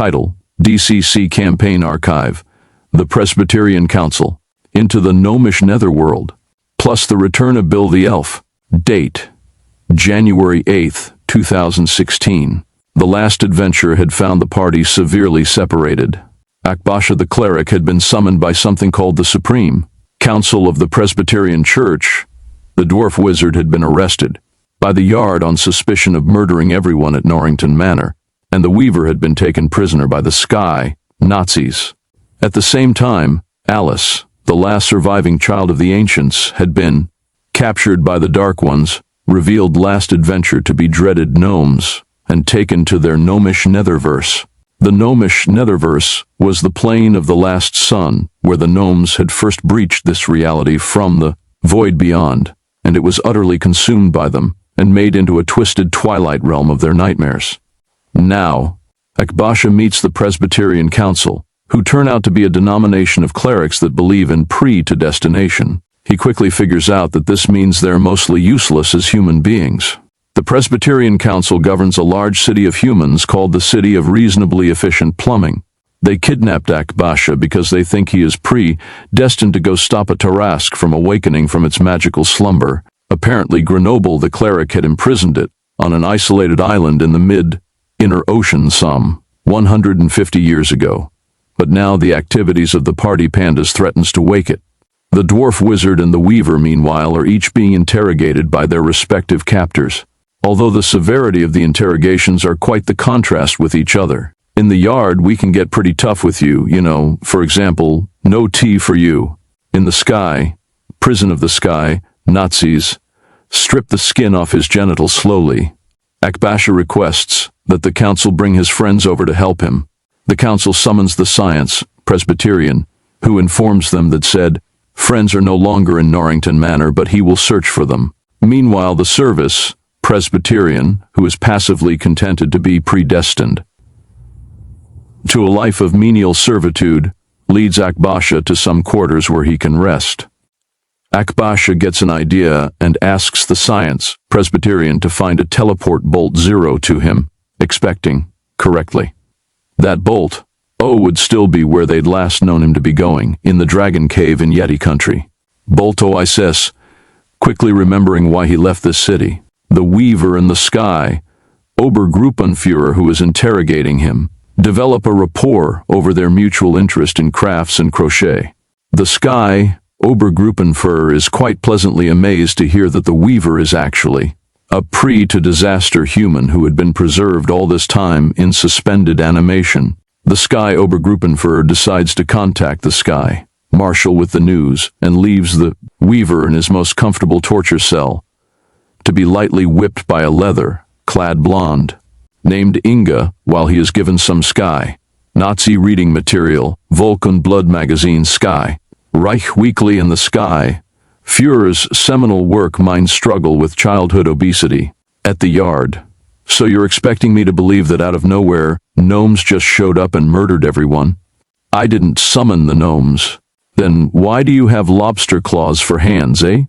Title: DCC Campaign Archive, The Presbyterian Council, Into the Gnomish Netherworld, plus the return of Bill the Elf. Date: January 8th, 2016. The last adventure had found the party severely separated. Akbasha the cleric had been summoned by something called the Supreme Council of the Presbyterian Church. The dwarf wizard had been arrested by the Yard on suspicion of murdering everyone at Norrington Manor, and the Weaver had been taken prisoner by the Sky Nazis. At the same time, Alice, the last surviving child of the Ancients, had been captured by the Dark Ones, revealed last adventure to be dreaded gnomes, and taken to their gnomish netherverse. The gnomish netherverse was the plane of the last sun, where the gnomes had first breached this reality from the void beyond, and it was utterly consumed by them and made into a twisted twilight realm of their nightmares. Now, Akbasha meets the Presbyterian Council, who turn out to be a denomination of clerics that believe in predestination. He quickly figures out that this means they're mostly useless as human beings. The Presbyterian Council governs a large city of humans called the City of Reasonably Efficient Plumbing. They kidnapped Akbasha because they think he is predestined to go stop a Tarask from awakening from its magical slumber. Apparently Grenoble the cleric had imprisoned it on an isolated island in the mid-inner ocean some 150 years ago. But now the activities of the party pandas threatens to wake it. The dwarf wizard and the Weaver, meanwhile, are each being interrogated by their respective captors, although the severity of the interrogations are quite the contrast with each other. In the Yard, we can get pretty tough with you, for example, no tea for you. In the Sky, Prison of the Sky, Nazis strip the skin off his genitals slowly. Akbasha requests that the council bring his friends over to help him. The council summons the Science Presbyterian, who informs them that said friends are no longer in Norrington Manor, but he will search for them. Meanwhile, the Service Presbyterian, who is passively contented to be predestined to a life of menial servitude, leads Akbasha to some quarters where he can rest. Akbasha gets an idea and asks the Science Presbyterian to find a teleport bolt 0 to him, expecting correctly. That bolt, would still be where they'd last known him to be going, in the Dragon Cave in Yeti country. Bolto Isis, quickly remembering why he left this city. The Weaver and the Sky Obergruppenführer, who is interrogating him, develop a rapport over their mutual interest in crafts and crochet. The Sky Obergruppenführer is quite pleasantly amazed to hear that the Weaver is actually a pre-to-disaster human who had been preserved all this time in suspended animation. The Sky Obergruppenführer decides to contact the Sky Marshal with the news and leaves the Weaver in his most comfortable torture cell to be lightly whipped by a leather-clad blonde named Inga while he is given some Sky Nazi reading material, Vulcan Blood Magazine, Sky Reich Weekly, and the Sky Führer's seminal work Mind Struggle with Childhood Obesity. At the Yard. So you're expecting me to believe that out of nowhere, gnomes just showed up and murdered everyone? I didn't summon the gnomes. Then why do you have lobster claws for hands, eh?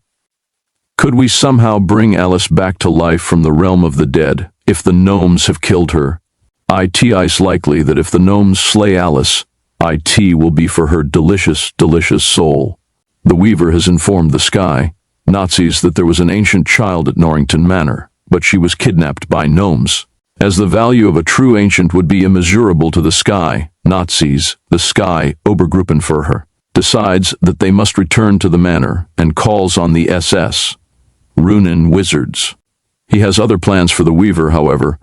Could we somehow bring Alice back to life from the realm of the dead, if the gnomes have killed her? It's likely that if the gnomes slay Alice, it will be for her delicious, delicious soul. The Weaver has informed the Sky Nazis that there was an ancient child at Norrington Manor, but she was kidnapped by gnomes. As the value of a true ancient would be immeasurable to the Sky Nazis, the Sky Obergruppenführer decides that they must return to the manor and calls on the SS Runin wizards. He has other plans for the Weaver, however.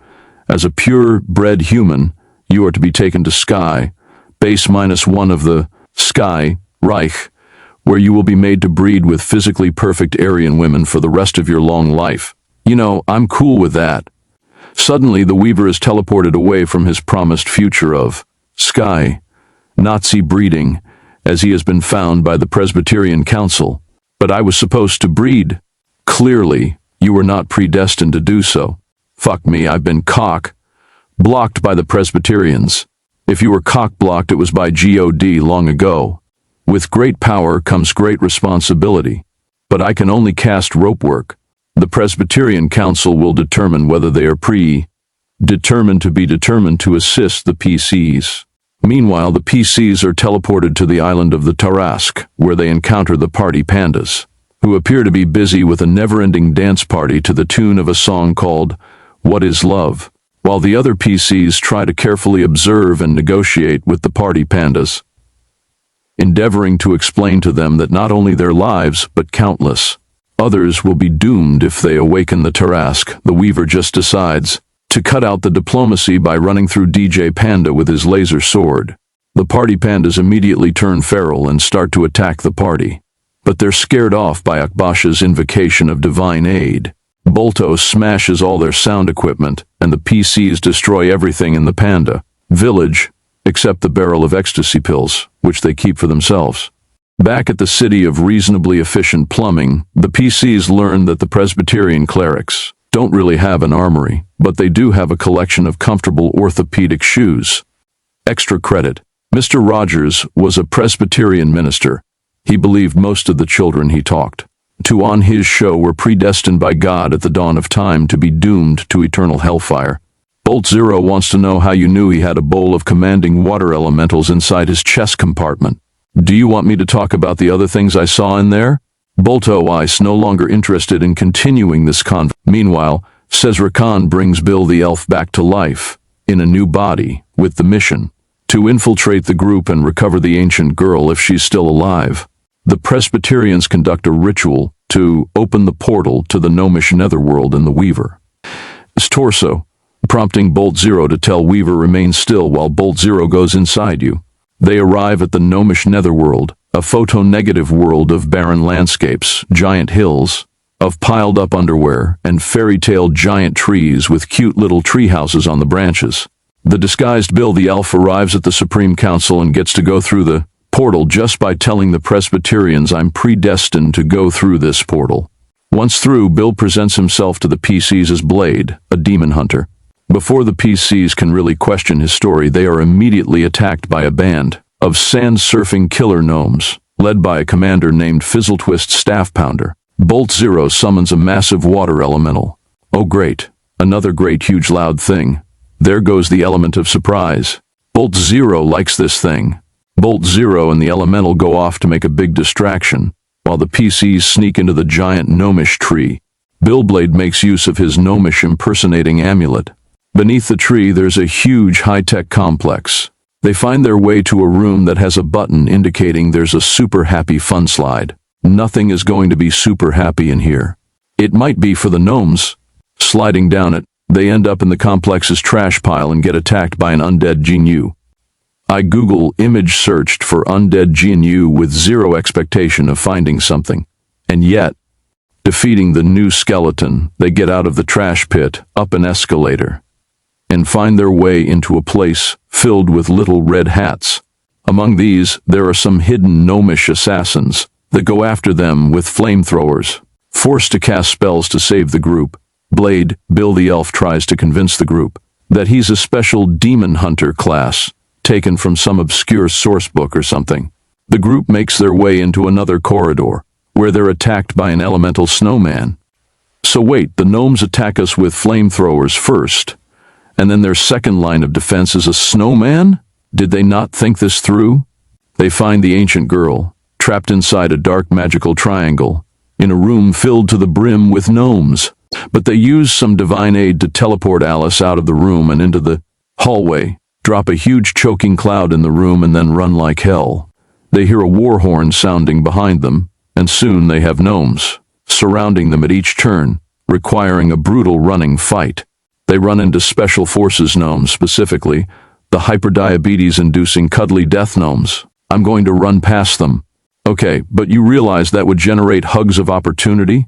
As a pure-bred human, you are to be taken to Sky Base -1 of the Sky Reich, where you will be made to breed with physically perfect Aryan women for the rest of your long life. I'm cool with that. Suddenly, the Weaver is teleported away from his promised future of Sky Nazi breeding, as he has been found by the Presbyterian Council. But I was supposed to breed. Clearly, you were not predestined to do so. Fuck me, I've been blocked by the Presbyterians. If you were cock-blocked, it was by God long ago. With great power comes great responsibility. But I can only cast rope work. The Presbyterian Council will determine whether they are determined to assist the PCs. Meanwhile, the PCs are teleported to the island of the Tarask, where they encounter the party pandas, who appear to be busy with a never-ending dance party to the tune of a song called What is Love, while the other PCs try to carefully observe and negotiate with the party pandas, endeavoring to explain to them that not only their lives, but countless others will be doomed if they awaken the Tarask. The Weaver just decides to cut out the diplomacy by running through DJ Panda with his laser sword. The party pandas immediately turn feral and start to attack the party, but they're scared off by Akbasha's invocation of divine aid. Bolto smashes all their sound equipment, and the PCs destroy everything in the panda village, except the barrel of ecstasy pills, which they keep for themselves. Back at the city of reasonably efficient plumbing, the PCs learn that the Presbyterian clerics don't really have an armory, but they do have a collection of comfortable orthopedic shoes. Extra credit. Mr. Rogers was a Presbyterian minister. He believed most of the children he talked to on his show were predestined by God at the dawn of time to be doomed to eternal hellfire. Bolt Zero wants to know how you knew he had a bowl of commanding water elementals inside his chest compartment. Do you want me to talk about the other things I saw in there? Bolto Ice no longer interested in continuing this Meanwhile, Cesra Khan brings Bill the Elf back to life, in a new body, with the mission to infiltrate the group and recover the ancient girl if she's still alive. The Presbyterians conduct a ritual to open the portal to the gnomish netherworld in the Weaver. His torso, prompting Bolt Zero to tell Weaver remain still while Bolt Zero goes inside you. They arrive at the gnomish netherworld, a photo-negative world of barren landscapes, giant hills, of piled-up underwear, and fairy-tale giant trees with cute little tree houses on the branches. The disguised Bill the Elf arrives at the Supreme Council and gets to go through the portal just by telling the Presbyterians, "I'm predestined to go through this portal." Once through, Bill presents himself to the PCs as Blade, a demon hunter. Before the PCs can really question his story, they are immediately attacked by a band of sand-surfing killer gnomes, led by a commander named Fizzletwist Staff Pounder. Bolt Zero summons a massive water elemental. Oh great, another great huge loud thing. There goes the element of surprise. Bolt Zero likes this thing. Bolt Zero and the elemental go off to make a big distraction, while the PCs sneak into the giant gnomish tree. Billblade makes use of his gnomish impersonating amulet. Beneath the tree, there's a huge high-tech complex. They find their way to a room that has a button indicating there's a super happy fun slide. Nothing is going to be super happy in here. It might be for the gnomes. Sliding down it, they end up in the complex's trash pile and get attacked by an undead Jinyu. I Google image searched for undead Jinyu with zero expectation of finding something. And yet, defeating the new skeleton, they get out of the trash pit, up an escalator, and find their way into a place filled with little red hats. Among these, there are some hidden gnomish assassins that go after them with flamethrowers. Forced to cast spells to save the group, Blade, Bill the Elf, tries to convince the group that he's a special demon hunter class, taken from some obscure sourcebook or something. The group makes their way into another corridor, where they're attacked by an elemental snowman. So wait, the gnomes attack us with flamethrowers first, and then their second line of defense is a snowman? Did they not think this through? They find the ancient girl, trapped inside a dark magical triangle, in a room filled to the brim with gnomes. But they use some divine aid to teleport Alice out of the room and into the hallway, drop a huge choking cloud in the room, and then run like hell. They hear a war horn sounding behind them, and soon they have gnomes surrounding them at each turn, requiring a brutal running fight. They run into Special Forces gnomes, specifically the hyperdiabetes-inducing cuddly death gnomes. I'm going to run past them. Okay, but you realize that would generate hugs of opportunity?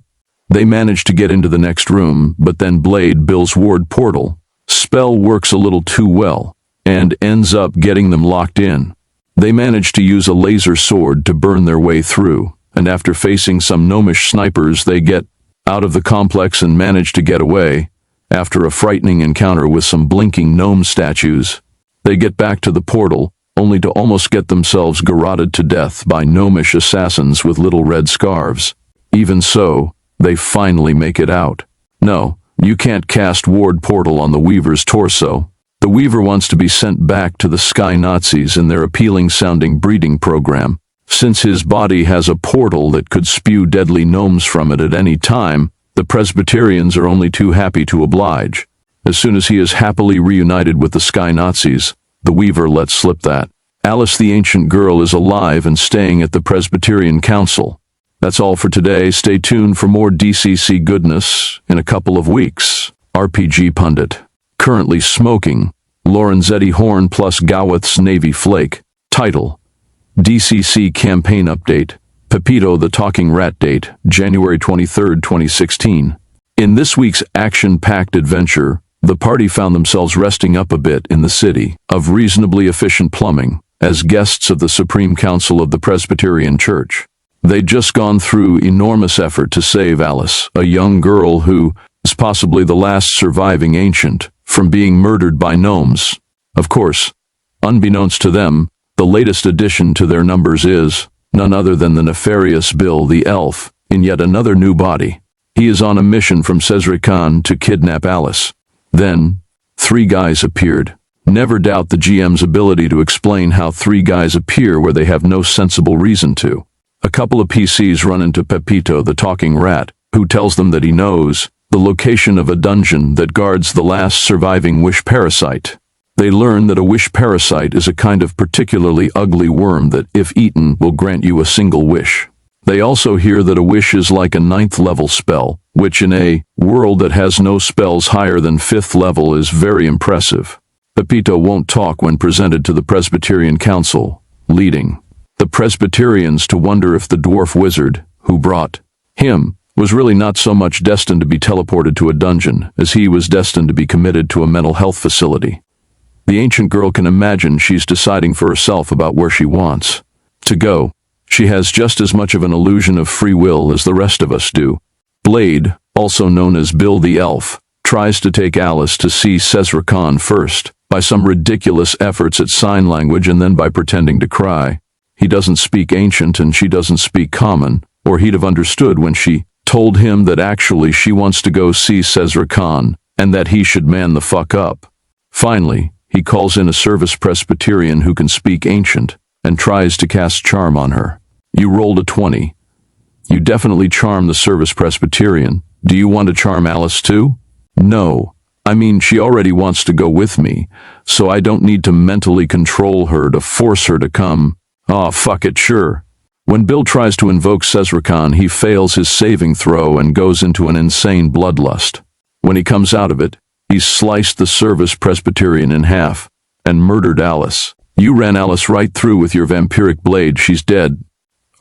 They manage to get into the next room, but then Blade, Bill's ward portal spell works a little too well, and ends up getting them locked in. They manage to use a laser sword to burn their way through, and after facing some gnomish snipers, they get out of the complex and manage to get away. After a frightening encounter with some blinking gnome statues, they get back to the portal, only to almost get themselves garroted to death by gnomish assassins with little red scarves. Even so, they finally make it out. No, You can't cast ward portal on the Weaver's torso. The Weaver wants to be sent back to the Sky Nazis in their appealing-sounding breeding program. Since his body has a portal that could spew deadly gnomes from it at any time, the Presbyterians are only too happy to oblige. As soon as he is happily reunited with the Sky Nazis, the Weaver lets slip that Alice the Ancient Girl is alive and staying at the Presbyterian Council. That's all for today. Stay tuned for more DCC goodness in a couple of weeks. RPG Pundit. Currently smoking. Lorenzetti Horn plus Gowith's Navy Flake. Title: DCC Campaign Update. Pepito the Talking Rat. Date: January 23, 2016. In this week's action-packed adventure, the party found themselves resting up a bit in the city of reasonably efficient plumbing as guests of the Supreme Council of the Presbyterian Church. They'd just gone through enormous effort to save Alice, a young girl who is possibly the last surviving ancient, from being murdered by gnomes. Of course, unbeknownst to them, the latest addition to their numbers is none other than the nefarious Bill the Elf, in yet another new body. He is on a mission from Cesar Khan to kidnap Alice. Then, three guys appeared. Never doubt the GM's ability to explain how three guys appear where they have no sensible reason to. A couple of PCs run into Pepito the Talking Rat, who tells them that he knows the location of a dungeon that guards the last surviving wish parasite. They learn that a wish parasite is a kind of particularly ugly worm that, if eaten, will grant you a single wish. They also hear that a wish is like a 9th level spell, which in a world that has no spells higher than 5th level is very impressive. Pepito won't talk when presented to the Presbyterian Council, leading the Presbyterians to wonder if the dwarf wizard, who brought him, was really not so much destined to be teleported to a dungeon as he was destined to be committed to a mental health facility. The ancient girl can imagine she's deciding for herself about where she wants to go. She has just as much of an illusion of free will as the rest of us do. Blade, also known as Bill the Elf, tries to take Alice to see Cesar Khan first, by some ridiculous efforts at sign language and then by pretending to cry. He doesn't speak ancient and she doesn't speak common, or he'd have understood when she told him that actually she wants to go see Cesar Khan, and that he should man the fuck up. Finally, he calls in a service Presbyterian who can speak ancient, and tries to cast charm on her. You rolled a 20. You definitely charm the service Presbyterian. Do you want to charm Alice too? No. I mean, she already wants to go with me, so I don't need to mentally control her to force her to come. Aw, fuck it, sure. When Bill tries to invoke Cesar Khan, he fails his saving throw and goes into an insane bloodlust. When he comes out of it, he's sliced the service Presbyterian in half and murdered Alice. You ran Alice right through with your vampiric blade. She's dead.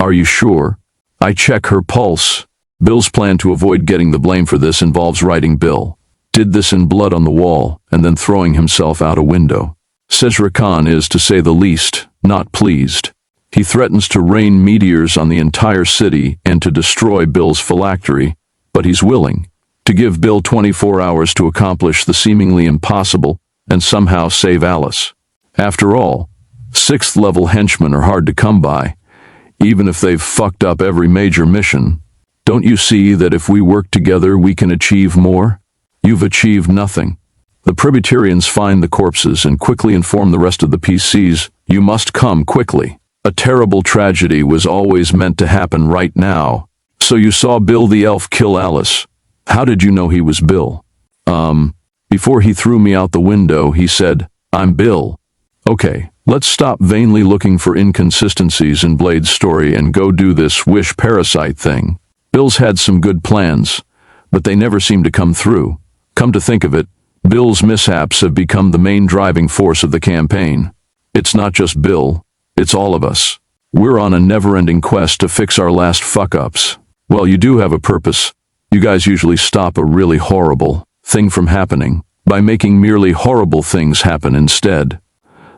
Are you sure? I check her pulse. Bill's plan to avoid getting the blame for this involves writing Bill did this in blood on the wall and then throwing himself out a window. Cesar Khan is, to say the least, not pleased. He threatens to rain meteors on the entire city and to destroy Bill's phylactery, but he's willing to give Bill 24 hours to accomplish the seemingly impossible and somehow save Alice. After all, 6th level henchmen are hard to come by, even if they've fucked up every major mission. Don't you see that if we work together we can achieve more? You've achieved nothing. The Presbyterians find the corpses and quickly inform the rest of the PCs, you must come quickly. A terrible tragedy was always meant to happen right now. So you saw Bill the Elf kill Alice. How did you know he was Bill? Before he threw me out the window, he said, I'm Bill. Okay, let's stop vainly looking for inconsistencies in Blade's story and go do this wish parasite thing. Bill's had some good plans, but they never seem to come through. Come to think of it, Bill's mishaps have become the main driving force of the campaign. It's not just Bill, it's all of us. We're on a never-ending quest to fix our last fuck-ups. Well, you do have a purpose. You guys usually stop a really horrible thing from happening by making merely horrible things happen instead.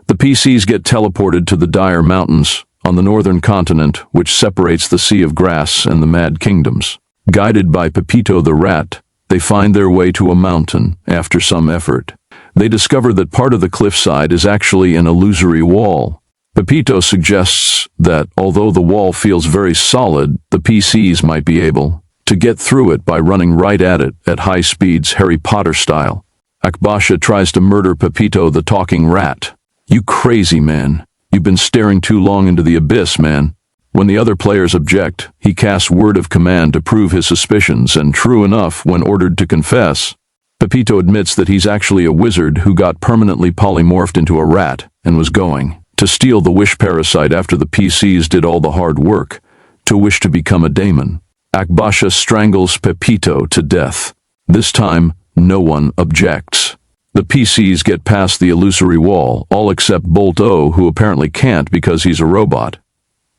The PCs get teleported to the Dire Mountains on the northern continent, which separates the Sea of Grass and the Mad Kingdoms. Guided by Pepito the Rat, they find their way to a mountain after some effort. They discover that part of the cliffside is actually an illusory wall. Pepito suggests that, although the wall feels very solid, the PCs might be able to get through it by running right at it at high speeds Harry Potter style. Akbasha tries to murder Pepito the talking rat. You crazy man. You've been staring too long into the abyss, man. When the other players object, he casts word of command to prove his suspicions, and true enough, when ordered to confess, Pepito admits that he's actually a wizard who got permanently polymorphed into a rat and was going to steal the wish parasite after the PCs did all the hard work to wish to become a daemon. Akbasha strangles Pepito to death. This time, no one objects. The PCs get past the illusory wall, all except Bolt O, who apparently can't because he's a robot,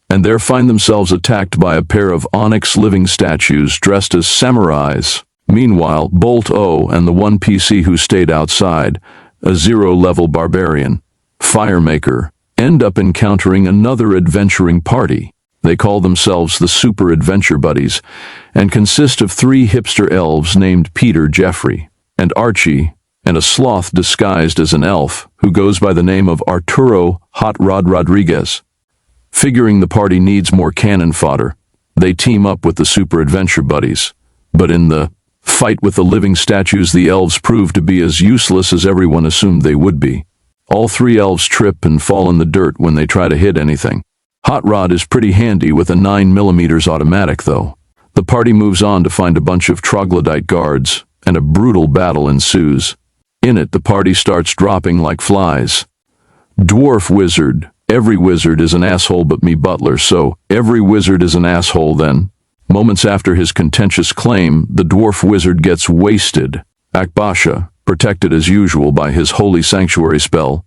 and there find themselves attacked by a pair of onyx living statues dressed as samurais. Meanwhile, Bolt O and the one PC who stayed outside, a zero-level barbarian, Firemaker, end up encountering another adventuring party. They call themselves the Super Adventure Buddies and consist of 3 hipster elves named Peter, Jeffrey, and Archie, and a sloth disguised as an elf who goes by the name of Arturo Hot Rod Rodriguez. Figuring the party needs more cannon fodder, they team up with the Super Adventure Buddies. But in the fight with the living statues, the elves prove to be as useless as everyone assumed they would be. All 3 elves trip and fall in the dirt when they try to hit anything. Hot Rod is pretty handy with a 9mm automatic, though. The party moves on to find a bunch of troglodyte guards, and a brutal battle ensues. In it, the party starts dropping like flies. Dwarf wizard. Every wizard is an asshole but me, Butler, so every wizard is an asshole then. Moments after his contentious claim, the dwarf wizard gets wasted. Akbasha, protected as usual by his holy sanctuary spell,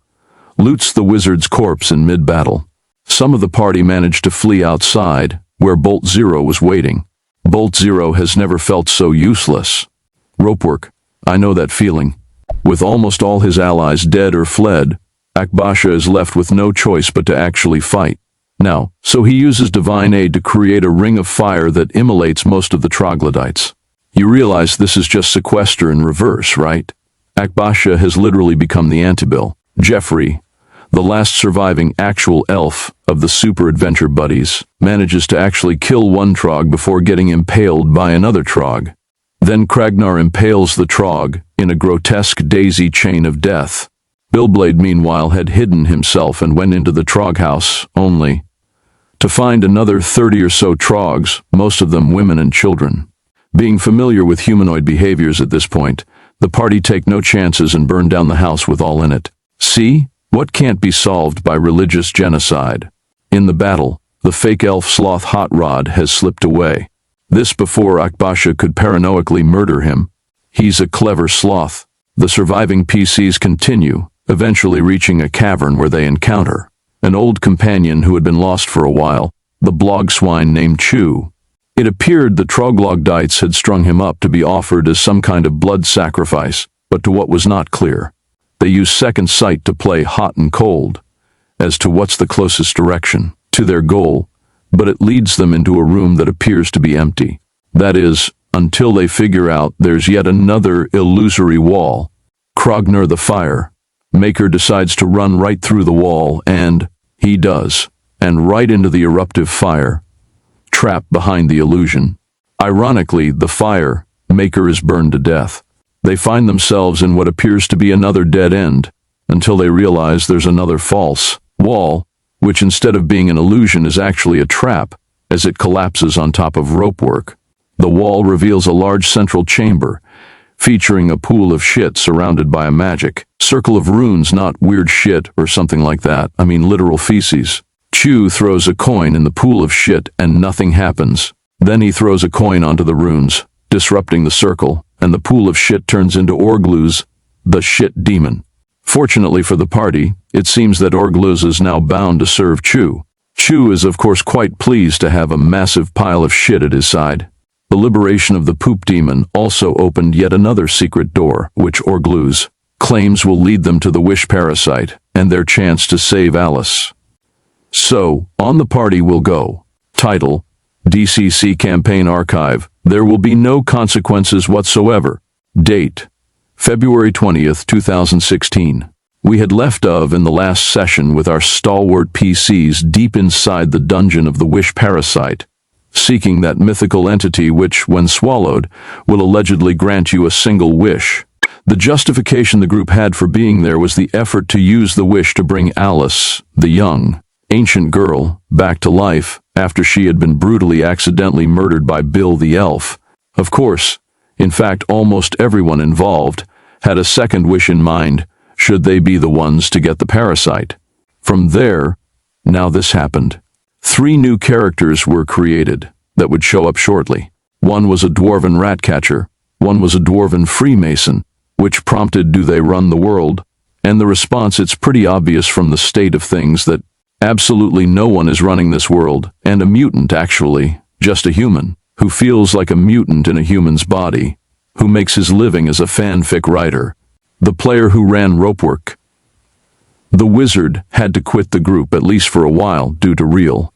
loots the wizard's corpse in mid-battle. Some of the party manage to flee outside, where Bolt Zero was waiting. Bolt Zero has never felt so useless. Ropework. I know that feeling. With almost all his allies dead or fled, Akbasha is left with no choice but to actually fight. Now, so he uses divine aid to create a ring of fire that immolates most of the troglodytes. You realize this is just sequester in reverse, right? Akbasha has literally become the Antibill. Jeffrey, the last surviving actual elf of the Super Adventure Buddies, manages to actually kill one trog before getting impaled by another trog. Then Kragnar impales the trog in a grotesque daisy chain of death. Billblade, meanwhile, had hidden himself and went into the trog house, only to find another 30 or so trogs, most of them women and children. Being familiar with humanoid behaviors at this point, the party take no chances and burn down the house with all in it. See? What can't be solved by religious genocide? In the battle, the fake elf sloth Hot Rod has slipped away. This before Akbasha could paranoically murder him. He's a clever sloth. The surviving PCs continue, eventually reaching a cavern where they encounter an old companion who had been lost for a while, the blog swine named Chew. It appeared the troglodytes had strung him up to be offered as some kind of blood sacrifice, but to what was not clear. They use second sight to play hot and cold as to what's the closest direction to their goal, but it leads them into a room that appears to be empty. That is, until they figure out there's yet another illusory wall. Krognar the Fire Maker decides to run right through the wall, and he does, and right into the eruptive fire, trapped behind the illusion. Ironically, the Fire Maker is burned to death. They find themselves in what appears to be another dead end, until they realize there's another false wall, which instead of being an illusion is actually a trap, as it collapses on top of ropework. The wall reveals a large central chamber, featuring a pool of shit surrounded by a magic circle of runes, not weird shit or something like that, I mean literal feces. Chew throws a coin in the pool of shit and nothing happens. Then he throws a coin onto the runes, disrupting the circle, and the pool of shit turns into Orgluz, the shit demon. Fortunately for the party, it seems that Orgluz is now bound to serve Chew. Chew is of course quite pleased to have a massive pile of shit at his side. The liberation of the poop demon also opened yet another secret door, which Orgluz claims will lead them to the wish parasite and their chance to save Alice. So, on the party will go. Title: DCC Campaign Archive. There will be no consequences whatsoever. Date: February 20th, 2016. We had left in the last session with our stalwart PCs deep inside the dungeon of the wish parasite, seeking that mythical entity which, when swallowed, will allegedly grant you a single wish. The justification the group had for being there was the effort to use the wish to bring Alice, the young, ancient girl, back to life after she had been brutally accidentally murdered by Bill the elf. Of course, in fact, almost everyone involved had a second wish in mind, should they be the ones to get the parasite. From there, now this happened. 3 new characters were created that would show up shortly. One was a dwarven ratcatcher, one was a dwarven Freemason, which prompted do they run the world, and the response it's pretty obvious from the state of things that absolutely no one is running this world, and a mutant actually, just a human, who feels like a mutant in a human's body, who makes his living as a fanfic writer, the player who ran Ropework. The wizard had to quit the group at least for a while due to real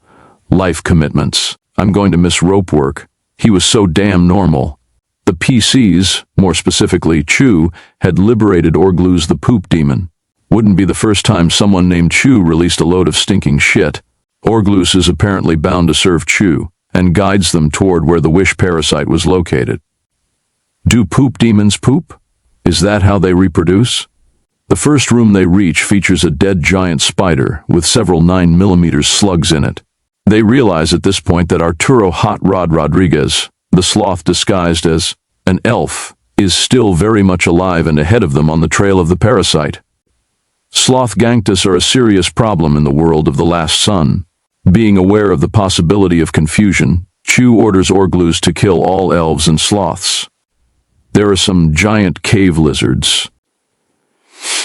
life commitments. I'm going to miss Ropework. He was so damn normal. The PCs, more specifically Chew, had liberated Orgluz the poop demon. Wouldn't be the first time someone named Chew released a load of stinking shit. Orgluz is apparently bound to serve Chew, and guides them toward where the wish parasite was located. Do poop demons poop? Is that how they reproduce? The first room they reach features a dead giant spider with several 9mm slugs in it. They realize at this point that Arturo Hot Rod Rodriguez, the sloth disguised as an elf, is still very much alive and ahead of them on the trail of the parasite. Sloth ganktas are a serious problem in the world of the Last Sun. Being aware of the possibility of confusion, Chew orders Orgluz to kill all elves and sloths. There are some giant cave lizards.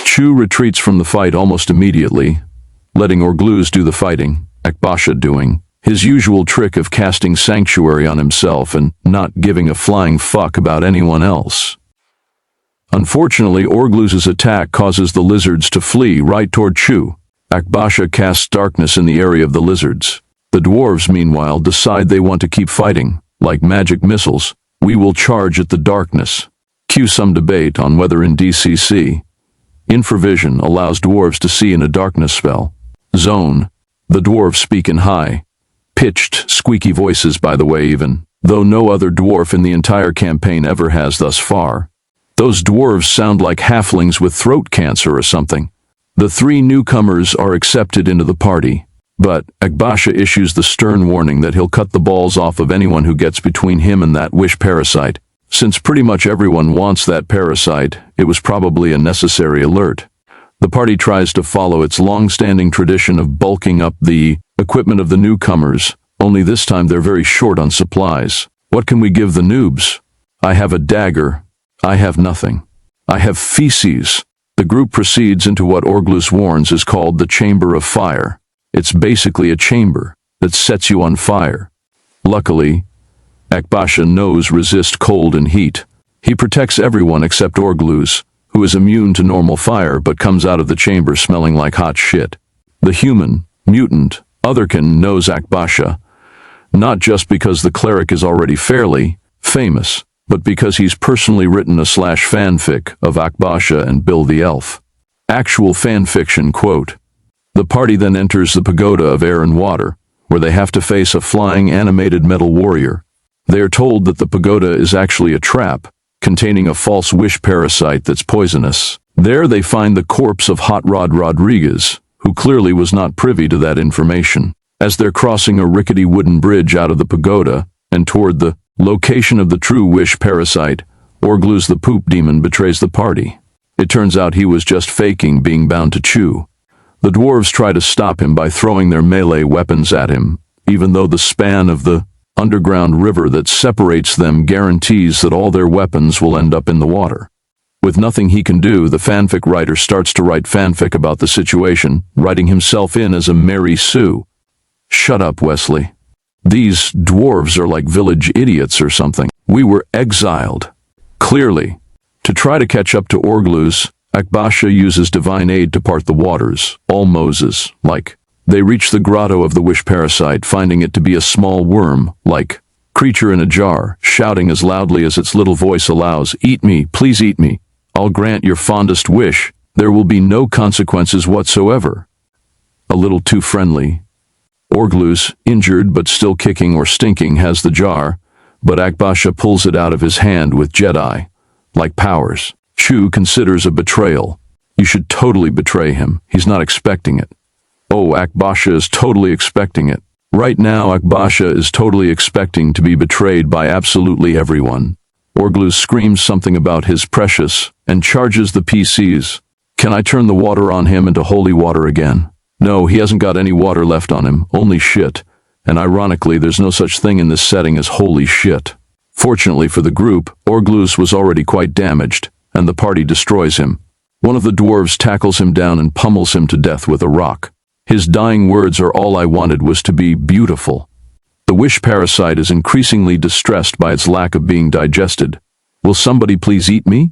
Chew retreats from the fight almost immediately, letting Orgluz do the fighting, Akbasha doing his usual trick of casting sanctuary on himself and not giving a flying fuck about anyone else. Unfortunately, Orgluz's attack causes the lizards to flee right toward Chew. Akbasha casts darkness in the area of the lizards. The dwarves, meanwhile, decide they want to keep fighting. Like magic missiles, we will charge at the darkness. Cue some debate on whether in DCC, infravision allows dwarves to see in a darkness spell. Zone. The dwarves speak in high-pitched, squeaky voices, by the way, even though no other dwarf in the entire campaign ever has thus far. Those dwarves sound like halflings with throat cancer or something. The 3 newcomers are accepted into the party, but Akbasha issues the stern warning that he'll cut the balls off of anyone who gets between him and that wish parasite. Since pretty much everyone wants that parasite, it was probably a necessary alert. The party tries to follow its long-standing tradition of bulking up the equipment of the newcomers, only this time they're very short on supplies. What can we give the noobs? I have a dagger. I have nothing. I have feces. The group proceeds into what Orgluz warns is called the Chamber of Fire. It's basically a chamber that sets you on fire. Luckily, Akbasha knows resist cold and heat. He protects everyone except Orgluz, who is immune to normal fire but comes out of the chamber smelling like hot shit. The human, mutant, otherkin knows Akbasha, not just because the cleric is already fairly famous, but because he's personally written a /fanfic of Akbasha and Bill the Elf. Actual fanfiction, quote. The party then enters the pagoda of air and water, where they have to face a flying animated metal warrior. They are told that the pagoda is actually a trap, containing a false wish parasite that's poisonous. There they find the corpse of Hot Rod Rodriguez, who clearly was not privy to that information. As they're crossing a rickety wooden bridge out of the pagoda and toward the location of the true wish parasite, Orgluz the poop demon betrays the party. It turns out he was just faking being bound to Chew. The dwarves try to stop him by throwing their melee weapons at him, even though the span of the underground river that separates them guarantees that all their weapons will end up in the water. With nothing he can do, the fanfic writer starts to write fanfic about the situation, writing himself in as a Mary Sue. Shut up, Wesley. These dwarves are like village idiots or something. We were exiled. Clearly. To try to catch up to Orgluz, Akbasha uses divine aid to part the waters, all Moses, like. They reach the grotto of the wish parasite, finding it to be a small worm-like creature in a jar, shouting as loudly as its little voice allows, "Eat me, please eat me. I'll grant your fondest wish. There will be no consequences whatsoever." A little too friendly. Orgluz, injured but still kicking or stinking, has the jar, but Akbasha pulls it out of his hand with Jedi-like powers. Chu considers a betrayal. You should totally betray him. He's not expecting it. Oh, Akbasha is totally expecting it. Right now, Akbasha is totally expecting to be betrayed by absolutely everyone. Orgluz screams something about his precious and charges the PCs. Can I turn the water on him into holy water again? No, he hasn't got any water left on him, only shit. And ironically, there's no such thing in this setting as holy shit. Fortunately for the group, Orgluz was already quite damaged, and the party destroys him. One of the dwarves tackles him down and pummels him to death with a rock. His dying words are, "All I wanted was to be beautiful." The wish parasite is increasingly distressed by its lack of being digested. Will somebody please eat me?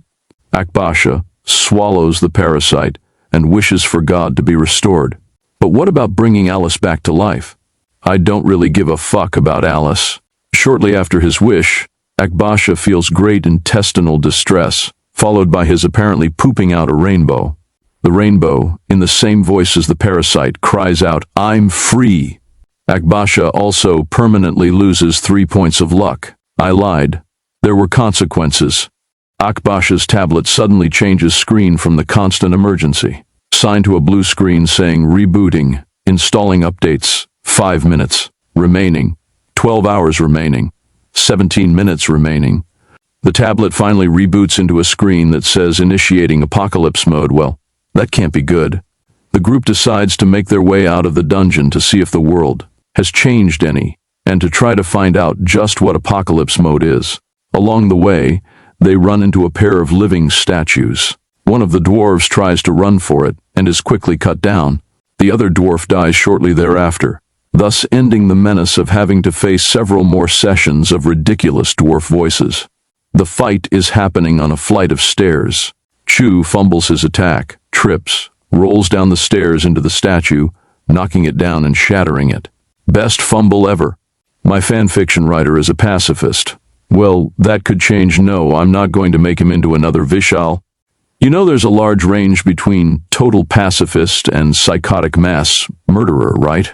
Akbasha swallows the parasite and wishes for God to be restored. But what about bringing Alice back to life? I don't really give a fuck about Alice. Shortly after his wish, Akbasha feels great intestinal distress, followed by his apparently pooping out a rainbow. The rainbow, in the same voice as the parasite, cries out, "I'm free." Akbasha also permanently loses 3 points of luck. I lied. There were consequences. Akbasha's tablet suddenly changes screen from the constant emergency sign to a blue screen saying rebooting, installing updates, 5 minutes remaining, 12 hours remaining, 17 minutes remaining. The tablet finally reboots into a screen that says initiating apocalypse mode. Well, that can't be good. The group decides to make their way out of the dungeon to see if the world has changed any, and to try to find out just what apocalypse mode is. Along the way, they run into a pair of living statues. One of the dwarves tries to run for it and is quickly cut down. The other dwarf dies shortly thereafter, thus ending the menace of having to face several more sessions of ridiculous dwarf voices. The fight is happening on a flight of stairs. Chu fumbles his attack, trips, rolls down the stairs into the statue, knocking it down and shattering it. Best fumble ever. My fanfiction writer is a pacifist. Well, that could change. No, I'm not going to make him into another Vishal. You know there's a large range between total pacifist and psychotic mass murderer, right?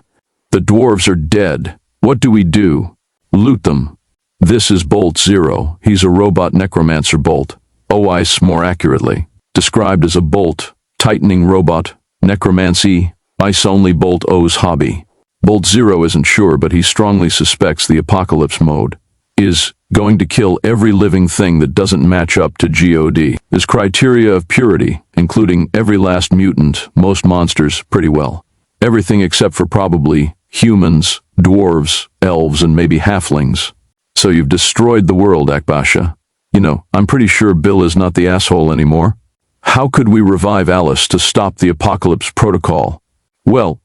The dwarves are dead. What do we do? Loot them. This is Bolt Zero. He's a robot necromancer bolt. OIS more accurately. Described as a bolt, tightening robot, necromancy, ice-only Bolt O's hobby. Bolt Zero isn't sure, but he strongly suspects the apocalypse mode is going to kill every living thing that doesn't match up to GOD. His criteria of purity, including every last mutant, most monsters, pretty well. Everything except for probably humans, dwarves, elves, and maybe halflings. So you've destroyed the world, Akbasha. You know, I'm pretty sure Bill is not the asshole anymore. How could we revive Alice to stop the apocalypse protocol? Well,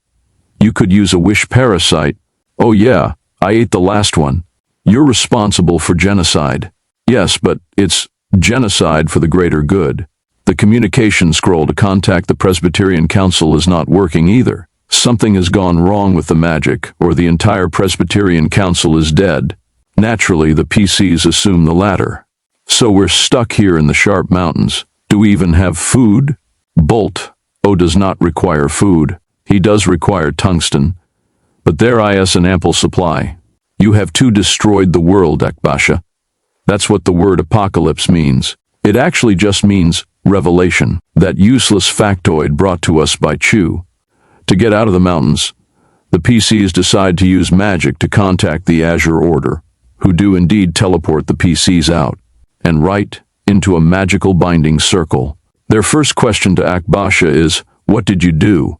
you could use a wish parasite. Oh yeah, I ate the last one. You're responsible for genocide. Yes, but it's genocide for the greater good. The communication scroll to contact the Presbyterian Council is not working either. Something has gone wrong with the magic, or the entire Presbyterian Council is dead. Naturally, the PCs assume the latter. So we're stuck here in the Sharp Mountains. Do we even have food? Bolt O does not require food. He does require tungsten, but there is an ample supply. You have too destroyed the world, Akbasha. That's what the word apocalypse means. It actually just means revelation, that useless factoid brought to us by Chu. To get out of the mountains, the PCs decide to use magic to contact the Azure Order, who do indeed teleport the PCs out, and right into a magical binding circle. Their first question to Akbasha is, "What did you do?"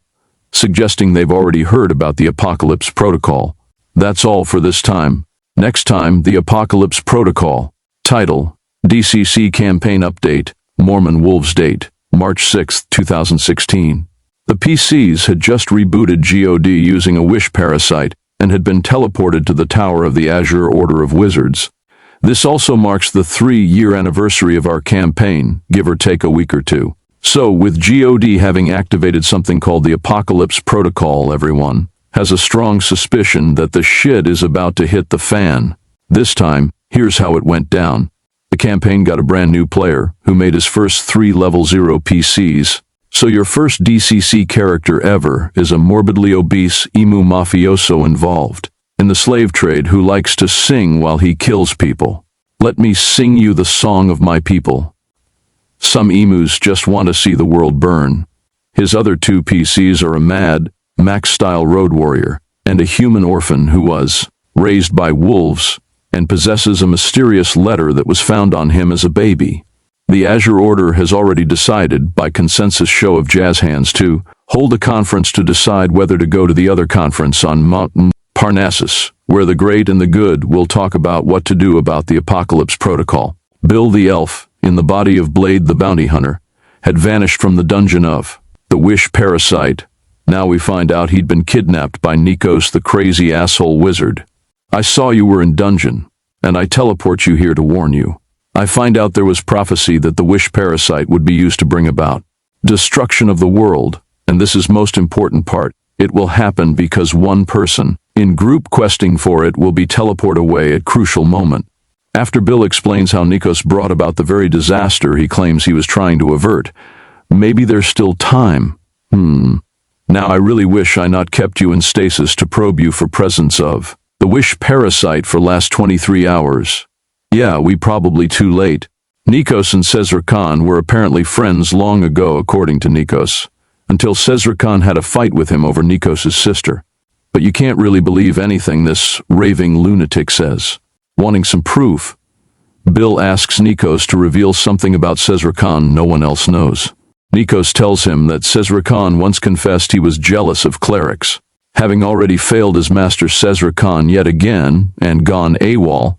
suggesting they've already heard about the Apocalypse Protocol. That's all for this time. Next time, the Apocalypse Protocol. Title, DCC Campaign Update, Mormon Wolves Date, March 6, 2016. The PCs had just rebooted GOD using a wish parasite and had been teleported to the Tower of the Azure Order of Wizards. This also marks the 3-year anniversary of our campaign, give or take a week or two. So, with GOD having activated something called the Apocalypse Protocol, everyone has a strong suspicion that the shit is about to hit the fan. This time, here's how it went down. The campaign got a brand new player who made his first 3 level 0 PCs, So your first DCC character ever is a morbidly obese emu mafioso involved in the slave trade who likes to sing while he kills people. Let me sing you the song of my people. Some emus just want to see the world burn. His other two PCs are a mad, Max-style road warrior and a human orphan who was raised by wolves and possesses a mysterious letter that was found on him as a baby. The Azure Order has already decided, by consensus show of jazz hands, to hold a conference to decide whether to go to the other conference on Mountain Parnassus, where the great and the good will talk about what to do about the Apocalypse Protocol. Bill the Elf, in the body of Blade the Bounty Hunter, had vanished from the dungeon of the Wish Parasite. Now we find out he'd been kidnapped by Nikos the crazy asshole wizard. I saw you were in dungeon, and I teleport you here to warn you. I find out there was prophecy that the Wish Parasite would be used to bring about destruction of the world, and this is most important part. It will happen because one person, in group questing for it, will be teleported away at crucial moment. After Bill explains how Nikos brought about the very disaster he claims he was trying to avert, maybe there's still time. Now I really wish I not kept you in stasis to probe you for presence of the Wish Parasite for last 23 hours. Yeah, we probably too late. Nikos and Cesar Khan were apparently friends long ago, according to Nikos, until Cesar Khan had a fight with him over Nikos' sister. But you can't really believe anything this raving lunatic says. Wanting some proof, Bill asks Nikos to reveal something about Cesar Khan no one else knows. Nikos tells him that Cesar Khan once confessed he was jealous of clerics. Having already failed his master Cesar Khan yet again and gone AWOL,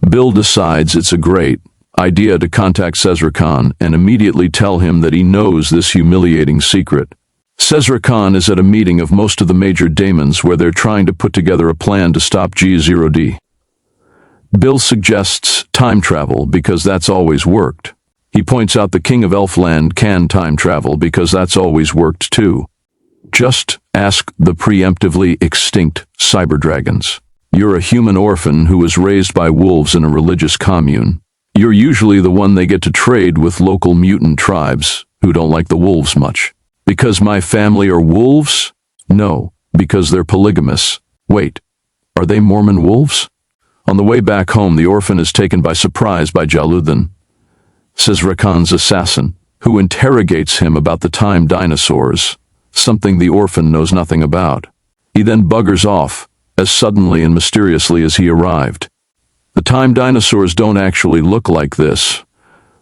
Bill decides it's a great idea to contact Cesar Khan and immediately tell him that he knows this humiliating secret. Cesar Khan is at a meeting of most of the major daemons where they're trying to put together a plan to stop G0D. Bill suggests time travel because that's always worked. He points out the King of Elfland can time travel because that's always worked too. Just ask the preemptively extinct cyber dragons. You're a human orphan who was raised by wolves in a religious commune. You're usually the one they get to trade with local mutant tribes who don't like the wolves much. Because my family are wolves? No, because they're polygamous. Wait, are they Mormon wolves? On the way back home, the orphan is taken by surprise by Jaludin, Cesar Khan's assassin, who interrogates him about the time dinosaurs, something the orphan knows nothing about. He then buggers off, as suddenly and mysteriously as he arrived. The time dinosaurs don't actually look like this,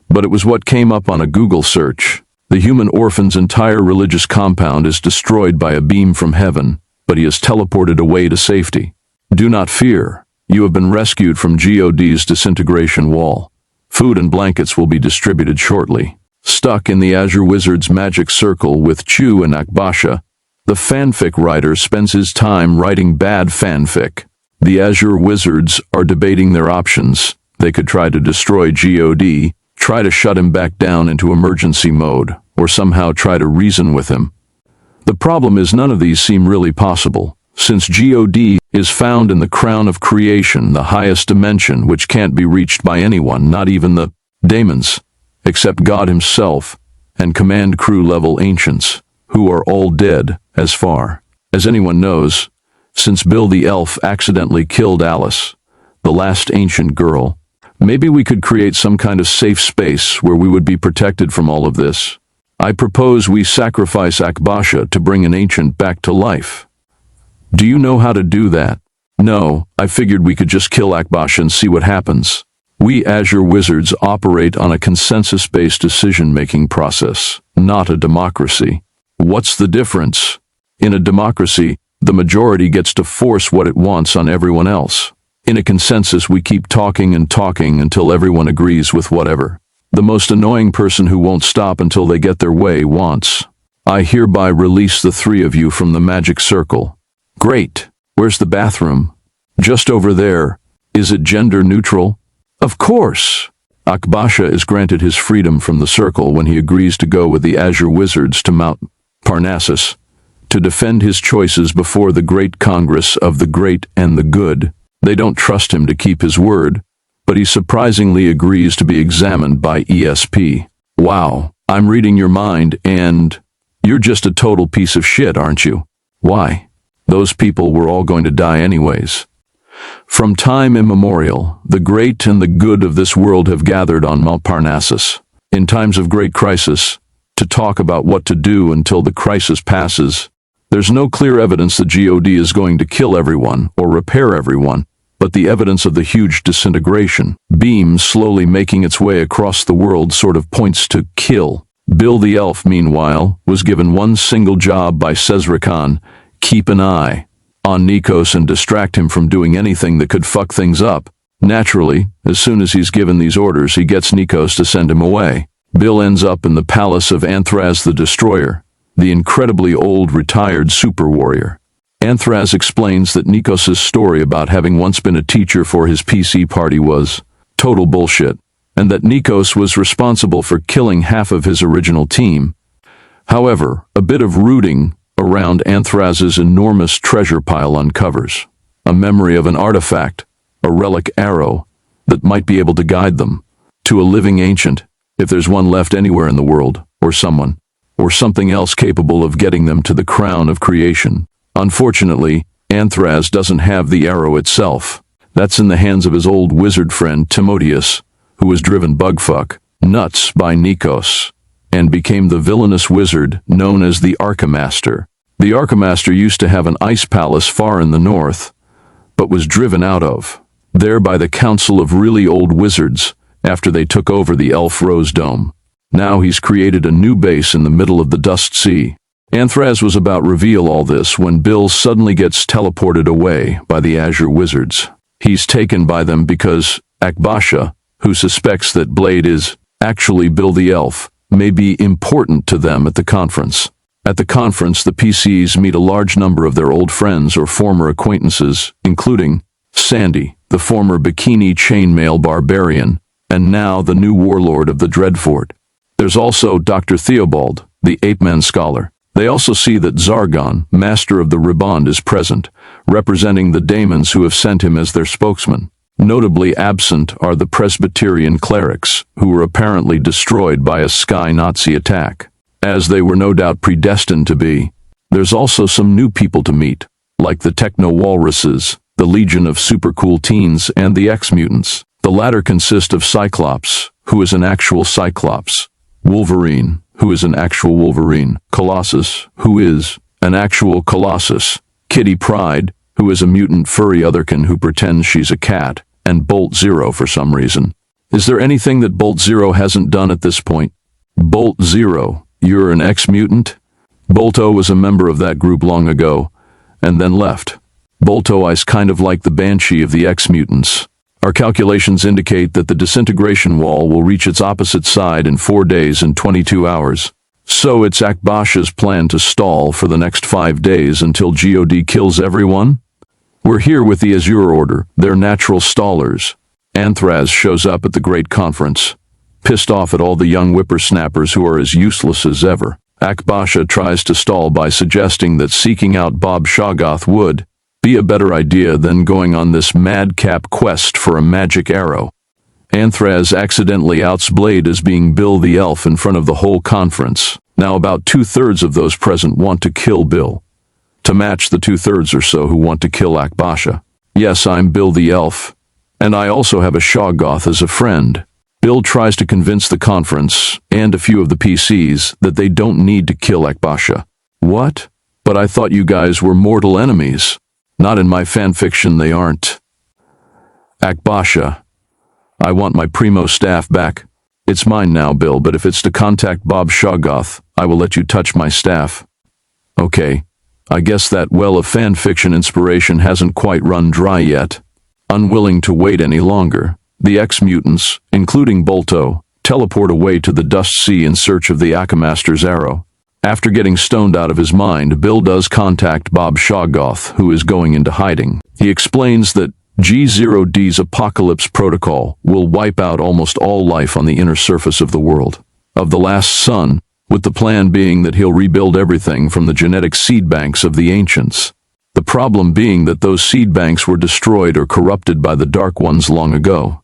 but it was what came up on a Google search. The human orphan's entire religious compound is destroyed by a beam from heaven, but he is teleported away to safety. Do not fear, you have been rescued from GOD's disintegration wall. Food and blankets will be distributed shortly. Stuck in the Azure Wizard's magic circle with Chu and Akbasha, the fanfic writer spends his time writing bad fanfic. The Azure Wizards are debating their options. They could try to destroy God, try to shut him back down into emergency mode, or somehow try to reason with him. The problem is none of these seem really possible, since God is found in the crown of creation, the highest dimension which can't be reached by anyone, not even the daemons, except God himself and command crew level ancients, who are all dead as far as anyone knows, since Bill the Elf accidentally killed Alice, the last ancient girl. Maybe we could create some kind of safe space where we would be protected from all of this. I propose we sacrifice Akbasha to bring an ancient back to life. Do you know how to do that? No, I figured we could just kill Akbasha and see what happens. We Azure Wizards operate on a consensus-based decision-making process, not a democracy. What's the difference? In a democracy, the majority gets to force what it wants on everyone else. In a consensus, we keep talking and talking until everyone agrees with whatever the most annoying person who won't stop until they get their way wants. I hereby release the three of you from the magic circle. Great. Where's the bathroom? Just over there. Is it gender neutral? Of course. Akbasha is granted his freedom from the circle when he agrees to go with the Azure Wizards to Mount Parnassus to defend his choices before the great Congress of the Great and the Good. They don't trust him to keep his word, but he surprisingly agrees to be examined by ESP. Wow, I'm reading your mind, and You're just a total piece of shit, aren't you? Why? Those people were all going to die anyways. From time immemorial, the great and the good of this world have gathered on Mount Parnassus, in times of great crisis, to talk about what to do until the crisis passes. There's no clear evidence that God is going to kill everyone or repair everyone, but the evidence of the huge disintegration, beam slowly making its way across the world, sort of points to kill. Bill the Elf, meanwhile, was given one single job by Cesar Khan: keep an eye on Nikos and distract him from doing anything that could fuck things up. Naturally, as soon as he's given these orders, he gets Nikos to send him away. Bill ends up in the palace of Anthraz the Destroyer, the incredibly old retired super warrior. Anthraz explains that Nikos' story about having once been a teacher for his PC party was total bullshit, and that Nikos was responsible for killing half of his original team. However, a bit of rooting around Anthraz's enormous treasure pile uncovers a memory of an artifact, a relic arrow, that might be able to guide them to a living ancient, if there's one left anywhere in the world, or someone, or something else capable of getting them to the crown of creation. Unfortunately, Anthraz doesn't have the arrow itself. That's in the hands of his old wizard friend Timotheus, who was driven bugfuck nuts by Nikos, and became the villainous wizard known as the Archimaster. The Archimaster used to have an ice palace far in the north, but was driven out of there by the Council of Really Old Wizards after they took over the Elf Rose Dome. Now he's created a new base in the middle of the Dust Sea. Anthraz was about to reveal all this when Bill suddenly gets teleported away by the Azure Wizards. He's taken by them because Akbasha, who suspects that Blade is actually Bill the Elf, may be important to them at the conference. At the conference, the PCs meet a large number of their old friends or former acquaintances, including Sandy, the former bikini chainmail barbarian, and now the new warlord of the Dreadfort. There's also Dr. Theobald, the ape-man scholar. They also see that Zargon, master of the Riband, is present, representing the daemons who have sent him as their spokesman. Notably absent are the Presbyterian clerics, who were apparently destroyed by a Sky Nazi attack, as they were no doubt predestined to be. There's also some new people to meet, like the Techno-Walruses, the Legion of Super-Cool Teens, and the X-Mutants. The latter consist of Cyclops, who is an actual Cyclops, Wolverine, who is an actual Wolverine, Colossus, who is an actual Colossus, Kitty Pryde, who is a mutant furry otherkin who pretends she's a cat, and Bolt Zero for some reason. Is there anything that Bolt Zero hasn't done at this point? Bolt Zero, you're an ex-mutant? Bolto was a member of that group long ago, and then left. Bolto is kind of like the Banshee of the ex-mutants. Our calculations indicate that the disintegration wall will reach its opposite side in 4 days and 22 hours. So it's Akbasha's plan to stall for the next 5 days until God kills everyone? We're here with the Azure Order, their natural stallers. Anthraz shows up at the great conference, pissed off at all the young whippersnappers who are as useless as ever. Akbasha tries to stall by suggesting that seeking out Bob Shoggoth would be a better idea than going on this madcap quest for a magic arrow. Anthraz accidentally outs Blade as being Bill the Elf in front of the whole conference. Now about 2/3 of those present want to kill Bill, to match the 2/3 or so who want to kill Akbasha. Yes, I'm Bill the Elf, and I also have a Shoggoth as a friend. Bill tries to convince the conference, and a few of the PCs, that they don't need to kill Akbasha. What? But I thought you guys were mortal enemies. Not in my fanfiction, they aren't. Akbasha, I want my primo staff back. It's mine now, Bill, but if it's to contact Bob Shoggoth, I will let you touch my staff. Okay, I guess that well of fanfiction inspiration hasn't quite run dry yet. Unwilling to wait any longer, the ex-mutants, including Bolto, teleport away to the Dust Sea in search of the Archimaster's arrow. After getting stoned out of his mind, Bill does contact Bob Shoggoth, who is going into hiding. He explains that G0D's Apocalypse Protocol will wipe out almost all life on the inner surface of the world, of the last sun, with the plan being that he'll rebuild everything from the genetic seed banks of the ancients. The problem being that those seed banks were destroyed or corrupted by the Dark Ones long ago.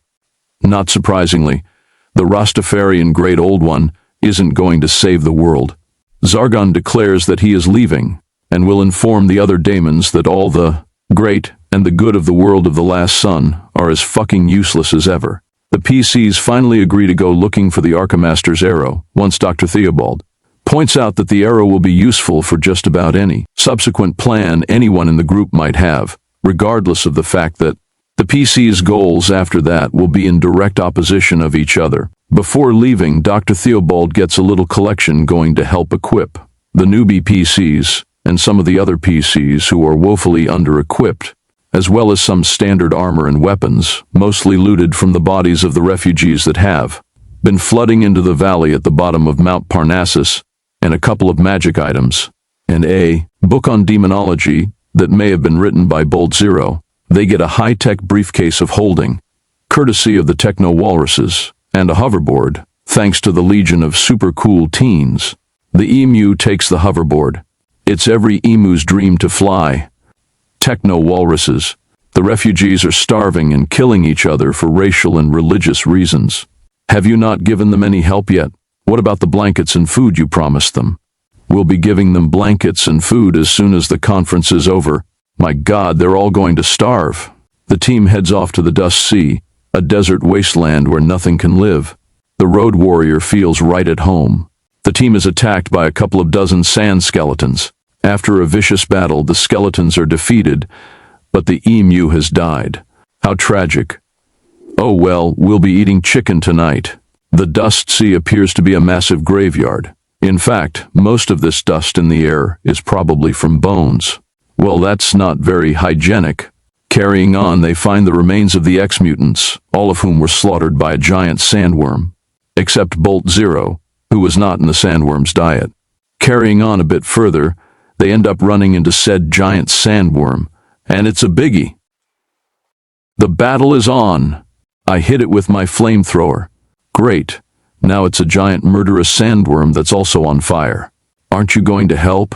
Not surprisingly, the Rastafarian Great Old One isn't going to save the world. Zargon declares that he is leaving, and will inform the other daemons that all the great and the good of the world of the last sun are as fucking useless as ever. The PCs finally agree to go looking for the Archimaster's arrow, once Dr. Theobald points out that the arrow will be useful for just about any subsequent plan anyone in the group might have, regardless of the fact that the PC's goals after that will be in direct opposition of each other. Before leaving, Dr. Theobald gets a little collection going to help equip the newbie PCs and some of the other PCs who are woefully under-equipped, as well as some standard armor and weapons, mostly looted from the bodies of the refugees that have been flooding into the valley at the bottom of Mount Parnassus, and a couple of magic items, and a book on demonology that may have been written by Bolt Zero. They get a high-tech briefcase of holding, courtesy of the techno-walruses, and a hoverboard, thanks to the legion of super-cool teens. The emu takes the hoverboard. It's every emu's dream to fly. Techno-walruses. The refugees are starving and killing each other for racial and religious reasons. Have you not given them any help yet? What about the blankets and food you promised them? We'll be giving them blankets and food as soon as the conference is over. My God, they're all going to starve. The team heads off to the Dust Sea, a desert wasteland where nothing can live. The road warrior feels right at home. The team is attacked by a couple of dozen sand skeletons. After a vicious battle, the skeletons are defeated, but the emu has died. How tragic. Oh well, we'll be eating chicken tonight. The Dust Sea appears to be a massive graveyard. In fact, most of this dust in the air is probably from bones. Well, that's not very hygienic. Carrying on, they find the remains of the ex-mutants, all of whom were slaughtered by a giant sandworm, except Bolt Zero, who was not in the sandworm's diet. Carrying on a bit further, they end up running into said giant sandworm, and it's a biggie. The battle is on. I hit it with my flamethrower. Great. Now it's a giant murderous sandworm that's also on fire. Aren't you going to help?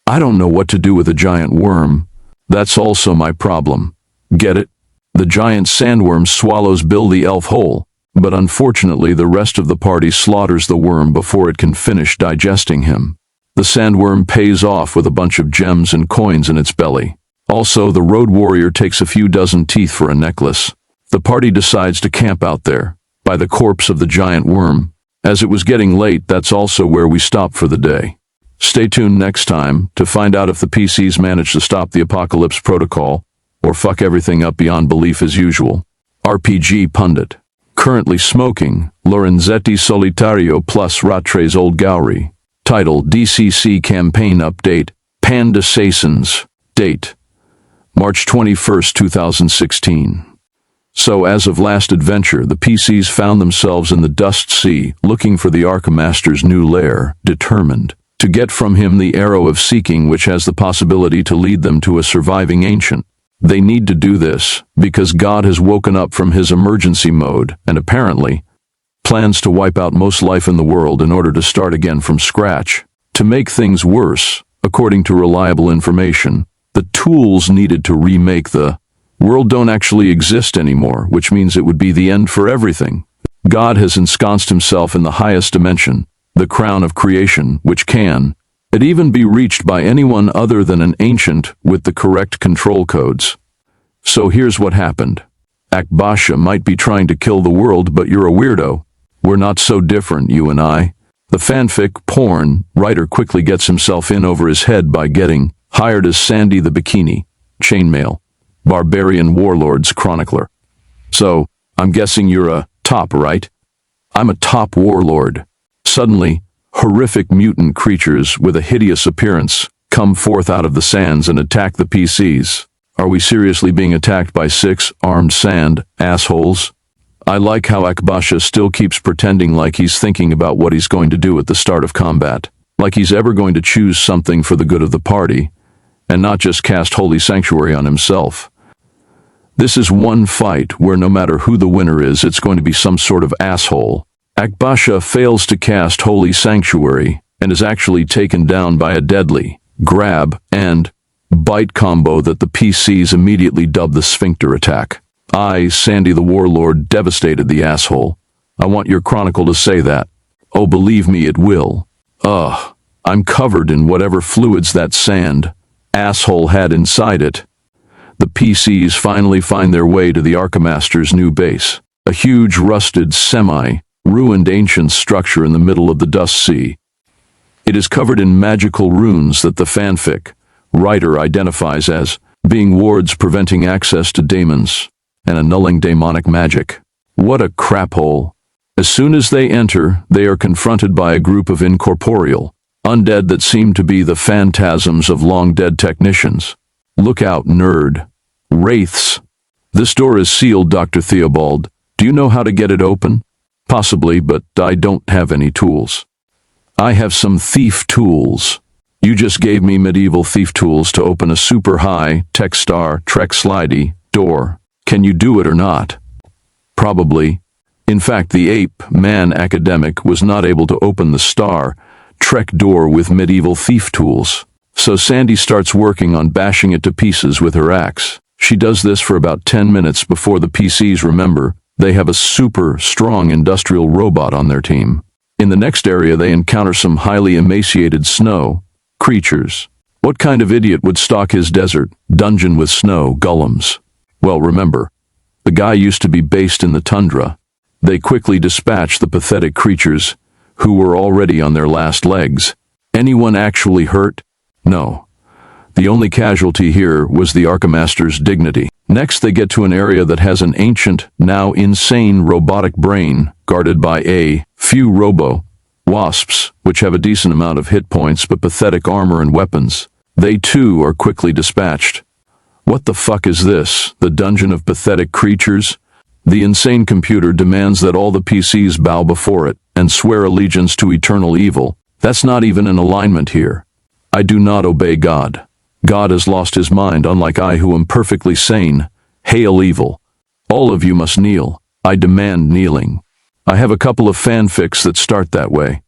I don't know what to do with a giant worm. That's also my problem. Get it? The giant sandworm swallows Bill the elf whole, but unfortunately the rest of the party slaughters the worm before it can finish digesting him. The sandworm pays off with a bunch of gems and coins in its belly. Also, the road warrior takes a few dozen teeth for a necklace. The party decides to camp out there, by the corpse of the giant worm. As it was getting late, that's also where we stop for the day. Stay tuned next time to find out if the PCs manage to stop the Apocalypse Protocol, or fuck everything up beyond belief as usual. RPG Pundit. Currently smoking Lorenzetti Solitario plus Rattray's Old Gowrie. Title: DCC Campaign Update. Panda Saisons. Date: March 21st, 2016. So as of last adventure, the PCs found themselves in the Dust Sea, looking for the Archimaster's new lair, determined to get from him the arrow of seeking, which has the possibility to lead them to a surviving ancient. They need to do this, because God has woken up from his emergency mode, and apparently plans to wipe out most life in the world in order to start again from scratch. To make things worse, according to reliable information, the tools needed to remake the world don't actually exist anymore, which means it would be the end for everything. God has ensconced himself in the highest dimension, the crown of creation, which can, it even be reached by anyone other than an ancient with the correct control codes. So here's what happened. Akbasha might be trying to kill the world, but you're a weirdo. We're not so different, you and I. The fanfic porn writer quickly gets himself in over his head by getting hired as Sandy the Bikini, chainmail, barbarian warlord's chronicler. So, I'm guessing you're a top, right? I'm a top warlord. Suddenly, horrific mutant creatures with a hideous appearance come forth out of the sands and attack the PCs. Are we seriously being attacked by 6 armed sand assholes? I like how Akbasha still keeps pretending like he's thinking about what he's going to do at the start of combat, like he's ever going to choose something for the good of the party, and not just cast Holy Sanctuary on himself. This is one fight where no matter who the winner is, it's going to be some sort of asshole. Akbasha fails to cast Holy Sanctuary and is actually taken down by a deadly grab and bite combo that the PCs immediately dub the Sphincter attack. I, Sandy the Warlord, devastated the asshole. I want your chronicle to say that. Oh, believe me, it will. Ugh. I'm covered in whatever fluids that sand asshole had inside it. The PCs finally find their way to the Archmaster's new base, a huge rusted ruined ancient structure in the middle of the Dust Sea. It is covered in magical runes that the fanfic writer identifies as being wards preventing access to daemons and annulling demonic magic. What a crap hole. As soon as they enter, they are confronted by a group of incorporeal undead that seem to be the phantasms of long-dead technicians. Look out, nerd. Wraiths. This door is sealed, Dr. Theobald. Do you know how to get it open? Possibly, but I don't have any tools. I have some thief tools. You just gave me medieval thief tools to open a super high, Techstar, Trek slidey door. Can you do it or not? Probably. In fact, the ape-man academic was not able to open the Star Trek door with medieval thief tools. So Sandy starts working on bashing it to pieces with her axe. She does this for about 10 minutes before the PCs remember they have a super strong industrial robot on their team. In the next area, they encounter some highly emaciated snow creatures. What kind of idiot would stock his desert dungeon with snow golems? Well, remember, the guy used to be based in the tundra. They quickly dispatch the pathetic creatures who were already on their last legs. Anyone actually hurt? No. The only casualty here was the Archmaster's dignity. Next, they get to an area that has an ancient, now insane robotic brain guarded by a few robo-wasps, which have a decent amount of hit points but pathetic armor and weapons. They too are quickly dispatched. What the fuck is this? The dungeon of pathetic creatures? The insane computer demands that all the PCs bow before it and swear allegiance to eternal evil. That's not even an alignment here. I do not obey God. God has lost his mind, unlike I who am perfectly sane. Hail evil. All of you must kneel. I demand kneeling. I have a couple of fanfics that start that way.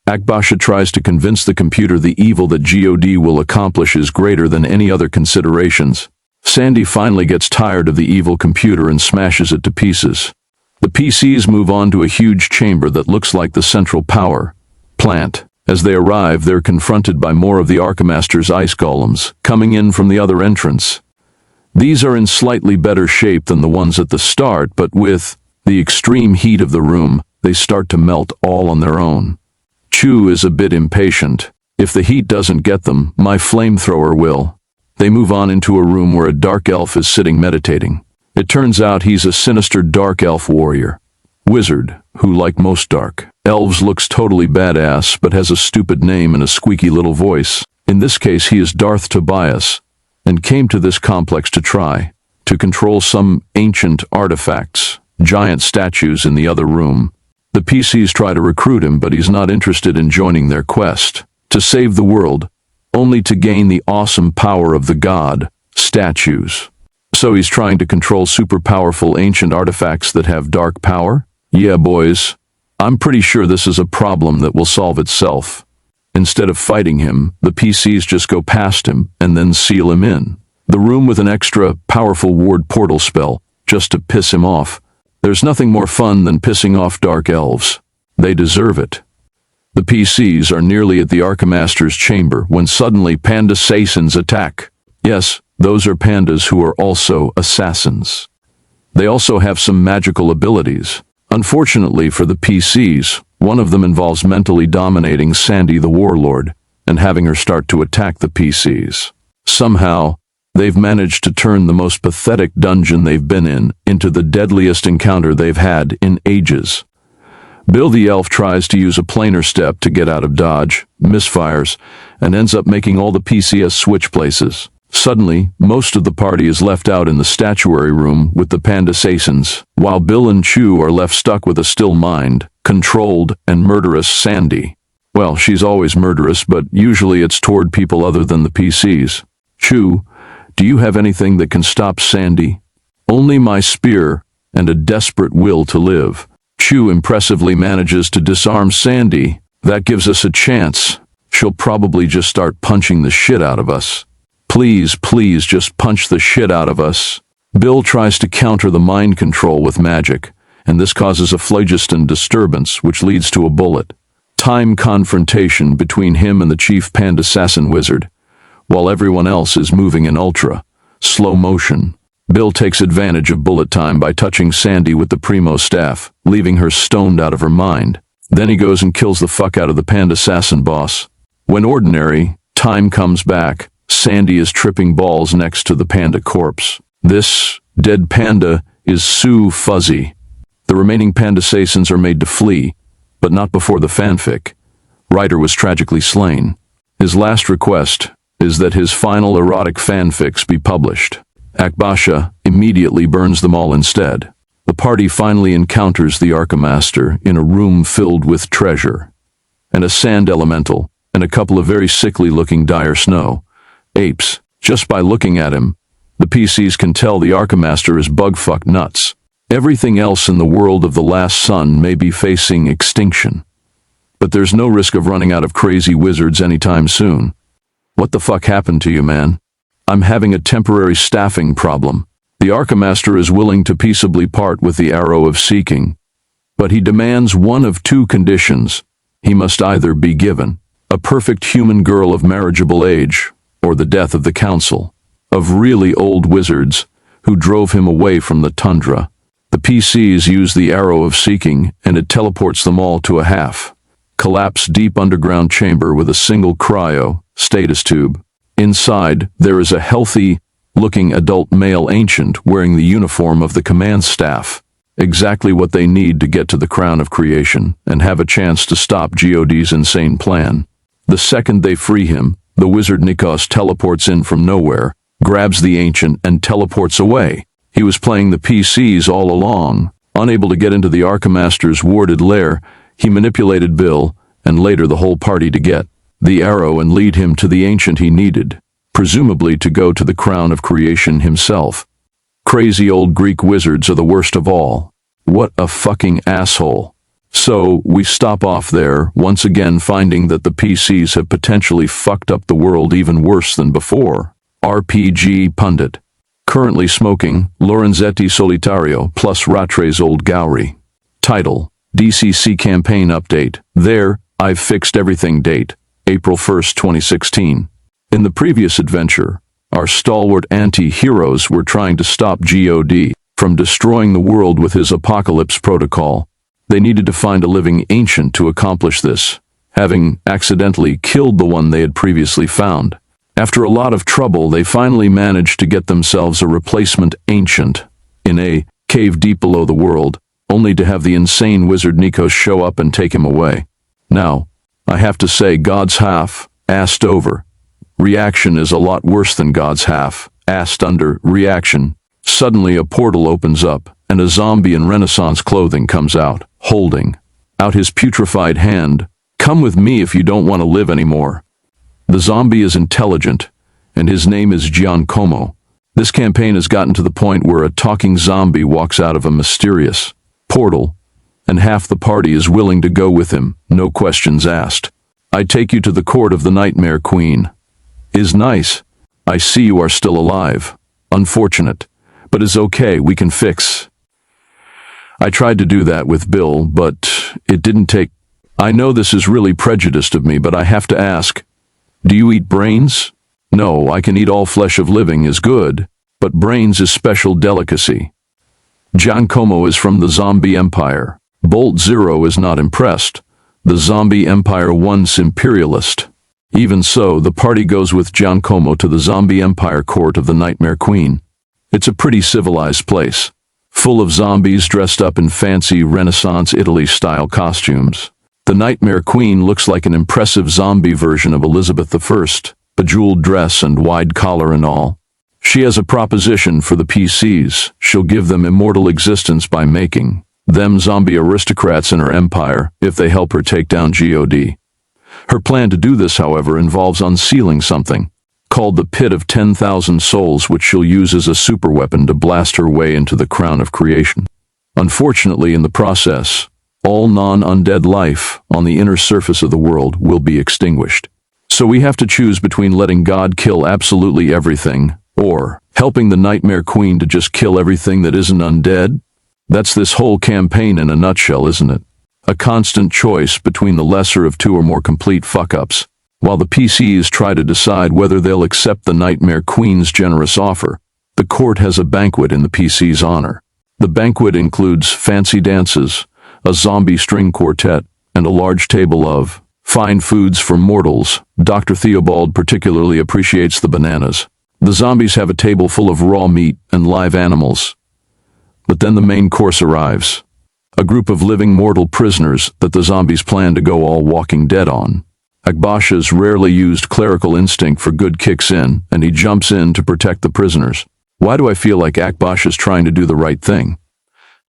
Akbasha tries to convince the computer the evil that God will accomplish is greater than any other considerations. Sandy finally gets tired of the evil computer and smashes it to pieces. The PCs move on to a huge chamber that looks like the central power plant. As they arrive, they're confronted by more of the Archmaster's ice golems, coming in from the other entrance. These are in slightly better shape than the ones at the start, but with the extreme heat of the room, they start to melt all on their own. Chu is a bit impatient. If the heat doesn't get them, my flamethrower will. They move on into a room where a dark elf is sitting meditating. It turns out he's a sinister dark elf warrior. Wizard, who, like most dark elves, looks totally badass but has a stupid name and a squeaky little voice. In this case, he is Darth Tobias, and came to this complex to try to control some ancient artifacts, giant statues in the other room. The PCs try to recruit him, but he's not interested in joining their quest to save the world, only to gain the awesome power of the god statues. So he's trying to control super powerful ancient artifacts that have dark power? Yeah, boys. I'm pretty sure this is a problem that will solve itself. Instead of fighting him, the PCs just go past him and then seal him in the room with an extra powerful ward portal spell just to piss him off. There's nothing more fun than pissing off dark elves. They deserve it. The PCs are nearly at the Archmaster's chamber when suddenly Panda Saiyans attack. Yes, those are pandas who are also assassins. They also have some magical abilities. Unfortunately for the PCs, one of them involves mentally dominating Sandy the Warlord and having her start to attack the PCs. Somehow, they've managed to turn the most pathetic dungeon they've been in into the deadliest encounter they've had in ages. Bill the Elf tries to use a planar step to get out of dodge, misfires, and ends up making all the PCs switch places. Suddenly, most of the party is left out in the statuary room with the Panda Saiyans, while Bill and Chu are left stuck with a still mind, controlled, and murderous Sandy. Well, she's always murderous, but usually it's toward people other than the PCs. Chu, do you have anything that can stop Sandy? Only my spear and a desperate will to live. Chu impressively manages to disarm Sandy. That gives us a chance. She'll probably just start punching the shit out of us. Please, please, just punch the shit out of us. Bill tries to counter the mind control with magic, and this causes a phlogiston disturbance, which leads to a bullet. Time confrontation between him and the chief panda assassin wizard, while everyone else is moving in ultra slow motion. Bill takes advantage of bullet time by touching Sandy with the Primo staff, leaving her stoned out of her mind. Then he goes and kills the fuck out of the panda assassin boss. When ordinary time comes back, Sandy is tripping balls next to the panda corpse. This dead panda is Sue Fuzzy. The remaining panda assassins are made to flee, but not before the fanfic. Ryder was tragically slain. His last request is that his final erotic fanfics be published. Akbasha immediately burns them all instead. The party finally encounters the Archmaster in a room filled with treasure, and a sand elemental, and a couple of very sickly-looking dire snow apes. Just by looking at him, the PCs can tell the Archmaster is bug-fuck nuts. Everything else in the world of the Last Sun may be facing extinction, but there's no risk of running out of crazy wizards anytime soon. What the fuck happened to you, man? I'm having a temporary staffing problem. The Archmaster is willing to peaceably part with the Arrow of Seeking, but he demands one of two conditions. He must either be given a perfect human girl of marriageable age, or the death of the Council of really old wizards who drove him away from the tundra. The PCs use the Arrow of Seeking, and it teleports them all to a half-collapsed deep underground chamber with a single cryo status tube. Inside, there is a healthy-looking adult male ancient wearing the uniform of the command staff, exactly what they need to get to the crown of creation and have a chance to stop God's insane plan. The second they free him, the wizard Nikos teleports in from nowhere, grabs the ancient, and teleports away. He was playing the PCs all along. Unable to get into the Archmaster's warded lair, he manipulated Bill, and later the whole party, to get the arrow and lead him to the ancient he needed, presumably to go to the crown of creation himself. Crazy old Greek wizards are the worst of all. What a fucking asshole. So, we stop off there, once again finding that the PCs have potentially fucked up the world even worse than before. RPG Pundit. Currently smoking Lorenzetti Solitario plus Rattray's Old Gowrie. Title: DCC Campaign Update. There, I've fixed everything. Date: April 1st, 2016. In the previous adventure, our stalwart anti-heroes were trying to stop God from destroying the world with his apocalypse protocol. They needed to find a living ancient to accomplish this, having accidentally killed the one they had previously found. After a lot of trouble, they finally managed to get themselves a replacement ancient in a cave deep below the world, only to have the insane wizard Nikos show up and take him away. Now, I have to say, God's half-assed over reaction is a lot worse than God's half-assed under reaction. Suddenly a portal opens up, and a zombie in Renaissance clothing comes out, holding out his putrefied hand. Come with me if you don't want to live anymore. The zombie is intelligent, and his name is Giancomo. This campaign has gotten to the point where a talking zombie walks out of a mysterious portal, and half the party is willing to go with him, no questions asked. I take you to the court of the Nightmare Queen. Is nice. I see you are still alive. Unfortunate, but it's okay, we can fix. I tried to do that with Bill, but it didn't take. I know this is really prejudiced of me, but I have to ask, do you eat brains? No, I can eat all flesh of living is good, but brains is special delicacy. Giancomo is from the Zombie Empire. Bolt Zero is not impressed. The Zombie Empire once imperialist. Even so, the party goes with Giancomo to the Zombie Empire court of the Nightmare Queen. It's a pretty civilized place, full of zombies dressed up in fancy Renaissance Italy-style costumes. The Nightmare Queen looks like an impressive zombie version of Elizabeth I, bejeweled dress and wide collar and all. She has a proposition for the PCs. She'll give them immortal existence by making them zombie aristocrats in her empire if they help her take down God. Her plan to do this, however, involves unsealing something called the Pit of 10,000 Souls, which she'll use as a superweapon to blast her way into the crown of creation. Unfortunately, in the process, all non-undead life on the inner surface of the world will be extinguished. So we have to choose between letting God kill absolutely everything, or helping the Nightmare Queen to just kill everything that isn't undead. That's this whole campaign in a nutshell, isn't it? a constant choice between the lesser of two or more complete fuck-ups, while the PCs try to decide whether they'll accept the Nightmare Queen's generous offer. The court has a banquet in the PC's honor. The banquet includes fancy dances, a zombie string quartet, and a large table of fine foods for mortals. Dr. Theobald particularly appreciates the bananas. The zombies have a table full of raw meat and live animals. But then the main course arrives. A group of living mortal prisoners that the zombies plan to go all Walking Dead on. Akbasha's rarely used clerical instinct for good kicks in, and he jumps in to protect the prisoners. Why do I feel like Akbasha's trying to do the right thing?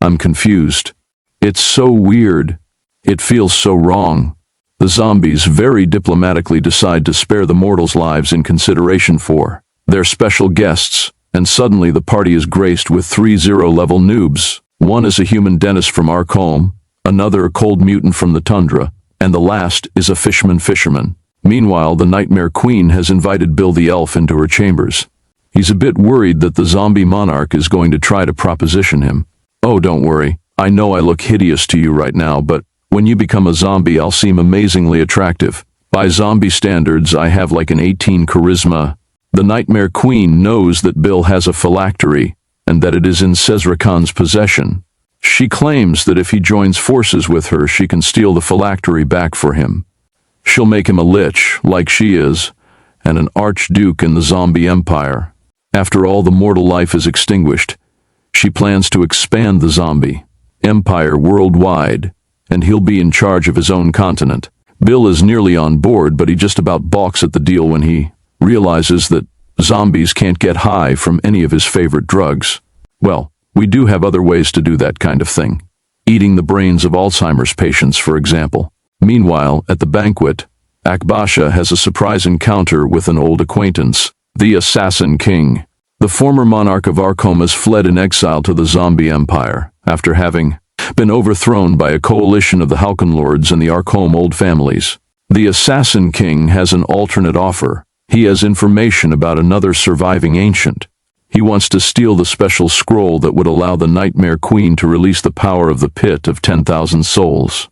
I'm confused. It's so weird. It feels so wrong. The zombies very diplomatically decide to spare the mortals' lives in consideration for their special guests, and suddenly the party is graced with 3 0-level noobs. One is a human dentist from Arcombe, another a cold mutant from the tundra, and the last is a fisherman. Meanwhile, the Nightmare Queen has invited Bill the Elf into her chambers. He's a bit worried that the zombie monarch is going to try to proposition him. Oh, don't worry. I know I look hideous to you right now, but when you become a zombie, I'll seem amazingly attractive. By zombie standards, I have like an 18 charisma. The Nightmare Queen knows that Bill has a phylactery, and that it is in Cesra Khan's possession. She claims that if he joins forces with her, she can steal the phylactery back for him. She'll make him a lich, like she is, and an archduke in the zombie empire. After all the mortal life is extinguished, she plans to expand the zombie empire worldwide, and he'll be in charge of his own continent. Bill is nearly on board, but he just about balks at the deal when he realizes that zombies can't get high from any of his favorite drugs. Well, we do have other ways to do that kind of thing. Eating the brains of Alzheimer's patients, for example. Meanwhile, at the banquet, Akbasha has a surprise encounter with an old acquaintance, the Assassin King. The former monarch of Arcombe has fled in exile to the zombie empire, after having been overthrown by a coalition of the Halcon Lords and the Arcombe old families. The Assassin King has an alternate offer. He has information about another surviving ancient. He wants to steal the special scroll that would allow the Nightmare Queen to release the power of the pit of 10,000 souls,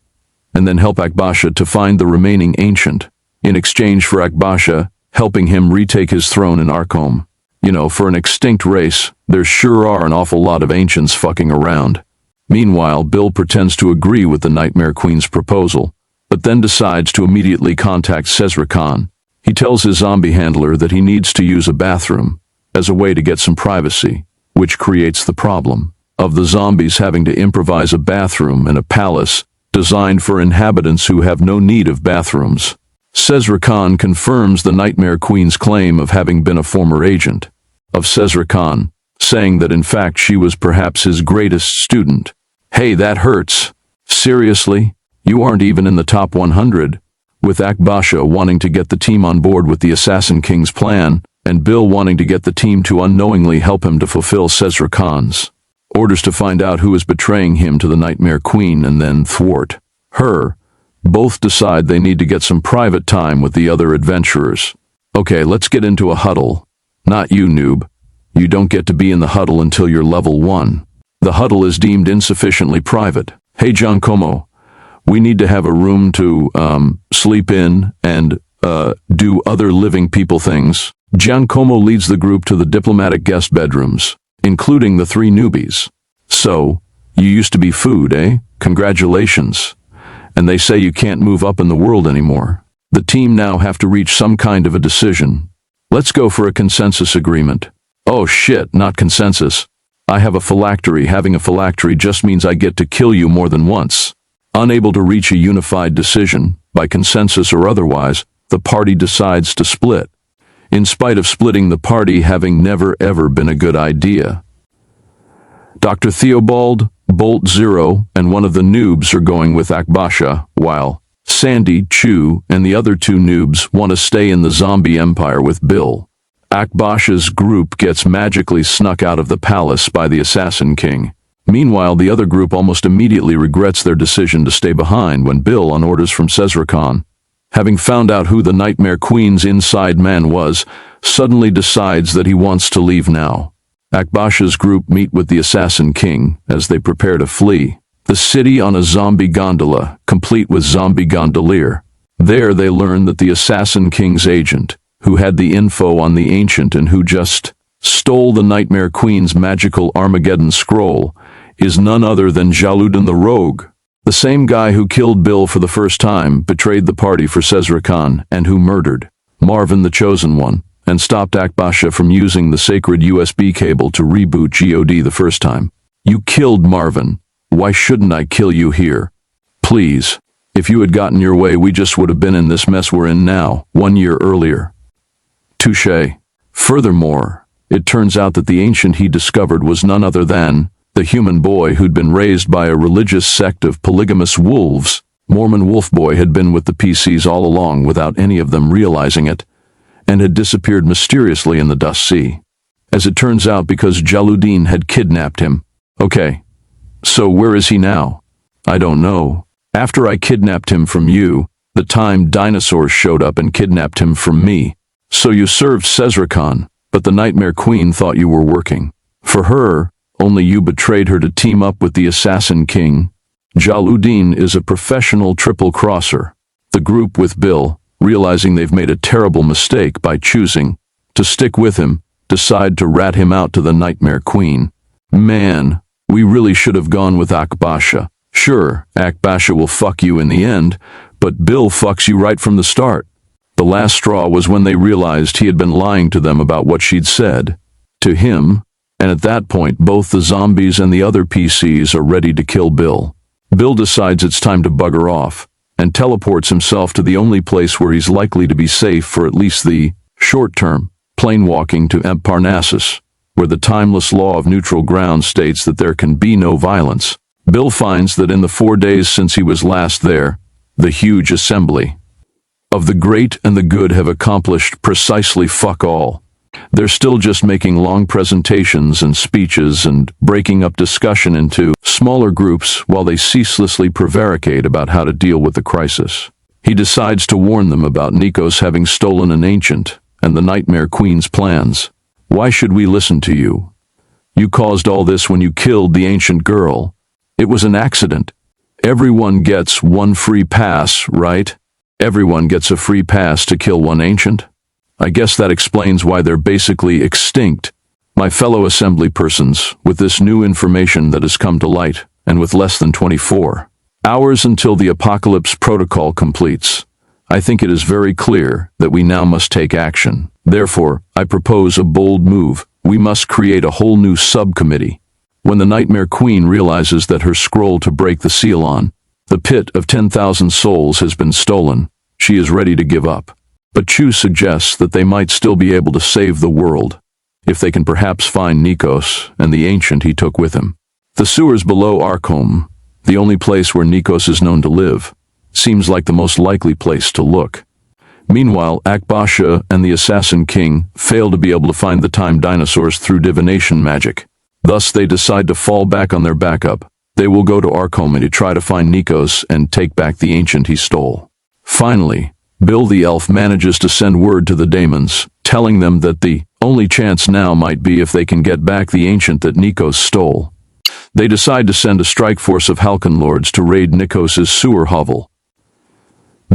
and then help Akbasha to find the remaining ancient, in exchange for Akbasha helping him retake his throne in Arcombe. You know, for an extinct race, there sure are an awful lot of ancients fucking around. Meanwhile, Bill pretends to agree with the Nightmare Queen's proposal, but then decides to immediately contact Cesra Khan. He tells his zombie handler that he needs to use a bathroom as a way to get some privacy, which creates the problem of the zombies having to improvise a bathroom in a palace designed for inhabitants who have no need of bathrooms. Cesra Khan confirms the Nightmare Queen's claim of having been a former agent of Cesra Khan, saying that in fact she was perhaps his greatest student. Hey, that hurts. Seriously? You aren't even in the top 100? With Akbasha wanting to get the team on board with the Assassin King's plan, and Bill wanting to get the team to unknowingly help him to fulfill Cesra Khan's orders to find out who is betraying him to the Nightmare Queen and then thwart her, both decide they need to get some private time with the other adventurers. Okay, let's get into a huddle. Not you, noob. You don't get to be in the huddle until you're level 1. The huddle is deemed insufficiently private. Hey, Giancomo, we need to have a room to, sleep in and, do other living people things. Giancomo leads the group to the diplomatic guest bedrooms, including the 3 newbies. So, you used to be food, eh? Congratulations. And they say you can't move up in the world anymore. The team now have to reach some kind of a decision. Let's go for a consensus agreement. Oh shit, not consensus. I have a phylactery. Having a phylactery just means I get to kill you more than once. Unable to reach a unified decision, by consensus or otherwise, the party decides to split. In spite of splitting the party having never ever been a good idea. Dr. Theobald, Bolt Zero, and one of the noobs are going with Akbasha, while Sandy, Chu, and the other 2 noobs want to stay in the zombie empire with Bill. Akbasha's group gets magically snuck out of the palace by the Assassin King. Meanwhile, the other group almost immediately regrets their decision to stay behind when Bill, on orders from Cesra Khan, having found out who the Nightmare Queen's inside man was, suddenly decides that he wants to leave now. Akbasha's group meet with the Assassin King as they prepare to flee. The city on a zombie gondola, complete with zombie gondolier. There they learn that the Assassin King's agent, who had the info on the Ancient and who just stole the Nightmare Queen's magical Armageddon scroll, is none other than Jaludin the Rogue, the same guy who killed Bill for the first time, betrayed the party for Cesar Khan, and who murdered Marvin the Chosen One, and stopped Akbasha from using the sacred USB cable to reboot God the first time. You killed Marvin. Why shouldn't I kill you here? Please. If you had gotten your way, we just would have been in this mess we're in now, 1 year earlier. Touché. Furthermore, it turns out that the Ancient he discovered was none other than the human boy who'd been raised by a religious sect of polygamous wolves. Mormon Wolf Boy had been with the PCs all along without any of them realizing it, and had disappeared mysteriously in the Dust Sea. As it turns out, because Jaludin had kidnapped him. Okay, so where is he now? I don't know. After I kidnapped him from you, the time dinosaurs showed up and kidnapped him from me. So you served Cesar Khan, but the Nightmare Queen thought you were working for her, only you betrayed her to team up with the Assassin King. Jaludin is a professional triple-crosser. The group with Bill, realizing they've made a terrible mistake by choosing to stick with him, decide to rat him out to the Nightmare Queen. Man, we really should have gone with Akbasha. Sure, Akbasha will fuck you in the end, but Bill fucks you right from the start. The last straw was when they realized he had been lying to them about what she'd said to him, and at that point both the zombies and the other PCs are ready to kill Bill. Bill decides it's time to bugger off, and teleports himself to the only place where he's likely to be safe for at least the short term, plane walking to Parnassus, where the timeless law of neutral ground states that there can be no violence. Bill finds that in the 4 days since he was last there, the huge assembly of the great and the good have accomplished precisely fuck all. They're still just making long presentations and speeches and breaking up discussion into smaller groups while they ceaselessly prevaricate about how to deal with the crisis. He decides to warn them about Nikos having stolen an Ancient and the Nightmare Queen's plans. Why should we listen to you? You caused all this when you killed the Ancient girl. It was an accident. Everyone gets one free pass, right? Everyone gets a free pass to kill one Ancient. I guess that explains why they're basically extinct. My fellow assembly persons, with this new information that has come to light, and with less than 24 hours until the apocalypse protocol completes, I think it is very clear that we now must take action. Therefore, I propose a bold move. We must create a whole new subcommittee. When the Nightmare Queen realizes that her scroll to break the seal on the pit of 10,000 souls has been stolen, she is ready to give up. But Chu suggests that they might still be able to save the world, if they can perhaps find Nikos and the Ancient he took with him. The sewers below Arkham, the only place where Nikos is known to live, seems like the most likely place to look. Meanwhile, Akbasha and the Assassin King fail to be able to find the time dinosaurs through divination magic. Thus they decide to fall back on their backup. They will go to Arkham to try to find Nikos and take back the Ancient he stole. Finally, Bill the Elf manages to send word to the Daemons, telling them that the only chance now might be if they can get back the Ancient that Nikos stole. They decide to send a strike force of Halcyon Lords to raid Nikos' sewer hovel.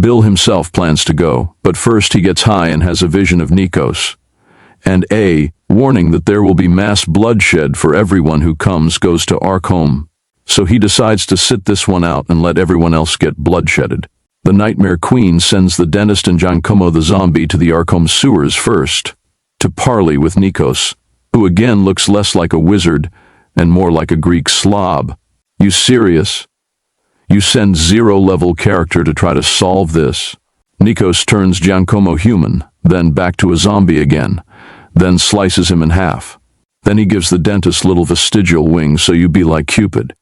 Bill himself plans to go, but first he gets high and has a vision of Nikos, and a warning that there will be mass bloodshed for everyone who goes to Arkham. So he decides to sit this one out and let everyone else get bloodshedded. The Nightmare Queen sends the dentist and Giancomo the zombie to the Arkham sewers first, to parley with Nikos, who again looks less like a wizard and more like a Greek slob. You serious? You send zero-level character to try to solve this? Nikos turns Giancomo human, then back to a zombie again, then slices him in half. Then he gives the dentist little vestigial wings so you be like Cupid.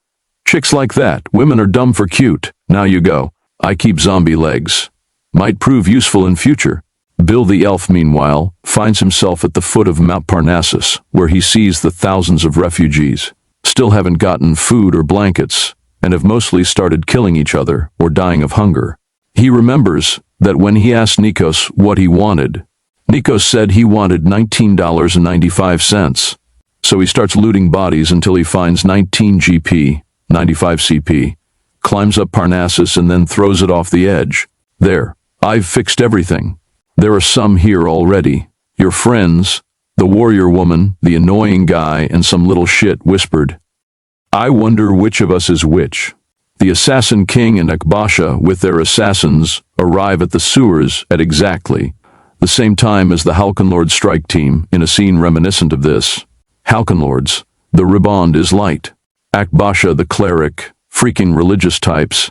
Chicks like that, women are dumb for cute. Now you go. I keep zombie legs. Might prove useful in future. Bill the Elf, meanwhile, finds himself at the foot of Mount Parnassus, where he sees the thousands of refugees. Still haven't gotten food or blankets, and have mostly started killing each other or dying of hunger. He remembers that when he asked Nikos what he wanted, Nikos said he wanted $19.95. So he starts looting bodies until he finds 19 GP, 95 CP, climbs up Parnassus and then throws it off the edge. There, I've fixed everything. There are some here already. Your friends, the warrior woman, the annoying guy, and some little shit whispered. I wonder which of us is which. The Assassin King and Akbasha with their assassins arrive at the sewers at exactly the same time as the Halconlord strike team in a scene reminiscent of this. Halconlords, the riband is light. Akbasha the cleric, freaking religious types.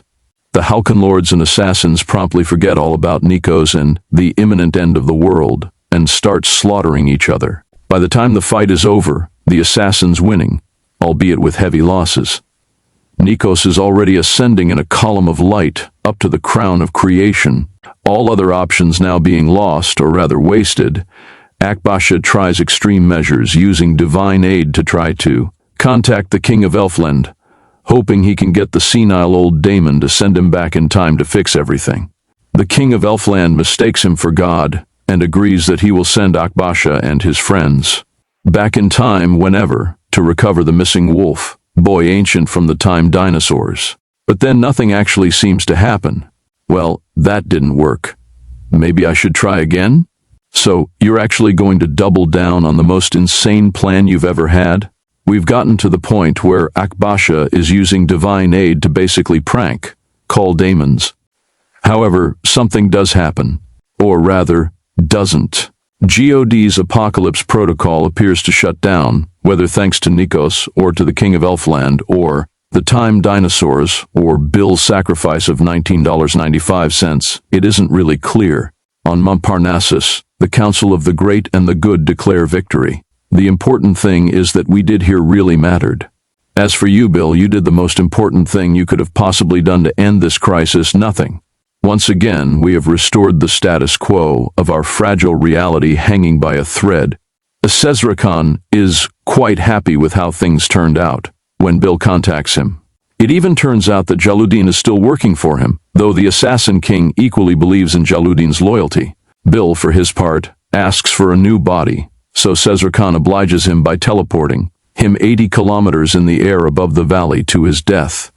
The Halconlords and assassins promptly forget all about Nikos and the imminent end of the world and start slaughtering each other. By the time the fight is over, the assassins winning, albeit with heavy losses. Nikos is already ascending in a column of light up to the crown of creation. All other options now being lost, or rather wasted, Akbasha tries extreme measures using divine aid to try to contact the King of Elfland, hoping he can get the senile old daemon to send him back in time to fix everything. The King of Elfland mistakes him for God and agrees that he will send Akbasha and his friends back in time whenever to recover the missing wolf, boy ancient from the time dinosaurs. But then nothing actually seems to happen. Well, that didn't work. Maybe I should try again? So, you're actually going to double down on the most insane plan you've ever had? We've gotten to the point where Akbasha is using divine aid to basically call daemons. However, something does happen. Or rather, doesn't. God's apocalypse protocol appears to shut down, whether thanks to Nikos or to the King of Elfland or the time dinosaurs or Bill's sacrifice of $19.95, it isn't really clear. On Mount Parnassus, the Council of the Great and the Good declare victory. The important thing is that we did here really mattered. As for you, Bill, you did the most important thing you could have possibly done to end this crisis, nothing. Once again, we have restored the status quo of our fragile reality hanging by a thread. Cesaricon is quite happy with how things turned out when Bill contacts him. It even turns out that Jaludin is still working for him, though the Assassin King equally believes in Jaludin's loyalty. Bill, for his part, asks for a new body, so Cesaricon obliges him by teleporting him 80 kilometers in the air above the valley to his death.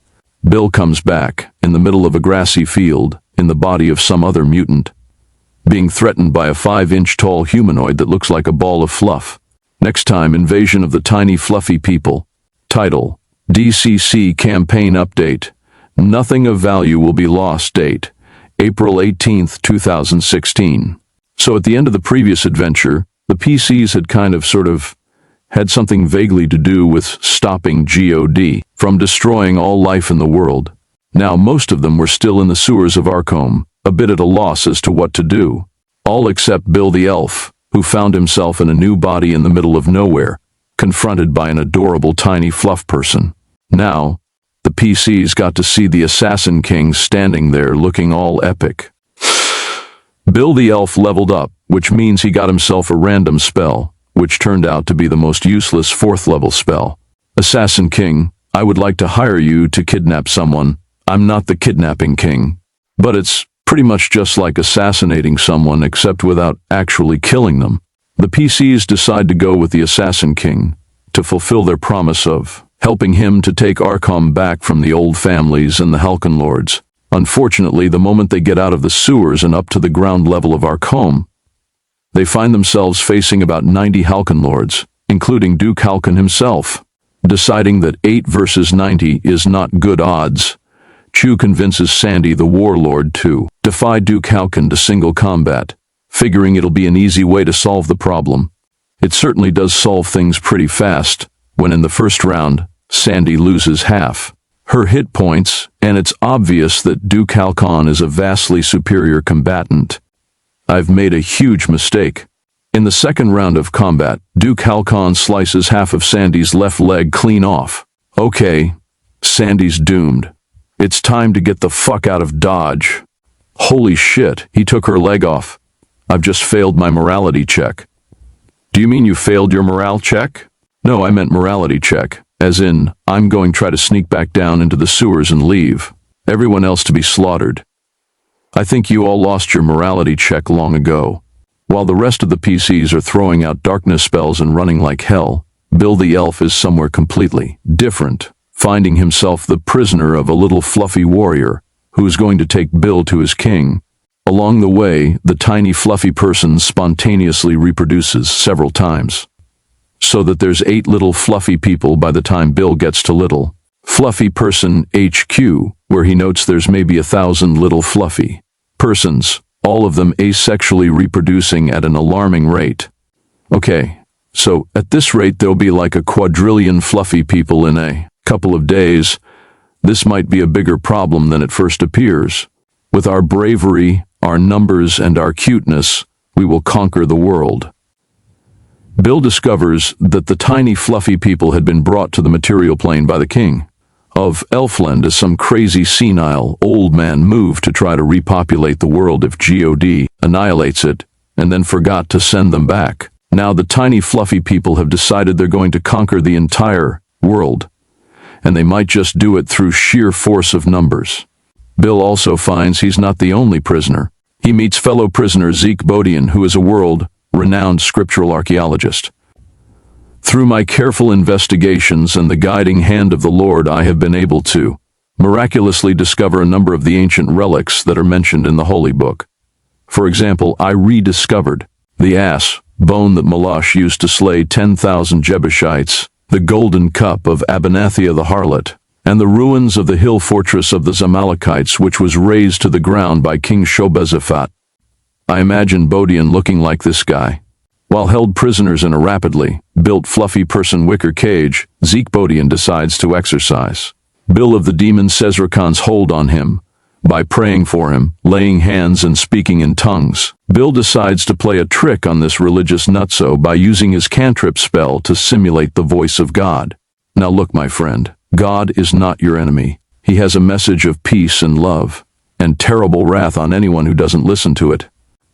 Bill comes back, in the middle of a grassy field, in the body of some other mutant, being threatened by a 5-inch tall humanoid that looks like a ball of fluff. Next time, Invasion of the Tiny Fluffy People. Title, DCC Campaign Update. Nothing of value will be lost. Date, April 18th, 2016. So at the end of the previous adventure, the PCs had had something vaguely to do with stopping God from destroying all life in the world. Now most of them were still in the sewers of Arcombe, a bit at a loss as to what to do. All except Bill the elf, who found himself in a new body in the middle of nowhere, confronted by an adorable tiny fluff person. Now, the PCs got to see the Assassin King standing there looking all epic. Bill the elf leveled up, which means he got himself a random spell, which turned out to be the most useless 4th level spell. Assassin King, I would like to hire you to kidnap someone. I'm not the kidnapping king, but it's pretty much just like assassinating someone except without actually killing them. The PCs decide to go with the Assassin King to fulfill their promise of helping him to take Arcombe back from the old families and the Halconlords. Unfortunately, the moment they get out of the sewers and up to the ground level of Arcombe, they find themselves facing about 90 Halconlords, including Duke Halcon himself. Deciding that 8 versus 90 is not good odds, Chu convinces Sandy the Warlord to defy Duke Halcon to single combat, figuring it'll be an easy way to solve the problem. It certainly does solve things pretty fast, when in the first round, Sandy loses half her hit points, and it's obvious that Duke Halcon is a vastly superior combatant. I've made a huge mistake. In the second round of combat, Duke Halcon slices half of Sandy's left leg clean off. Okay, Sandy's doomed. It's time to get the fuck out of Dodge. Holy shit, he took her leg off. I've just failed my morality check. Do you mean you failed your morale check? No, I meant morality check, as in, I'm going to try to sneak back down into the sewers and leave. Everyone else to be slaughtered. I think you all lost your morality check long ago. While the rest of the PCs are throwing out darkness spells and running like hell, Bill the elf is somewhere completely different finding himself the prisoner of a little fluffy warrior who is going to take Bill to his king. Along the way, the tiny fluffy person spontaneously reproduces several times, so that there's 8 little fluffy people by the time Bill gets to Little Fluffy Person HQ, where he notes there's maybe 1,000 little fluffy persons, all of them asexually reproducing at an alarming rate. Okay, so at this rate there'll be like a quadrillion fluffy people in a couple of days. This might be a bigger problem than it first appears. With our bravery, our numbers, and our cuteness, we will conquer the world. Bill discovers that the tiny fluffy people had been brought to the material plane by the king of Elfland as some crazy senile old man moved to try to repopulate the world if God annihilates it, and then forgot to send them back. Now the tiny fluffy people have decided they're going to conquer the entire world, and they might just do it through sheer force of numbers. Bill also finds he's not the only prisoner. He meets fellow prisoner Zeke Bodian, who is a world-renowned scriptural archaeologist. Through my careful investigations and the guiding hand of the Lord, I have been able to miraculously discover a number of the ancient relics that are mentioned in the Holy Book. For example, I rediscovered the ass bone that Malash used to slay 10,000 Jebushites, the golden cup of Abanathia the harlot, and the ruins of the hill fortress of the Amalekites, which was razed to the ground by King Shobezephat. I imagine Bodian looking like this guy. While held prisoners in a rapidly built fluffy person wicker cage, Zeke Bodian decides to exercise Bill of the demon Sezrakan's hold on him by praying for him, laying hands, and speaking in tongues. Bill decides to play a trick on this religious nutso by using his cantrip spell to simulate the voice of God. Now look, my friend, God is not your enemy. He has a message of peace and love, and terrible wrath on anyone who doesn't listen to it.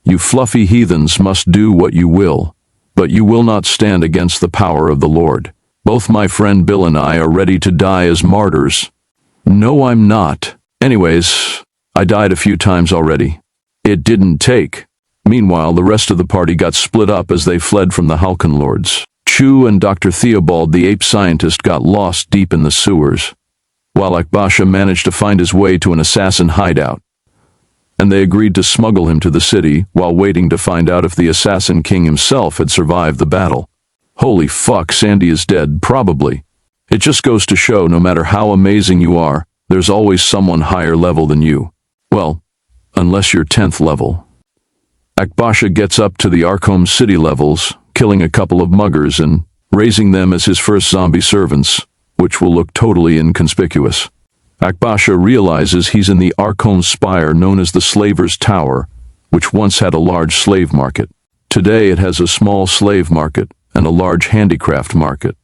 You fluffy heathens must do what you will, but you will not stand against the power of the Lord. Both my friend Bill and I are ready to die as martyrs. No, I'm not. Anyways, I died a few times already. It didn't take. Meanwhile, the rest of the party got split up as they fled from the Halcon Lords. Chu and Dr. Theobald, the ape scientist, got lost deep in the sewers, while Akbasha managed to find his way to an assassin hideout, and they agreed to smuggle him to the city while waiting to find out if the assassin king himself had survived the battle. Holy fuck, Sandy is dead, probably. It just goes to show, no matter how amazing you are, there's always someone higher level than you. Well, unless you're 10th level. Akbasha gets up to the Arkham city levels, killing a couple of muggers and raising them as his first zombie servants, which will look totally inconspicuous. Akbasha realizes he's in the Arkham spire known as the Slaver's Tower, which once had a large slave market. Today it has a small slave market and a large handicraft market.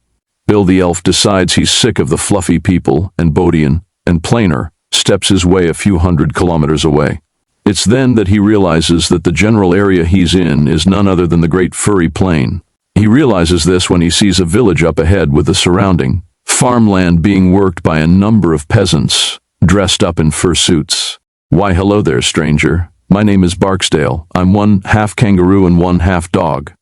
Bill the elf decides he's sick of the fluffy people, and Bodian and Planer steps his way a few hundred kilometers away. It's then that he realizes that the general area he's in is none other than the Great Furry Plain. He realizes this when he sees a village up ahead with the surrounding farmland being worked by a number of peasants dressed up in fursuits. Why, hello there, stranger. My name is Barksdale. I'm one half kangaroo and one half dog.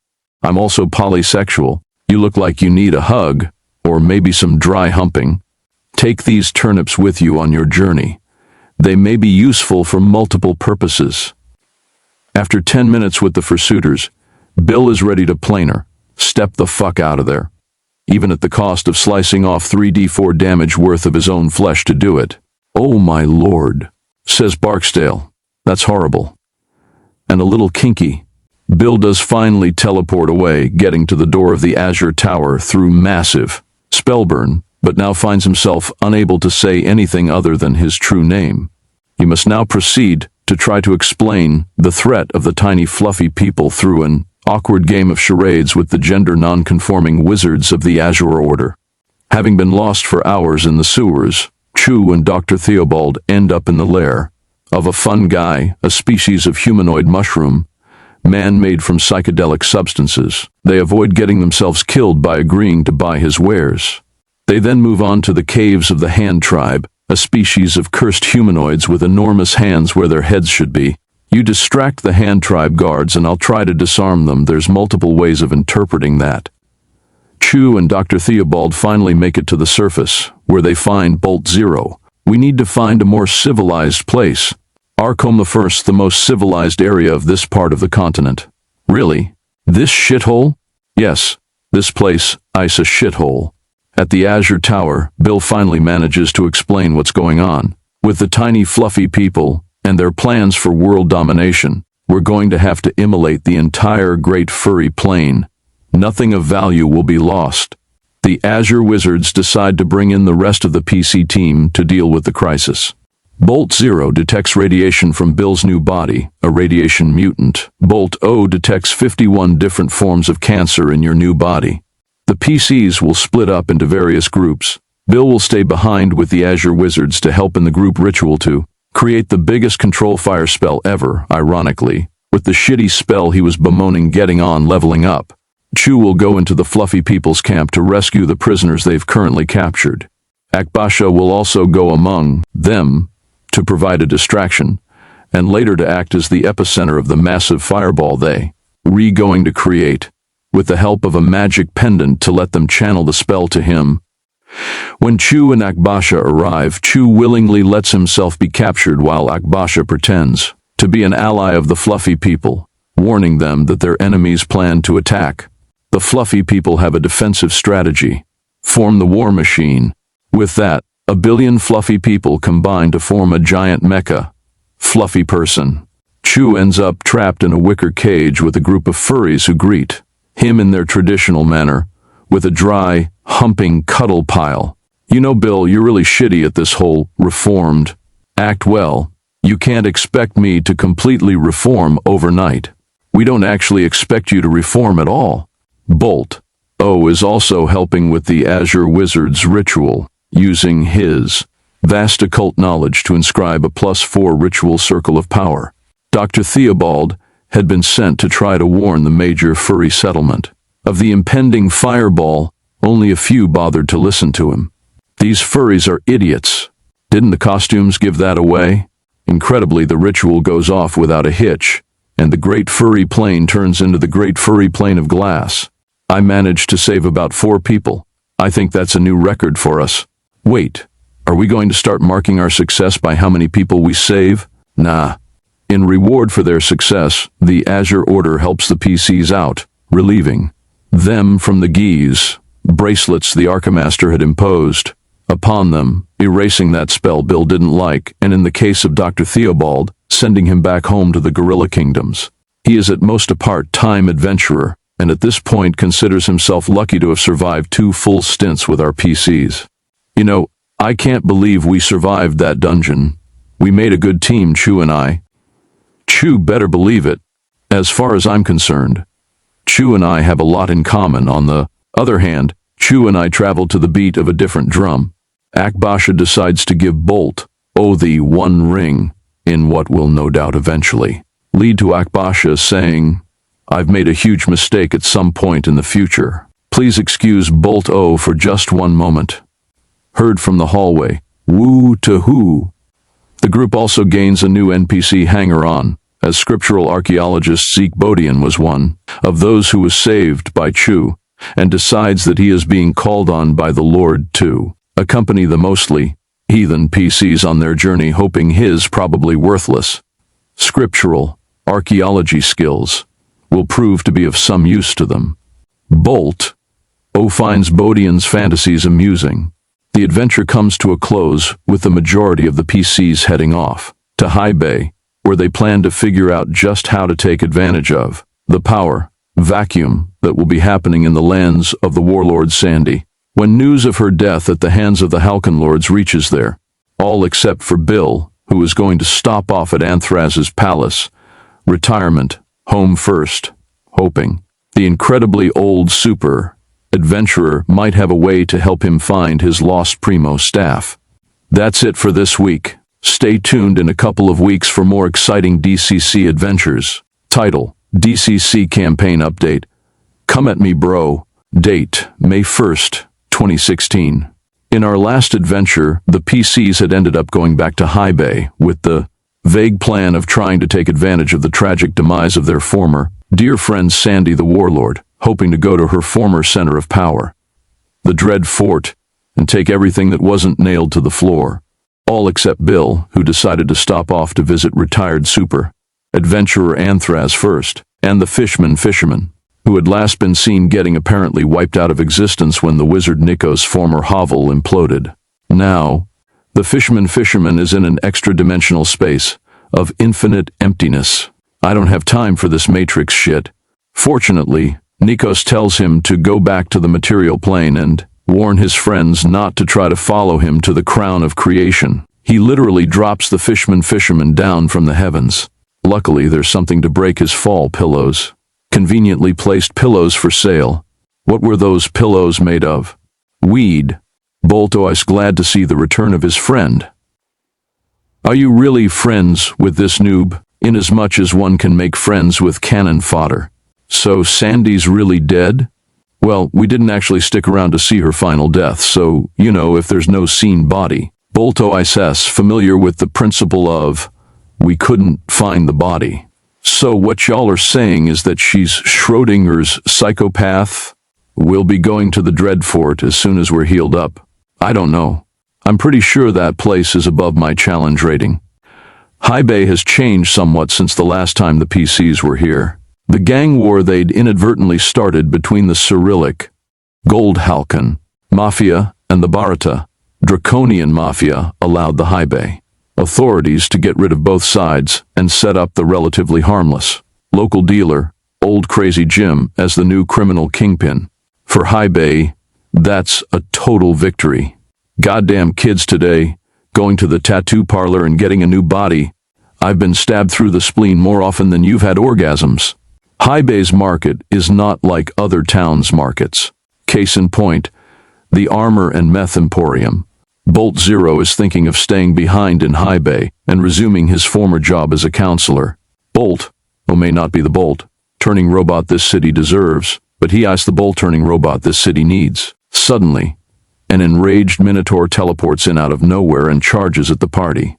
I'm also polysexual. You look like you need a hug, or maybe some dry humping. Take these turnips with you on your journey. They may be useful for multiple purposes. After 10 minutes with the fursuiters, Bill is ready to planer. Step the fuck out of there, even at the cost of slicing off 3d4 damage worth of his own flesh to do it. Oh my lord, says Barksdale. That's horrible. And a little kinky. Bill does finally teleport away, getting to the door of the Azure Tower through massive spellburn, but now finds himself unable to say anything other than his true name. He must now proceed to try to explain the threat of the tiny fluffy people through an awkward game of charades with the gender non-conforming wizards of the Azure Order. Having been lost for hours in the sewers, Chu and Dr. Theobald end up in the lair of a fun guy, a species of humanoid mushroom, man-made from psychedelic substances. They avoid getting themselves killed by agreeing to buy his wares. They then move on to the caves of the Hand Tribe, a species of cursed humanoids with enormous hands where their heads should be. You distract the Hand Tribe guards and I'll try to disarm them. There's multiple ways of interpreting that. Chu and Dr. Theobald finally make it to the surface, where they find Bolt Zero. We need to find a more civilized place. Arcom I, the most civilized area of this part of the continent. Really? This shithole? Yes, this place, ice a shithole. At the Azure Tower, Bill finally manages to explain what's going on. With the tiny fluffy people and their plans for world domination, we're going to have to immolate the entire Great Furry Plain. Nothing of value will be lost. The Azure Wizards decide to bring in the rest of the PC team to deal with the crisis. Bolt Zero detects radiation from Bill's new body, a radiation mutant. Bolt O detects 51 different forms of cancer in your new body. The PCs will split up into various groups. Bill will stay behind with the Azure Wizards to help in the group ritual to create the biggest control fire spell ever, ironically, with the shitty spell he was bemoaning getting on leveling up. Chu will go into the fluffy people's camp to rescue the prisoners they've currently captured. Akbasha will also go among them to provide a distraction, and later to act as the epicenter of the massive fireball they going to create, with the help of a magic pendant to let them channel the spell to him. When Chu and Akbasha arrive, Chu willingly lets himself be captured while Akbasha pretends to be an ally of the fluffy people, warning them that their enemies plan to attack. The fluffy people have a defensive strategy. Form the war machine. With that, a billion fluffy people combine to form a giant mecha. Fluffy person. Chu ends up trapped in a wicker cage with a group of furries who greet him in their traditional manner, with a dry, humping cuddle pile. You know, Bill, you're really shitty at this whole reformed act well. You can't expect me to completely reform overnight. We don't actually expect you to reform at all. Bolt O is also helping with the Azure Wizards ritual, using his vast occult knowledge to inscribe a +4 ritual circle of power. Dr. Theobald had been sent to try to warn the major furry settlement of the impending fireball. Only a few bothered to listen to him. These furries are idiots. Didn't the costumes give that away? Incredibly, the ritual goes off without a hitch, and the Great Furry Plain turns into the Great Furry Plain of Glass. I managed to save about 4 people. I think that's a new record for us. Wait, are we going to start marking our success by how many people we save? Nah. In reward for their success, the Azure Order helps the PCs out, relieving them from the bracelets the Archimaster had imposed upon them, erasing that spell Bill didn't like, and in the case of Dr. Theobald, sending him back home to the Gorilla Kingdoms. He is at most a part-time adventurer, and at this point considers himself lucky to have survived 2 full stints with our PCs. You know, I can't believe we survived that dungeon. We made a good team, Chu and I. Chu better believe it. As far as I'm concerned, Chu and I have a lot in common. On the other hand, Chu and I traveled to the beat of a different drum. Akbasha decides to give Bolt O the One Ring, in what will no doubt eventually lead to Akbasha saying, "I've made a huge mistake at some point in the future. Please excuse Bolt O for just one moment." Heard from the hallway, woo to who. The group also gains a new NPC hanger-on, as scriptural archaeologist Zeke Bodian was one of those who was saved by Chu, and decides that he is being called on by the Lord to accompany the mostly heathen PCs on their journey, hoping his probably worthless scriptural archaeology skills will prove to be of some use to them. Bolt O finds Bodian's fantasies amusing. The adventure comes to a close with the majority of the PCs heading off to High Bay, where they plan to figure out just how to take advantage of the power vacuum that will be happening in the lands of the warlord Sandy. When news of her death at the hands of the Halcon Lords reaches there, all except for Bill, who is going to stop off at Anthraz's palace, retirement, home first, hoping the incredibly old super adventurer might have a way to help him find his lost primo staff. That's it for this week. Stay tuned in a couple of weeks for more exciting DCC adventures. Title: DCC Campaign Update. Come at me, bro. Date: May 1st, 2016. In our last adventure, the PCs had ended up going back to High Bay with the vague plan of trying to take advantage of the tragic demise of their former dear friend Sandy the Warlord, hoping to go to her former center of power, the Dread Fort, and take everything that wasn't nailed to the floor. All except Bill, who decided to stop off to visit retired super adventurer Anthraz first, and the fisherman, who had last been seen getting apparently wiped out of existence when the wizard Nico's former hovel imploded. Now, the fisherman is in an extra-dimensional space of infinite emptiness. I don't have time for this Matrix shit. Fortunately, Nikos tells him to go back to the material plane and warn his friends not to try to follow him to the crown of creation. He literally drops the fisherman down from the heavens. Luckily, there's something to break his fall: pillows. Conveniently placed pillows for sale. What were those pillows made of? Weed. Bolto is glad to see the return of his friend. Are you really friends with this noob? Inasmuch as one can make friends with cannon fodder. So Sandy's really dead? Well, we didn't actually stick around to see her final death, so, if there's no seen body. Bolto is familiar with the principle of, we couldn't find the body. So what y'all are saying is that she's Schrodinger's psychopath? We'll be going to the Dreadfort as soon as we're healed up. I don't know. I'm pretty sure that place is above my challenge rating. High Bay has changed somewhat since the last time the PCs were here. The gang war they'd inadvertently started between the Cyrillic, Gold Halcon, Mafia and the Barata, Draconian Mafia allowed the High Bay authorities to get rid of both sides and set up the relatively harmless local dealer, Old Crazy Jim, as the new criminal kingpin. For High Bay, that's a total victory. Goddamn kids today, going to the tattoo parlor and getting a new body. I've been stabbed through the spleen more often than you've had orgasms. High Bay's market is not like other towns' markets. Case in point, the Armor and Meth Emporium. Bolt Zero is thinking of staying behind in High Bay and resuming his former job as a counselor. Bolt, who may not be the Bolt turning robot this city deserves, but he is the Bolt turning robot this city needs. Suddenly, an enraged Minotaur teleports in out of nowhere and charges at the party.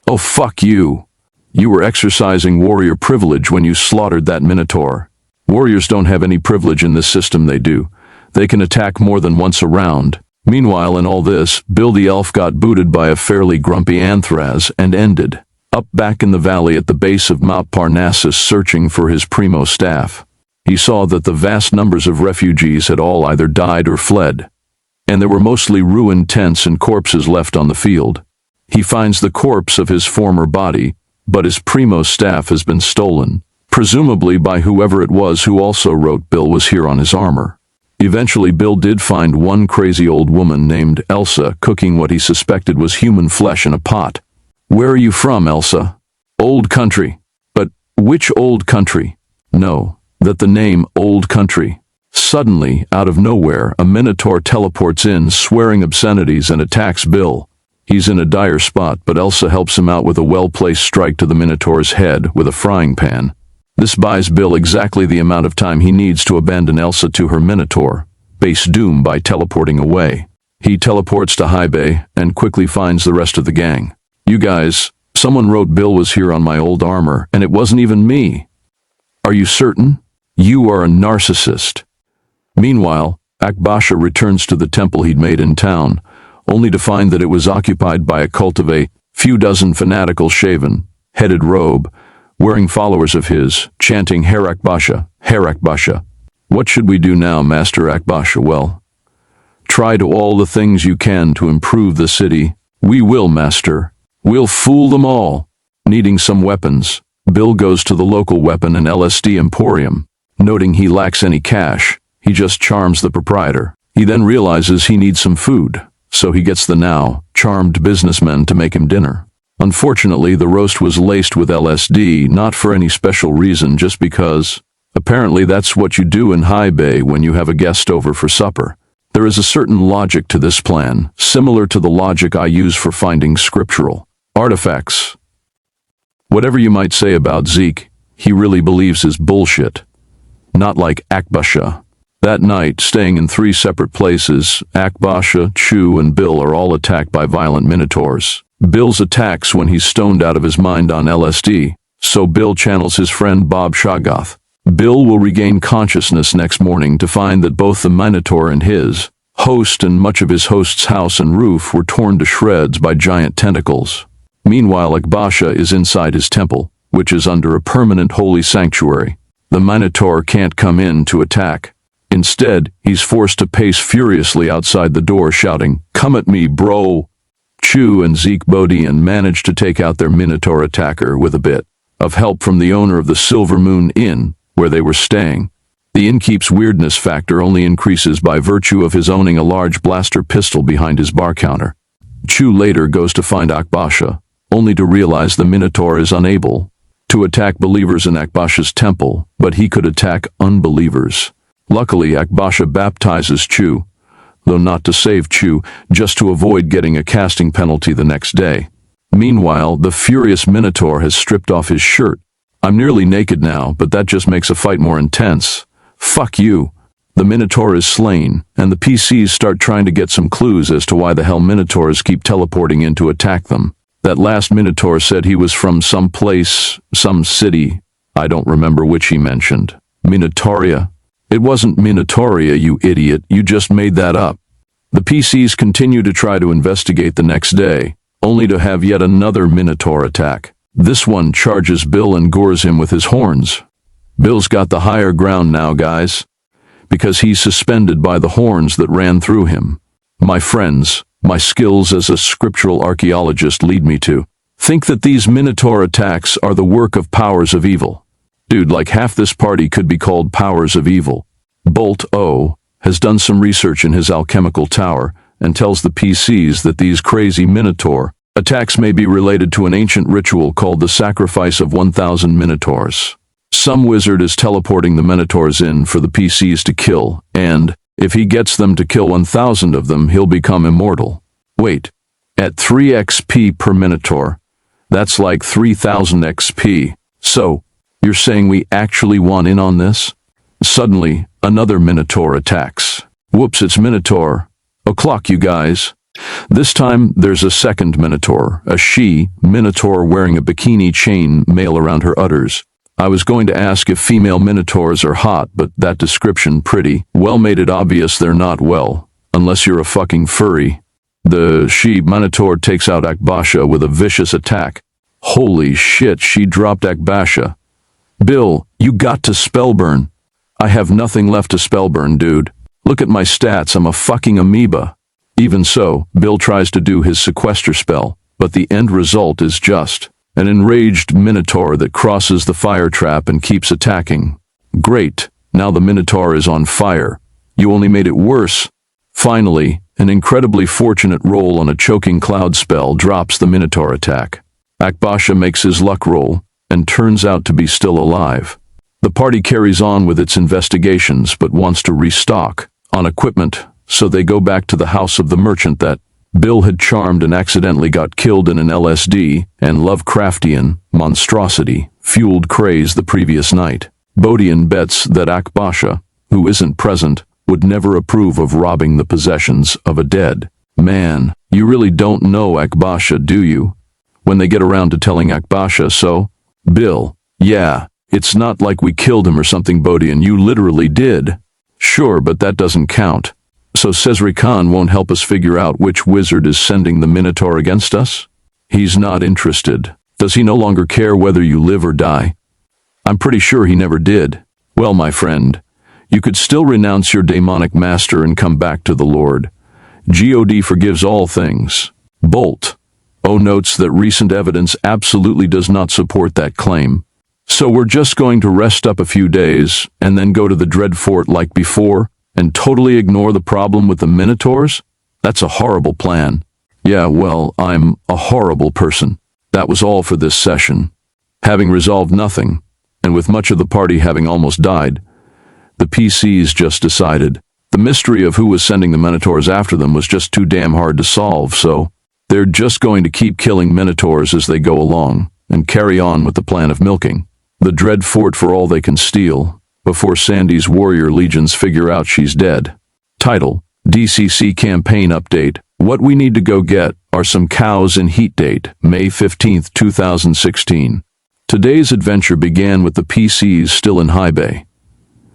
Oh, fuck you. You were exercising warrior privilege when you slaughtered that Minotaur. Warriors don't have any privilege in this system, they do. They can attack more than once a round. Meanwhile, in all this, Bill the Elf got booted by a fairly grumpy Anthraz and ended up back in the valley at the base of Mount Parnassus searching for his primo staff. He saw that the vast numbers of refugees had all either died or fled, and there were mostly ruined tents and corpses left on the field. He finds the corpse of his former body, but his primo staff has been stolen, presumably by whoever it was who also wrote Bill was here on his armor. Eventually, Bill did find one crazy old woman named Elsa cooking what he suspected was human flesh in a pot. Where are you from, Elsa? Old country. But which old country? No, that the name Old Country. Suddenly, out of nowhere, a Minotaur teleports in, swearing obscenities, and attacks Bill. He's in a dire spot, but Elsa helps him out with a well-placed strike to the Minotaur's head with a frying pan. This buys Bill exactly the amount of time he needs to abandon Elsa to her Minotaur, base doom by teleporting away. He teleports to High Bay and quickly finds the rest of the gang. You guys, someone wrote Bill was here on my old armor, and it wasn't even me. Are you certain? You are a narcissist. Meanwhile, Akbasha returns to the temple he'd made in town, only to find that it was occupied by a cult of a few dozen fanatical shaven, headed robe, wearing followers of his, chanting Her Akbasha, Her Akbasha. What should we do now, Master Akbasha? Well, try to all the things you can to improve the city. We will, Master. We'll fool them all. Needing some weapons, Bill goes to the local weapon and LSD emporium. Noting he lacks any cash, he just charms the proprietor. He then realizes he needs some food, so he gets the now charmed businessman to make him dinner. Unfortunately, the roast was laced with LSD, not for any special reason, just because apparently that's what you do in High Bay when you have a guest over for supper. There is a certain logic to this plan, similar to the logic I use for finding scriptural artifacts. Whatever you might say about Zeke, he really believes his bullshit. Not like Akbasha. That night, staying in 3 separate places, Akbasha, Chu, and Bill are all attacked by violent Minotaurs. Bill's attacks when he's stoned out of his mind on LSD, so Bill channels his friend Bob Shoggoth. Bill will regain consciousness next morning to find that both the Minotaur and his Host and much of his host's house and roof were torn to shreds by giant tentacles. Meanwhile, Akbasha is inside his temple, which is under a permanent holy sanctuary. The Minotaur can't come in to attack. Instead, he's forced to pace furiously outside the door, shouting, "Come at me, bro!" Chu and Zeke Bodian managed to take out their Minotaur attacker with a bit of help from the owner of the Silver Moon Inn, where they were staying. The innkeep's weirdness factor only increases by virtue of his owning a large blaster pistol behind his bar counter. Chu later goes to find Akbasha, only to realize the Minotaur is unable to attack believers in Akbasha's temple, but he could attack unbelievers. Luckily, Akbasha baptizes Chu, though not to save Chu, just to avoid getting a casting penalty the next day. Meanwhile, the furious Minotaur has stripped off his shirt. "I'm nearly naked now, but that just makes a fight more intense. Fuck you." The Minotaur is slain, and the PCs start trying to get some clues as to why the hell Minotaurs keep teleporting in to attack them. That last Minotaur said he was from some place, some city. I don't remember which he mentioned. Minotauria? It wasn't Minotauria, you idiot. You just made that up. The PCs continue to try to investigate the next day, only to have yet another Minotaur attack. This one charges Bill and gores him with his horns. Bill's got the higher ground now, guys, because he's suspended by the horns that ran through him. My friends, my skills as a scriptural archaeologist lead me to think that these Minotaur attacks are the work of powers of evil. Dude, like half this party could be called powers of evil. Bolt O has done some research in his alchemical tower and tells the PCs that these crazy Minotaur attacks may be related to an ancient ritual called the sacrifice of 1,000 Minotaurs. Some wizard is teleporting the Minotaurs in for the PCs to kill, and if he gets them to kill 1,000 of them, he'll become immortal. Wait, at 3 XP per Minotaur, that's like 3,000 XP. So, you're saying we actually want in on this? Suddenly, another Minotaur attacks. Whoops, it's Minotaur o'clock, you guys. This time, there's a second Minotaur, a she-Minotaur wearing a bikini chain mail around her udders. I was going to ask if female Minotaurs are hot, but that description pretty well made it obvious they're not, well, unless you're a fucking furry. The she-Minotaur takes out Akbasha with a vicious attack. Holy shit, she dropped Akbasha. Bill, you got to spellburn. I have nothing left to spellburn, dude. Look at my stats, I'm a fucking amoeba. Even so, Bill tries to do his sequester spell, but the end result is just an enraged Minotaur that crosses the fire trap and keeps attacking. Great, now the Minotaur is on fire. You only made it worse. Finally, an incredibly fortunate roll on a choking cloud spell drops the Minotaur attack. Akbasha makes his luck roll and turns out to be still alive. The party carries on with its investigations but wants to restock on equipment, so they go back to the house of the merchant that Bill had charmed and accidentally got killed in an LSD and Lovecraftian monstrosity fueled craze the previous night. Bodian bets that Akbasha, who isn't present, would never approve of robbing the possessions of a dead man. You really don't know Akbasha, do you? When they get around to telling Akbasha so, Bill, yeah, it's not like we killed him or something, Bodian, you literally did. Sure, but that doesn't count. So Cesri Khan won't help us figure out which wizard is sending the Minotaur against us? He's not interested. Does he no longer care whether you live or die? I'm pretty sure he never did. Well, my friend, you could still renounce your demonic master and come back to the Lord. God forgives all things. Bolt O notes that recent evidence absolutely does not support that claim. So we're just going to rest up a few days and then go to the Dread Fort like before and totally ignore the problem with the Minotaurs? That's a horrible plan. Yeah, well, I'm a horrible person. That was all for this session. Having resolved nothing, and with much of the party having almost died, the PCs just decided the mystery of who was sending the Minotaurs after them was just too damn hard to solve, so they're just going to keep killing Minotaurs as they go along and carry on with the plan of milking the Dread Fort for all they can steal before Sandy's warrior legions figure out she's dead. Title: DCC Campaign Update. What we need to go get are some cows in heat. Date: May 15, 2016. Today's adventure began with the PCs still in High Bay,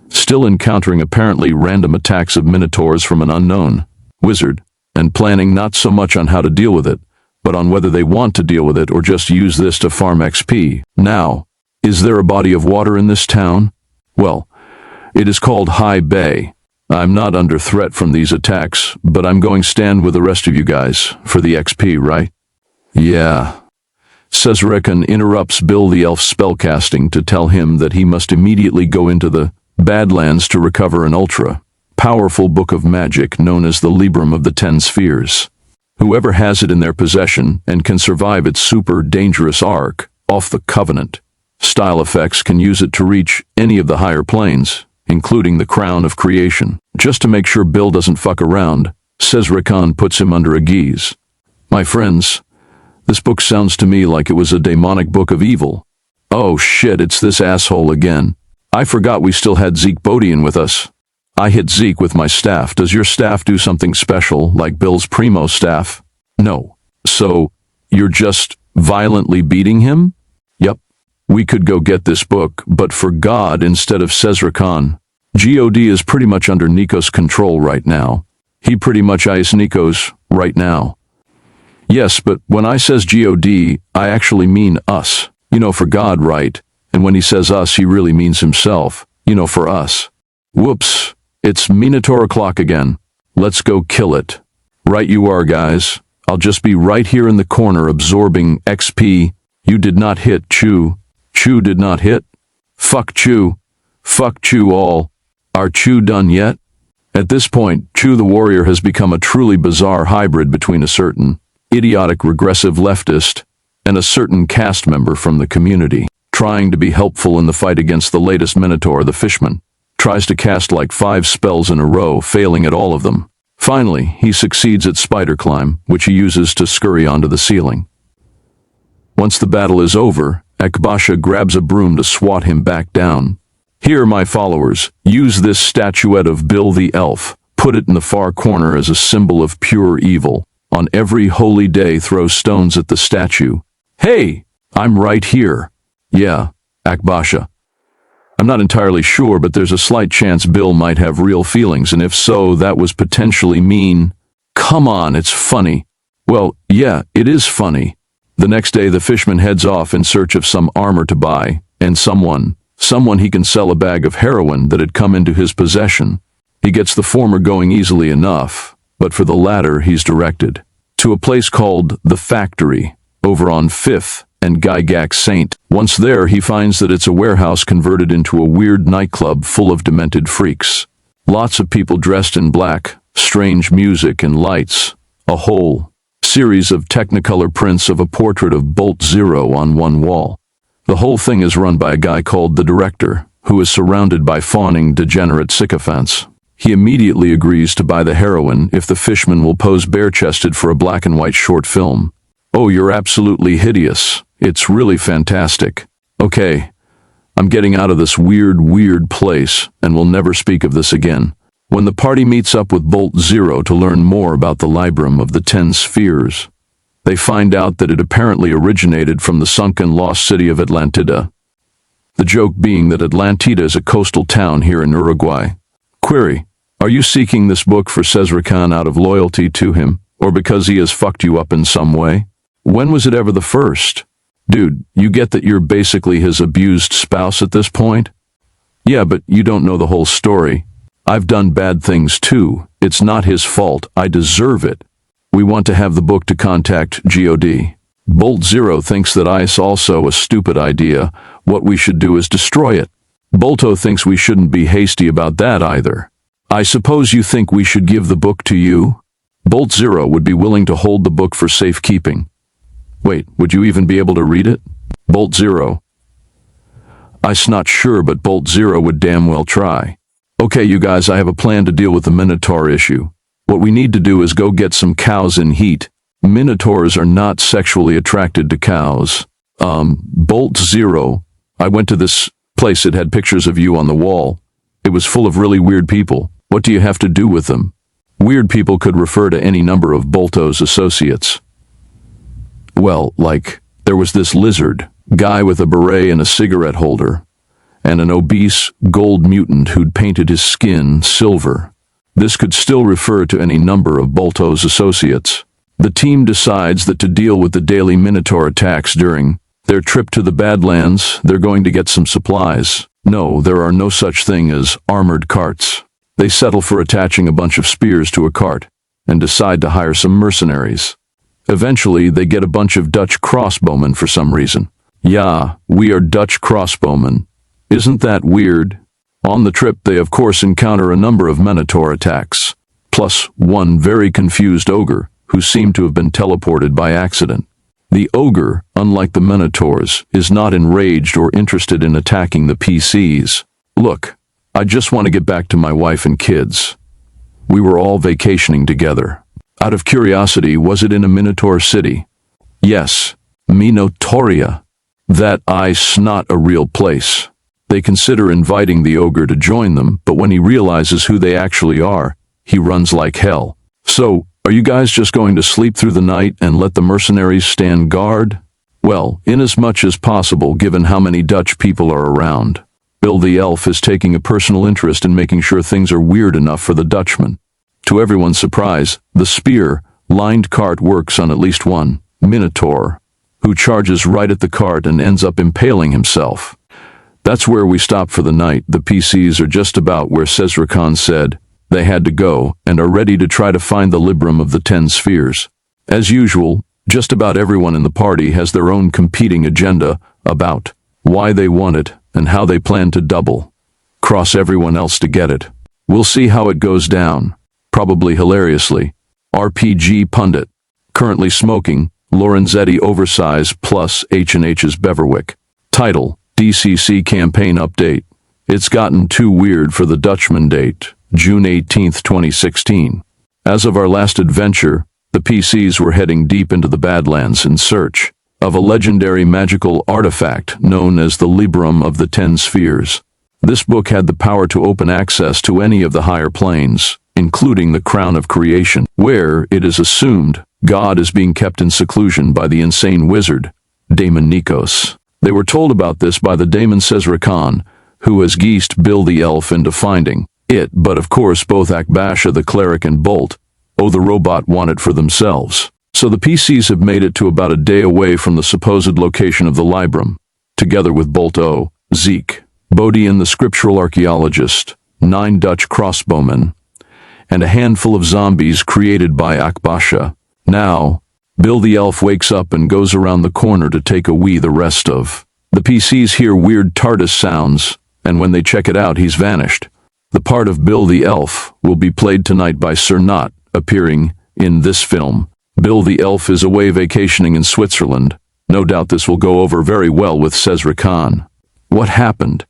still encountering apparently random attacks of Minotaurs from an unknown wizard, and planning not so much on how to deal with it, but on whether they want to deal with it or just use this to farm XP. Now, is there a body of water in this town? Well, it is called High Bay. I'm not under threat from these attacks, but I'm going stand with the rest of you guys for the XP, right? Yeah. Sezrekan interrupts Bill the Elf's spellcasting to tell him that he must immediately go into the Badlands to recover an ultra-powerful book of magic known as the Librum of the Ten Spheres. Whoever has it in their possession and can survive its super dangerous arc off the Covenant style effects can use it to reach any of the higher planes, including the Crown of Creation. Just to make sure Bill doesn't fuck around, Sezrekan puts him under a geese. My friends, this book sounds to me like it was a demonic book of evil. Oh shit, it's this asshole again. I forgot we still had Zeke Bodian with us. I hit Zeke with my staff. Does your staff do something special, like Bill's primo staff? No. So, you're just violently beating him? Yep. We could go get this book, but for God instead of Sezrekan. God is pretty much under Nico's control right now. He pretty much is Nico's right now. Yes, but when I says God, I actually mean us. You know, for God, right? And when he says us, he really means himself. You know, for us. Whoops. It's Minotaur o'clock again. Let's go kill it. Right you are, guys. I'll just be right here in the corner absorbing XP. You did not hit, Chew. Chew did not hit. Fuck Chew. Fuck Chew all. Are Chew done yet? At this point, Chew the Warrior has become a truly bizarre hybrid between a certain idiotic regressive leftist and a certain cast member from the community. Trying to be helpful in the fight against the latest Minotaur, the Fishman, tries to cast like 5 spells in a row, failing at all of them. Finally, he succeeds at Spider Climb, which he uses to scurry onto the ceiling. Once the battle is over, Akbasha grabs a broom to swat him back down. Here, my followers, use this statuette of Bill the Elf. Put it in the far corner as a symbol of pure evil. On every holy day, throw stones at the statue. Hey, I'm right here. Yeah, Akbasha. I'm not entirely sure, but there's a slight chance Bill might have real feelings, and if so, that was potentially mean. Come on, it's funny. Well, yeah, it is funny. The next day, the Fishman heads off in search of some armor to buy, and someone he can sell a bag of heroin that had come into his possession. He gets the former going easily enough, but for the latter, he's directed to a place called The Factory, over on 5th and Gygax Saint. Once there, he finds that it's a warehouse converted into a weird nightclub full of demented freaks. Lots of people dressed in black, strange music and lights, a whole series of technicolor prints of a portrait of Bolt Zero on one wall. The whole thing is run by a guy called the Director, who is surrounded by fawning, degenerate sycophants. He immediately agrees to buy the heroin if the Fishman will pose bare-chested for a black and white short film. Oh, you're absolutely hideous. It's really fantastic. Okay, I'm getting out of this weird place and will never speak of this again. When the party meets up with Bolt Zero to learn more about the Librum of the Ten Spheres, they find out that it apparently originated from the sunken lost city of Atlantida. The joke being that Atlantida is a coastal town here in Uruguay. Query: are you seeking this book for Sezrekan out of loyalty to him, or because he has fucked you up in some way? When was it ever the first? Dude, you get that you're basically his abused spouse at this point? Yeah, but you don't know the whole story. I've done bad things too. It's not his fault. I deserve it. We want to have the book to contact God. Bolt Zero thinks that it's also a stupid idea. What we should do is destroy it. Bolto thinks we shouldn't be hasty about that either. I suppose you think we should give the book to you? Bolt Zero would be willing to hold the book for safekeeping. Wait, would you even be able to read it? Bolt Zero: I's not sure, but Bolt Zero would damn well try. Okay, you guys, I have a plan to deal with the Minotaur issue. What we need to do is go get some cows in heat. Minotaurs are not sexually attracted to cows. Bolt Zero, I went to this place that had pictures of you on the wall. It was full of really weird people. What do you have to do with them? Weird people could refer to any number of Bolto's associates. Well, like, there was this lizard, guy with a beret and a cigarette holder, and an obese gold mutant who'd painted his skin silver. This could still refer to any number of Bolto's associates. The team decides that to deal with the daily Minotaur attacks during their trip to the Badlands, they're going to get some supplies. No, there are no such thing as armored carts. They settle for attaching a bunch of spears to a cart and decide to hire some mercenaries. Eventually, they get a bunch of Dutch crossbowmen for some reason. Yeah, we are Dutch crossbowmen. Isn't that weird? On the trip, they of course encounter a number of Minotaur attacks, plus one very confused ogre who seemed to have been teleported by accident. The ogre, unlike the Minotaurs, is not enraged or interested in attacking the PCs. Look, I just want to get back to my wife and kids. We were all vacationing together. Out of curiosity, was it in a Minotaur city? Yes, Minotoria. That ice not a real place. They consider inviting the ogre to join them, but when he realizes who they actually are, he runs like hell. So, are you guys just going to sleep through the night and let the mercenaries stand guard? Well, inasmuch as possible given how many Dutch people are around. Bill the elf is taking a personal interest in making sure things are weird enough for the Dutchman. To everyone's surprise, the spear-lined cart works on at least one Minotaur, who charges right at the cart and ends up impaling himself. That's where we stop for the night. The PCs are just about where Cesar Khan said they had to go and are ready to try to find the Librum of the 10 spheres. As usual, just about everyone in the party has their own competing agenda about why they want it and how they plan to double-cross everyone else to get it. We'll see how it goes down. Probably hilariously. RPG Pundit. Currently smoking, Lorenzetti Oversize plus H&H's Beverwick. Title, DCC Campaign Update. It's gotten too weird for the Dutchman. Date, June 18, 2016. As of our last adventure, the PCs were heading deep into the Badlands in search of a legendary magical artifact known as the Librum of the 10 Spheres. This book had the power to open access to any of the higher planes, including the Crown of Creation, where, it is assumed, God is being kept in seclusion by the insane wizard, Daemon Nikos. They were told about this by the Daemon Cesar Khan, who has geased Bill the elf into finding it, but of course both Akbasha the cleric and Bolt, the robot, want it for themselves. So the PCs have made it to about a day away from the supposed location of the Librum, together with Bolt, Zeke, Bodian the scriptural archaeologist, 9 Dutch crossbowmen, and a handful of zombies created by Akbasha. Now, Bill the elf wakes up and goes around the corner to take a wee. The rest of the PCs hear weird TARDIS sounds, and when they check it out, he's vanished. The part of Bill the elf will be played tonight by Sir Knot, appearing in this film. Bill the elf is away vacationing in Switzerland. No doubt this will go over very well with Cesar Khan. What happened?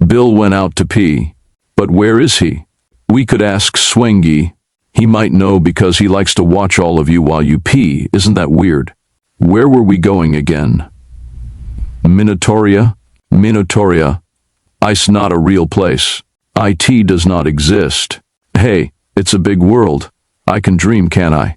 Bill went out to pee. But where is he? We could ask Swengy. He might know because he likes to watch all of you while you pee. Isn't that weird? Where were we going again? Minotoria? Minotoria. Ice not a real place. IT does not exist. Hey, it's a big world. I can dream, can't I?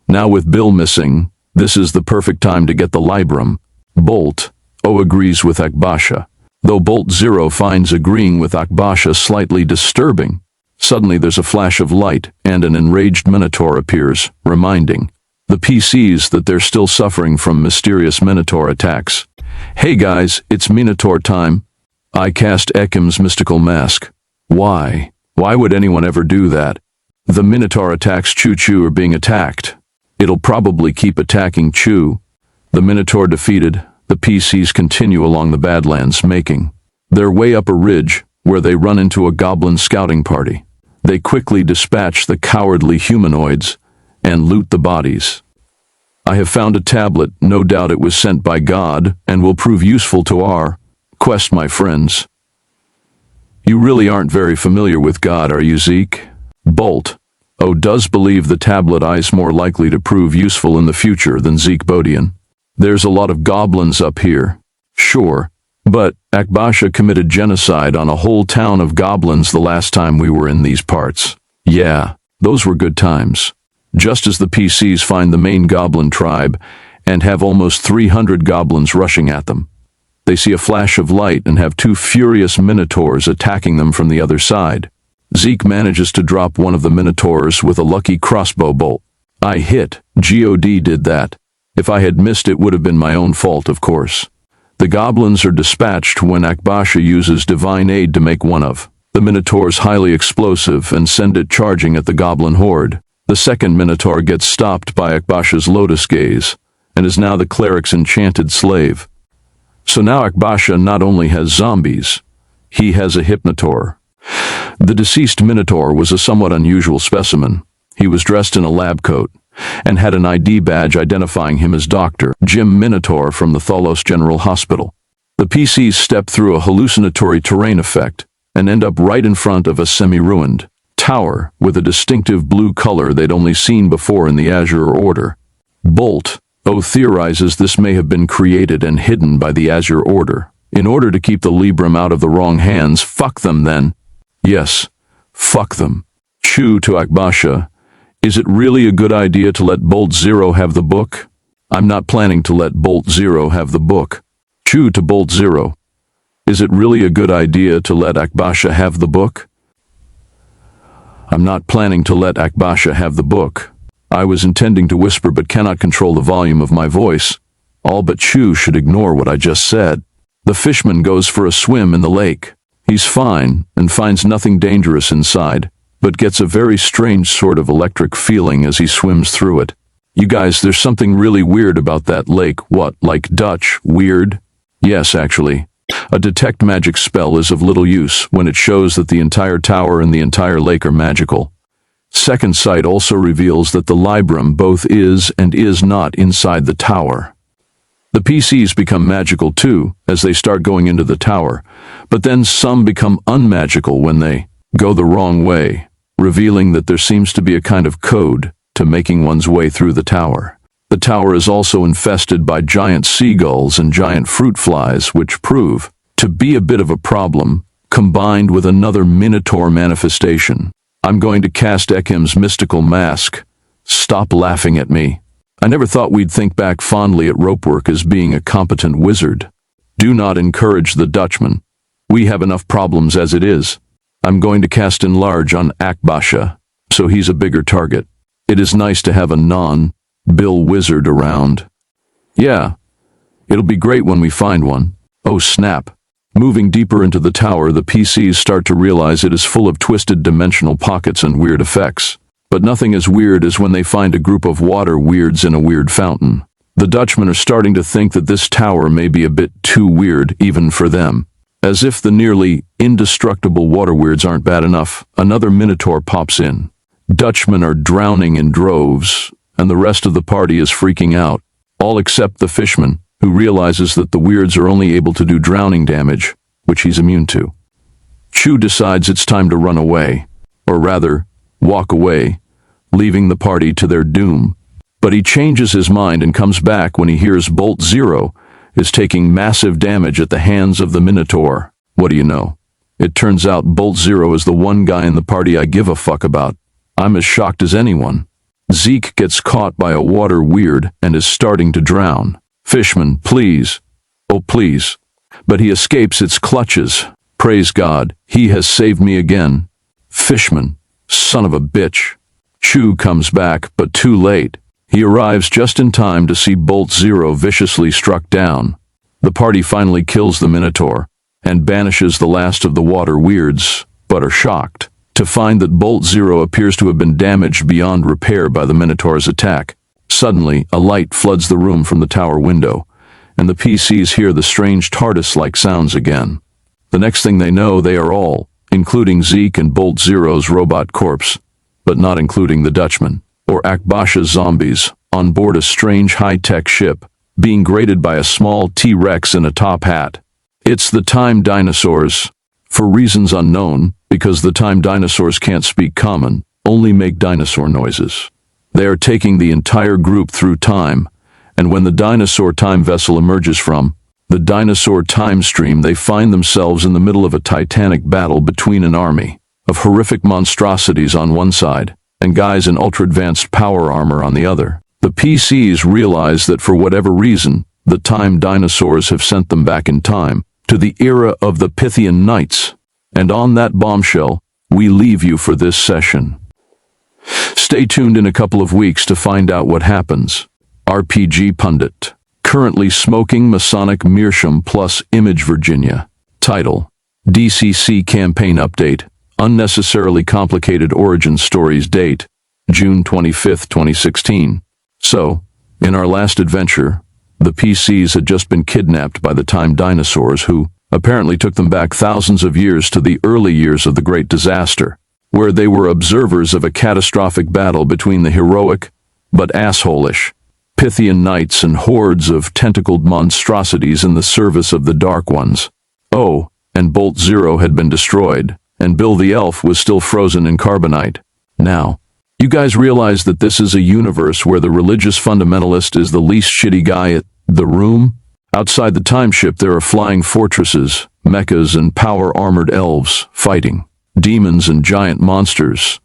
Now with Bill missing, this is the perfect time to get the Librum. Bolt, agrees with Akbasha. Though Bolt Zero finds agreeing with Akbasha slightly disturbing. Suddenly there's a flash of light, and an enraged Minotaur appears, reminding the PCs that they're still suffering from mysterious Minotaur attacks. Hey guys, it's Minotaur time. I cast Ekim's mystical mask. Why? Why would anyone ever do that? The Minotaur attacks Choo-Choo are being attacked. It'll probably keep attacking Choo. The Minotaur defeated, the PCs continue along the Badlands, making their way up a ridge, where they run into a goblin scouting party. They quickly dispatch the cowardly humanoids and loot the bodies. I have found a tablet, no doubt it was sent by God, and will prove useful to our quest, my friends. You really aren't very familiar with God, are you, Zeke? Bolt, does believe the tablet is more likely to prove useful in the future than Zeke Bodian. There's a lot of goblins up here. Sure, but Akbasha committed genocide on a whole town of goblins the last time we were in these parts. Yeah, those were good times. Just as the PCs find the main goblin tribe and have almost 300 goblins rushing at them, they see a flash of light and have 2 furious minotaurs attacking them from the other side. Zeke manages to drop one of the Minotaurs with a lucky crossbow bolt. I hit. God did that. If I had missed, it would have been my own fault, of course. The goblins are dispatched when Akbasha uses divine aid to make one of the Minotaurs highly explosive and send it charging at the goblin horde. The second Minotaur gets stopped by Akbasha's lotus gaze and is now the cleric's enchanted slave. So now Akbasha not only has zombies, he has a Hypnotaur. The deceased Minotaur was a somewhat unusual specimen. He was dressed in a lab coat and had an ID badge identifying him as Dr. Jim Minotaur from the Thalos General Hospital. The PCs step through a hallucinatory terrain effect and end up right in front of a semi-ruined tower with a distinctive blue color they'd only seen before in the Azure Order. Bolt theorizes this may have been created and hidden by the Azure Order. In order to keep the Libram out of the wrong hands, fuck them then. Yes, fuck them. Chew to Akbasha. Is it really a good idea to let Bolt Zero have the book? I'm not planning to let Bolt Zero have the book. Chew to Bolt Zero. Is it really a good idea to let Akbasha have the book? I'm not planning to let Akbasha have the book. I was intending to whisper but cannot control the volume of my voice. All but Chew should ignore what I just said. The fishman goes for a swim in the lake. He's fine and finds nothing dangerous inside, but gets a very strange sort of electric feeling as he swims through it. You guys, there's something really weird about that lake. What, like Dutch, weird? Yes, actually. A detect magic spell is of little use when it shows that the entire tower and the entire lake are magical. Second sight also reveals that the Libram both is and is not inside the tower. The PCs become magical too as they start going into the tower, but then some become unmagical when they go the wrong way, revealing that there seems to be a kind of code to making one's way through the tower. The tower is also infested by giant seagulls and giant fruit flies, which prove to be a bit of a problem, combined with another Minotaur manifestation. I'm going to cast Ekim's mystical mask. Stop laughing at me. I never thought we'd think back fondly at ropework as being a competent wizard. Do not encourage the Dutchman. We have enough problems as it is. I'm going to cast Enlarge on Akbasha, so he's a bigger target. It is nice to have a non-Bill wizard around. Yeah, it'll be great when we find one. Oh snap. Moving deeper into the tower, the PCs start to realize it is full of twisted dimensional pockets and weird effects. But nothing as weird as when they find a group of water weirds in a weird fountain. The Dutchmen are starting to think that this tower may be a bit too weird even for them. As if the nearly indestructible water weirds aren't bad enough, another Minotaur pops in. Dutchmen are drowning in droves, and the rest of the party is freaking out, all except the fishman, who realizes that the weirds are only able to do drowning damage, which he's immune to. Chew decides it's time to run away, or rather, walk away, leaving the party to their doom. But he changes his mind and comes back when he hears Bolt Zero is taking massive damage at the hands of the Minotaur. What do you know? It turns out Bolt Zero is the one guy in the party I give a fuck about. I'm as shocked as anyone. Zeke gets caught by a water weird and is starting to drown. Fishman, please. Oh, please. But he escapes its clutches. Praise God, he has saved me again. Fishman, son of a bitch. Chew comes back, but too late. He arrives just in time to see Bolt Zero viciously struck down. The party finally kills the Minotaur and banishes the last of the water weirds, but are shocked to find that Bolt Zero appears to have been damaged beyond repair by the Minotaur's attack. Suddenly, a light floods the room from the tower window, and the PCs hear the strange TARDIS-like sounds again. The next thing they know, they are all, including Zeke and Bolt Zero's robot corpse, but not including the Dutchman, or Akbasha's zombies, on board a strange high-tech ship, being greeted by a small T-Rex in a top hat. It's the time dinosaurs, for reasons unknown, because the time dinosaurs can't speak common, only make dinosaur noises. They are taking the entire group through time, and when the dinosaur time vessel emerges from the dinosaur time stream, they find themselves in the middle of a titanic battle between an army of horrific monstrosities on one side and guys in ultra-advanced power armor on the other. The PCs realize that for whatever reason, the time dinosaurs have sent them back in time to the era of the Pythian Knights. And on that bombshell, we leave you for this session. Stay tuned in a couple of weeks to find out what happens. RPG Pundit. Currently smoking Masonic Meerschaum plus Image Virginia. Title: DCC Campaign Update. Unnecessarily Complicated Origin Stories. Date: June 25, 2016. So, in our last adventure, the PCs had just been kidnapped by the time dinosaurs who apparently took them back thousands of years to the early years of the Great Disaster, where they were observers of a catastrophic battle between the heroic, but asshole-ish, Pythian knights and hordes of tentacled monstrosities in the service of the Dark Ones. Oh, and Bolt Zero had been destroyed, and Bill the Elf was still frozen in carbonite. Now, you guys realize that this is a universe where the religious fundamentalist is the least shitty guy at the room? Outside the timeship there are flying fortresses, mechas and power-armored elves fighting demons and giant monsters.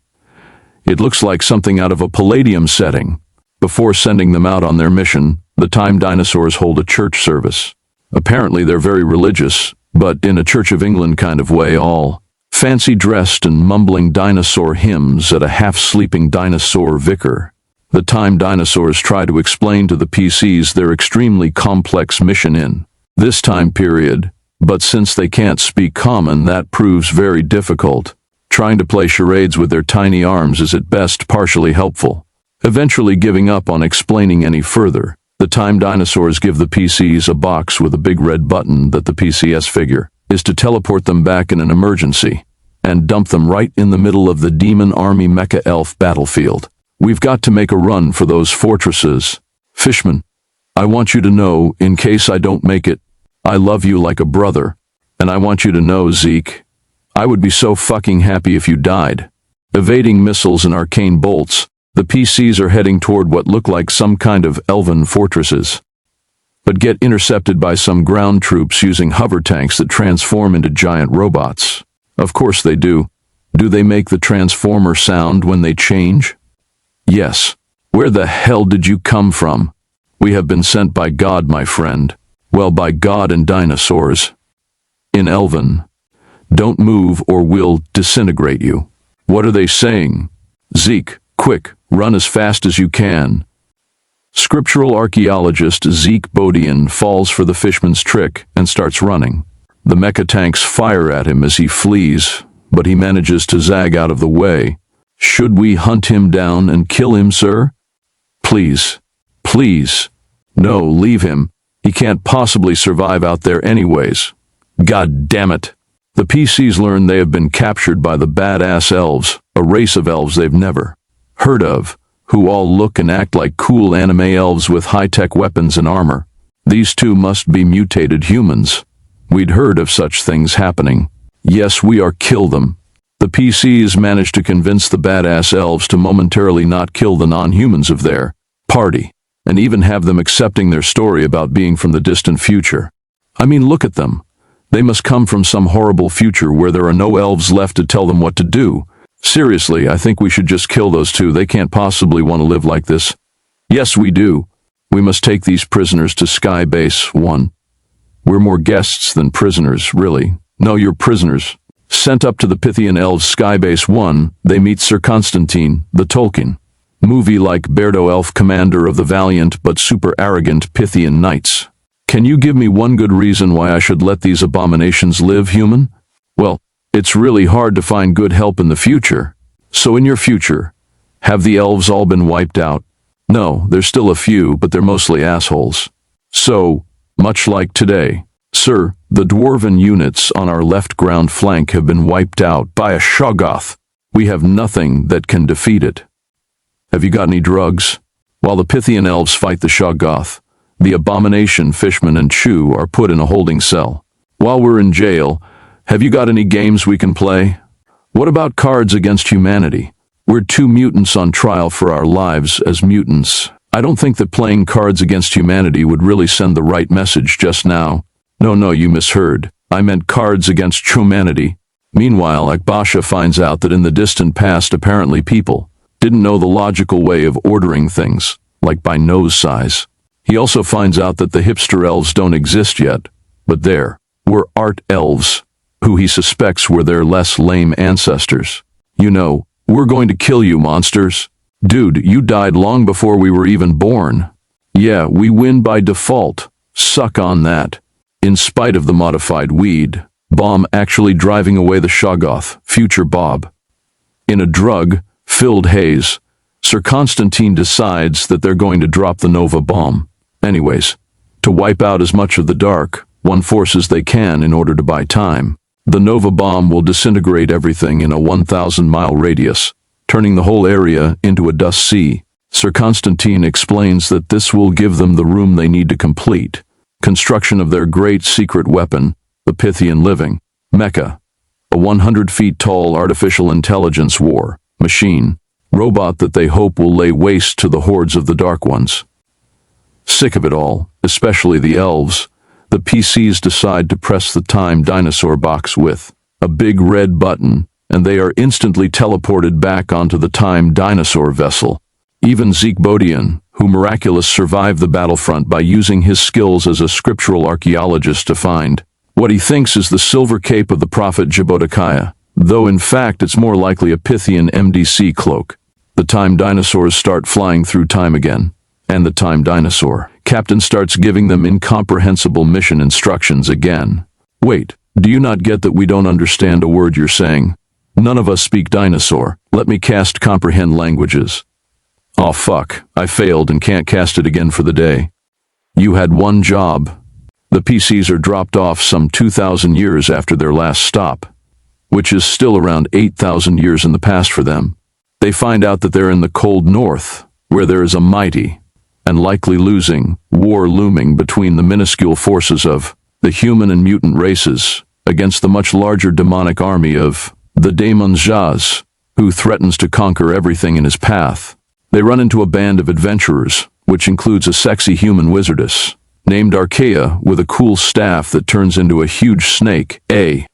It looks like something out of a Palladium setting. Before sending them out on their mission, the time dinosaurs hold a church service. Apparently they're very religious, but in a Church of England kind of way, all fancy-dressed and mumbling dinosaur hymns at a half-sleeping dinosaur vicar. The time dinosaurs try to explain to the PCs their extremely complex mission in this time period, but since they can't speak common, that proves very difficult. Trying to play charades with their tiny arms is at best partially helpful. Eventually giving up on explaining any further, the time dinosaurs give the PCs a box with a big red button that the PCS figure is to teleport them back in an emergency and dump them right in the middle of the Demon Army Mecha Elf battlefield. We've got to make a run for those fortresses. Fishman, I want you to know, in case I don't make it, I love you like a brother. And I want you to know, Zeke, I would be so fucking happy if you died. Evading missiles and arcane bolts, the PCs are heading toward what look like some kind of elven fortresses, but get intercepted by some ground troops using hover tanks that transform into giant robots. Of course they do. Do they make the transformer sound when they change? Yes. Where the hell did you come from? We have been sent by God, my friend. Well, by God and dinosaurs. In Elven. Don't move or we'll disintegrate you. What are they saying? Zeke, quick, run as fast as you can. Scriptural archaeologist Zeke Bodian falls for the fishman's trick and starts running. The mecha tanks fire at him as he flees, but he manages to zag out of the way. Should we hunt him down and kill him, sir? Please. Please. No, leave him. He can't possibly survive out there anyways. God damn it. The PCs learn they have been captured by the badass elves, a race of elves they've never heard of, who all look and act like cool anime elves with high-tech weapons and armor. These two must be mutated humans. We'd heard of such things happening. Yes, we are kill them. The PCs managed to convince the badass elves to momentarily not kill the non-humans of their party, and even have them accepting their story about being from the distant future. I mean, look at them. They must come from some horrible future where there are no elves left to tell them what to do. Seriously, I think we should just kill those two. They can't possibly want to live like this. Yes, we do. We must take these prisoners to Sky Base 1. We're more guests than prisoners, really. No, you're prisoners. Sent up to the Pythian Elves Sky Base 1, they meet Sir Constantine, the Tolkien. Movie-like Berdo Elf commander of the valiant but super arrogant Pythian Knights. Can you give me one good reason why I should let these abominations live, human? Well, it's really hard to find good help in the future. So in your future, have the elves all been wiped out? No, there's still a few, but they're mostly assholes. So, much like today, sir, the dwarven units on our left ground flank have been wiped out by a Shoggoth. We have nothing that can defeat it. Have you got any drugs? While the Pythian elves fight the Shoggoth, the abomination Fishman and Chew are put in a holding cell. While we're in jail, have you got any games we can play? What about Cards Against Humanity? We're two mutants on trial for our lives as mutants. I don't think that playing Cards Against Humanity would really send the right message just now. No, you misheard. I meant Cards Against Humanity. Meanwhile, Akbasha finds out that in the distant past apparently people didn't know the logical way of ordering things, like by nose size. He also finds out that the hipster elves don't exist yet, but there were art elves. who he suspects were their less lame ancestors. You know, we're going to kill you, monsters. Dude, you died long before we were even born. Yeah, we win by default. Suck on that. In spite of the modified weed, bomb actually driving away the Shoggoth, future Bob. In a drug-filled haze, Sir Constantine decides that they're going to drop the Nova bomb. Anyways, to wipe out as much of the dark, one forces they can in order to buy time. The Nova bomb will disintegrate everything in a 1,000-mile radius, turning the whole area into a dust sea. Sir Constantine explains that this will give them the room they need to complete construction of their great secret weapon, the Pythian Living Mecha, a 100 feet tall artificial intelligence war machine robot that they hope will lay waste to the hordes of the Dark Ones. Sick of it all, especially the elves, the PCs decide to press the Time Dinosaur box with a big red button, and they are instantly teleported back onto the Time Dinosaur vessel. Even Zeke Bodian, who miraculously survived the battlefront by using his skills as a scriptural archaeologist to find what he thinks is the silver cape of the prophet Jebodekiah, though in fact it's more likely a Pythian MDC cloak. The Time Dinosaurs start flying through time again, and the Time Dinosaur captain starts giving them incomprehensible mission instructions again. Wait, do you not get that we don't understand a word you're saying? None of us speak dinosaur. Let me cast comprehend languages. Oh fuck, I failed and can't cast it again for the day. You had one job. The PCs are dropped off some 2,000 years after their last stop, which is still around 8,000 years in the past for them. They find out that they're in the cold north, where there is a mighty, and likely losing, war looming between the minuscule forces of the human and mutant races against the much larger demonic army of the Daemon Jaz, who threatens to conquer everything in his path. They run into a band of adventurers, which includes a sexy human wizardess named Archaea with a cool staff that turns into a huge snake,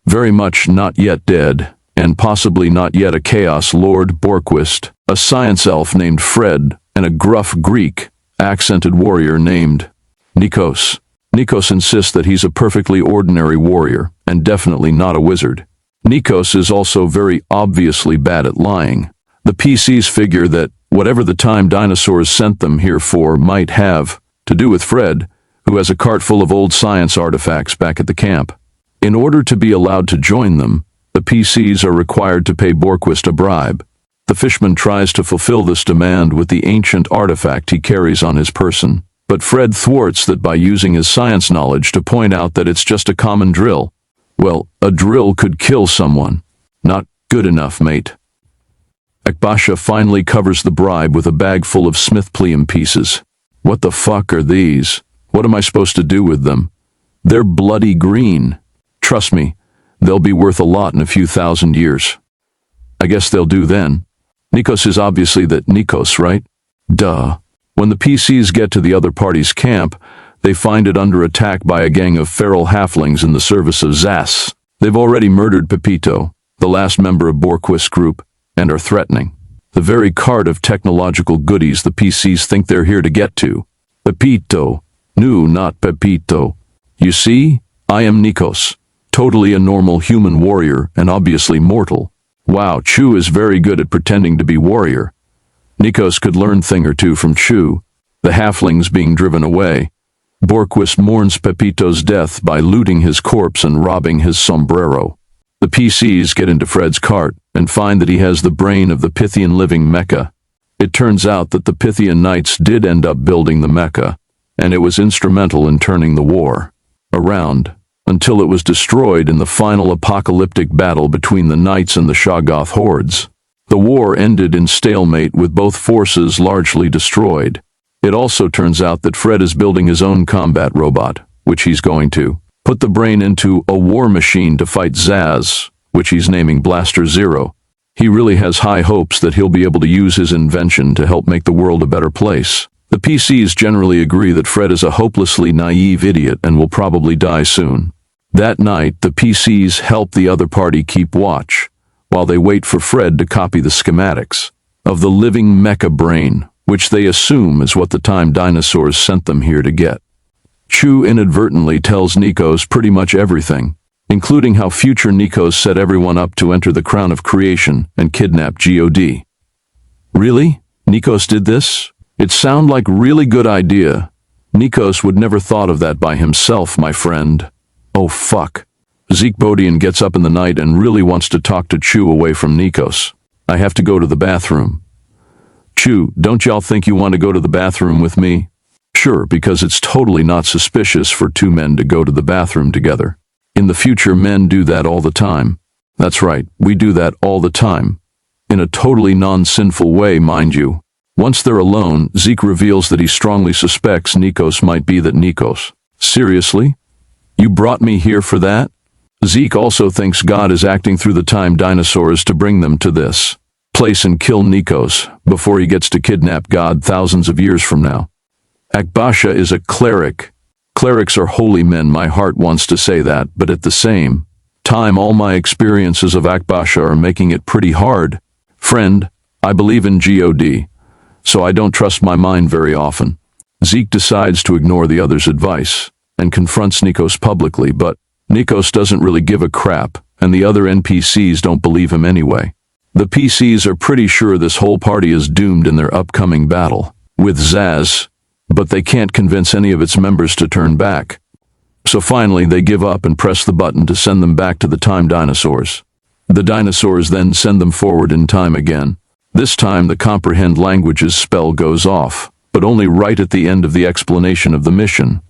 very much not yet dead, and possibly not yet a Chaos Lord Borquist, a science elf named Fred, and a gruff Greek, accented warrior named Nikos. Nikos insists that he's a perfectly ordinary warrior, and definitely not a wizard. Nikos is also very obviously bad at lying. The PCs figure that whatever the Time Dinosaurs sent them here for might have to do with Fred, who has a cart full of old science artifacts back at the camp. In order to be allowed to join them, the PCs are required to pay Borquist a bribe. The fishman tries to fulfill this demand with the ancient artifact he carries on his person, but Fred thwarts that by using his science knowledge to point out that it's just a common drill. Well, a drill could kill someone. Not good enough, mate. Akbasha finally covers the bribe with a bag full of Smithpleum pieces. What the fuck are these? What am I supposed to do with them? They're bloody green. Trust me, they'll be worth a lot in a few thousand years. I guess they'll do then. Nikos is obviously that Nikos, right? Duh. When the PCs get to the other party's camp, they find it under attack by a gang of feral halflings in the service of Zas. They've already murdered Pepito, the last member of Borquist's group, and are threatening the very cart of technological goodies the PCs think they're here to get to. Pepito. No, not Pepito. You see, I am Nikos, totally a normal human warrior and obviously mortal. Wow, Chu is very good at pretending to be warrior. Nikos could learn thing or two from Chu, the halflings being driven away. Borquist mourns Pepito's death by looting his corpse and robbing his sombrero. The PCs get into Fred's cart and find that he has the brain of the Pythian Living Mecha. It turns out that the Pythian Knights did end up building the Mecha, and it was instrumental in turning the war around until it was destroyed in the final apocalyptic battle between the Knights and the Shoggoth hordes. The war ended in stalemate with both forces largely destroyed. It also turns out that Fred is building his own combat robot, which he's going to put the brain into a war machine to fight Zaz, which he's naming Blaster Zero. He really has high hopes that he'll be able to use his invention to help make the world a better place. The PCs generally agree that Fred is a hopelessly naive idiot and will probably die soon. That night, the PCs help the other party keep watch, while they wait for Fred to copy the schematics of the living mecha brain, which they assume is what the Time Dinosaurs sent them here to get. Chu inadvertently tells Nikos pretty much everything. including how future Nikos set everyone up to enter the crown of creation and kidnap God. Really? Nikos did this? It sounded like really good idea. Nikos would never thought of that by himself, my friend. Oh fuck. Zeke Bodian gets up in the night and really wants to talk to Chu away from Nikos. I have to go to the bathroom. Chu, don't y'all think you want to go to the bathroom with me? Sure, because it's totally not suspicious for two men to go to the bathroom together. In the future, men do that all the time. That's right, we do that all the time. In a totally non-sinful way, mind you. Once they're alone, Zeke reveals that he strongly suspects Nikos might be that Nikos. Seriously? You brought me here for that? Zeke also thinks God is acting through the time dinosaurs to bring them to this place and kill Nikos before he gets to kidnap God thousands of years from now. Akbasha is a cleric. Clerics are holy men, my heart wants to say that, but at the same time, all my experiences of Akbasha are making it pretty hard. Friend, I believe in God, so I don't trust my mind very often. Zeke decides to ignore the other's advice and confronts Nikos publicly, but Nikos doesn't really give a crap, and the other NPCs don't believe him anyway. The PCs are pretty sure this whole party is doomed in their upcoming battle with Zaz, but they can't convince any of its members to turn back. So finally, they give up and press the button to send them back to the time dinosaurs. The dinosaurs then send them forward in time again. This time, the comprehend languages spell goes off, but only right at the end of the explanation of the mission.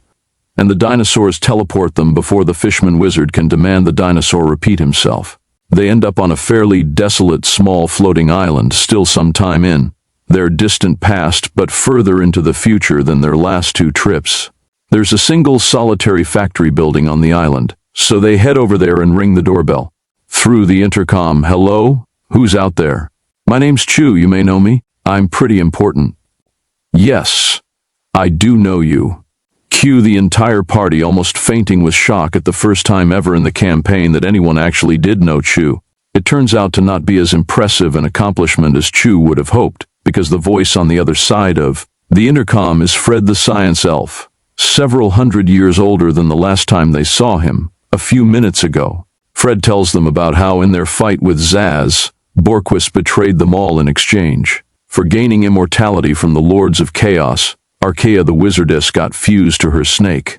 And the dinosaurs teleport them before the fishman wizard can demand the dinosaur repeat himself. They end up on a fairly desolate, small floating island, still some time in their distant past, but further into the future than their last two trips. There's a single solitary factory building on the island, so they head over there and ring the doorbell. Through the intercom, hello? Who's out there? My name's Chu, you may know me. I'm pretty important. Yes, I do know you. Cue the entire party almost fainting with shock at the first time ever in the campaign that anyone actually did know Chu. It turns out to not be as impressive an accomplishment as Chu would have hoped, because the voice on the other side of the intercom is Fred the Science Elf, several hundred years older than the last time they saw him, a few minutes ago. Fred tells them about how in their fight with Zaz, Borquist betrayed them all in exchange for gaining immortality from the Lords of Chaos. Archaea the Wizardess got fused to her snake,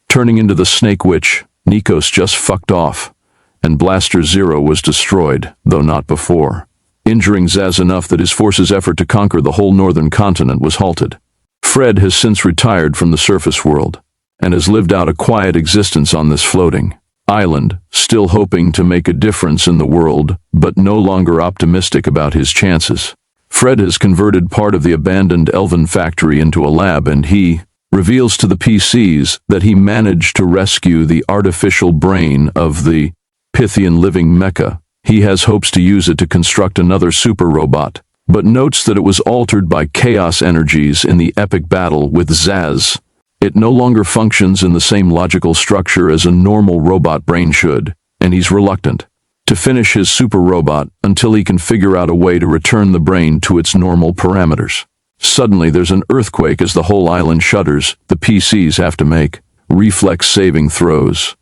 turning into the Snake Witch. Nikos just fucked off, and Blaster Zero was destroyed, though not before, injuring Zaz enough that his force's effort to conquer the whole northern continent was halted. Fred has since retired from the surface world, and has lived out a quiet existence on this floating island, still hoping to make a difference in the world, but no longer optimistic about his chances. Fred has converted part of the abandoned elven factory into a lab, and he reveals to the PCs that he managed to rescue the artificial brain of the Pythian living mecha. He has hopes to use it to construct another super robot, but notes that it was altered by chaos energies in the epic battle with Zaz. It no longer functions in the same logical structure as a normal robot brain should, and he's reluctant to finish his super robot until he can figure out a way to return the brain to its normal parameters. Suddenly, there's an earthquake as the whole island shudders. The PCs have to make reflex saving throws,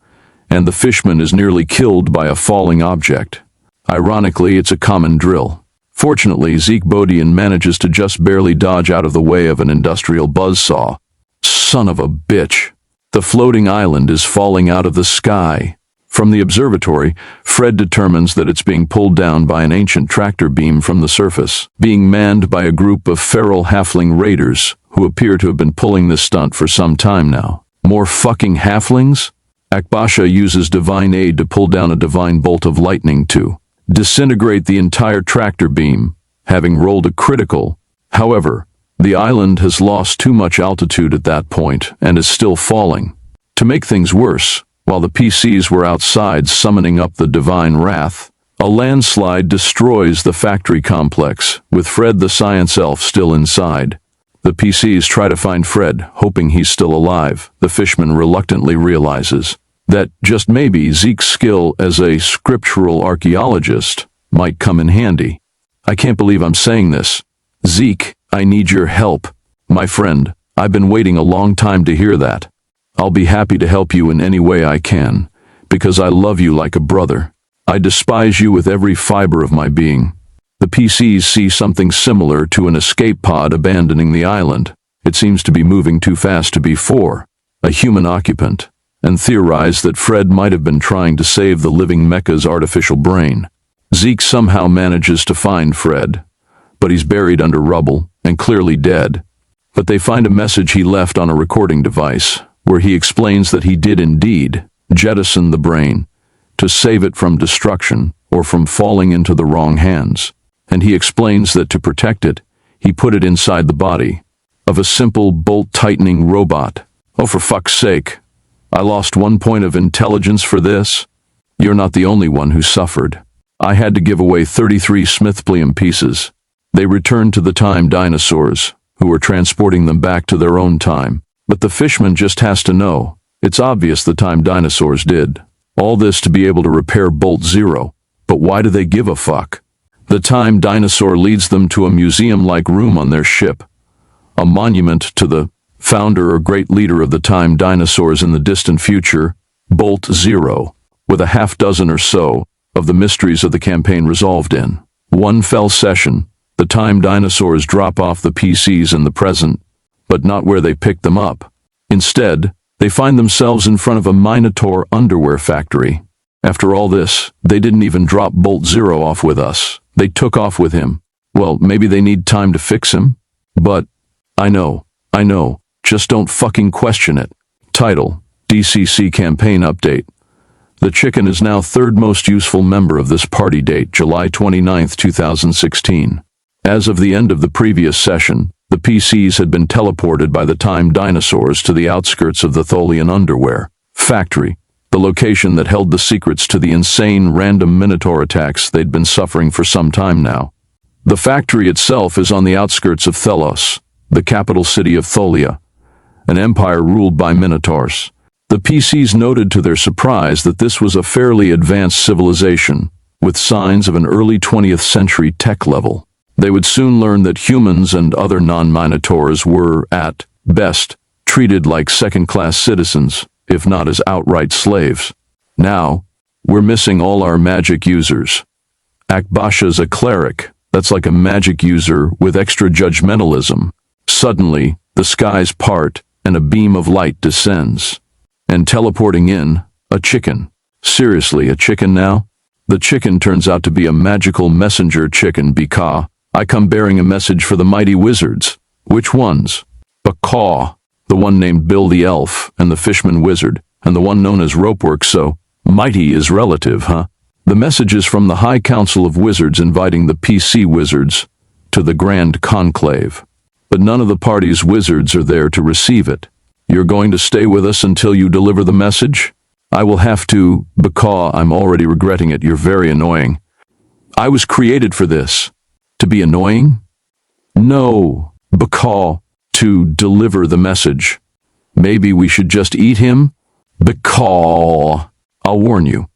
and the fishman is nearly killed by a falling object. Ironically, it's a common drill. Fortunately, Zeke Bodian manages to just barely dodge out of the way of an industrial buzzsaw. Son of a bitch. The floating island is falling out of the sky. From the observatory, Fred determines that it's being pulled down by an ancient tractor beam from the surface, being manned by a group of feral halfling raiders who appear to have been pulling this stunt for some time now. More fucking halflings? Akbasha uses divine aid to pull down a divine bolt of lightning to disintegrate the entire tractor beam, having rolled a critical. However, the island has lost too much altitude at that point and is still falling. To make things worse, while the PCs were outside summoning up the divine wrath, a landslide destroys the factory complex, with Fred the Science Elf still inside. The PCs try to find Fred, hoping he's still alive. The fishman reluctantly realizes that just maybe Zeke's skill as a scriptural archaeologist might come in handy. I can't believe I'm saying this. Zeke, I need your help. My friend, I've been waiting a long time to hear that. I'll be happy to help you in any way I can. because I love you like a brother. I despise you with every fiber of my being. The PCs see something similar to an escape pod abandoning the island. It seems to be moving too fast to be a human occupant, and theorize that Fred might have been trying to save the living mecha's artificial brain. Zeke somehow manages to find Fred, but he's buried under rubble and clearly dead. But they find a message he left on a recording device, where he explains that he did indeed jettison the brain to save it from destruction or from falling into the wrong hands. And he explains that to protect it, he put it inside the body of a simple bolt-tightening robot. Oh, for fuck's sake. I lost 1 point of intelligence for this? You're not the only one who suffered. I had to give away 33 Smithplium pieces. They returned to the time dinosaurs, who were transporting them back to their own time. But the fishman just has to know. It's obvious the time dinosaurs did. All this to be able to repair Bolt Zero. But why do they give a fuck? The time dinosaur leads them to a museum-like room on their ship, a monument to the founder or great leader of the time dinosaurs in the distant future, Bolt Zero, with a half dozen or so of the mysteries of the campaign resolved in one fell session. The time dinosaurs drop off the PCs in the present, but not where they picked them up. Instead, they find themselves in front of a Minotaur underwear factory. After all this, they didn't even drop Bolt Zero off with us. They took off with him. Well, maybe they need time to fix him. But, I know, just don't fucking question it. Title, DCC Campaign Update. The chicken is now third most useful member of this party. Date, July 29, 2016. As of the end of the previous session, the PCs had been teleported by the time dinosaurs to the outskirts of the Tholian underwear factory, the location that held the secrets to the insane random Minotaur attacks they'd been suffering for some time now. The factory itself is on the outskirts of Thelos, the capital city of Tholia, an empire ruled by Minotaurs. The PCs noted to their surprise that this was a fairly advanced civilization, with signs of an early 20th century tech level. They would soon learn that humans and other non-Minotaurs were, at best, treated like second-class citizens, if not as outright slaves. Now, we're missing all our magic users. Akbasha's a cleric. That's like a magic user with extra judgmentalism. Suddenly, the skies part and a beam of light descends. And teleporting in, a chicken. Seriously, a chicken now? The chicken turns out to be a magical messenger chicken because I come bearing a message for the mighty wizards. Which ones? Bakaw, the one named Bill the Elf, and the Fishman Wizard, and the one known as Ropework, so mighty is relative, huh? The message is from the High Council of Wizards inviting the PC Wizards to the Grand Conclave. But none of the party's wizards are there to receive it. You're going to stay with us until you deliver the message? I will have to, because I'm already regretting it. You're very annoying. I was created for this. To be annoying? No, because to deliver the message. Maybe we should just eat him? Because I'll warn you.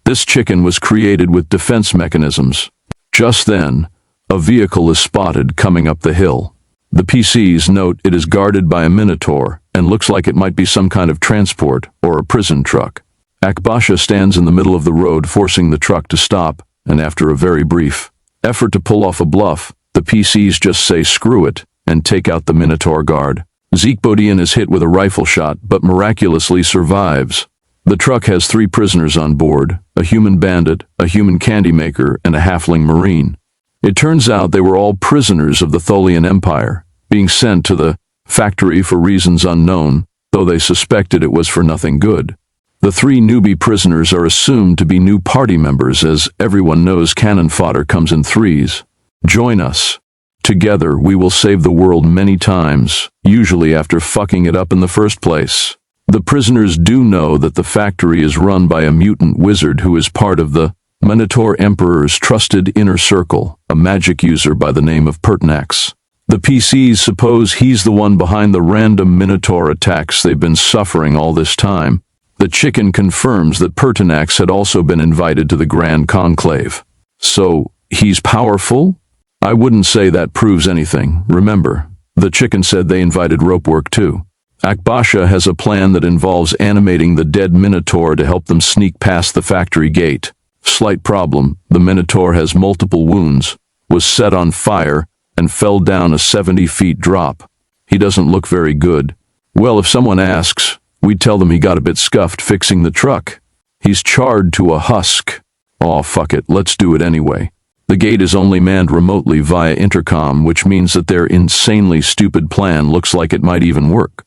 This chicken was created with defense mechanisms. Just then, a vehicle is spotted coming up the hill. The PCs note it is guarded by a Minotaur and looks like it might be some kind of transport or a prison truck. Akbasha stands in the middle of the road, forcing the truck to stop, and after a very brief effort to pull off a bluff, the PCs just say screw it and take out the Minotaur guard. Zeke Bodian is hit with a rifle shot but miraculously survives. The truck has 3 prisoners on board, a human bandit, a human candy maker, and a halfling marine. It turns out they were all prisoners of the Tholian Empire, being sent to the factory for reasons unknown, though they suspected it was for nothing good. The 3 newbie prisoners are assumed to be new party members, as everyone knows cannon fodder comes in threes. Join us. Together we will save the world many times, usually after fucking it up in the first place. The prisoners do know that the factory is run by a mutant wizard who is part of the Minotaur Emperor's trusted inner circle, a magic user by the name of Pertinax. The PCs suppose he's the one behind the random Minotaur attacks they've been suffering all this time. The chicken confirms that Pertinax had also been invited to the Grand Conclave. So, he's powerful? I wouldn't say that proves anything. Remember, the chicken said they invited Ropework too. Akbasha has a plan that involves animating the dead Minotaur to help them sneak past the factory gate. Slight problem, the Minotaur has multiple wounds, was set on fire, and fell down a 70-feet drop. He doesn't look very good. Well, if someone asks, we'd tell them he got a bit scuffed fixing the truck. He's charred to a husk. Aw, fuck it, let's do it anyway. The gate is only manned remotely via intercom, which means that their insanely stupid plan looks like it might even work.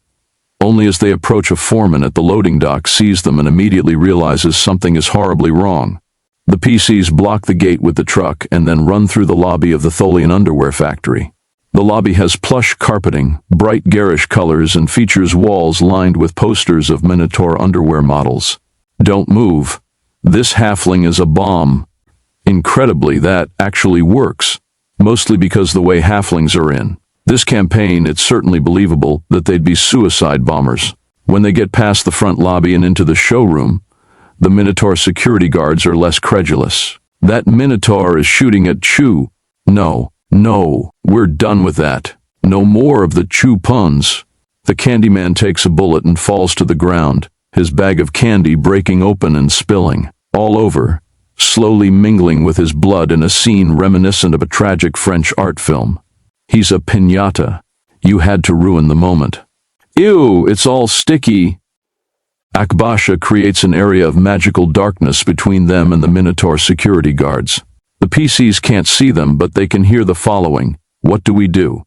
Only as they approach, a foreman at the loading dock sees them and immediately realizes something is horribly wrong. The PCs block the gate with the truck and then run through the lobby of the Tholian underwear factory. The lobby has plush carpeting, bright garish colors, and features walls lined with posters of Minotaur underwear models. Don't move. This halfling is a bomb. Incredibly, that actually works, mostly because the way halflings are in this campaign, it's certainly believable that they'd be suicide bombers. When they get past the front lobby and into the showroom, the Minotaur security guards are less credulous. That Minotaur is shooting at Chew. No, we're done with that. No more of the Chew puns. The Candyman takes a bullet and falls to the ground, his bag of candy breaking open and spilling all over, slowly mingling with his blood in a scene reminiscent of a tragic French art film. He's a piñata. You had to ruin the moment. Ew, it's all sticky. Akbasha creates an area of magical darkness between them and the Minotaur security guards. The PCs can't see them, but they can hear the following. What do we do?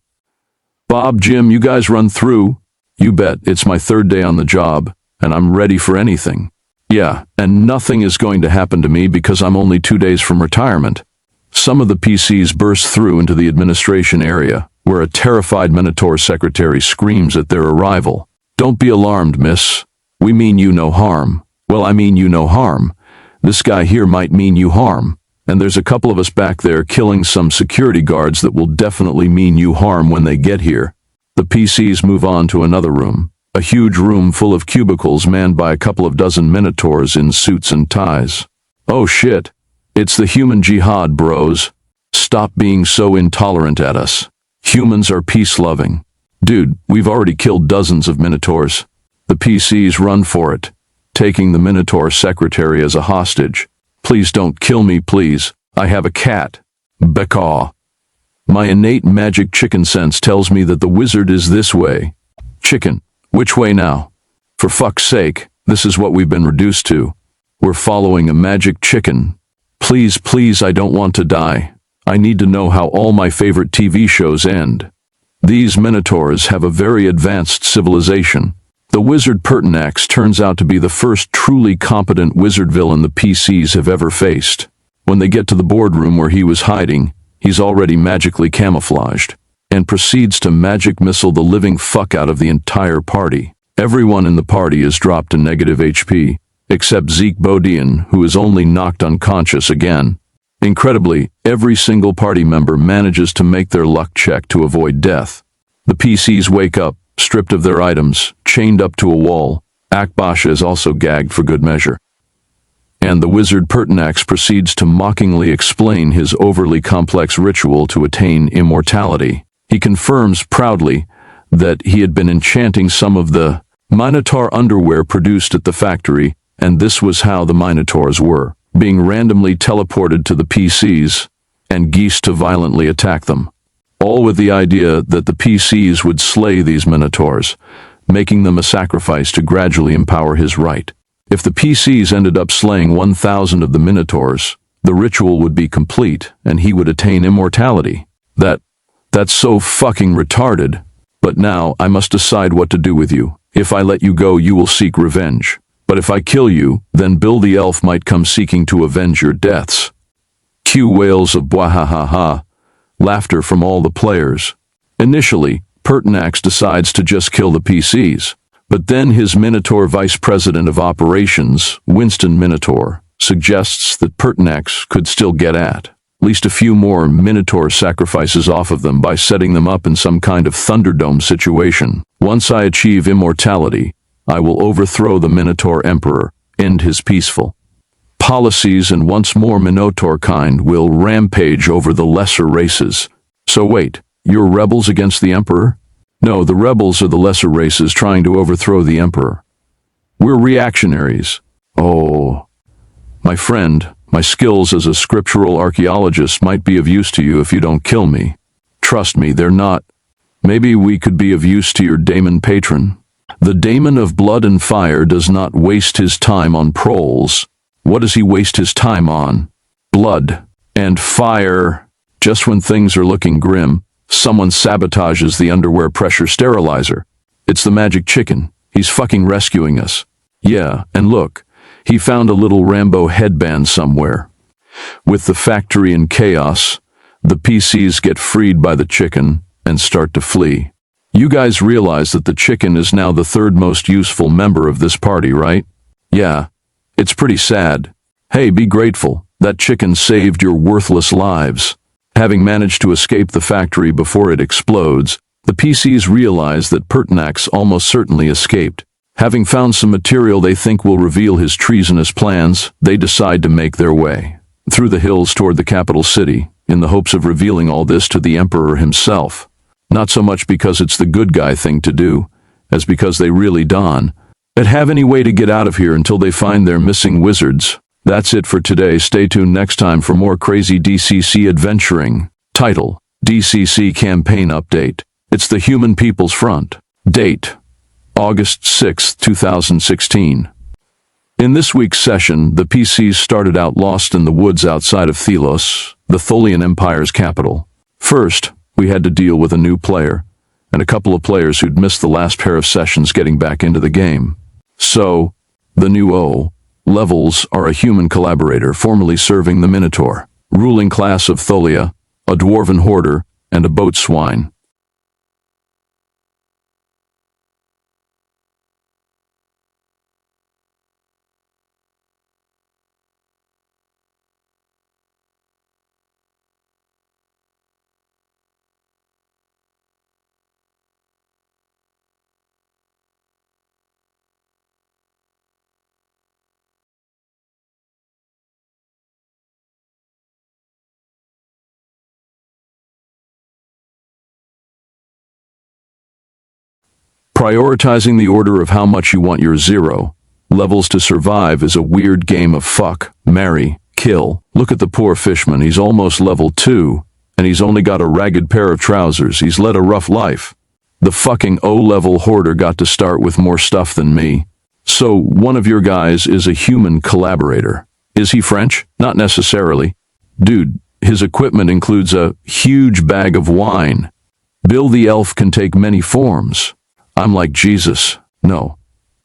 Bob, Jim, you guys run through. You bet, it's my third day on the job, and I'm ready for anything. Yeah, and nothing is going to happen to me because I'm only 2 days from retirement. Some of the PCs burst through into the administration area, where a terrified Minotaur secretary screams at their arrival. Don't be alarmed, miss. We mean you no harm. Well, I mean you no harm. This guy here might mean you harm. And there's a couple of us back there killing some security guards that will definitely mean you harm when they get here. The PCs move on to another room, a huge room full of cubicles manned by a couple of dozen Minotaurs in suits and ties. Oh shit. It's the human jihad, bros. Stop being so intolerant at us. Humans are peace-loving. Dude, we've already killed dozens of Minotaurs. The PCs run for it, taking the Minotaur secretary as a hostage. Please don't kill me, please. I have a cat. Becaw. My innate magic chicken sense tells me that the wizard is this way. Chicken, which way now? For fuck's sake, this is what we've been reduced to. We're following a magic chicken. Please, I don't want to die. I need to know how all my favorite TV shows end. These Minotaurs have a very advanced civilization. The wizard Pertinax turns out to be the first truly competent wizard villain the PCs have ever faced. When they get to the boardroom where he was hiding, he's already magically camouflaged, and proceeds to magic missile the living fuck out of the entire party. Everyone in the party is dropped to negative HP, except Zeke Bodian, who is only knocked unconscious again. Incredibly, every single party member manages to make their luck check to avoid death. The PCs wake up, stripped of their items, chained up to a wall. Akbasha is also gagged for good measure. And the wizard Pertinax proceeds to mockingly explain his overly complex ritual to attain immortality. He confirms proudly that he had been enchanting some of the Minotaur underwear produced at the factory, and this was how the Minotaurs were, being randomly teleported to the PCs and geese to violently attack them. All with the idea that the PCs would slay these Minotaurs, making them a sacrifice to gradually empower his right. If the PCs ended up slaying 1,000 of the Minotaurs, the ritual would be complete and he would attain immortality. That's so fucking retarded. But now I must decide what to do with you. If I let you go, you will seek revenge. But if I kill you, then Bill the Elf might come seeking to avenge your deaths. Cue wails of bwahahaha, laughter from all the players. Initially, Pertinax decides to just kill the PCs, but then his Minotaur Vice President of Operations, Winston Minotaur, suggests that Pertinax could still get at least a few more Minotaur sacrifices off of them by setting them up in some kind of Thunderdome situation. Once I achieve immortality, I will overthrow the Minotaur Emperor, end his peaceful policies, and once more Minotaur kind will rampage over the lesser races. So wait, you're rebels against the Emperor? No, the rebels are the lesser races trying to overthrow the emperor. We're reactionaries. Oh, my friend, my skills as a scriptural archaeologist might be of use to you if you don't kill me. Trust me, they're not. Maybe we could be of use to your daemon patron. The daemon of blood and fire does not waste his time on proles. What does he waste his time on? Blood and fire. Just when things are looking grim, someone sabotages the underwear pressure sterilizer. It's the magic chicken. He's fucking rescuing us. Yeah, and look, he found a little Rambo headband somewhere. With the factory in chaos, the PCs get freed by the chicken and start to flee. You guys realize that the chicken is now the third most useful member of this party, right? Yeah, it's pretty sad. Hey, be grateful. That chicken saved your worthless lives. Having managed to escape the factory before it explodes, the PCs realize that Pertinax almost certainly escaped. Having found some material they think will reveal his treasonous plans, they decide to make their way through the hills toward the capital city, in the hopes of revealing all this to the emperor himself. Not so much because it's the good guy thing to do, as because they really don't have any way to get out of here until they find their missing wizards. That's it for today. Stay tuned next time for more crazy DCC adventuring. Title: DCC Campaign Update. It's the Human People's Front. Date: August 6, 2016. In this week's session, the PCs started out lost in the woods outside of Thelos, the Tholian Empire's capital. First, we had to deal with a new player, and a couple of players who'd missed the last pair of sessions getting back into the game. So, the new levels are a human collaborator formerly serving the Minotaur, ruling class of Tholia, a dwarven hoarder, and a boat swine. Prioritizing the order of how much you want your levels to survive is a weird game of fuck, marry, kill. Look at the poor fishman, he's almost level 2, and he's only got a ragged pair of trousers. He's led a rough life. The fucking O-level hoarder got to start with more stuff than me. So, one of your guys is a human collaborator. Is he French? Not necessarily. Dude, his equipment includes a huge bag of wine. Bill the elf can take many forms. I'm like Jesus. No,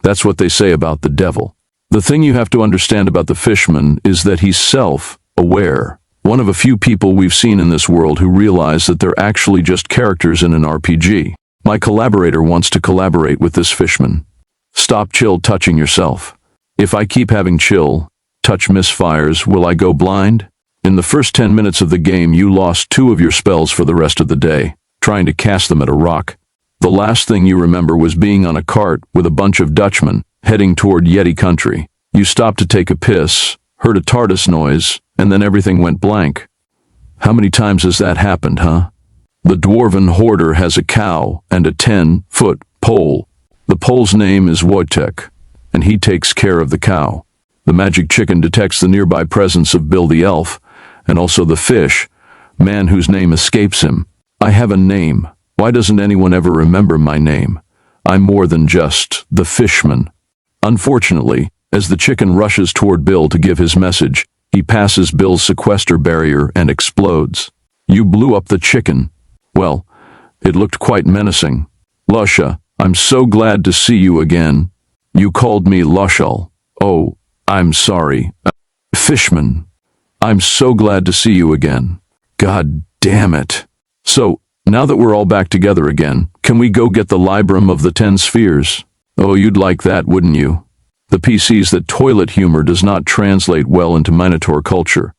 that's what they say about the devil. The thing you have to understand about the fishman is that he's self-aware. One of a few people we've seen in this world who realize that they're actually just characters in an RPG. My collaborator wants to collaborate with this fishman. Stop chill touching yourself. If I keep having chill touch misfires, will I go blind? In the first 10 minutes of the game, you lost 2 of your spells for the rest of the day, trying to cast them at a rock. The last thing you remember was being on a cart with a bunch of Dutchmen heading toward Yeti country. You stopped to take a piss, heard a TARDIS noise, and then everything went blank. How many times has that happened, huh? The dwarven hoarder has a cow and a 10-foot pole. The pole's name is Wojtek, and he takes care of the cow. The magic chicken detects the nearby presence of Bill the elf, and also the fish, man whose name escapes him. I have a name. Why doesn't anyone ever remember my name? I'm more than just the fishman. Unfortunately, as the chicken rushes toward Bill to give his message, he passes Bill's sequester barrier and explodes. You blew up the chicken. Well, it looked quite menacing. Lusha, I'm so glad to see you again. You called me Lushal. Oh, I'm sorry. Fishman. I'm so glad to see you again. God damn it. So, now that we're all back together again, can we go get the Librum of the 10 Spheres? Oh, you'd like that, wouldn't you? The PC's that toilet humor does not translate well into Minotaur culture.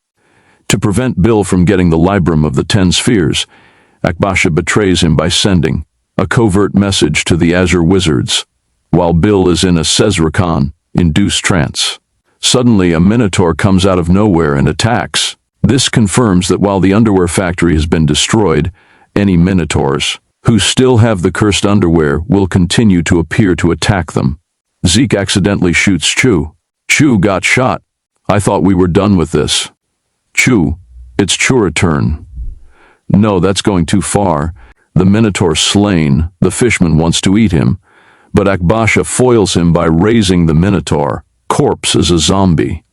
To prevent Bill from getting the Librum of the 10 Spheres, Akbasha betrays him by sending a covert message to the Azure Wizards, while Bill is in a Sezrakan-induced trance. Suddenly, a Minotaur comes out of nowhere and attacks. This confirms that while the underwear factory has been destroyed, any Minotaurs who still have the cursed underwear will continue to appear to attack them. Zeke accidentally shoots Chu. Chu got shot. I thought we were done with this. Chu, it's your turn. No, that's going too far. The Minotaur slain, the fishman wants to eat him, but Akbasha foils him by raising the Minotaur, corpse as a zombie.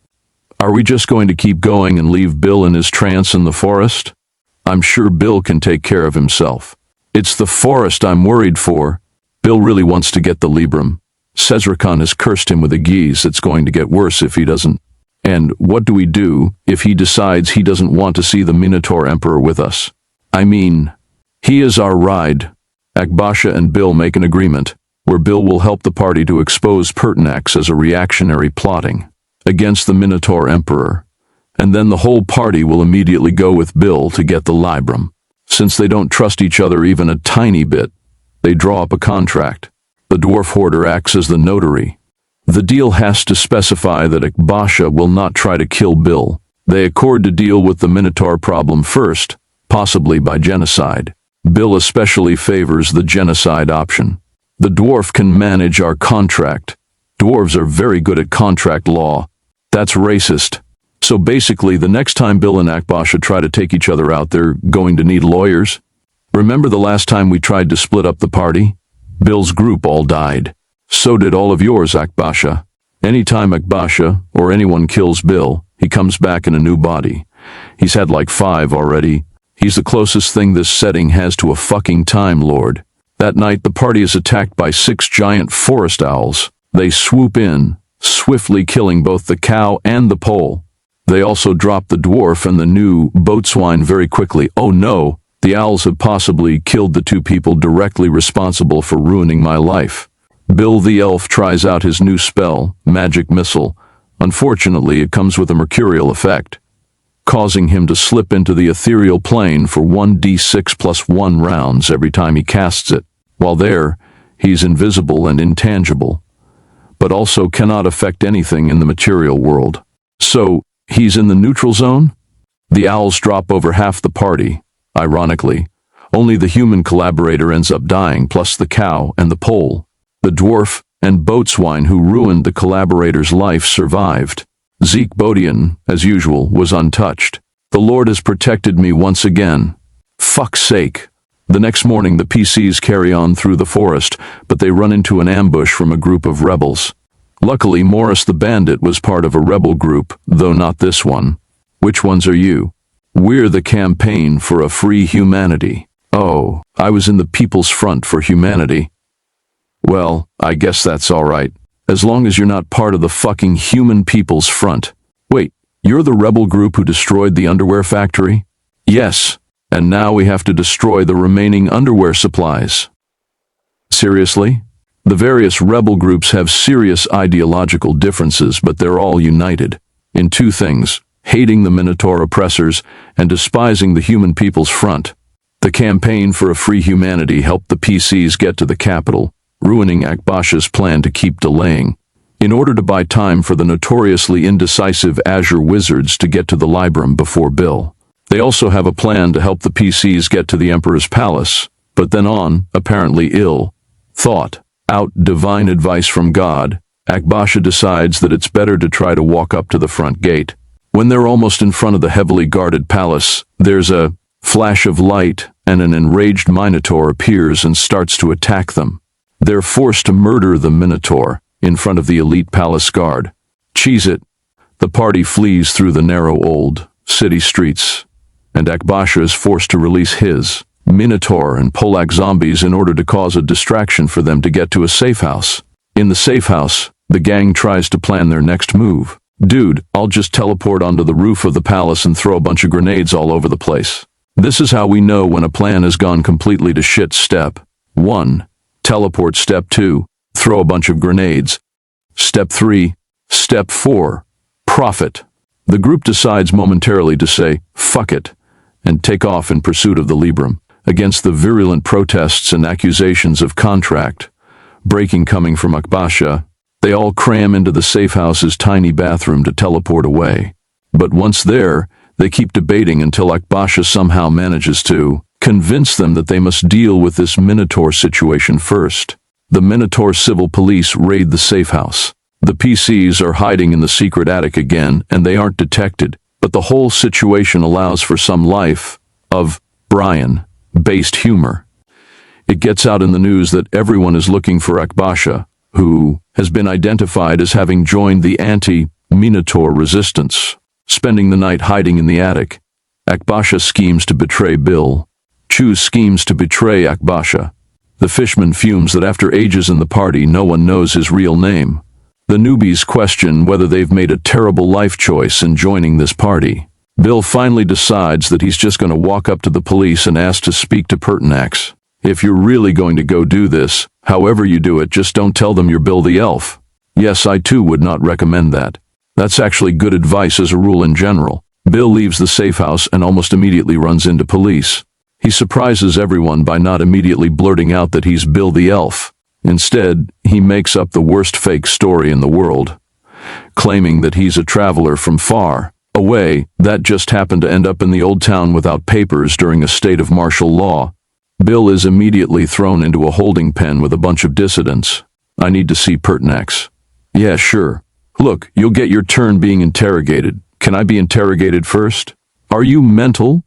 Are we just going to keep going and leave Bill in his trance in the forest? I'm sure Bill can take care of himself. It's the forest I'm worried for. Bill really wants to get the Libram. Cezricon has cursed him with a geese. It's going to get worse if he doesn't. And what do we do if he decides he doesn't want to see the Minotaur Emperor with us? I mean, he is our ride. Akbasha and Bill make an agreement, where Bill will help the party to expose Pertinax as a reactionary plotting against the Minotaur Emperor, and then the whole party will immediately go with Bill to get the Libram. Since they don't trust each other even a tiny bit, they draw up a contract. The dwarf hoarder acts as the notary. The deal has to specify that Akbasha will not try to kill Bill. They accord to deal with the Minotaur problem first, possibly by genocide. Bill especially favors the genocide option. The dwarf can manage our contract. Dwarves are very good at contract law. That's racist. So basically, the next time Bill and Akbasha try to take each other out, they're going to need lawyers. Remember the last time we tried to split up the party? Bill's group all died. So did all of yours, Akbasha. Anytime Akbasha or anyone kills Bill, he comes back in a new body. He's had like 5 already. He's the closest thing this setting has to a fucking Time Lord. That night, the party is attacked by 6 giant forest owls. They swoop in, swiftly killing both the cow and the pole. They also drop the dwarf and the new boatswain very quickly. Oh no, the owls have possibly killed the 2 people directly responsible for ruining my life. Bill the elf tries out his new spell, Magic Missile. Unfortunately, it comes with a mercurial effect, causing him to slip into the ethereal plane for 1d6 plus 1 rounds every time he casts it. While there, he's invisible and intangible, but also cannot affect anything in the material world. So, he's in the neutral zone? The owls drop over half the party. Ironically, only the human collaborator ends up dying, plus the cow and the pole. The dwarf and boatswain who ruined the collaborator's life survived. Zeke Bodian, as usual, was untouched. The Lord has protected me once again. Fuck's sake. The next morning, the PCs carry on through the forest, but they run into an ambush from a group of rebels. Luckily, Morris the Bandit was part of a rebel group, though not this one. Which ones are you? We're the Campaign for a Free Humanity. Oh, I was in the People's Front for Humanity. Well, I guess that's all right, as long as you're not part of the fucking Human People's Front. Wait, you're the rebel group who destroyed the underwear factory? Yes, and now we have to destroy the remaining underwear supplies. Seriously? The various rebel groups have serious ideological differences, but they're all united in 2 things: hating the Minotaur oppressors and despising the Human People's Front. The Campaign for a Free Humanity helped the PCs get to the capital, ruining Akbasha's plan to keep delaying, in order to buy time for the notoriously indecisive Azure Wizards to get to the Libram before Bill. They also have a plan to help the PCs get to the Emperor's palace, but then on, apparently ill thought, out divine advice from God, Akbasha decides that it's better to try to walk up to the front gate. When they're almost in front of the heavily guarded palace, there's a flash of light and an enraged Minotaur appears and starts to attack them. They're forced to murder the Minotaur in front of the elite palace guard. Cheese it. The party flees through the narrow old city streets, and Akbasha is forced to release his Minotaur and Polak zombies in order to cause a distraction for them to get to a safe house. In the safe house, the gang tries to plan their next move. Dude, I'll just teleport onto the roof of the palace and throw a bunch of grenades all over the place. This is how we know when a plan has gone completely to shit. Step 1. Teleport. Step 2. Throw a bunch of grenades. Step 3. Step 4. Profit. The group decides momentarily to say, fuck it, and take off in pursuit of the Libram. Against the virulent protests and accusations of contract breaking coming from Akbasha, they all cram into the safe house's tiny bathroom to teleport away. But once there, they keep debating until Akbasha somehow manages to Convince them that they must deal with this Minotaur situation first. The Minotaur civil police raid the safe house. The PCs are hiding in the secret attic again, and they aren't detected, but the whole situation allows for some life of Brian-based humor. It gets out in the news that everyone is looking for Akbasha, who has been identified as having joined the anti-Minotaur resistance. Spending the night hiding in the attic, Akbasha schemes to betray Bill. Chu schemes to betray Akbasha. The fishman fumes that after ages in the party, no one knows his real name. The newbies question whether they've made a terrible life choice in joining this party. Bill finally decides that he's just going to walk up to the police and ask to speak to Pertinax. If you're really going to go do this, however you do it, just don't tell them you're Bill the Elf. Yes, I too would not recommend that. That's actually good advice as a rule in general. Bill leaves the safe house and almost immediately runs into police. He surprises everyone by not immediately blurting out that he's Bill the Elf. Instead, he makes up the worst fake story in the world, claiming that he's a traveler from far away that just happened to end up in the old town without papers during a state of martial law. Bill is immediately thrown into a holding pen with a bunch of dissidents. I need to see Pertinax. Yeah, sure. Look, you'll get your turn being interrogated. Can I be interrogated first? Are you mental?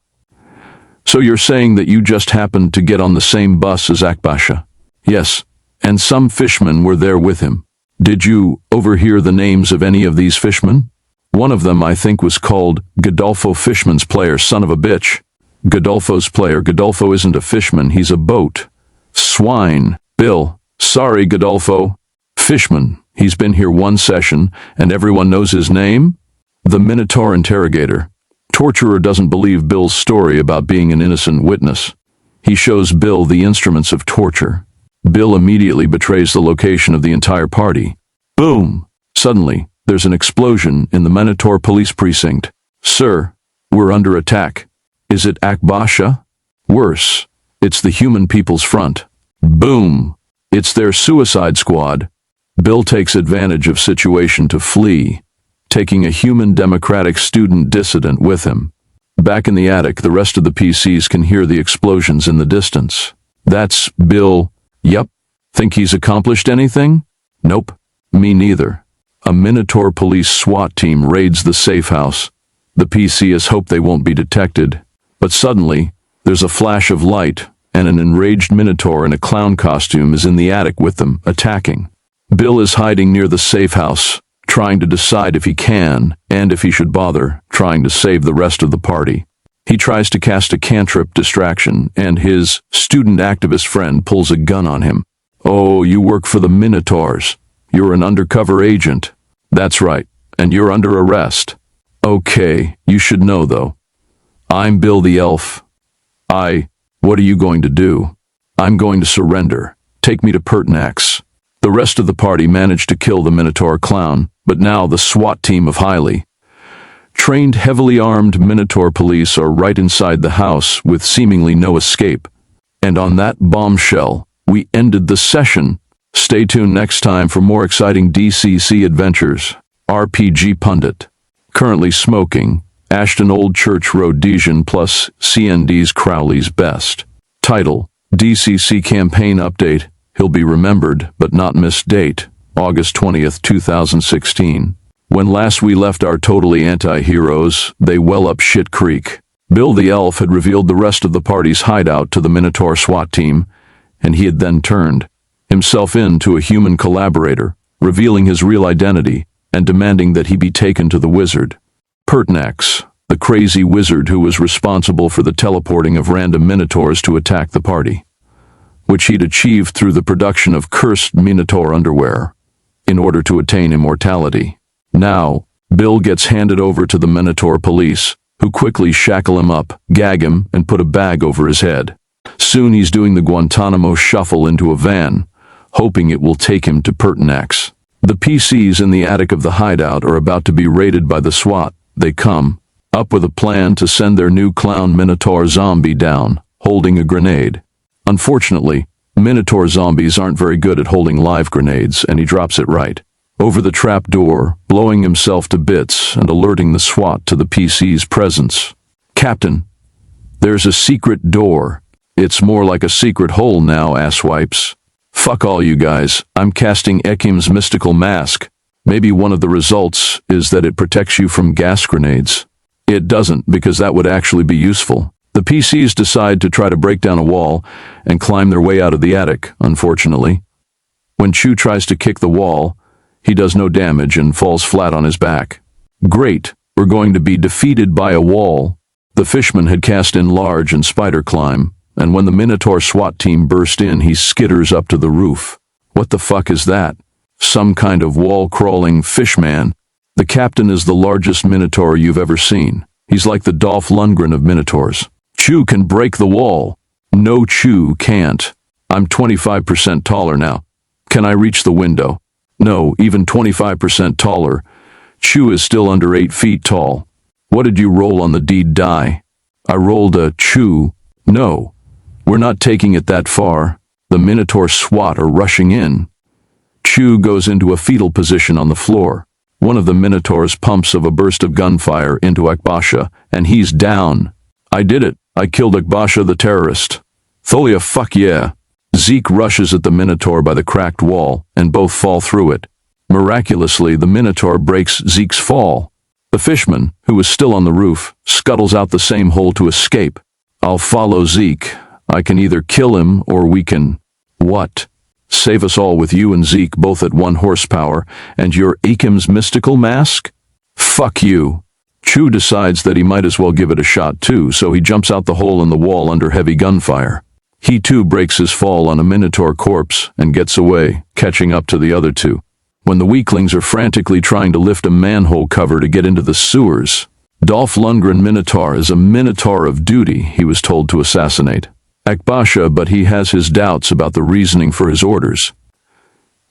So you're saying that you just happened to get on the same bus as Akbasha? Yes, and some fishmen were there with him. Did you overhear the names of any of these fishmen? One of them, I think, was called Godolfo Fishman's player, son of a bitch. Godolfo's player. Godolfo isn't a fishman, he's a boat. Swine. Bill. Sorry, Godolfo. Fishman. He's been here one session, and everyone knows his name? The Minotaur interrogator. Torturer doesn't believe Bill's story about being an innocent witness. He shows Bill the instruments of torture. Bill immediately betrays the location of the entire party. Boom! Suddenly, there's an explosion in the Minotaur police precinct. Sir, we're under attack. Is it Akbasha? Worse, it's the Human People's Front. Boom! It's their suicide squad. Bill takes advantage of situation to flee, taking a human democratic student dissident with him. Back in the attic, the rest of the PCs can hear the explosions in the distance. That's Bill. Yup. Think he's accomplished anything? Nope. Me neither. A Minotaur police SWAT team raids the safe house. The PCs hope they won't be detected. But suddenly, there's a flash of light, and an enraged Minotaur in a clown costume is in the attic with them, attacking. Bill is hiding near the safe house, trying to decide if he can, and if he should bother, trying to save the rest of the party. He tries to cast a cantrip distraction, and his student activist friend pulls a gun on him. Oh, you work for the Minotaurs. You're an undercover agent. That's right, and you're under arrest. Okay, you should know though. I'm Bill the Elf. What are you going to do? I'm going to surrender. Take me to Pertinax. The rest of the party managed to kill the Minotaur clown, but now the SWAT team of highly trained, heavily armed Minotaur police are right inside the house with seemingly no escape. And on that bombshell, we ended the session. Stay tuned next time for more exciting DCC adventures. RPG Pundit. Currently smoking. Ashton Old Church Road Dijon plus CND's Crowley's Best. Title: DCC Campaign Update. He'll be remembered, but not missed. Date: August 20th, 2016. When last we left our totally anti-heroes, they well up shit creek. Bill the Elf had revealed the rest of the party's hideout to the Minotaur SWAT team, and he had then turned himself in to a human collaborator, revealing his real identity and demanding that he be taken to the wizard. Pertinax, the crazy wizard who was responsible for the teleporting of random Minotaurs to attack the party, which he'd achieved through the production of cursed Minotaur underwear, in order to attain immortality. Now, Bill gets handed over to the Minotaur police, who quickly shackle him up, gag him, and put a bag over his head. Soon he's doing the Guantanamo shuffle into a van, hoping it will take him to Pertinax. The PCs in the attic of the hideout are about to be raided by the SWAT. They come up with a plan to send their new clown Minotaur zombie down, holding a grenade. Unfortunately, Minotaur zombies aren't very good at holding live grenades, and he drops it right over the trap door, blowing himself to bits and alerting the SWAT to the PC's presence. Captain, there's a secret door It's more like a secret hole now, asswipes. Fuck all you guys, I'm casting Ekim's mystical mask. Maybe one of the results is that it protects you from gas grenades. It doesn't, because that would actually be useful. The PCs decide to try to break down a wall and climb their way out of the attic, unfortunately. When Chu tries to kick the wall, he does no damage and falls flat on his back. Great, we're going to be defeated by a wall. The fishman had cast in large and spider climb, and when the Minotaur SWAT team burst in, he skitters up to the roof. What the fuck is that? Some kind of wall-crawling fishman. The captain is the largest Minotaur you've ever seen. He's like the Dolph Lundgren of Minotaurs. Chu can break the wall. No, Chu can't. I'm 25% taller now. Can I reach the window? No, even 25% taller. Chu is still under 8 feet tall. What did you roll on the deed die? I rolled a Chu. No, we're not taking it that far. The Minotaur SWAT are rushing in. Chu goes into a fetal position on the floor. One of the Minotaurs pumps of a burst of gunfire into Akbasha, and he's down. I did it. I killed Akbasha the terrorist. Tholia, fuck yeah. Zeke rushes at the Minotaur by the cracked wall, and both fall through it. Miraculously, the Minotaur breaks Zeke's fall. The fishman, who is still on the roof, scuttles out the same hole to escape. I'll follow Zeke. I can either kill him or we can... What? Save us all with you and Zeke both at 1 horsepower and your Akim's mystical mask? Fuck you. Chu decides that he might as well give it a shot too, so he jumps out the hole in the wall under heavy gunfire. He too breaks his fall on a Minotaur corpse and gets away, catching up to the other two. When the weaklings are frantically trying to lift a manhole cover to get into the sewers, Dolph Lundgren Minotaur is a Minotaur of duty he was told to assassinate Akbasha, but he has his doubts about the reasoning for his orders.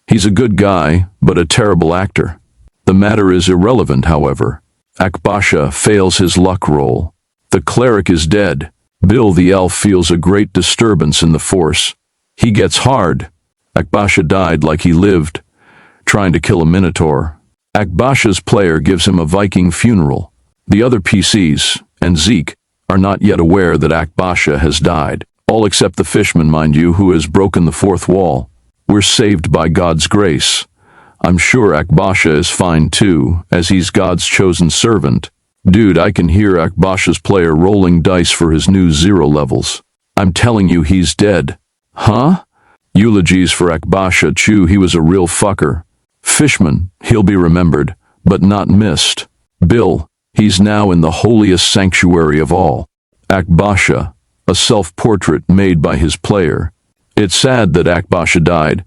He's a good guy, but a terrible actor. The matter is irrelevant, however. Akbasha fails his luck roll. The cleric is dead. Bill the elf feels a great disturbance in the force. He gets hard. Akbasha died like he lived, trying to kill a Minotaur. Akbasha's player gives him a Viking funeral. The other PCs, and Zeke, are not yet aware that Akbasha has died. All except the fishman, mind you, who has broken the 4th wall. We're saved by God's grace. I'm sure Akbasha is fine too, as he's God's chosen servant. Dude, I can hear Akbasha's player rolling dice for his new 0 levels. I'm telling you, he's dead. Huh? Eulogies for Akbasha. Chu, he was a real fucker. Fishman, he'll be remembered, but not missed. Bill, he's now in the holiest sanctuary of all. Akbasha, a self-portrait made by his player. It's sad that Akbasha died.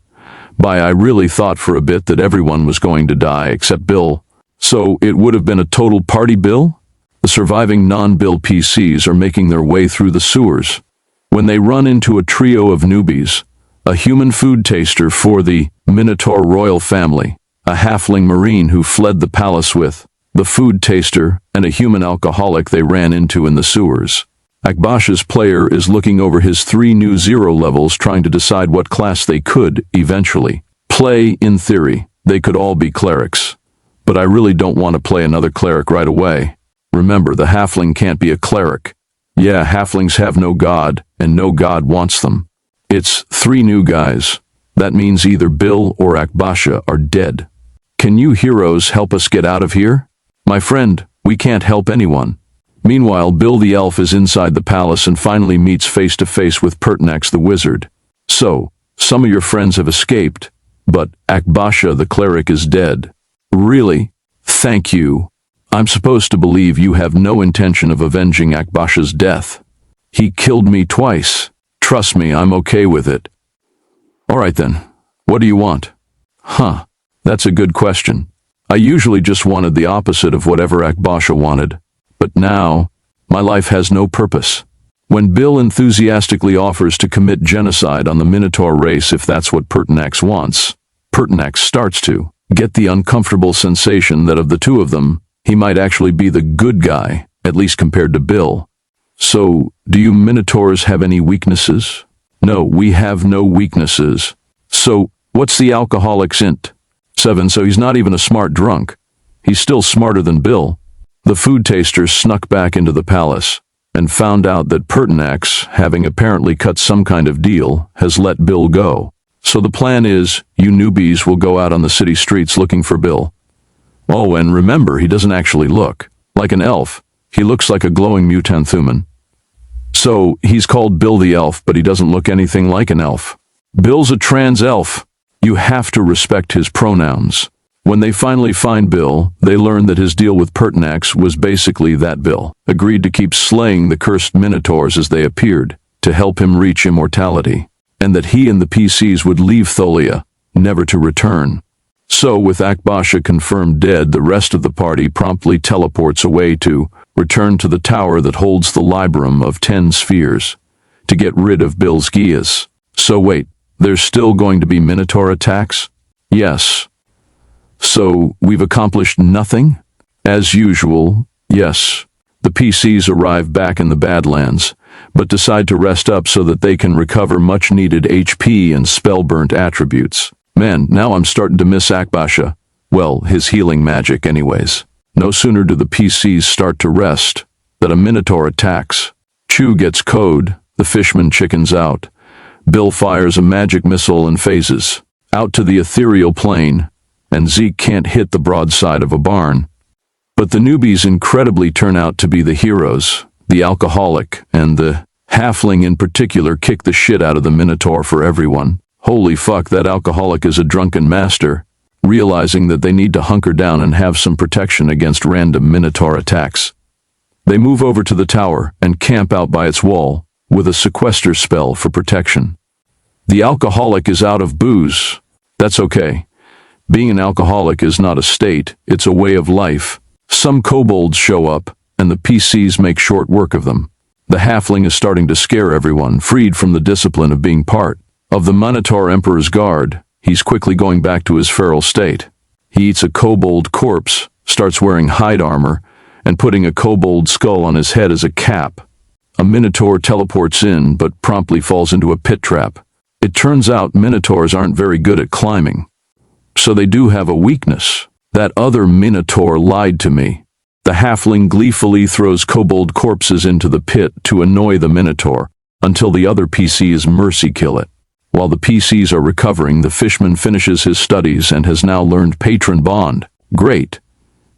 I really thought for a bit that everyone was going to die except Bill. So it would have been a total party, Bill? The surviving non-Bill PCs are making their way through the sewers when they run into a trio of newbies, a human food taster for the Minotaur royal family, a halfling marine who fled the palace with the food taster, and a human alcoholic they ran into in the sewers. Akbasha's player is looking over his 3 new 0 levels, trying to decide what class they could, eventually, play. In theory, they could all be clerics. But I really don't want to play another cleric right away. Remember, the halfling can't be a cleric. Yeah, halflings have no god, and no god wants them. It's 3 new guys. That means either Bill or Akbasha are dead. Can you heroes help us get out of here? My friend, we can't help anyone. Meanwhile, Bill the elf is inside the palace and finally meets face to face with Pertinax the wizard. So, some of your friends have escaped, but Akbasha the cleric is dead. Really? Thank you. I'm supposed to believe you have no intention of avenging Akbasha's death. He killed me twice. Trust me, I'm okay with it. All right then, what do you want? Huh, that's a good question. I usually just wanted the opposite of whatever Akbasha wanted. But now, my life has no purpose. When Bill enthusiastically offers to commit genocide on the Minotaur race if that's what Pertinax wants, Pertinax starts to get the uncomfortable sensation that of the two of them, he might actually be the good guy, at least compared to Bill. So, do you Minotaurs have any weaknesses? No, we have no weaknesses. So, what's the alcoholic's int? 7, so he's not even a smart drunk. He's still smarter than Bill. The food taster snuck back into the palace. and found out that Pertinax, having apparently cut some kind of deal, has let Bill go. So the plan is, you newbies will go out on the city streets looking for Bill. Oh, and remember, he doesn't actually look like an elf. He looks like a glowing mutant human. So, he's called Bill the Elf, but he doesn't look anything like an elf. Bill's a trans elf. You have to respect his pronouns. When they finally find Bill, they learn that his deal with Pertinax was basically that Bill agreed to keep slaying the cursed minotaurs as they appeared, to help him reach immortality, and that he and the PCs would leave Tholia, never to return. So, with Akbasha confirmed dead, the rest of the party promptly teleports away to return to the tower that holds the Librum of 10 spheres, to get rid of Bill's Gias. So wait, there's still going to be Minotaur attacks? Yes. So, we've accomplished nothing? As usual, yes. The PCs arrive back in the Badlands, but decide to rest up so that they can recover much-needed HP and spell-burnt attributes. Man, now I'm starting to miss Akbasha. Well, his healing magic anyways. No sooner do the PCs start to rest, that a Minotaur attacks. Chew gets code, the fishman chickens out. Bill fires a magic missile and phases out to the ethereal plane, and Zeke can't hit the broadside of a barn. But the newbies incredibly turn out to be the heroes. The alcoholic and the halfling in particular kick the shit out of the Minotaur for everyone. Holy fuck, that alcoholic is a drunken master, realizing that they need to hunker down and have some protection against random Minotaur attacks. They move over to the tower and camp out by its wall, with a sequester spell for protection. The alcoholic is out of booze. That's okay. Being an alcoholic is not a state, it's a way of life. Some kobolds show up, and the PCs make short work of them. The halfling is starting to scare everyone, freed from the discipline of being part of the Minotaur Emperor's guard. He's quickly going back to his feral state. He eats a kobold corpse, starts wearing hide armor, and putting a kobold skull on his head as a cap. A Minotaur teleports in, but promptly falls into a pit trap. It turns out Minotaurs aren't very good at climbing. So they do have a weakness. That other Minotaur lied to me. The halfling gleefully throws kobold corpses into the pit to annoy the Minotaur, until the other PCs mercy kill it. While the PCs are recovering, the fishman finishes his studies and has now learned Patron Bond. Great.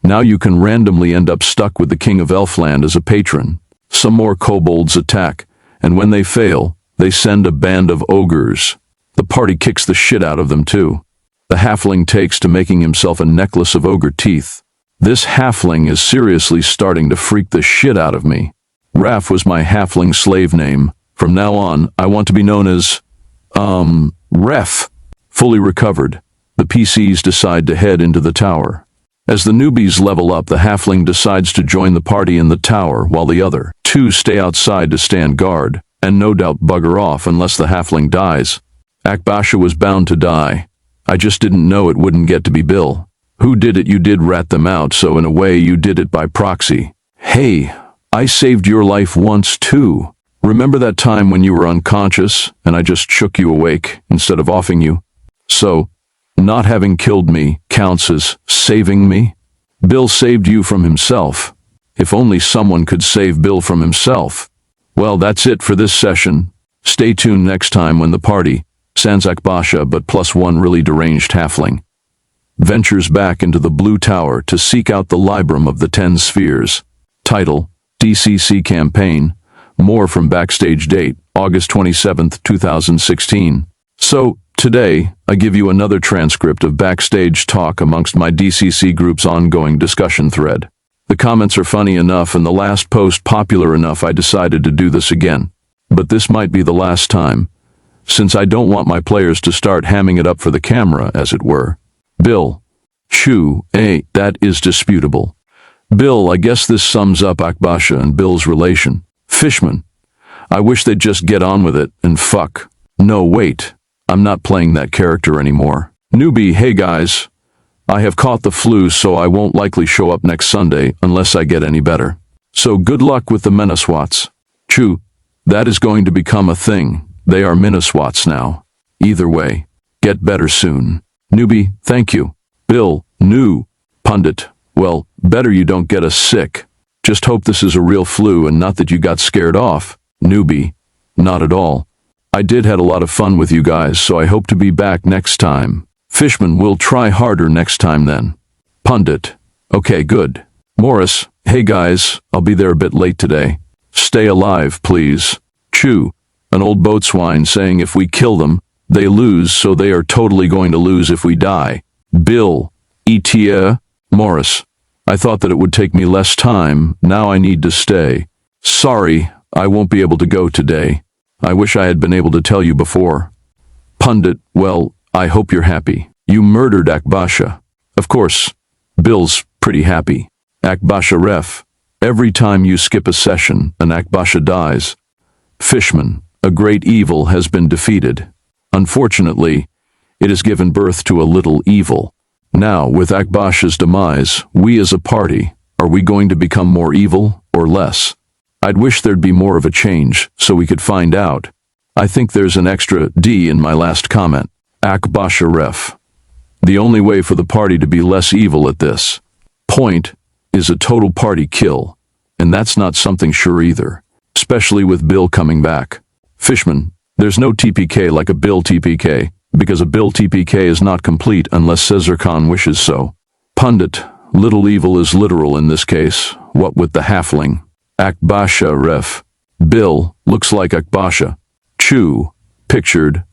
Now you can randomly end up stuck with the King of Elfland as a patron. Some more kobolds attack, and when they fail, they send a band of ogres. The party kicks the shit out of them too. The halfling takes to making himself a necklace of ogre teeth. This halfling is seriously starting to freak the shit out of me. Raph was my halfling slave name. From now on, I want to be known as Ref. Fully recovered, the PCs decide to head into the tower. As the newbies level up, the halfling decides to join the party in the tower while the other two stay outside to stand guard, and no doubt bugger off unless the halfling dies. Akbasha was bound to die. I just didn't know it wouldn't get to be Bill. Who did it? You did rat them out, so in a way you did it by proxy. Hey, I saved your life once too. Remember that time when you were unconscious and I just shook you awake instead of offing you? So, not having killed me counts as saving me? Bill saved you from himself. If only someone could save Bill from himself. Well, that's it for this session. Stay tuned next time when the party, sans Akbasha but plus one really deranged halfling, ventures back into the Blue Tower to seek out the Librum of the 10 Spheres. Title, DCC Campaign. More from Backstage date, August 27, 2016. So, today, I give you another transcript of backstage talk amongst my DCC group's ongoing discussion thread. The comments are funny enough and the last post popular enough I decided to do this again. But this might be the last time, since I don't want my players to start hamming it up for the camera, as it were. Bill. Chew, that is disputable. Bill, I guess this sums up Akbasha and Bill's relation. Fishman. I wish they'd just get on with it and fuck. No, wait. I'm not playing that character anymore. Newbie, hey guys. I have caught the flu, so I won't likely show up next Sunday unless I get any better. So good luck with the Menoswats. Chew, that is going to become a thing. They are Menoswats now. Either way, get better soon. Newbie, thank you. Bill, new. Pundit, well, better you don't get us sick. Just hope this is a real flu and not that you got scared off. Newbie. Not at all. I did had a lot of fun with you guys, so I hope to be back next time. Fishman, will try harder next time then. Pundit. Okay, good. Morris. Hey guys, I'll be there a bit late today. Stay alive, please. Chew. An old boatswain saying if we kill them, they lose, so they are totally going to lose if we die. Bill. Etia. Morris. I thought that it would take me less time. Now I need to stay. Sorry, I won't be able to go today. I wish I had been able to tell you before. Pundit. Well, I hope you're happy. You murdered Akbasha. Of course. Bill's pretty happy. Akbasha ref. Every time you skip a session, an Akbasha dies. Fishman. A great evil has been defeated. Unfortunately, it has given birth to a little evil. Now, with Akbasha's demise, we as a party, are we going to become more evil or less? I'd wish there'd be more of a change so we could find out. I think there's an extra D in my last comment. Akbasha ref. The only way for the party to be less evil at this point is a total party kill, and that's not something sure either, especially with Bill coming back. Fishman, there's no TPK like a Bill TPK, because a Bill TPK is not complete unless Cesar Khan wishes so. Pundit, little evil is literal in this case. What with the halfling? Akbasha ref. Bill, looks like Akbasha. Chew, pictured.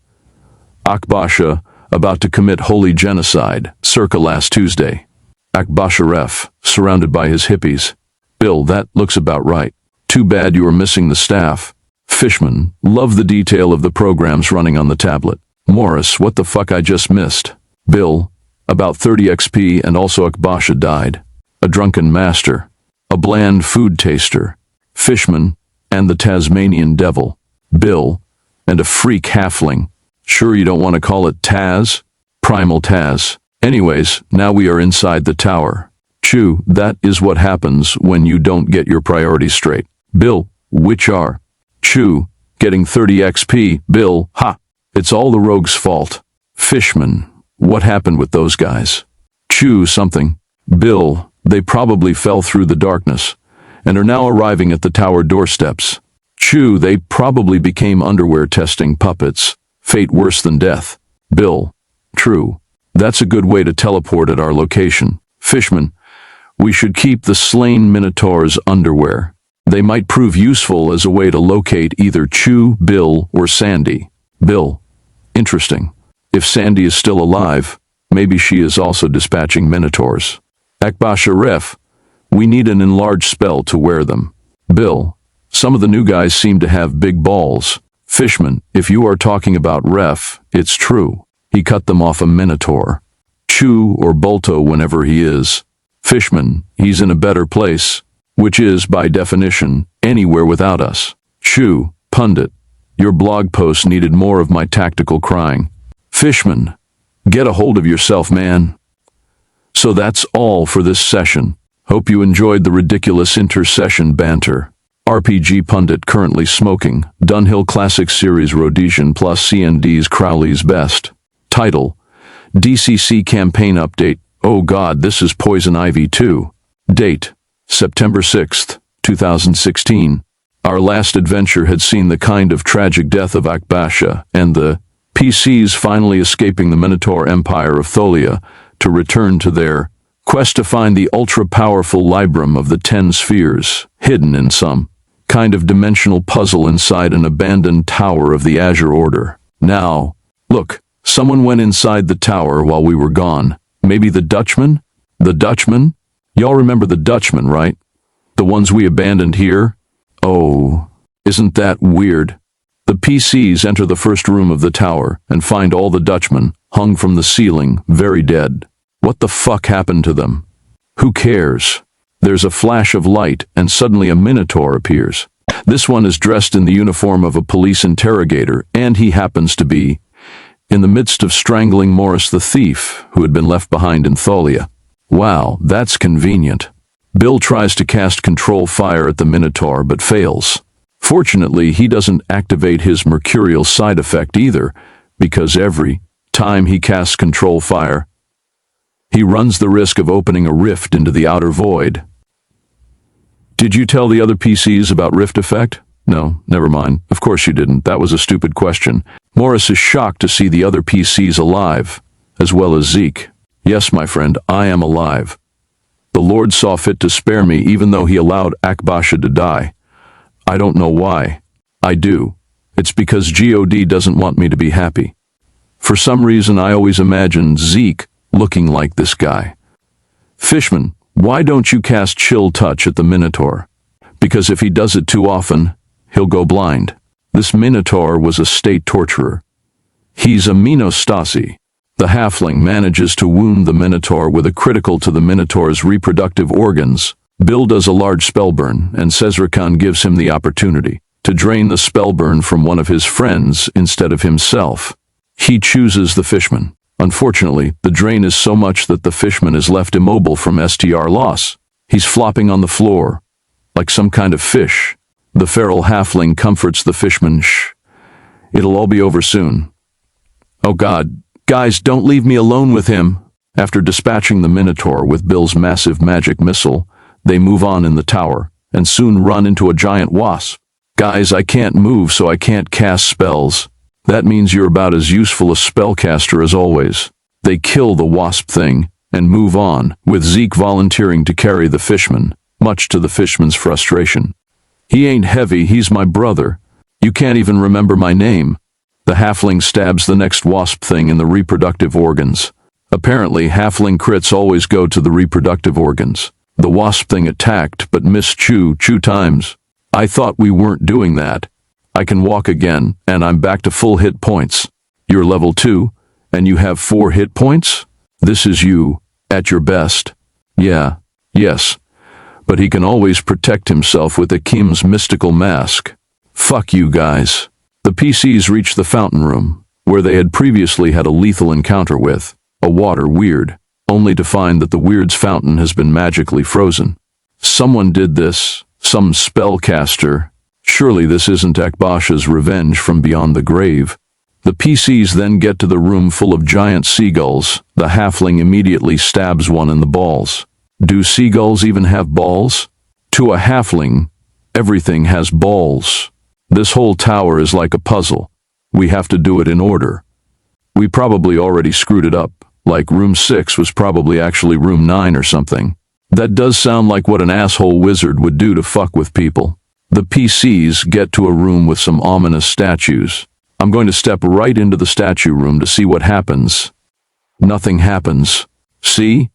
Akbasha, about to commit holy genocide, circa last Tuesday. Akbasha ref, surrounded by his hippies. Bill, that looks about right. Too bad you are missing the staff. Fishman, love the detail of the programs running on the tablet. Morris, what the fuck I just missed. Bill, about 30 XP and also Akbasha died. A drunken master. A bland food taster. Fishman, and the Tasmanian devil. Bill, and a freak halfling. Sure you don't want to call it Taz? Primal Taz. Anyways, now we are inside the tower. Chew, that is what happens when you don't get your priorities straight. Bill, which are? Chew, getting 30 XP. Bill, ha! It's all the rogue's fault. Fishman, what happened with those guys? Chew, something. Bill, they probably fell through the darkness, and are now arriving at the tower doorsteps. Chew, they probably became underwear testing puppets. Fate worse than death. Bill, true. That's a good way to teleport at our location. Fishman, we should keep the slain Minotaur's underwear. They might prove useful as a way to locate either Chew, Bill, or Sandy. Bill, interesting. If Sandy is still alive, maybe she is also dispatching Minotaurs. Akbasha ref, we need an enlarged spell to wear them. Bill, some of the new guys seem to have big balls. Fishman, if you are talking about ref, it's true. He cut them off a Minotaur. Chew or Bolto whenever he is. Fishman, he's in a better place, which is, by definition, anywhere without us. Chew, Pundit, your blog post needed more of my tactical crying. Fishman, get a hold of yourself, man. So that's all for this session. Hope you enjoyed the ridiculous inter-session banter. RPG Pundit currently smoking. Dunhill Classic Series Rhodesian plus CND's Crowley's Best. Title, DCC Campaign Update. Oh god, this is Poison Ivy 2. Date, September 6th, 2016. Our last adventure had seen the kind of tragic death of Akbasha and the PCs finally escaping the Minotaur Empire of Tholia to return to their quest to find the ultra-powerful Librum of the 10 Spheres, hidden in some kind of dimensional puzzle inside an abandoned tower of the Azure Order. Now, look, someone went inside the tower while we were gone. Maybe the Dutchman? The Dutchman? Y'all remember the Dutchman, right? The ones we abandoned here? Oh, isn't that weird? The PCs enter the first room of the tower and find all the Dutchmen hung from the ceiling, very dead. What the fuck happened to them? Who cares? There's a flash of light and suddenly a Minotaur appears. This one is dressed in the uniform of a police interrogator, and he happens to be in the midst of strangling Morris the thief, who had been left behind in Tholia. Wow, that's convenient. Bill tries to cast control fire at the Minotaur but fails. Fortunately, he doesn't activate his mercurial side effect either, because every time he casts control fire, he runs the risk of opening a rift into the outer void. Did you tell the other PCs about Rift Effect? No, never mind. Of course you didn't. That was a stupid question. Morris is shocked to see the other PCs alive, as well as Zeke. Yes, my friend, I am alive. The Lord saw fit to spare me even though he allowed Akbasha to die. I don't know why. I do. It's because God doesn't want me to be happy. For some reason I always imagined Zeke looking like this guy. Fishman, why don't you cast Chill Touch at the Minotaur? Because if he does it too often, he'll go blind. This Minotaur was a state torturer. He's a Minostasi. The halfling manages to wound the Minotaur with a critical to the Minotaur's reproductive organs. Bill does a large spell burn, and Cesrican gives him the opportunity to drain the spell burn from one of his friends instead of himself. He chooses the Fishman. Unfortunately, the drain is so much that the Fishman is left immobile from STR loss. He's flopping on the floor, like some kind of fish. The feral halfling comforts the Fishman. Shh. It'll all be over soon. Oh God, guys, don't leave me alone with him. After dispatching the Minotaur with Bill's massive magic missile, they move on in the tower, and soon run into a giant wasp. Guys, I can't move, so I can't cast spells. That means you're about as useful a spellcaster as always. They kill the wasp thing, and move on, with Zeke volunteering to carry the Fishman, much to the Fishman's frustration. He ain't heavy, he's my brother. You can't even remember my name. The halfling stabs the next wasp thing in the reproductive organs. Apparently, halfling crits always go to the reproductive organs. The wasp thing attacked, but missed two times. I thought we weren't doing that. I can walk again, and I'm back to full hit points. You're level 2, and you have 4 hit points? This is you, at your best. Yeah, yes. But he can always protect himself with Akim's mystical mask. Fuck you guys. The PCs reach the fountain room, where they had previously had a lethal encounter with a water weird, only to find that the weird's fountain has been magically frozen. Someone did this, some spellcaster. Surely this isn't Akbasha's revenge from beyond the grave. The PCs then get to the room full of giant seagulls. The halfling immediately stabs one in the balls. Do seagulls even have balls? To a halfling, everything has balls. This whole tower is like a puzzle. We have to do it in order. We probably already screwed it up, like room 6 was probably actually room 9 or something. That does sound like what an asshole wizard would do to fuck with people. The PCs get to a room with some ominous statues. I'm going to step right into the statue room to see what happens. Nothing happens. See?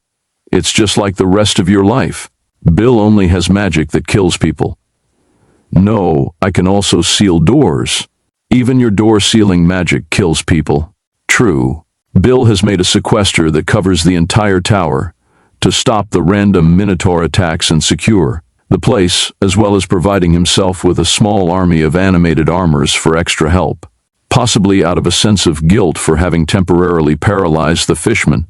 It's just like the rest of your life. Bill only has magic that kills people. No, I can also seal doors. Even your door sealing magic kills people. True. Bill has made a sequester that covers the entire tower to stop the random Minotaur attacks and secure the place, as well as providing himself with a small army of animated armors for extra help, possibly out of a sense of guilt for having temporarily paralyzed the Fishman.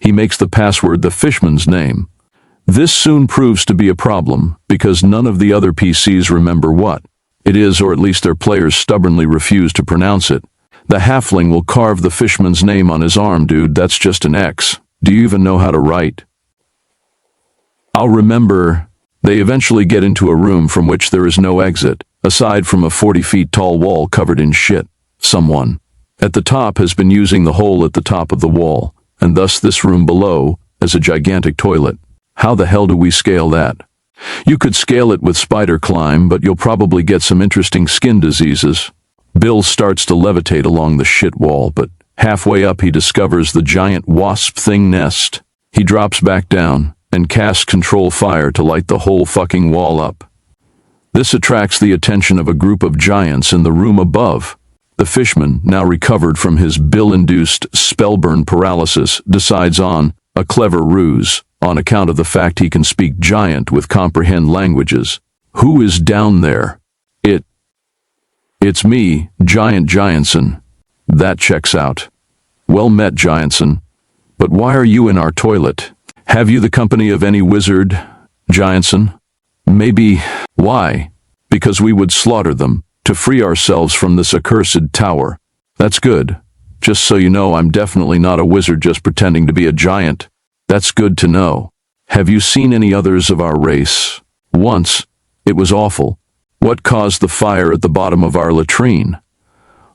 He makes the password the Fishman's name. This soon proves to be a problem, because none of the other PCs remember what it is, or at least their players stubbornly refuse to pronounce it. The halfling will carve the Fishman's name on his arm. Dude, that's just an X. Do you even know how to write? I'll remember. They eventually get into a room from which there is no exit, aside from a 40 feet tall wall covered in shit. Someone at the top has been using the hole at the top of the wall, and thus this room below as a gigantic toilet. How the hell do we scale that? You could scale it with spider climb, but you'll probably get some interesting skin diseases. Bill starts to levitate along the shit wall, but halfway up he discovers the giant wasp thing nest. He drops back down and casts control fire to light the whole fucking wall up. This attracts the attention of a group of giants in the room above. The Fishman, now recovered from his Bill-induced spellburn paralysis, decides on a clever ruse, on account of the fact he can speak giant with comprehend languages. Who is down there? It's me, Giant Giantson. That checks out. Well met, Giantson. But why are you in our toilet? Have you the company of any wizard, Giantson? Maybe. Why? Because we would slaughter them, to free ourselves from this accursed tower. That's good. Just so you know, I'm definitely not a wizard just pretending to be a giant. That's good to know. Have you seen any others of our race? Once, it was awful. What caused the fire at the bottom of our latrine?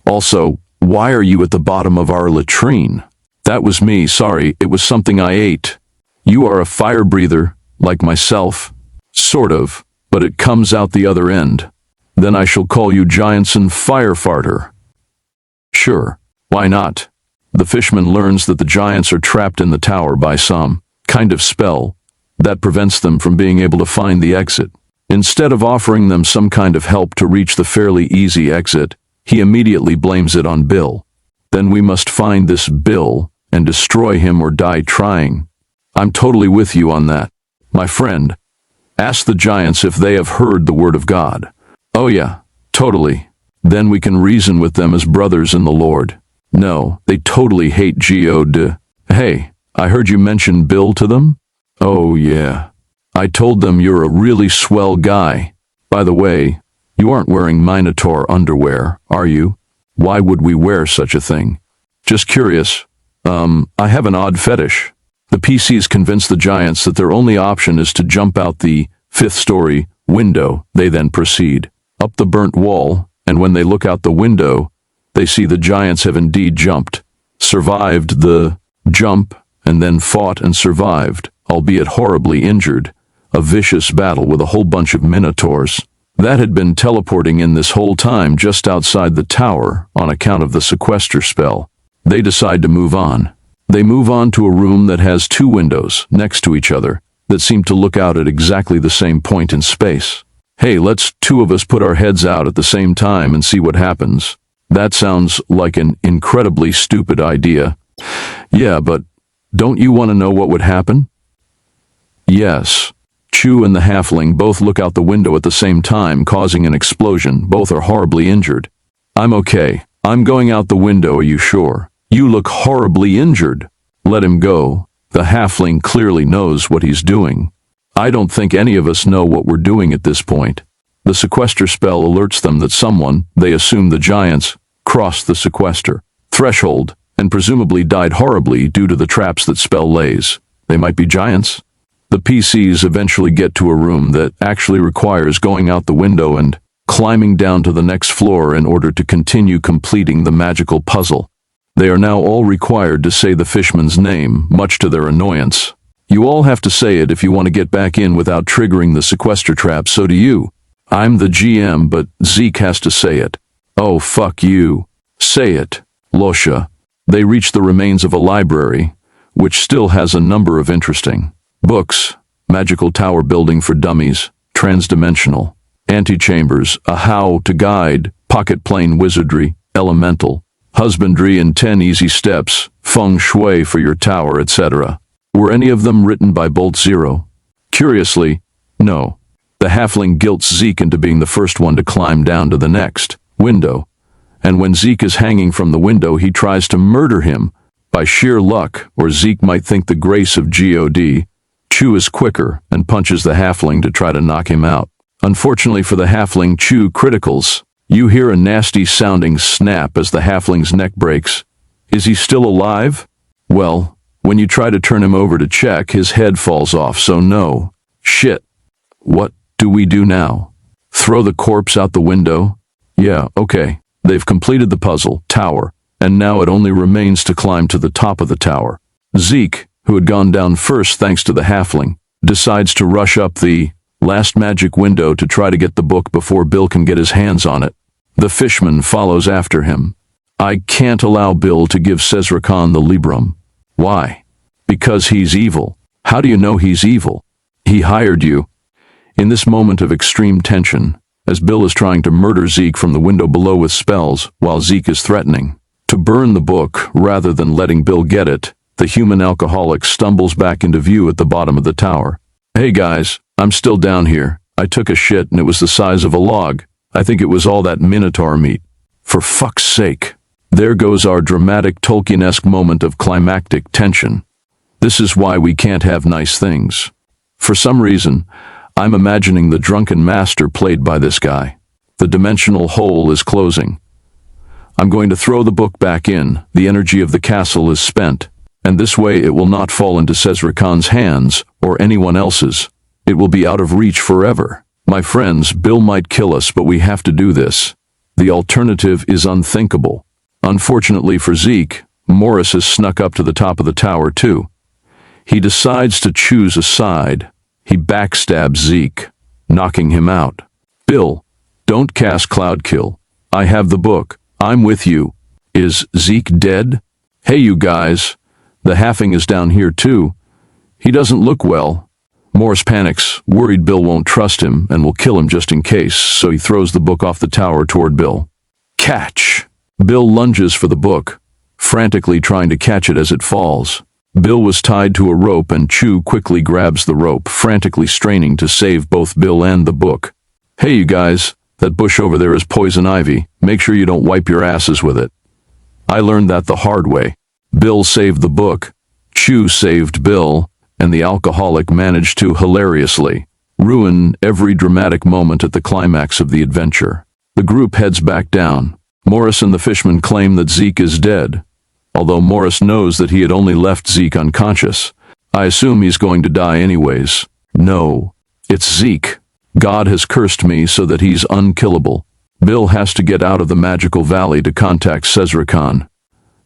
Also, why are you at the bottom of our latrine? That was me, sorry, it was something I ate. You are a fire breather, like myself. Sort of, but it comes out the other end. Then I shall call you Giantson Firefarter. Sure, why not? The fishman learns that the giants are trapped in the tower by some kind of spell that prevents them from being able to find the exit. Instead of offering them some kind of help to reach the fairly easy exit, he immediately blames it on Bill. Then we must find this Bill and destroy him or die trying. I'm totally with you on that. My friend, ask the giants if they have heard the word of God. Oh yeah, totally. Then we can reason with them as brothers in the Lord. No, they totally hate God. Hey, I heard you mention Bill to them? Oh yeah. I told them you're a really swell guy. By the way, you aren't wearing Minotaur underwear, are you? Why would we wear such a thing? Just curious. I have an odd fetish. The PCs convince the giants that their only option is to jump out the 5th-story window. They then proceed up the burnt wall, and when they look out the window, they see the giants have indeed jumped, survived the jump, and then fought and survived, albeit horribly injured, a vicious battle with a whole bunch of minotaurs that had been teleporting in this whole time just outside the tower on account of the sequester spell. They decide to move on. They move on to a room that has 2 windows next to each other that seem to look out at exactly the same point in space. Hey, let's 2 of us put our heads out at the same time and see what happens. That sounds like an incredibly stupid idea. Yeah, but don't you want to know what would happen? Yes. Chu and the halfling both look out the window at the same time, causing an explosion. Both are horribly injured. I'm okay. I'm going out the window, are you sure? You look horribly injured. Let him go. The halfling clearly knows what he's doing. I don't think any of us know what we're doing at this point. The sequester spell alerts them that someone, they assume the giants, crossed the sequester threshold and presumably died horribly due to the traps that spell lays. They might be giants. The PCs eventually get to a room that actually requires going out the window and climbing down to the next floor in order to continue completing the magical puzzle. They are now all required to say the fishman's name, much to their annoyance. You all have to say it if you want to get back in without triggering the sequester trap, so do you. I'm the GM, but Zeke has to say it. Oh, fuck you. Say it, Losha. They reach the remains of a library, which still has a number of interesting books, magical tower building for dummies, transdimensional, antechambers, a how to guide, pocket plane wizardry, elemental, husbandry and 10 easy steps, feng shui for your tower, etc. Were any of them written by Bolt Zero? Curiously, no. The halfling guilts Zeke into being the first one to climb down to the next window, and when Zeke is hanging from the window, he tries to murder him. By sheer luck, or Zeke might think the grace of God, Chu is quicker and punches the halfling to try to knock him out. Unfortunately for the halfling, Chu criticals. You hear a nasty-sounding snap as the halfling's neck breaks. Is he still alive? Well, when you try to turn him over to check, his head falls off, so no. Shit. What do we do now? Throw the corpse out the window? Yeah, okay. They've completed the puzzle, tower, and now it only remains to climb to the top of the tower. Zeke, who had gone down first thanks to the halfling, decides to rush up the last magic window to try to get the book before Bill can get his hands on it. The fishman follows after him. I can't allow Bill to give Cesricon the Librum. Why? Because he's evil. How do you know he's evil? He hired you. In this moment of extreme tension, as Bill is trying to murder Zeke from the window below with spells, while Zeke is threatening to burn the book rather than letting Bill get it, the human alcoholic stumbles back into view at the bottom of the tower. Hey guys, I'm still down here. I took a shit and it was the size of a log. I think it was all that minotaur meat. For fuck's sake. There goes our dramatic Tolkien-esque moment of climactic tension. This is why we can't have nice things. For some reason, I'm imagining the drunken master played by this guy. The dimensional hole is closing. I'm going to throw the book back in. The energy of the castle is spent, and this way it will not fall into Cesricon's hands or anyone else's. It will be out of reach forever. My friends, Bill might kill us, but we have to do this. The alternative is unthinkable. Unfortunately for Zeke, Morris has snuck up to the top of the tower too. He decides to choose a side. He backstabs Zeke, knocking him out. Bill, don't cast Cloud Kill. I have the book. I'm with you. Is Zeke dead? Hey you guys, the halfing is down here too. He doesn't look well. Morris panics, worried Bill won't trust him and will kill him just in case, so he throws the book off the tower toward Bill. Catch! Bill lunges for the book, frantically trying to catch it as it falls. Bill was tied to a rope and Chew quickly grabs the rope, frantically straining to save both Bill and the book. Hey you guys, that bush over there is poison ivy. Make sure you don't wipe your asses with it. I learned that the hard way. Bill saved the book, Chew saved Bill, and the alcoholic managed to hilariously ruin every dramatic moment at the climax of the adventure. The group heads back down. Morris and the fishman claim that Zeke is dead, although Morris knows that he had only left Zeke unconscious. I assume he's going to die anyways. No, it's Zeke. God has cursed me so that he's unkillable. Bill has to get out of the magical valley to contact Sezra.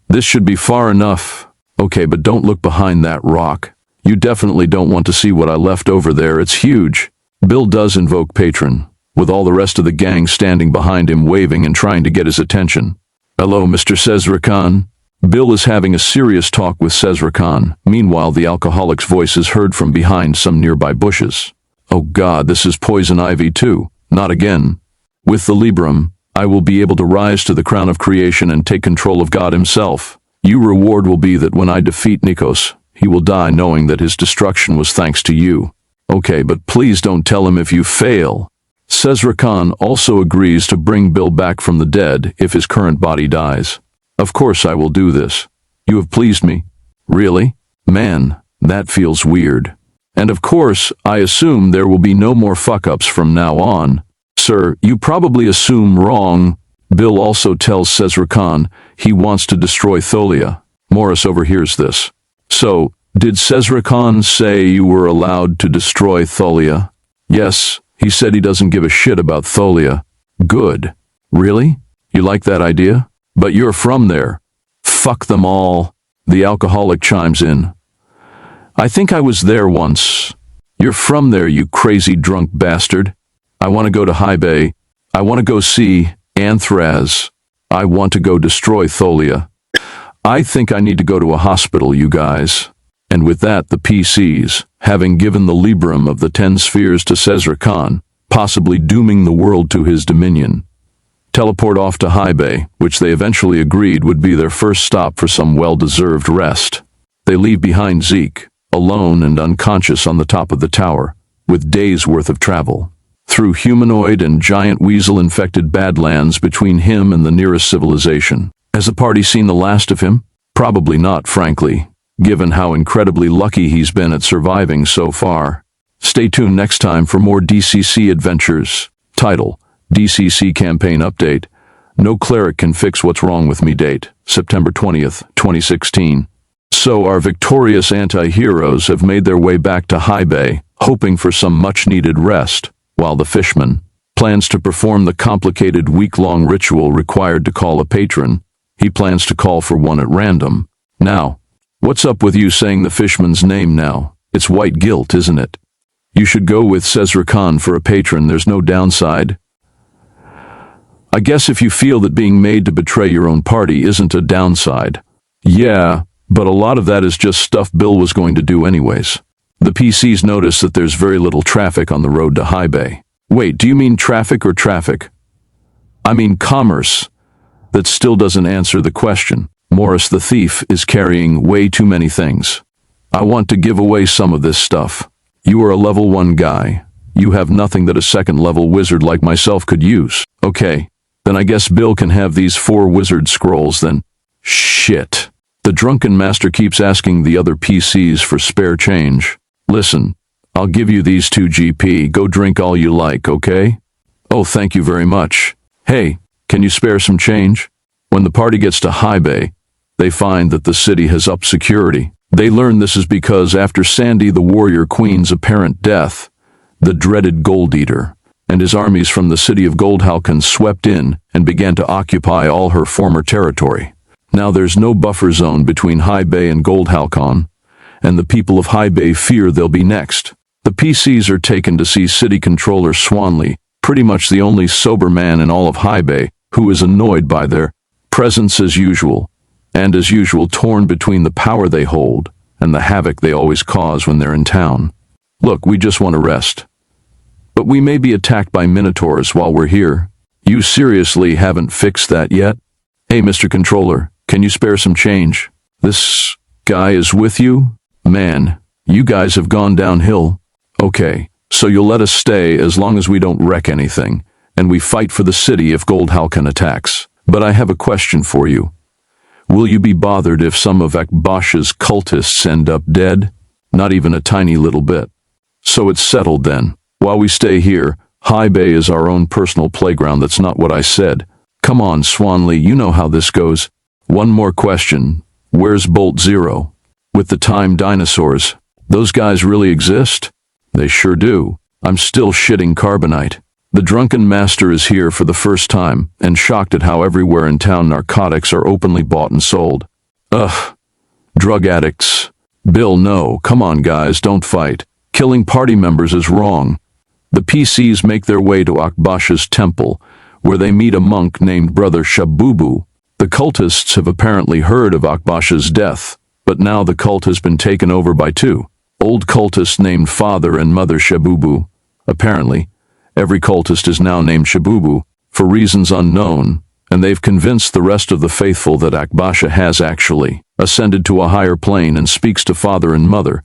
This should be far enough. Okay, but don't look behind that rock. You definitely don't want to see what I left over there. It's huge. Bill does invoke Patron, with all the rest of the gang standing behind him waving and trying to get his attention. Hello, Mr. Sezra. Bill is having a serious talk with Sezra. Meanwhile, the alcoholic's voice is heard from behind some nearby bushes. Oh God, this is poison ivy too. Not again. With the Librum, I will be able to rise to the crown of creation and take control of God himself. Your reward will be that when I defeat Nikos, he will die knowing that his destruction was thanks to you. Okay, but please don't tell him if you fail. Sezra also agrees to bring Bill back from the dead if his current body dies. Of course I will do this. You have pleased me. Really? Man, that feels weird. And of course, I assume there will be no more fuck-ups from now on. Sir, you probably assume wrong. Bill also tells Sezra he wants to destroy Tholia. Morris overhears this. So, did Sezra say you were allowed to destroy Tholia? Yes, he said he doesn't give a shit about Tholia. Good. Really? You like that idea? But you're from there. Fuck them all. The alcoholic chimes in. I think I was there once. You're from there, you crazy drunk bastard. I want to go to High Bay. I want to go see Anthraz. I want to go destroy Tholia. I think I need to go to a hospital, you guys. And with that, the PCs, having given the Librum of the 10 spheres to Sezra, possibly dooming the world to his dominion, teleport off to High Bay, which they eventually agreed would be their first stop for some well-deserved rest. They leave behind Zeke, alone and unconscious on the top of the tower, with days' worth of travel, through humanoid and giant weasel-infected badlands between him and the nearest civilization. Has the party seen the last of him? Probably not, frankly, given how incredibly lucky he's been at surviving so far. Stay tuned next time for more DCC adventures. Title: DCC Campaign Update. No cleric can fix what's wrong with me. Date: September 20th, 2016. So our victorious anti-heroes have made their way back to High Bay, hoping for some much-needed rest, while the fishman plans to perform the complicated week-long ritual required to call a patron. He plans to call for one at random. Now, what's up with you saying the fishman's name now? It's white guilt, isn't it? You should go with Sezra for a patron, there's no downside. I guess if you feel that being made to betray your own party isn't a downside. Yeah, but a lot of that is just stuff Bill was going to do anyways. The PCs notice that there's very little traffic on the road to High Bay. Wait, do you mean traffic or traffic? I mean commerce. That still doesn't answer the question. Morris the thief is carrying way too many things. I want to give away some of this stuff. You are a level 1 guy. You have nothing that a second-level wizard like myself could use. Okay, then I guess Bill can have these 4 wizard scrolls then. Shit. The drunken master keeps asking the other PCs for spare change. Listen, I'll give you these 2 GP. Go drink all you like, okay? Oh, thank you very much. Hey, can you spare some change? When the party gets to High Bay, they find that the city has upped security. They learn this is because after Sandy the Warrior Queen's apparent death, the dreaded Gold Eater, and his armies from the city of Goldhalcon swept in and began to occupy all her former territory. Now there's no buffer zone between High Bay and Goldhalcon, and the people of High Bay fear they'll be next. The PCs are taken to see City Controller Swanley, pretty much the only sober man in all of High Bay, who is annoyed by their presence as usual, and as usual torn between the power they hold and the havoc they always cause when they're in town. Look, we just want to rest. But we may be attacked by minotaurs while we're here. You seriously haven't fixed that yet? Hey, Mr. Controller, can you spare some change? This guy is with you? Man, you guys have gone downhill. Okay, so you'll let us stay as long as we don't wreck anything, and we fight for the city if Goldhalcon attacks. But I have a question for you. Will you be bothered if some of Akbasha's cultists end up dead? Not even a tiny little bit. So it's settled then. While we stay here, High Bay is our own personal playground. That's not what I said. Come on, Swanley, you know how this goes. One more question. Where's Bolt Zero? With the time dinosaurs, those guys really exist? They sure do. I'm still shitting carbonite. The drunken master is here for the first time, and shocked at how everywhere in town narcotics are openly bought and sold. Ugh. Drug addicts. Bill, no. Come on, guys, don't fight. Killing party members is wrong. The PCs make their way to Akbasha's temple, where they meet a monk named Brother Shabubu. The cultists have apparently heard of Akbasha's death, but now the cult has been taken over by two old cultists named Father and Mother Shabubu. Apparently, every cultist is now named Shabubu, for reasons unknown, and they've convinced the rest of the faithful that Akbasha has actually ascended to a higher plane and speaks to Father and Mother,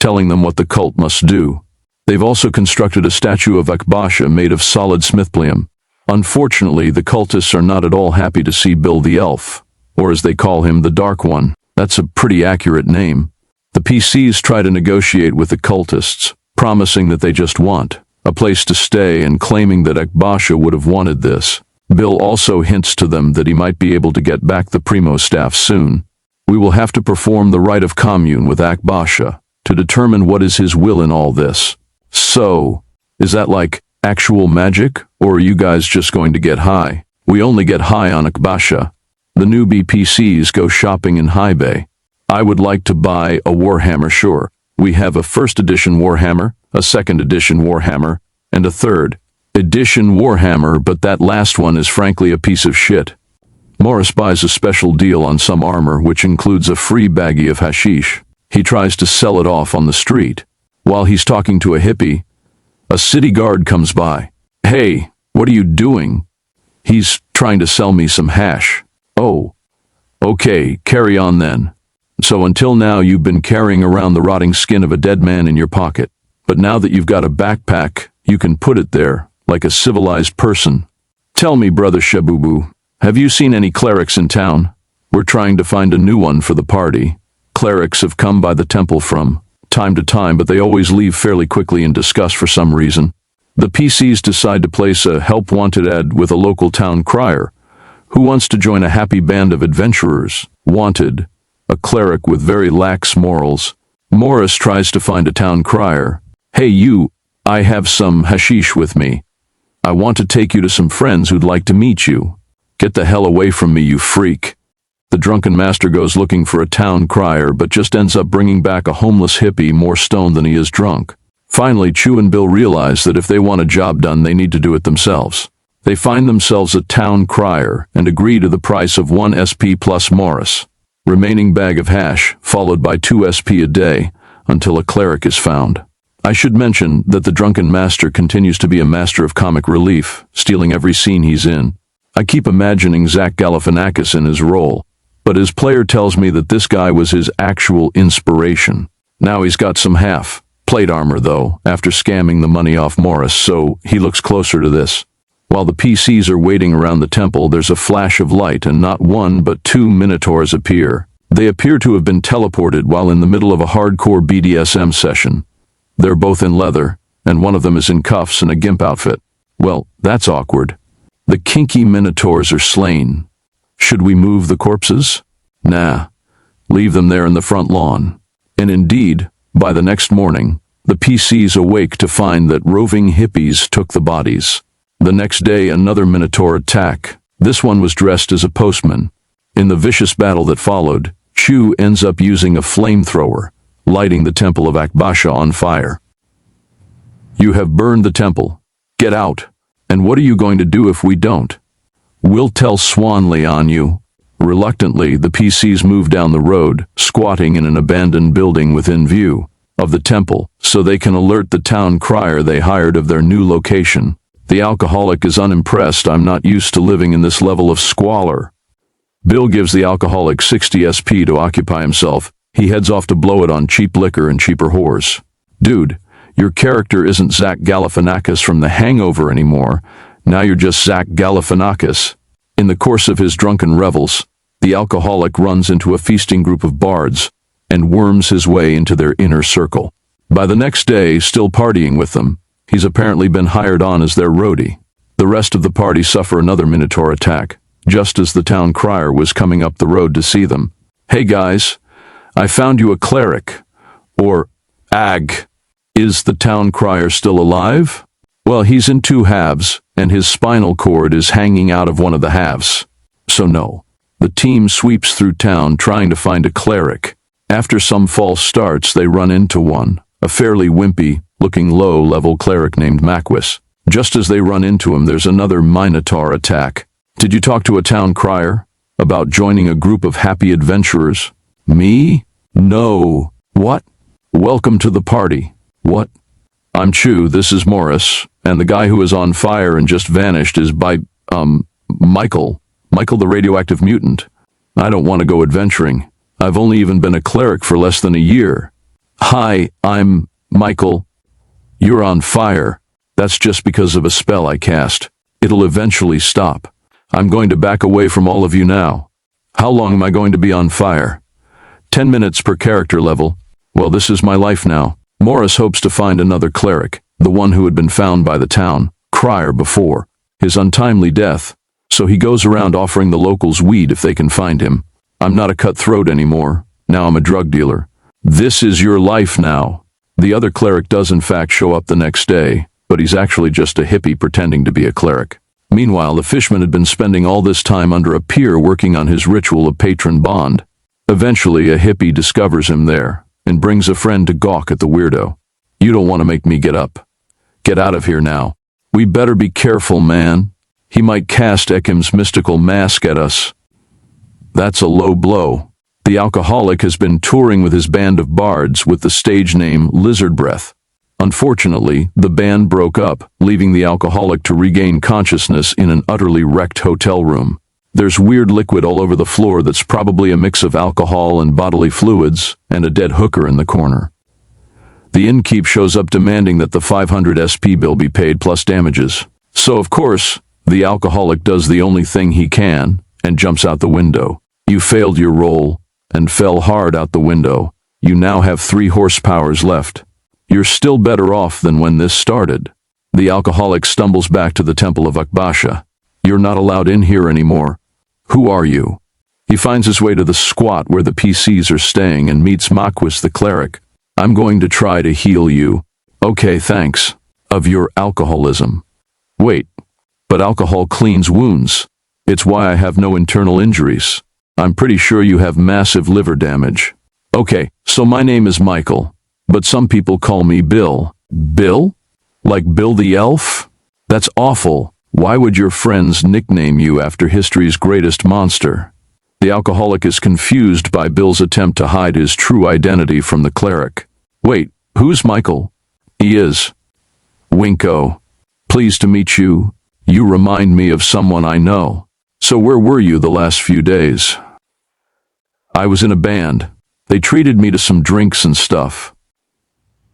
telling them what the cult must do. They've also constructed a statue of Akbasha made of solid smithplium. Unfortunately, the cultists are not at all happy to see Bill the Elf, or as they call him, the Dark One. That's a pretty accurate name. The PCs try to negotiate with the cultists, promising that they just want a place to stay and claiming that Akbasha would have wanted this. Bill also hints to them that he might be able to get back the Primo staff soon. We will have to perform the rite of commune with Akbasha to determine what is his will in all this. So, is that like actual magic, or are you guys just going to get high? We only get high on Akbasha. The newbie PCs go shopping in High Bay. I would like to buy a Warhammer, sure. We have a first edition Warhammer, a second edition Warhammer, and a third edition Warhammer, but that last one is frankly a piece of shit. Morris buys a special deal on some armor, which includes a free baggie of hashish. He tries to sell it off on the street. While he's talking to a hippie, a city guard comes by. Hey, what are you doing? He's trying to sell me some hash. Oh, okay, carry on then. So until now you've been carrying around the rotting skin of a dead man in your pocket. But now that you've got a backpack, you can put it there, like a civilized person. Tell me, Brother Shabubu, have you seen any clerics in town? We're trying to find a new one for the party. Clerics have come by the temple from time to time, but they always leave fairly quickly in disgust for some reason. The PCs decide to place a help wanted ad with a local town crier, who wants to join a happy band of adventurers. Wanted, a cleric with very lax morals. Morris tries to find a town crier. Hey you, I have some hashish with me. I want to take you to some friends who'd like to meet you. Get the hell away from me, you freak. The drunken master goes looking for a town crier, but just ends up bringing back a homeless hippie more stoned than he is drunk. Finally, Chew and Bill realize that if they want a job done, they need to do it themselves. They find themselves a town crier and agree to the price of 1 SP plus Morris. Remaining bag of hash, followed by 2 SP a day, until a cleric is found. I should mention that the drunken master continues to be a master of comic relief, stealing every scene he's in. I keep imagining Zach Galifianakis in his role, but his player tells me that this guy was his actual inspiration. Now he's got some half-plate armor, though, after scamming the money off Morris, so he looks closer to this. While the PCs are waiting around the temple, there's a flash of light and not one but 2 minotaurs appear. They appear to have been teleported while in the middle of a hardcore BDSM session. They're both in leather, and one of them is in cuffs and a gimp outfit. Well, that's awkward. The kinky minotaurs are slain. Should we move the corpses? Nah. Leave them there in the front lawn. And indeed, by the next morning, The PCs awake to find that roving hippies took the bodies. The next day, another Minotaur attack. This one was dressed as a postman. In the vicious battle that followed, Chu ends up using a flamethrower, lighting the temple of Akbasha on fire. You have burned the temple. Get out. And what are you going to do if we don't? We'll tell Swanley on you. Reluctantly, the PCs move down the road, squatting in an abandoned building within view of the temple, so they can alert the town crier they hired of their new location. The alcoholic is unimpressed. I'm not used to living in this level of squalor. Bill gives the alcoholic 60 SP to occupy himself. He heads off to blow it on cheap liquor and cheaper whores. Dude, your character isn't Zach Galifianakis from The Hangover anymore. Now you're just Zach Galifianakis. In the course of his drunken revels, the alcoholic runs into a feasting group of bards and worms his way into their inner circle. By the next day, still partying with them, he's apparently been hired on as their roadie. The rest of the party suffer another Minotaur attack, just as the town crier was coming up the road to see them. Hey guys, I found you a cleric. Or, ag. Is the town crier still alive? Well, he's in two halves, and his spinal cord is hanging out of one of the halves. So no. The team sweeps through town trying to find a cleric. After some false starts, they run into one, a fairly wimpy-looking low-level cleric named Maquis. Just as they run into him, there's another Minotaur attack. Did you talk to a town crier about joining a group of happy adventurers? Me? No. What? Welcome to the party. What? I'm Chu, this is Morris, and the guy who is on fire and just vanished is Michael. Michael the radioactive mutant. I don't want to go adventuring. I've only even been a cleric for less than a year. Hi, I'm Michael. You're on fire. That's just because of a spell I cast. It'll eventually stop. I'm going to back away from all of you now. How long am I going to be on fire? 10 minutes per character level. Well, this is my life now. Morris hopes to find another cleric, the one who had been found by the town crier before his untimely death. So he goes around offering the locals weed if they can find him. I'm not a cutthroat anymore. Now I'm a drug dealer. This is your life now. The other cleric does in fact show up the next day, but he's actually just a hippie pretending to be a cleric. Meanwhile, the fishman had been spending all this time under a pier working on his ritual of patron bond. Eventually, a hippie discovers him there and brings a friend to gawk at the weirdo. You don't want to make me get up. Get out of here now. We better be careful, man. He might cast Ekim's mystical mask at us. That's a low blow. The alcoholic has been touring with his band of bards with the stage name Lizard Breath. Unfortunately, the band broke up, leaving the alcoholic to regain consciousness in an utterly wrecked hotel room. There's weird liquid all over the floor that's probably a mix of alcohol and bodily fluids, and a dead hooker in the corner. The innkeep shows up demanding that the 500 SP bill be paid plus damages. So, of course, the alcoholic does the only thing he can and jumps out the window. You failed your role and fell hard out the window. You now have 3 horsepowers left. You're still better off than when this started. The alcoholic stumbles back to the temple of Akbasha. You're not allowed in here anymore. Who are you? He finds his way to the squat where the PCs are staying and meets Maquis the cleric. I'm going to try to heal you. Okay, thanks. Of your alcoholism. Wait, but alcohol cleans wounds. It's why I have no internal injuries. I'm pretty sure you have massive liver damage. Okay, so my name is Michael, but some people call me Bill. Bill? Like Bill the Elf? That's awful. Why would your friends nickname you after history's greatest monster? The alcoholic is confused by Bill's attempt to hide his true identity from the cleric. Wait, who's Michael? He is. Winko. Pleased to meet you. You remind me of someone I know. So where were you the last few days? I was in a band. They treated me to some drinks and stuff.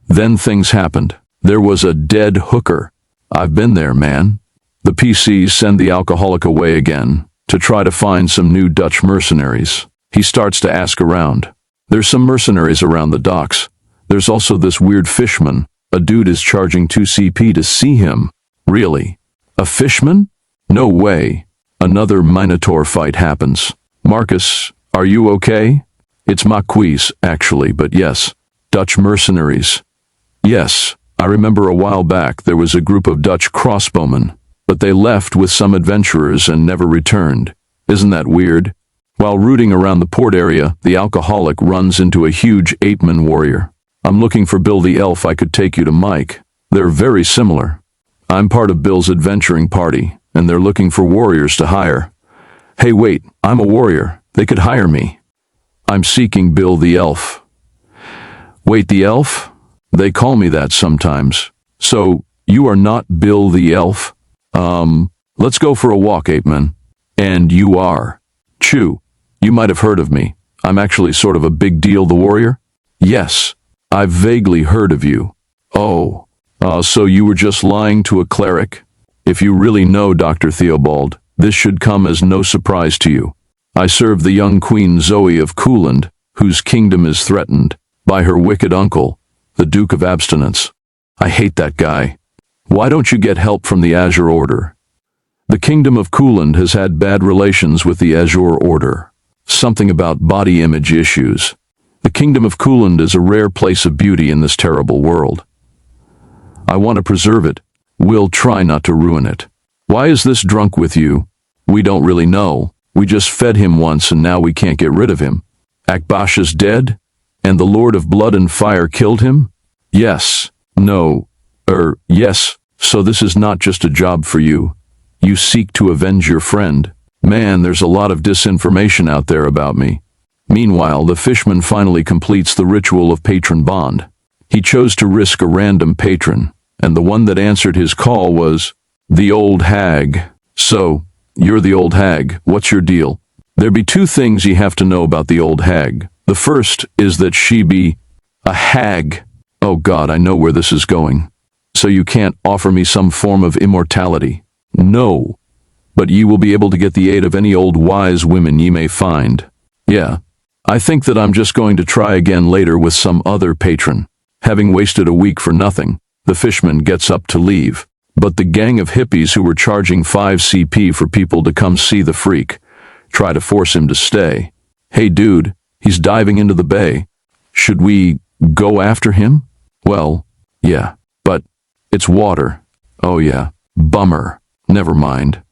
Then things happened. There was a dead hooker. I've been there, man. The PCs send the alcoholic away again to try to find some new Dutch mercenaries. He starts to ask around. There's some mercenaries around the docks. There's also this weird fishman. A dude is charging 2 CP to see him. Really? A fishman? No way. Another Minotaur fight happens. Marcus, are you okay? It's Maquis, actually, but yes. Dutch mercenaries. Yes, I remember a while back there was a group of Dutch crossbowmen, but they left with some adventurers and never returned. Isn't that weird? While rooting around the port area, the alcoholic runs into a huge ape-man warrior. I'm looking for Bill the elf. I could take you to Mike. They're very similar. I'm part of Bill's adventuring party, and they're looking for warriors to hire. Hey wait, I'm a warrior. They could hire me. I'm seeking Bill the elf. Wait, the elf? They call me that sometimes. So, you are not Bill the elf? Let's go for a walk, ape-man. And you are. Chew, you might have heard of me. I'm actually sort of a big deal, the warrior? Yes, I've vaguely heard of you. Oh, so you were just lying to a cleric? If you really know Dr. Theobald, this should come as no surprise to you. I serve the young Queen Zoe of Cooland, whose kingdom is threatened by her wicked uncle, the Duke of Abstinence. I hate that guy. Why don't you get help from the Azure Order? The kingdom of Cooland has had bad relations with the Azure Order. Something about body image issues. The kingdom of Cooland is a rare place of beauty in this terrible world. I want to preserve it. We'll try not to ruin it. Why is this drunk with you? We don't really know. We just fed him once and now we can't get rid of him. Akbash is dead? And the Lord of Blood and Fire killed him? Yes. No. Yes. So this is not just a job for you. You seek to avenge your friend. Man, there's a lot of disinformation out there about me. Meanwhile, the fishman finally completes the ritual of patron bond. He chose to risk a random patron, and the one that answered his call was the old hag. So, you're the old hag. What's your deal? There be two things ye have to know about the old hag. The first is that she be a hag. Oh God, I know where this is going. So you can't offer me some form of immortality? No. But ye will be able to get the aid of any old wise women ye may find. Yeah. I think that I'm just going to try again later with some other patron. Having wasted a week for nothing, the fishman gets up to leave. But the gang of hippies who were charging 5 CP for people to come see the freak try to force him to stay. Hey dude, he's diving into the bay. Should we go after him? Well, yeah, but it's water. Oh yeah, bummer. Never mind.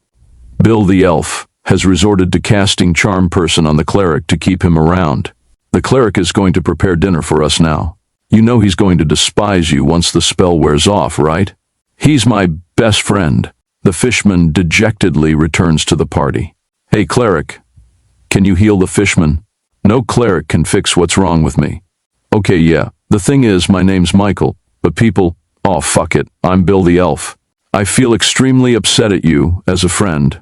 Bill the elf has resorted to casting charm person on the cleric to keep him around. The cleric is going to prepare dinner for us now. You know he's going to despise you once the spell wears off, right? He's my best friend. The fishman dejectedly returns to the party. Hey cleric, can you heal the fishman? No cleric can fix what's wrong with me. Okay, yeah, the thing is my name's Michael, but people, oh fuck it, I'm Bill the elf. I feel extremely upset at you as a friend.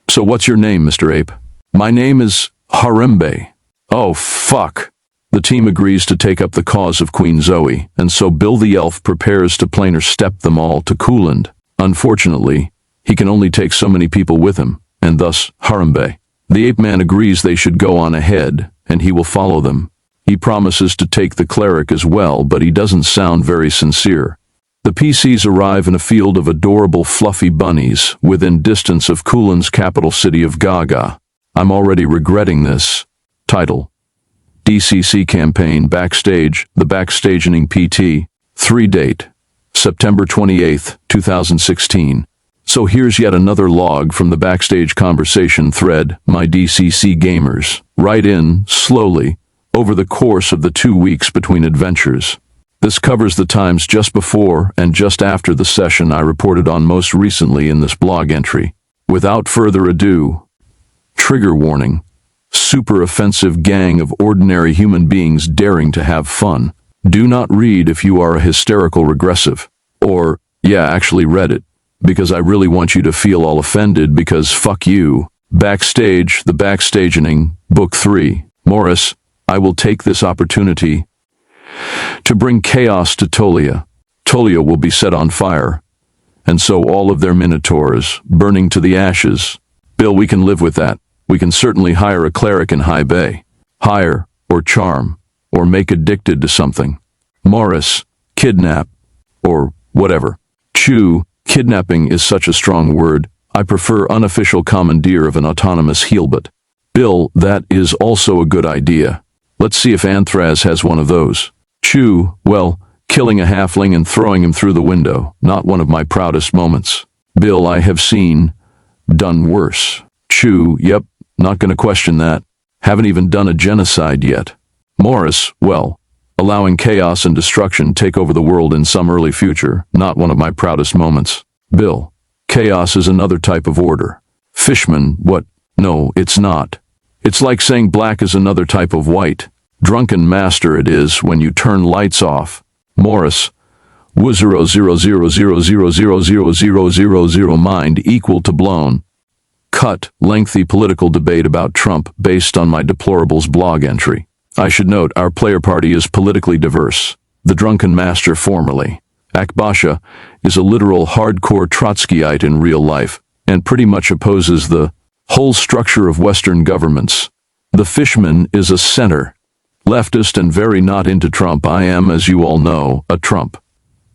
So what's your name, Mr. Ape? My name is Harambe. Oh fuck. The team agrees to take up the cause of Queen Zoe, and so Bill the elf prepares to planar step them all to Cooland. Unfortunately, he can only take so many people with him, and thus Harambe. The ape-man agrees they should go on ahead, and he will follow them. He promises to take the cleric as well, but he doesn't sound very sincere. The PCs arrive in a field of adorable fluffy bunnies within distance of Cooland's capital city of Gaga. I'm already regretting this. Title: DCC Campaign Backstage, The Backstagening PT. 3 Date: September 28, 2016. So here's yet another log from the backstage conversation thread. My DCC gamers, write in, slowly, over the course of the 2 weeks between adventures. This covers the times just before and just after the session I reported on most recently in this blog entry. Without further ado, trigger warning. Super offensive gang of ordinary human beings daring to have fun. Do not read if you are a hysterical regressive. Or, yeah, actually read it, because I really want you to feel all offended because fuck you. Backstage, The Backstagening, Book 3. Morris, I will take this opportunity to bring chaos to Tolia. Tolia will be set on fire, and so all of their minotaurs, burning to the ashes. Bill, we can live with that. We can certainly hire a cleric in High Bay. Hire, or charm, or make addicted to something. Morris, kidnap, or whatever. Chew, kidnapping is such a strong word. I prefer unofficial commandeer of an autonomous heelbot. Bill, that is also a good idea. Let's see if Anthraz has one of those. Chew, well, killing a halfling and throwing him through the window, not one of my proudest moments. Bill, I have done worse. Chew, yep, not gonna question that. Haven't even done a genocide yet. Morris, well, allowing chaos and destruction take over the world in some early future, not one of my proudest moments. Bill, chaos is another type of order. Fishman, what? No, it's not. It's like saying black is another type of white. Drunken master it is when you turn lights off. Morris, W00000000000 mind equal to blown. Cut, lengthy political debate about Trump based on my deplorables blog entry. I should note our player party is politically diverse. The drunken master formerly, Akbasha, is a literal hardcore Trotskyite in real life and pretty much opposes the whole structure of Western governments. The Fishman is a center, leftist and very not into Trump. I am, as you all know, a Trump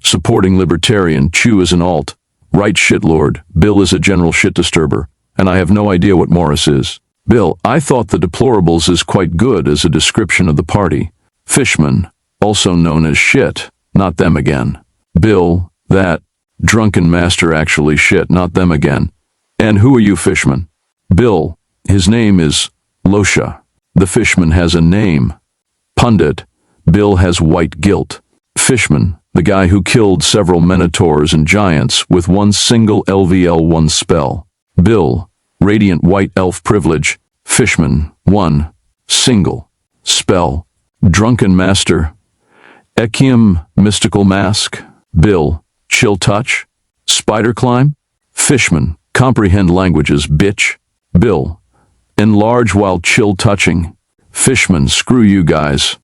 supporting libertarian. Chew is an alt, right shitlord. Bill is a general shit disturber, and I have no idea what Morris is. Bill, I thought the deplorables is quite good as a description of the party. Fishman, also known as shit, not them again. Bill, that drunken master actually shit, not them again. And who are you, Fishman? Bill, his name is Losha. The Fishman has a name. Pundit, Bill has white guilt. Fishman, the guy who killed several minotaurs and giants with one single LVL1 spell. Bill, radiant white elf privilege. Fishman, one single spell. Drunken master, Ekium mystical mask. Bill, chill touch. Spider climb. Fishman, comprehend languages, bitch. Bill, enlarge while chill touching. Fishman, screw you guys.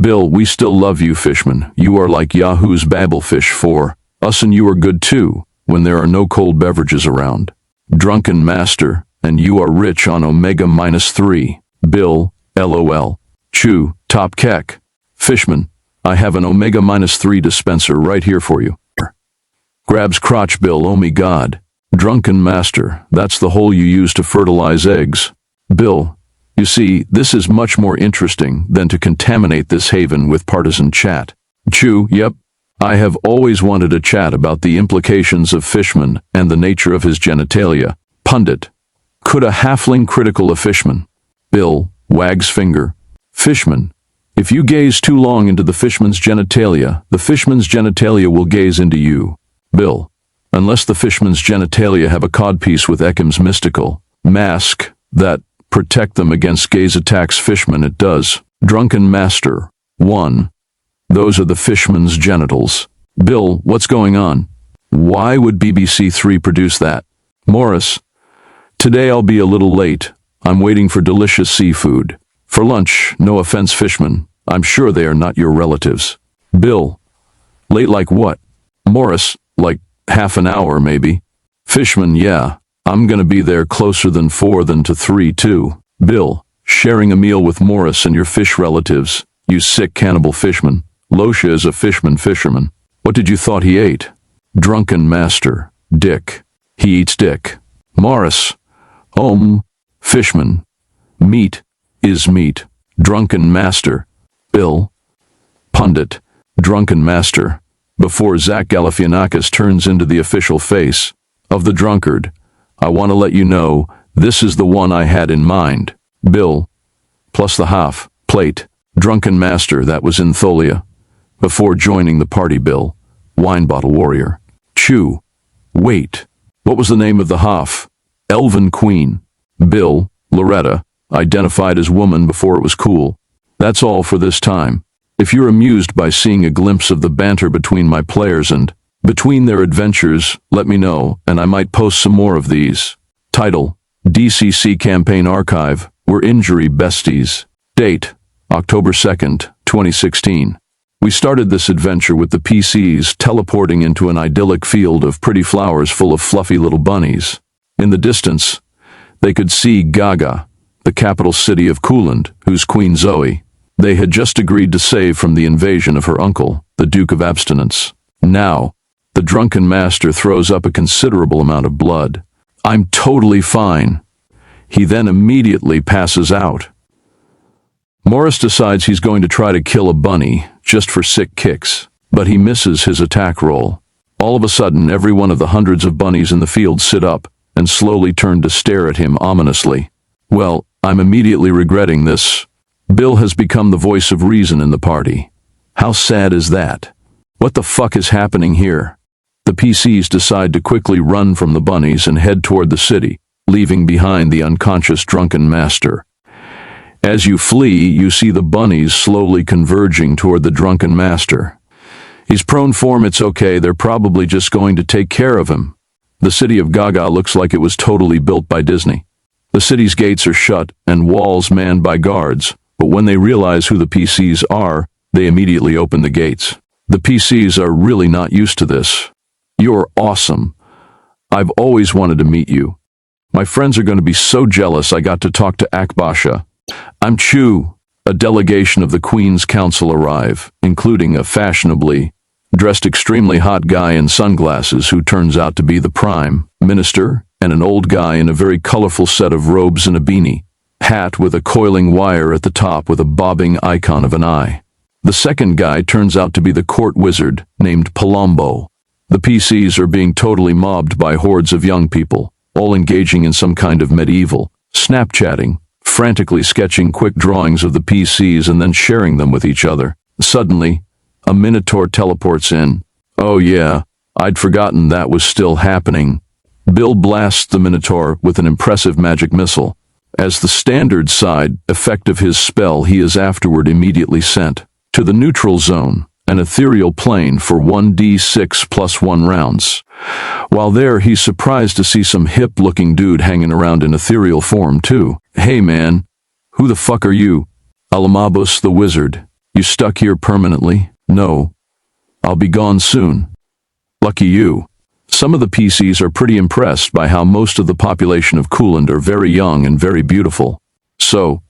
Bill, we still love you, Fishman. You are like Yahoo's Babelfish for us, and you are good too when there are no cold beverages around. Drunken master, and you are rich on omega-3. Bill, LOL. Chew, top keck. Fishman, I have an omega-3 dispenser right here for you. Grabs crotch. Bill, oh me god. Drunken master, that's the hole you use to fertilize eggs. Bill, you see, this is much more interesting than to contaminate this haven with partisan chat. Chew, yep. I have always wanted a chat about the implications of Fishman and the nature of his genitalia. Pundit, could a halfling critical a Fishman? Bill, wags finger. Fishman, if you gaze too long into the Fishman's genitalia, the Fishman's genitalia will gaze into you. Bill, unless the Fishman's genitalia have a codpiece with Ekim's mystical mask that protect them against gaze attacks. Fishman, it does. Drunken master, 1. Those are the Fishman's genitals. Bill, what's going on? Why would BBC 3 produce that? Morris, today I'll be a little late. I'm waiting for delicious seafood. For lunch, no offense, Fishman. I'm sure they are not your relatives. Bill, late like what? Morris, like half an hour maybe. Fishman, yeah, I'm gonna be there closer than 4 than to 3 too. Bill, sharing a meal with Morris and your fish relatives, you sick cannibal Fishman. Losha is a fisherman. What did you thought he ate? Drunken master, dick. He eats dick. Morris, Fishman, meat is meat. Drunken master. Bill, pundit, drunken master. Before Zach Galifianakis turns into the official face of the drunkard, I want to let you know this is the one I had in mind. Bill, plus the half plate. Drunken master, that was in Tholia. Before joining the party. Bill, wine bottle warrior. Chew, wait, what was the name of the half? Elven queen. Bill, Loretta, identified as woman before it was cool. That's all for this time. If you're amused by seeing a glimpse of the banter between my players and between their adventures, let me know, and I might post some more of these. Title, DCC Campaign Archive, We're Injury Besties. Date, October 2nd, 2016. We started this adventure with the PCs teleporting into an idyllic field of pretty flowers full of fluffy little bunnies. In the distance, they could see Gaga, the capital city of Cooland, whose Queen Zoe they had just agreed to save from the invasion of her uncle, the Duke of Abstinence. Now, the drunken master throws up a considerable amount of blood. I'm totally fine. He then immediately passes out. Morris decides he's going to try to kill a bunny just for sick kicks. but he misses his attack roll. All of a sudden, every one of the hundreds of bunnies in the field sit up and slowly turn to stare at him ominously. Well, I'm immediately regretting this. Bill has become the voice of reason in the party. How sad is that? What the fuck is happening here? The PCs decide to quickly run from the bunnies and head toward the city, leaving behind the unconscious drunken master. As you flee, you see the bunnies slowly converging toward the drunken master. He's prone form, it's okay, they're probably just going to take care of him. The city of Gaga looks like it was totally built by Disney. The city's gates are shut and walls manned by guards, but when they realize who the PCs are, they immediately open the gates. The PCs are really not used to this. You're awesome. I've always wanted to meet you. My friends are going to be so jealous I got to talk to Akbasha. I'm Chu. A delegation of the Queen's Council arrive, including a fashionably dressed extremely hot guy in sunglasses who turns out to be the Prime Minister, and an old guy in a very colorful set of robes and a beanie, hat with a coiling wire at the top with a bobbing icon of an eye. The second guy turns out to be the court wizard named Palombo. The PCs are being totally mobbed by hordes of young people, all engaging in some kind of medieval Snapchatting, frantically sketching quick drawings of the PCs and then sharing them with each other. Suddenly, a Minotaur teleports in. Oh yeah, I'd forgotten that was still happening. Bill blasts the Minotaur with an impressive magic missile. As the standard side effect of his spell, he is afterward immediately sent to the neutral zone, an ethereal plane for 1d6 plus 1 rounds. While there, he's surprised to see some hip-looking dude hanging around in ethereal form too. Hey man, who the fuck are you? Alamabus the wizard. You stuck here permanently? No. I'll be gone soon. Lucky you. Some of the PCs are pretty impressed by how most of the population of Cooland are very young and very beautiful. So,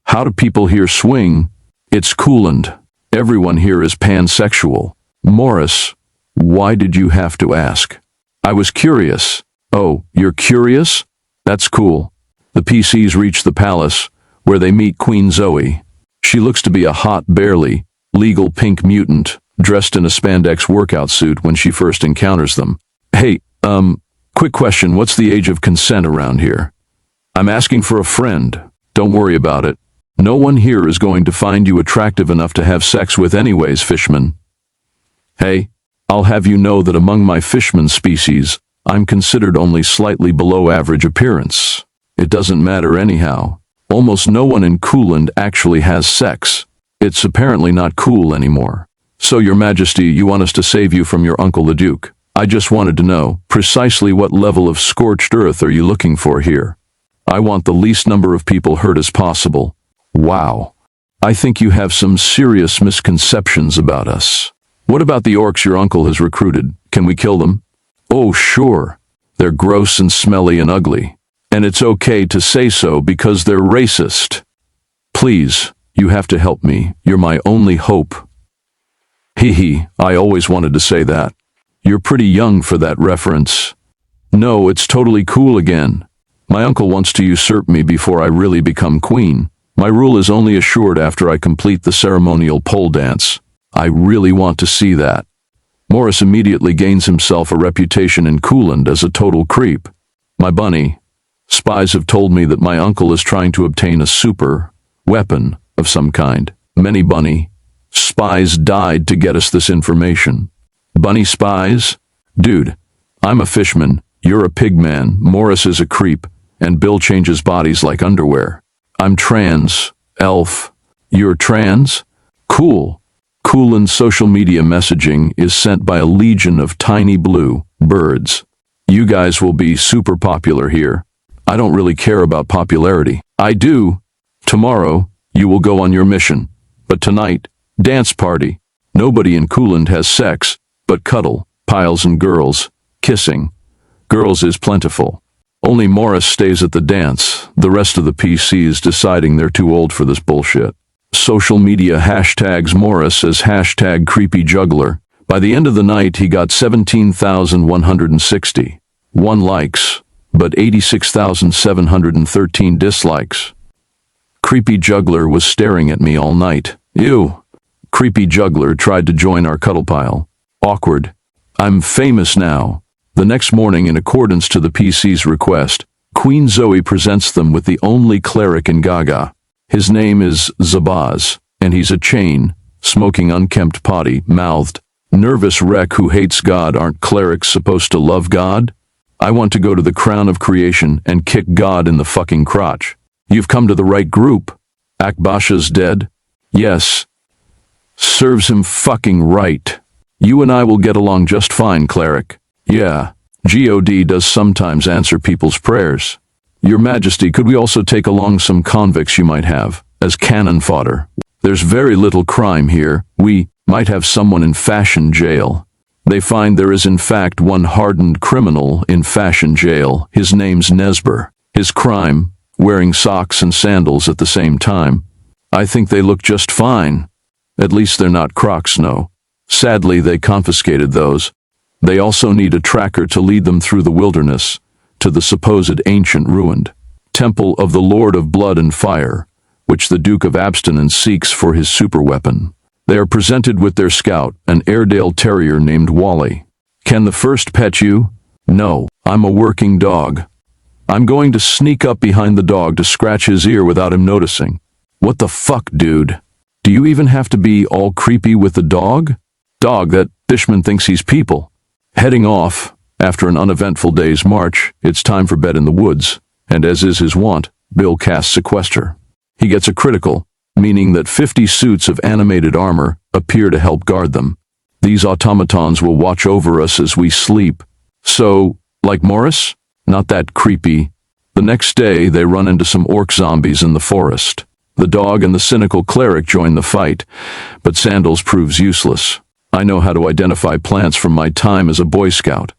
how do people here swing? It's Cooland. Everyone here is pansexual. Morris, why did you have to ask? I was curious. Oh, you're curious? That's cool. The PCs reach the palace, where they meet Queen Zoe. She looks to be a hot, barely legal pink mutant, dressed in a spandex workout suit when she first encounters them. Hey, quick question, what's the age of consent around here? I'm asking for a friend. Don't worry about it. No one here is going to find you attractive enough to have sex with anyways, fishman. Hey, I'll have you know that among my fishman species, I'm considered only slightly below average appearance. It doesn't matter anyhow. Almost no one in Cooland actually has sex. It's apparently not cool anymore. So, Your Majesty, you want us to save you from your uncle the Duke. I just wanted to know, precisely what level of scorched earth are you looking for here? I want the least number of people hurt as possible. Wow. I think you have some serious misconceptions about us. What about the orcs your uncle has recruited? Can we kill them? Oh, sure. They're gross and smelly and ugly. And it's okay to say so because they're racist. Please, you have to help me. You're my only hope. Hee, I always wanted to say that. You're pretty young for that reference. No, it's totally cool again. My uncle wants to usurp me before I really become queen. My rule is only assured after I complete the ceremonial pole dance. I really want to see that. Morris immediately gains himself a reputation in Cooland as a total creep. My bunny. Spies have told me that my uncle is trying to obtain a super weapon of some kind. Many bunny spies died to get us this information. Bunny spies? Dude, I'm a fishman, you're a pigman, Morris is a creep, and Bill changes bodies like underwear. I'm trans, elf. You're trans? Cool. Cooland's social media messaging is sent by a legion of tiny blue birds. You guys will be super popular here. I don't really care about popularity. I do. Tomorrow, you will go on your mission. But tonight, dance party. Nobody in Cooland has sex, but cuddle, piles and girls, kissing. Girls is plentiful. Only Morris stays at the dance, the rest of the PCs deciding they're too old for this bullshit. Social media hashtags Morris as hashtag creepy juggler. By the end of the night, he got 17,160. 1 likes, but 86,713 dislikes. Creepy juggler was staring at me all night. Ew. Creepy juggler tried to join our cuddle pile. Awkward. I'm famous now. The next morning, in accordance to the PC's request, Queen Zoe presents them with the only cleric in Gaga. His name is Zabaz, and he's a chain, smoking unkempt potty-mouthed, nervous wreck who hates God. Aren't clerics supposed to love God? I want to go to the crown of creation and kick God in the fucking crotch. You've come to the right group. Akbasha's dead? Yes. Serves him fucking right. You and I will get along just fine, cleric. Yeah, God does sometimes answer people's prayers. Your Majesty, could we also take along some convicts you might have, as cannon fodder? There's very little crime here. We might have someone in fashion jail. They find there is in fact one hardened criminal in fashion jail. His name's Nesber. His crime, wearing socks and sandals at the same time. I think they look just fine. At least they're not Crocs, no. Sadly, they confiscated those. They also need a tracker to lead them through the wilderness, to the supposed ancient ruined temple of the Lord of Blood and Fire, which the Duke of Abstinence seeks for his superweapon. They are presented with their scout, an Airedale terrier named Wally. Can the first pet you? No, I'm a working dog. I'm going to sneak up behind the dog to scratch his ear without him noticing. What the fuck, dude? Do you even have to be all creepy with the dog? Dog, that Fishman thinks he's people. Heading off, after an uneventful day's march, it's time for bed in the woods, and as is his wont, Bill casts Sequester. He gets a critical, meaning that 50 suits of animated armor appear to help guard them. These automatons will watch over us as we sleep. So, like Morris? Not that creepy. The next day, they run into some orc zombies in the forest. The dog and the cynical cleric join the fight, but Sandals proves useless. I know how to identify plants from my time as a Boy Scout.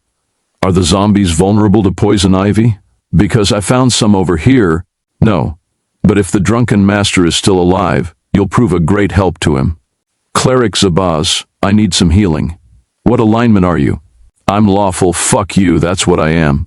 Are the zombies vulnerable to poison ivy? Because I found some over here. No. But if the drunken master is still alive, you'll prove a great help to him. Cleric Zabaz, I need some healing. What alignment are you? I'm lawful, fuck you, that's what I am.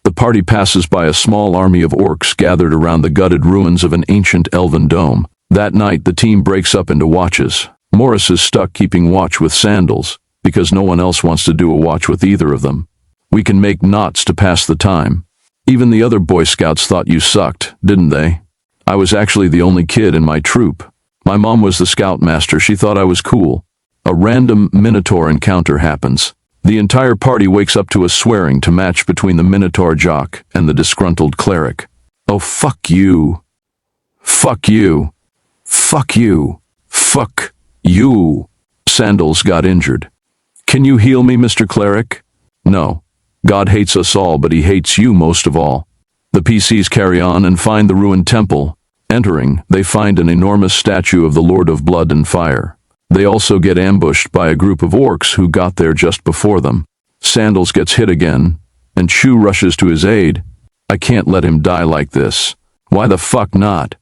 The party passes by a small army of orcs gathered around the gutted ruins of an ancient elven dome. That night, the team breaks up into watches. Morris is stuck keeping watch with Sandals, because no one else wants to do a watch with either of them. We can make knots to pass the time. Even the other Boy Scouts thought you sucked, didn't they? I was actually the only kid in my troop. My mom was the scoutmaster. She thought I was cool. A random Minotaur encounter happens. The entire party wakes up to a swearing to match between the Minotaur jock and the disgruntled cleric. Oh, fuck you. Fuck you. Fuck you. Fuck you. Sandals got injured. Can you heal me, Mr. Cleric? No. God hates us all, but he hates you most of all. The PCs carry on and find the ruined temple. Entering, they find an enormous statue of the Lord of Blood and Fire. They also get ambushed by a group of orcs who got there just before them. Sandals gets hit again, and Chu rushes to his aid. I can't let him die like this. Why the fuck not?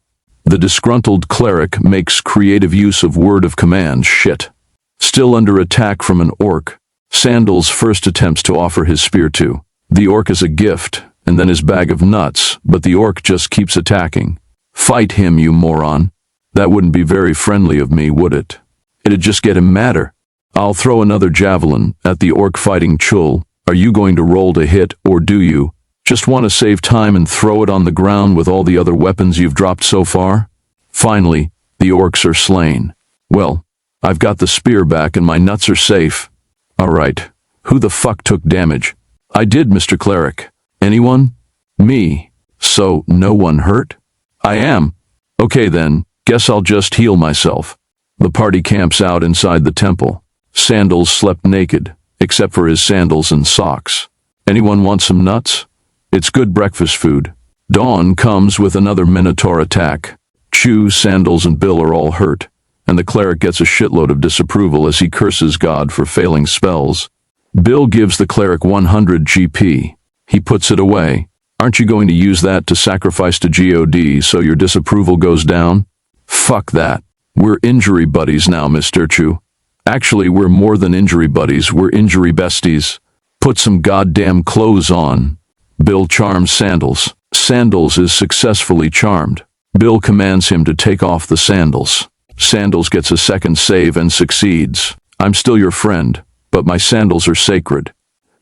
The disgruntled cleric makes creative use of word of command shit. Still under attack from an orc, Sandals first attempts to offer his spear to. The orc is a gift, and then his bag of nuts, but the orc just keeps attacking. Fight him, you moron. That wouldn't be very friendly of me, would it? It'd just get him madder. I'll throw another javelin at the orc fighting Chul. Are you going to roll to hit, or do you just want to save time and throw it on the ground with all the other weapons you've dropped so far? Finally, the orcs are slain. Well, I've got the spear back and my nuts are safe. All right, who the fuck took damage? I did, Mr. Cleric. Anyone? Me. So, no one hurt? I am. Okay then, guess I'll just heal myself. The party camps out inside the temple. Sandals slept naked, except for his sandals and socks. Anyone want some nuts? It's good breakfast food. Dawn comes with another Minotaur attack. Chu, Sandals, and Bill are all hurt, and the cleric gets a shitload of disapproval as he curses God for failing spells. Bill gives the cleric 100 GP. He puts it away. Aren't you going to use that to sacrifice to God so your disapproval goes down? Fuck that. We're injury buddies now, Mr. Chu. Actually, we're more than injury buddies, we're injury besties. Put some goddamn clothes on. Bill charms Sandals. Sandals is successfully charmed. Bill commands him to take off the sandals. Sandals gets a second save and succeeds. I'm still your friend, but my sandals are sacred.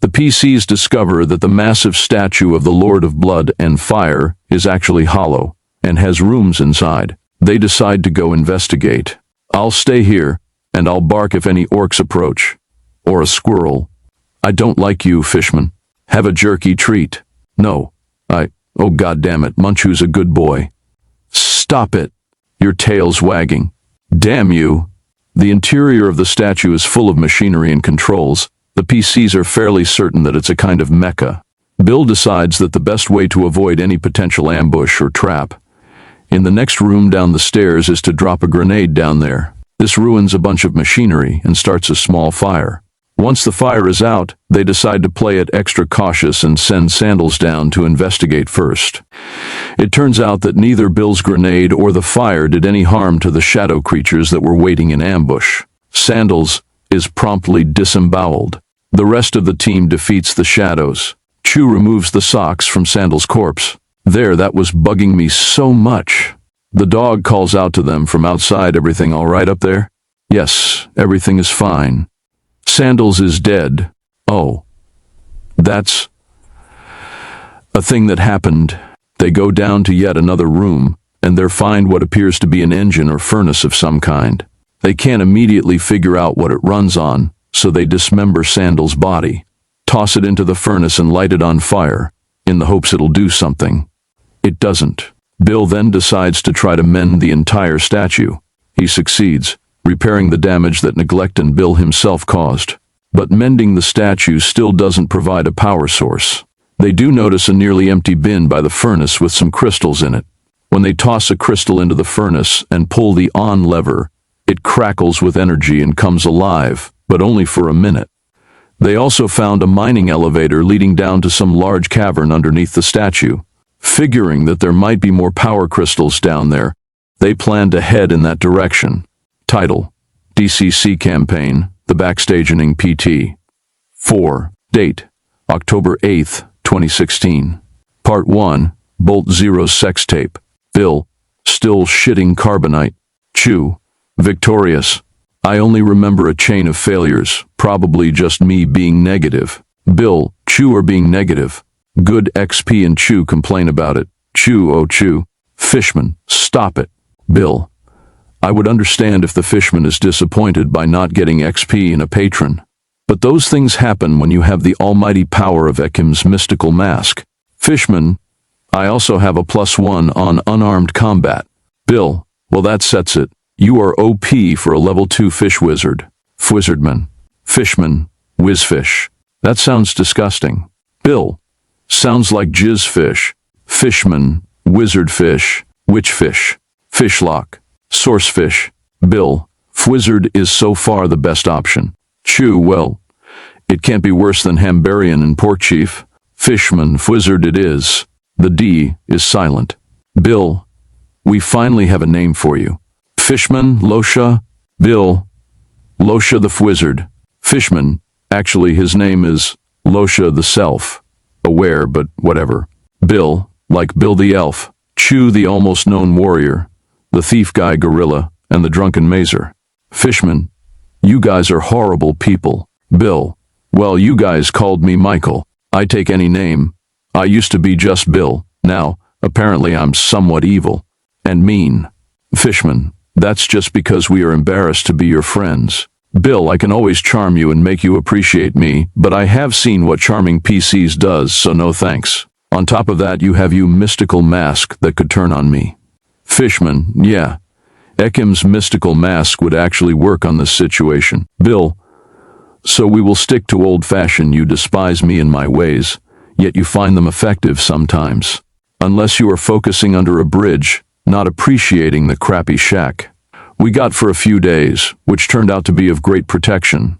The PCs discover that the massive statue of the Lord of Blood and Fire is actually hollow and has rooms inside. They decide to go investigate. I'll stay here, and I'll bark if any orcs approach. Or a squirrel. I don't like you, Fishman. Have a jerky treat. No, oh goddammit, Munchu's a good boy. Stop it. Your tail's wagging. Damn you. The interior of the statue is full of machinery and controls. The PCs are fairly certain that it's a kind of mecha. Bill decides that the best way to avoid any potential ambush or trap in the next room down the stairs is to drop a grenade down there. This ruins a bunch of machinery and starts a small fire. Once the fire is out, they decide to play it extra cautious and send Sandals down to investigate first. It turns out that neither Bill's grenade or the fire did any harm to the shadow creatures that were waiting in ambush. Sandals is promptly disemboweled. The rest of the team defeats the shadows. Chew removes the socks from Sandals' corpse. That was bugging me so much. The dog calls out to them from outside. Everything all right up there? Yes, everything is fine. Sandals is dead. Oh, that's a thing that happened. They go down to yet another room, and there find what appears to be an engine or furnace of some kind. They can't immediately figure out what it runs on, so they dismember Sandals' body, toss it into the furnace and light it on fire, in the hopes it'll do something. It doesn't. Bill then decides to try to mend the entire statue. He succeeds, repairing the damage that Neglect and Bill himself caused. But mending the statue still doesn't provide a power source. They do notice a nearly empty bin by the furnace with some crystals in it. When they toss a crystal into the furnace and pull the on lever, it crackles with energy and comes alive, but only for a minute. They also found a mining elevator leading down to some large cavern underneath the statue. Figuring that there might be more power crystals down there, they plan to head in that direction. Title: DCC Campaign, The Backstaging PT. 4. Date: October 8th, 2016. Part 1, Bolt Zero's sex tape. Bill: still shitting carbonite. Chew: victorious. I only remember a chain of failures, probably just me being negative. Bill: Chew are being negative. Good XP and Chew complain about it. Chew: oh Chew. Fishman: stop it. Bill: I would understand if the Fishman is disappointed by not getting XP and a patron. But those things happen when you have the almighty power of Ekim's mystical mask. Fishman: I also have a +1 on unarmed combat. Bill: well, that sets it. You are OP for a level 2 fish wizard. Fwizardman: Fishman: whizfish. That sounds disgusting. Bill: sounds like jizzfish. Fishman: wizardfish. Witchfish. Fishlock. Sourcefish. Bill: Fwizard is so far the best option. Chew: well, it can't be worse than Hambarian and Porkchief. Fishman: Fwizard it is. The D is silent. Bill: we finally have a name for you. Fishman: Losha. Bill: Losha the Fwizard. Fishman: actually his name is Losha the Self. Aware, but whatever. Bill: like Bill the Elf. Chew: the almost known warrior, the thief guy gorilla, and the drunken mazer. Fishman: you guys are horrible people. Bill: well, you guys called me Michael. I take any name. I used to be just Bill. Now, apparently I'm somewhat evil. And mean. Fishman: that's just because we are embarrassed to be your friends. Bill: I can always charm you and make you appreciate me, but I have seen what charming PCs does, so no thanks. On top of that, you have you mystical mask that could turn on me. Fishman: yeah. Ekim's mystical mask would actually work on this situation. Bill: so we will stick to old-fashioned. You despise me and my ways, yet you find them effective sometimes. Unless you are focusing under a bridge, not appreciating the crappy shack we got for a few days, which turned out to be of great protection.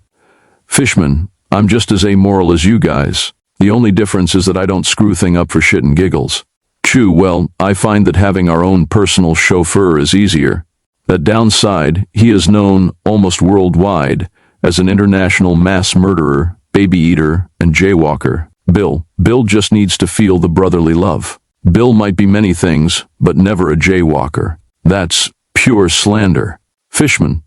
Fishman: I'm just as amoral as you guys. The only difference is that I don't screw thing up for shit and giggles. Chew: well, I find that having our own personal chauffeur is easier. That downside, he is known, almost worldwide, as an international mass murderer, baby eater, and jaywalker. Bill just needs to feel the brotherly love. Bill might be many things, but never a jaywalker. That's pure slander. Fishman,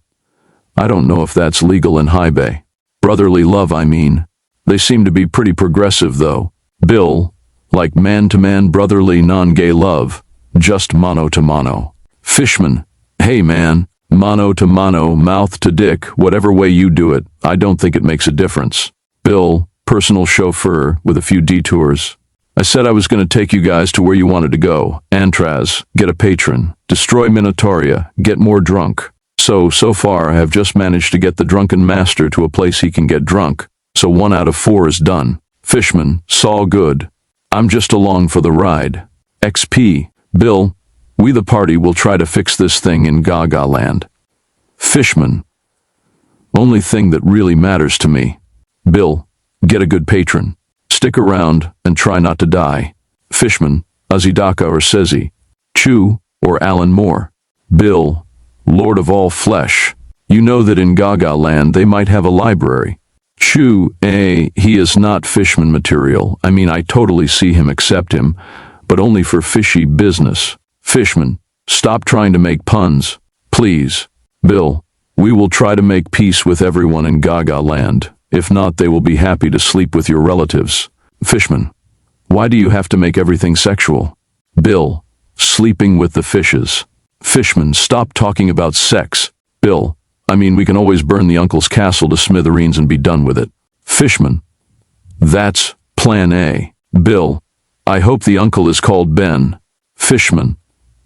I don't know if that's legal in high bay. Brotherly love, I mean. They seem to be pretty progressive, though. Bill, like man-to-man brotherly non-gay love, just mano to mano. Fishman, hey man, mano to mano, mouth to dick, whatever way you do it, I don't think it makes a difference. Bill, personal chauffeur with a few detours. I said I was going to take you guys to where you wanted to go. Antraz, get a patron, destroy Minotauria, get more drunk. So far I have just managed to get the drunken master to a place he can get drunk, so 1 out of 4 is done. Fishman, saw good. I'm just along for the ride. XP, Bill, we the party will try to fix this thing in Gaga Land. Fishman, only thing that really matters to me. Bill, get a good patron. Stick around and try not to die. Fishman, Azidaka or Sezi. Chew or Alan Moore. Bill, Lord of all flesh. You know that in Gaga Land they might have a library. Chew, he is not Fishman material. I mean, I totally see him accept him, but only for fishy business. Fishman, stop trying to make puns, please. Bill, we will try to make peace with everyone in Gaga Land. If not, they will be happy to sleep with your relatives. Fishman, why do you have to make everything sexual? Bill, sleeping with the fishes. Fishman, stop talking about sex. Bill, I mean, we can always burn the uncle's castle to smithereens and be done with it. Fishman, that's plan A. Bill, I hope the uncle is called Ben. Fishman,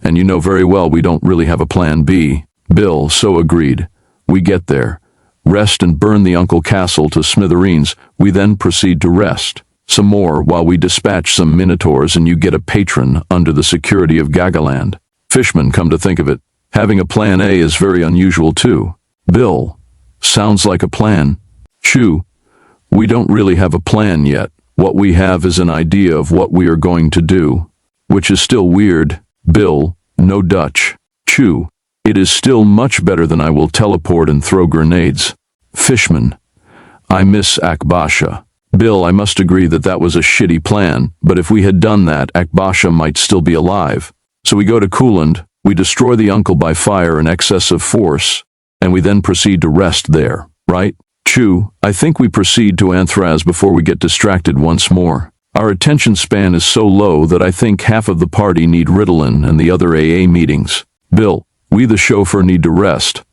and you know very well we don't really have a plan B. Bill, so agreed. We get there, rest and burn the uncle castle to smithereens. We then proceed to rest some more while we dispatch some minotaurs and you get a patron under the security of Gagaland. Fishman, come to think of it, having a plan A is very unusual too. Bill, sounds like a plan. Chew, we don't really have a plan yet. What we have is an idea of what we are going to do, which is still weird. Bill, no Dutch. Chew, it is still much better than I will teleport and throw grenades. Fishman, I miss Akbasha. Bill, I must agree that that was a shitty plan, but if we had done that, Akbasha might still be alive. So we go to Cooland, we destroy the uncle by fire and excessive force, and we then proceed to rest there, right? Chew, I think we proceed to Anthraz before we get distracted once more. Our attention span is so low that I think half of the party need Ritalin and the other AA meetings. Bill, we the chauffeur need to rest,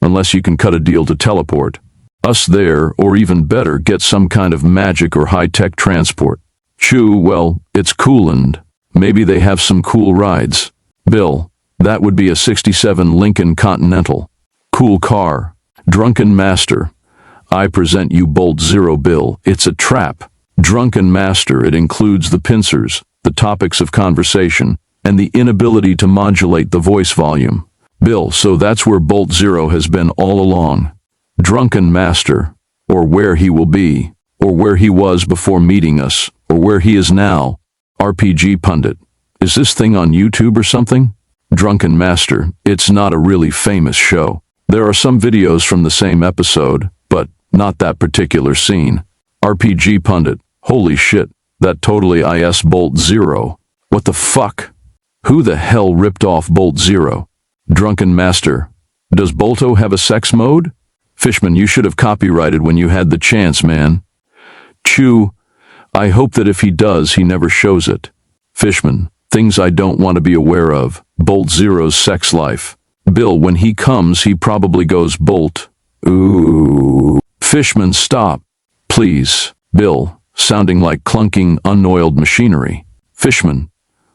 unless you can cut a deal to teleport us there, or even better, get some kind of magic or high-tech transport. Chew, well, it's Cooland. Maybe they have some cool rides. Bill, that would be a 67 Lincoln Continental. Cool car. Drunken Master, I present you Bolt Zero. Bill, it's a trap. Drunken Master, it includes the pincers, the topics of conversation, and the inability to modulate the voice volume. Bill, so that's where Bolt Zero has been all along. Drunken Master, or where he will be, or where he was before meeting us, or where he is now. RPG Pundit, is this thing on YouTube or something? Drunken Master, it's not a really famous show. There are some videos from the same episode, but not that particular scene. RPG Pundit, holy shit, that totally is Bolt Zero. What the fuck? Who the hell ripped off Bolt Zero? Drunken Master, does Bolto have a sex mode? Fishman, you should have copyrighted when you had the chance, man. Chew, I hope that if he does, he never shows it. Fishman, things I don't want to be aware of. Bolt Zero's sex life. Bill, when he comes, he probably goes Bolt. Ooh. Fishman, stop. Please. Bill, sounding like clunking, unoiled machinery. Fishman,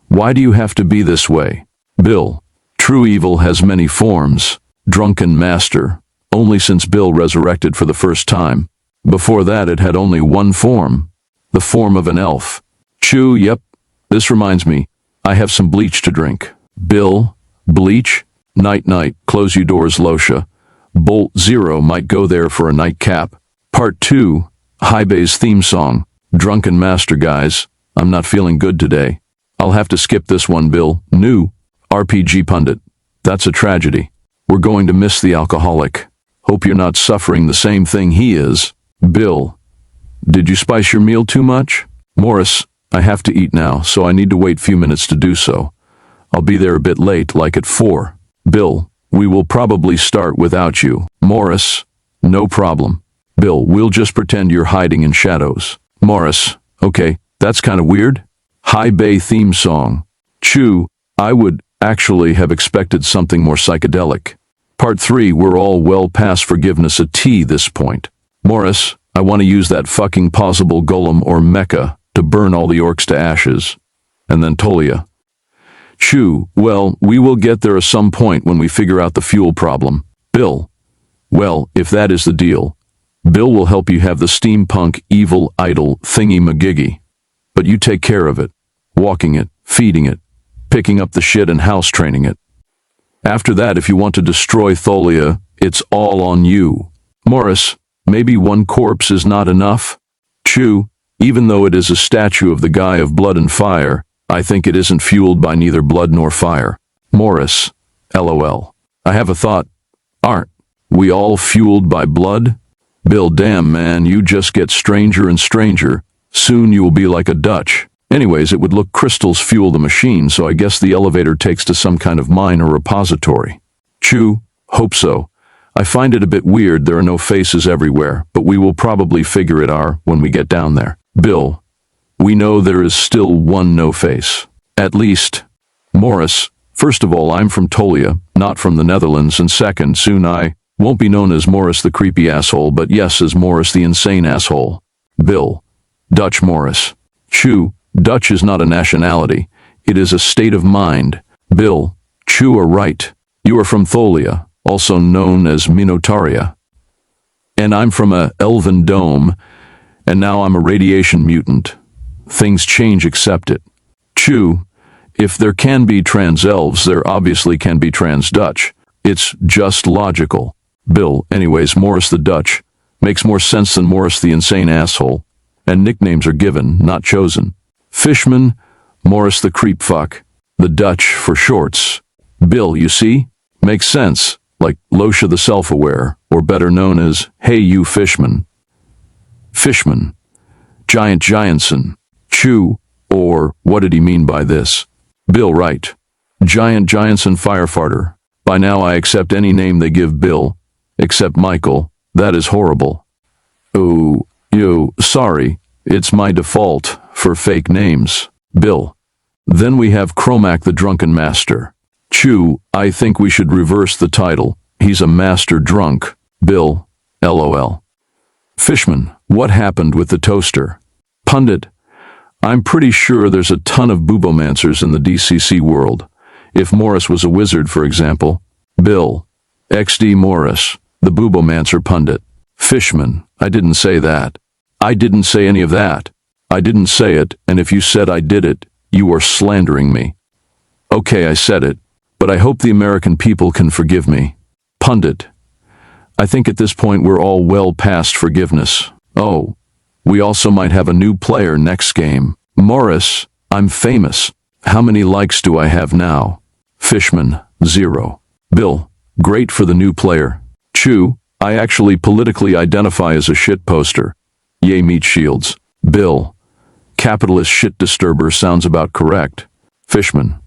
why do you have to be this way? Bill, true evil has many forms. Drunken Master, only since Bill resurrected for the first time. Before that, it had only one form. The form of an elf. Chew, yep. This reminds me, I have some bleach to drink. Bill, bleach? Night-night, close you doors, Losha. Bolt Zero might go there for a nightcap. Part 2, High Bay's theme song. Drunken Master, guys, I'm not feeling good today. I'll have to skip this one, Bill. New. RPG Pundit, that's a tragedy. We're going to miss the alcoholic. Hope you're not suffering the same thing he is. Bill, did you spice your meal too much? Morris, I have to eat now, so I need to wait few minutes to do so. I'll be there a bit late, like at 4. Bill, We will probably start without you. Morris, no problem. Bill, we'll just pretend you're hiding in shadows. Morris, okay, that's kind of weird. High Bay theme song. Chew, I would actually have expected something more psychedelic. Part 3, we're all well past forgiveness at this point. Morris, I want to use that fucking possible golem or mecha to burn all the orcs to ashes. And then Tolia. Chew, well, we will get there at some point when we figure out the fuel problem. Bill, well, if that is the deal, Bill will help you have the steampunk evil idol thingy-magiggy. But you take care of it, walking it, feeding it, picking up the shit and house training it. After that, if you want to destroy Tholia, it's all on you. Morris, maybe one corpse is not enough? Chew, even though it is a statue of the guy of blood and fire, I think it isn't fueled by neither blood nor fire. Morris, LOL. I have a thought. Aren't we all fueled by blood? Bill, damn man, you just get stranger and stranger. Soon you will be like a Dutch. Anyways, it would look crystals fuel the machine, so I guess the elevator takes to some kind of mine or repository. Chew, hope so. I find it a bit weird there are no faces everywhere, but we will probably figure it out when we get down there. Bill, we know there is still one no face. At least. Morris, first of all, I'm from Tolia, not from the Netherlands, and second, soon I won't be known as Morris the creepy asshole, but yes, as Morris the insane asshole. Bill, Dutch Morris. Chew, Dutch is not a nationality. It is a state of mind. Bill, Chew are right. You are from Tholia, also known as Minotaria. And I'm from a elven dome, and now I'm a radiation mutant. Things change, accept it. Chew, if there can be trans elves, there obviously can be trans Dutch. It's just logical. Bill, anyways, Morris the Dutch makes more sense than Morris the insane asshole. And nicknames are given, not chosen. Fishman, Morris the creep fuck, the Dutch for shorts. Bill, you see? Makes sense, like Losha the self-aware, or better known as, hey you Fishman. Fishman, Giant Giantson, Chew, or what did he mean by this? Bill, right. Giant Giantson firefighter. By now I accept any name they give Bill, except Michael. That is horrible. Oh, sorry, it's my default for fake names. Bill. Then we have Chromac the Drunken Master. Chew, I think we should reverse the title. He's a master drunk. Bill, LOL. Fishman, what happened with the toaster? Pundit, I'm pretty sure there's a ton of boobomancers in the DCC world. If Morris was a wizard, for example. Bill, XD Morris, the boobomancer pundit. Fishman, I didn't say that. I didn't say any of that. I didn't say it, and if you said I did it, you are slandering me. Okay, I said it, but I hope the American people can forgive me. Pundit, I think at this point we're all well past forgiveness. Oh, we also might have a new player next game. Morris, I'm famous. How many likes do I have now? Fishman, 0. Bill, great for the new player. Chew, I actually politically identify as a shit poster. Yay, meat shields. Bill, capitalist shit disturber sounds about correct. Fishman,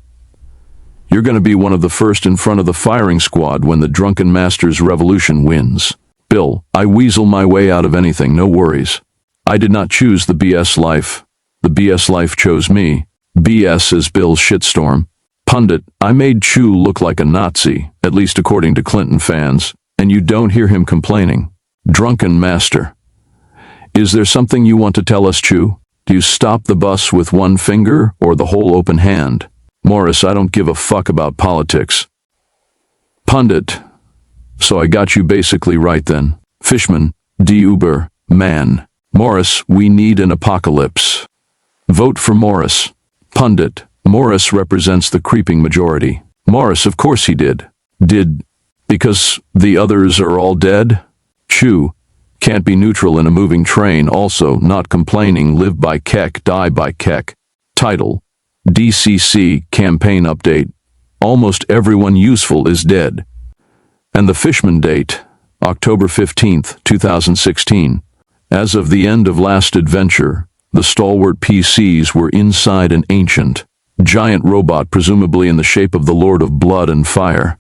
you're going to be one of the first in front of the firing squad when the Drunken Master's revolution wins. Bill, I weasel my way out of anything, no worries. I did not choose the BS life. The BS life chose me. BS is Bill's shitstorm. Pundit, I made Chew look like a Nazi, at least according to Clinton fans, and you don't hear him complaining. Drunken Master. Is there something you want to tell us, Chew? Do you stop the bus with one finger or the whole open hand? Morris, I don't give a fuck about politics. Pundit, so I got you basically right then. Fishman, D. Uber, man. Morris, we need an apocalypse. Vote for Morris. Pundit, Morris represents the creeping majority. Morris, of course he did. Because the others are all dead? Chew, can't be neutral in a moving train. Also, not complaining, live by Keck, die by Keck. Title, DCC Campaign Update. Almost everyone useful is dead. And the Fishman date, October 15th, 2016. As of the end of last adventure, the stalwart PCs were inside an ancient, giant robot presumably in the shape of the Lord of Blood and Fire.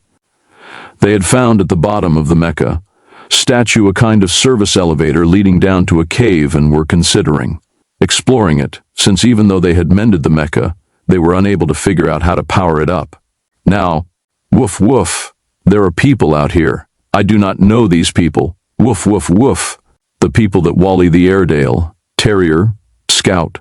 They had found at the bottom of the Mecca statue a kind of service elevator leading down to a cave and were considering exploring it, since even though they had mended the Mecca, they were unable to figure out how to power it up. Now, woof woof, there are people out here. I do not know these people. Woof woof woof. The people that Wally the Airedale, Terrier, Scout,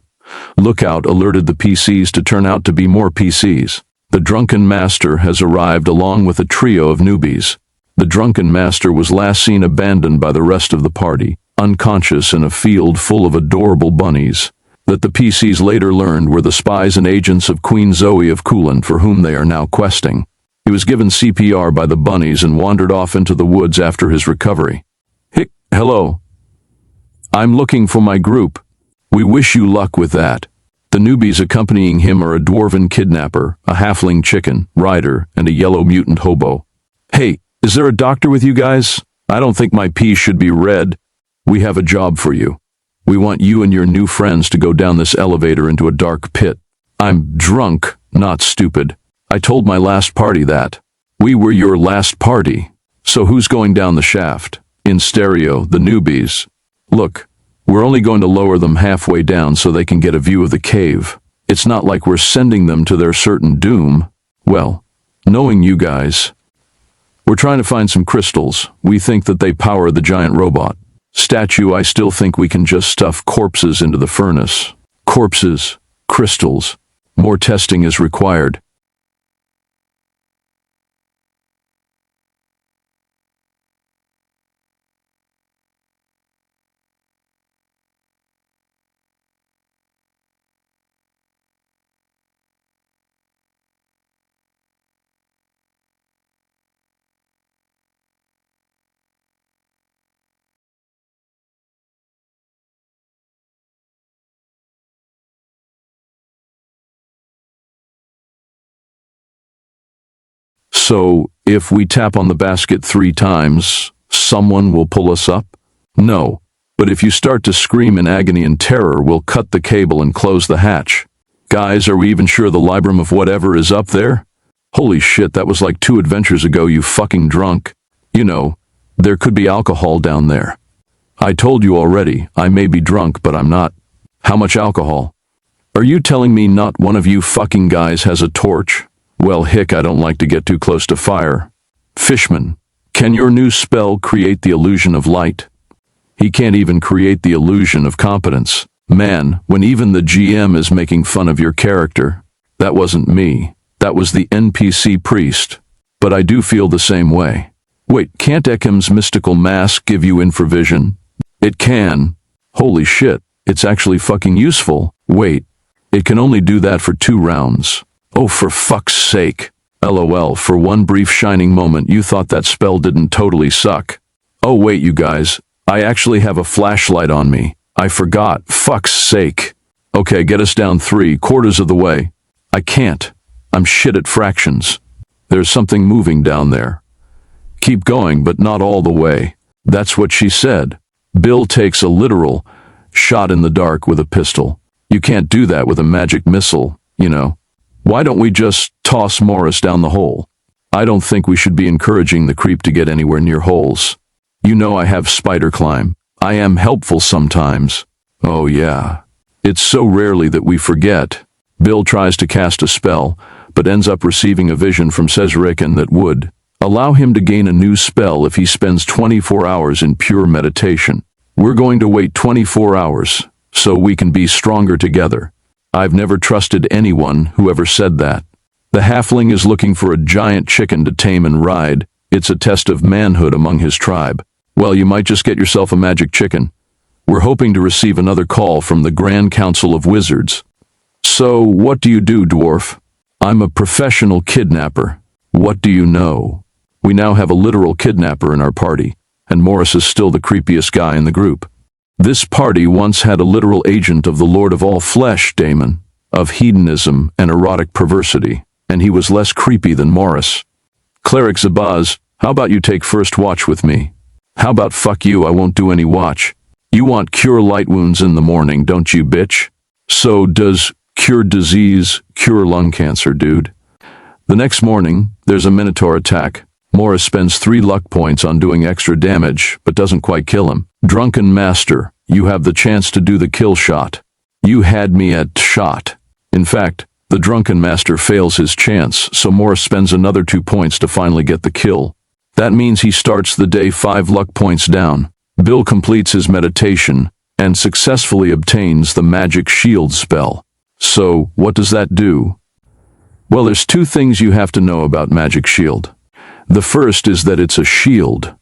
Lookout alerted the PCs to turn out to be more PCs. The drunken master has arrived along with a trio of newbies. The drunken master was last seen abandoned by the rest of the party, unconscious in a field full of adorable bunnies, that the PCs later learned were the spies and agents of Queen Zoe of Coolant for whom they are now questing. He was given CPR by the bunnies and wandered off into the woods after his recovery. Hello. I'm looking for my group. We wish you luck with that. The newbies accompanying him are a dwarven kidnapper, a halfling chicken, rider, and a yellow mutant hobo. Hey, is there a doctor with you guys? I don't think my pee should be red. We have a job for you. We want you and your new friends to go down this elevator into a dark pit. I'm drunk, not stupid. I told my last party that. We were your last party. So who's going down the shaft? In stereo, the newbies. Look, we're only going to lower them halfway down so they can get a view of the cave. It's not like we're sending them to their certain doom. Well, knowing you guys, we're trying to find some crystals. We think that they power the giant robot. Statue, I still think we can just stuff corpses into the furnace. Corpses, crystals. More testing is required. So, if we tap on the basket 3 times, someone will pull us up? No. But if you start to scream in agony and terror, we'll cut the cable and close the hatch. Guys, are we even sure the Librum of whatever is up there? Holy shit, that was like 2 adventures ago, you fucking drunk. You know, there could be alcohol down there. I told you already, I may be drunk, but I'm not. How much alcohol? Are you telling me not one of you fucking guys has a torch? Well, hick, I don't like to get too close to fire. Fishman, can your new spell create the illusion of light? He can't even create the illusion of competence. Man, when even the GM is making fun of your character. That wasn't me. That was the NPC priest. But I do feel the same way. Wait, can't Ekim's mystical mask give you infravision? It can. Holy shit, it's actually fucking useful. Wait, it can only do that for 2 rounds. Oh, for fuck's sake. LOL, for one brief shining moment you thought that spell didn't totally suck. Oh wait, you guys, I actually have a flashlight on me. I forgot, fuck's sake. Okay, get us down 3/4 of the way. I can't. I'm shit at fractions. There's something moving down there. Keep going, but not all the way. That's what she said. Bill takes a literal shot in the dark with a pistol. You can't do that with a magic missile, you know. Why don't we just toss Morris down the hole? I don't think we should be encouraging the creep to get anywhere near holes. You know I have spider climb. I am helpful sometimes. Oh yeah. It's so rarely that we forget. Bill tries to cast a spell, but ends up receiving a vision from Cesarican that would allow him to gain a new spell if he spends 24 hours in pure meditation. We're going to wait 24 hours, so we can be stronger together. I've never trusted anyone who ever said that. The halfling is looking for a giant chicken to tame and ride. It's a test of manhood among his tribe. Well, you might just get yourself a magic chicken. We're hoping to receive another call from the Grand Council of Wizards. So, what do you do, dwarf? I'm a professional kidnapper. What do you know? We now have a literal kidnapper in our party, and Morris is still the creepiest guy in the group. This party once had a literal agent of the Lord of all flesh, Damon, of hedonism and erotic perversity, and he was less creepy than Morris. Cleric Zabaz, how about you take first watch with me? How about fuck you, I won't do any watch. You want cure light wounds in the morning, don't you, bitch? So does cure disease, cure lung cancer, dude. The next morning, there's a Minotaur attack. Morris spends 3 luck points on doing extra damage, but doesn't quite kill him. Drunken Master, you have the chance to do the kill shot. You had me at shot. In fact, the Drunken Master fails his chance, so Morris spends another 2 points to finally get the kill. That means he starts the day 5 luck points down. Bill completes his meditation and successfully obtains the magic shield spell. So, what does that do? Well, there's 2 things you have to know about magic shield. The first is that it's a shield.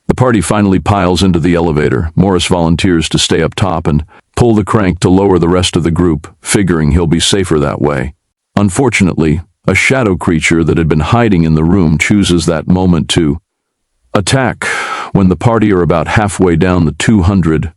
The party finally piles into the elevator. Morris volunteers to stay up top and pull the crank to lower the rest of the group, figuring he'll be safer that way. Unfortunately, a shadow creature that had been hiding in the room chooses that moment to attack. When the party are about halfway down the 200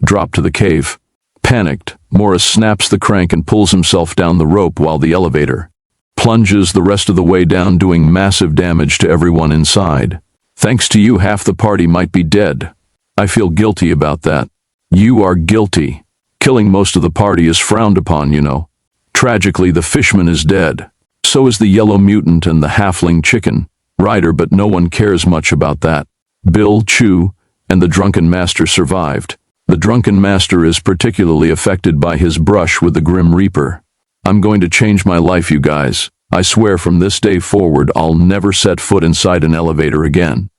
drop to the cave. Panicked, Morris snaps the crank and pulls himself down the rope while the elevator plunges the rest of the way down, doing massive damage to everyone inside. Thanks to you, half the party might be dead. I feel guilty about that. You are guilty. Killing most of the party is frowned upon, you know. Tragically, the fishman is dead. So is the yellow mutant and the halfling chicken rider, but no one cares much about that. Bill, Chew, and the Drunken Master survived. The Drunken Master is particularly affected by his brush with the Grim Reaper. I'm going to change my life, you guys. I swear from this day forward I'll never set foot inside an elevator again.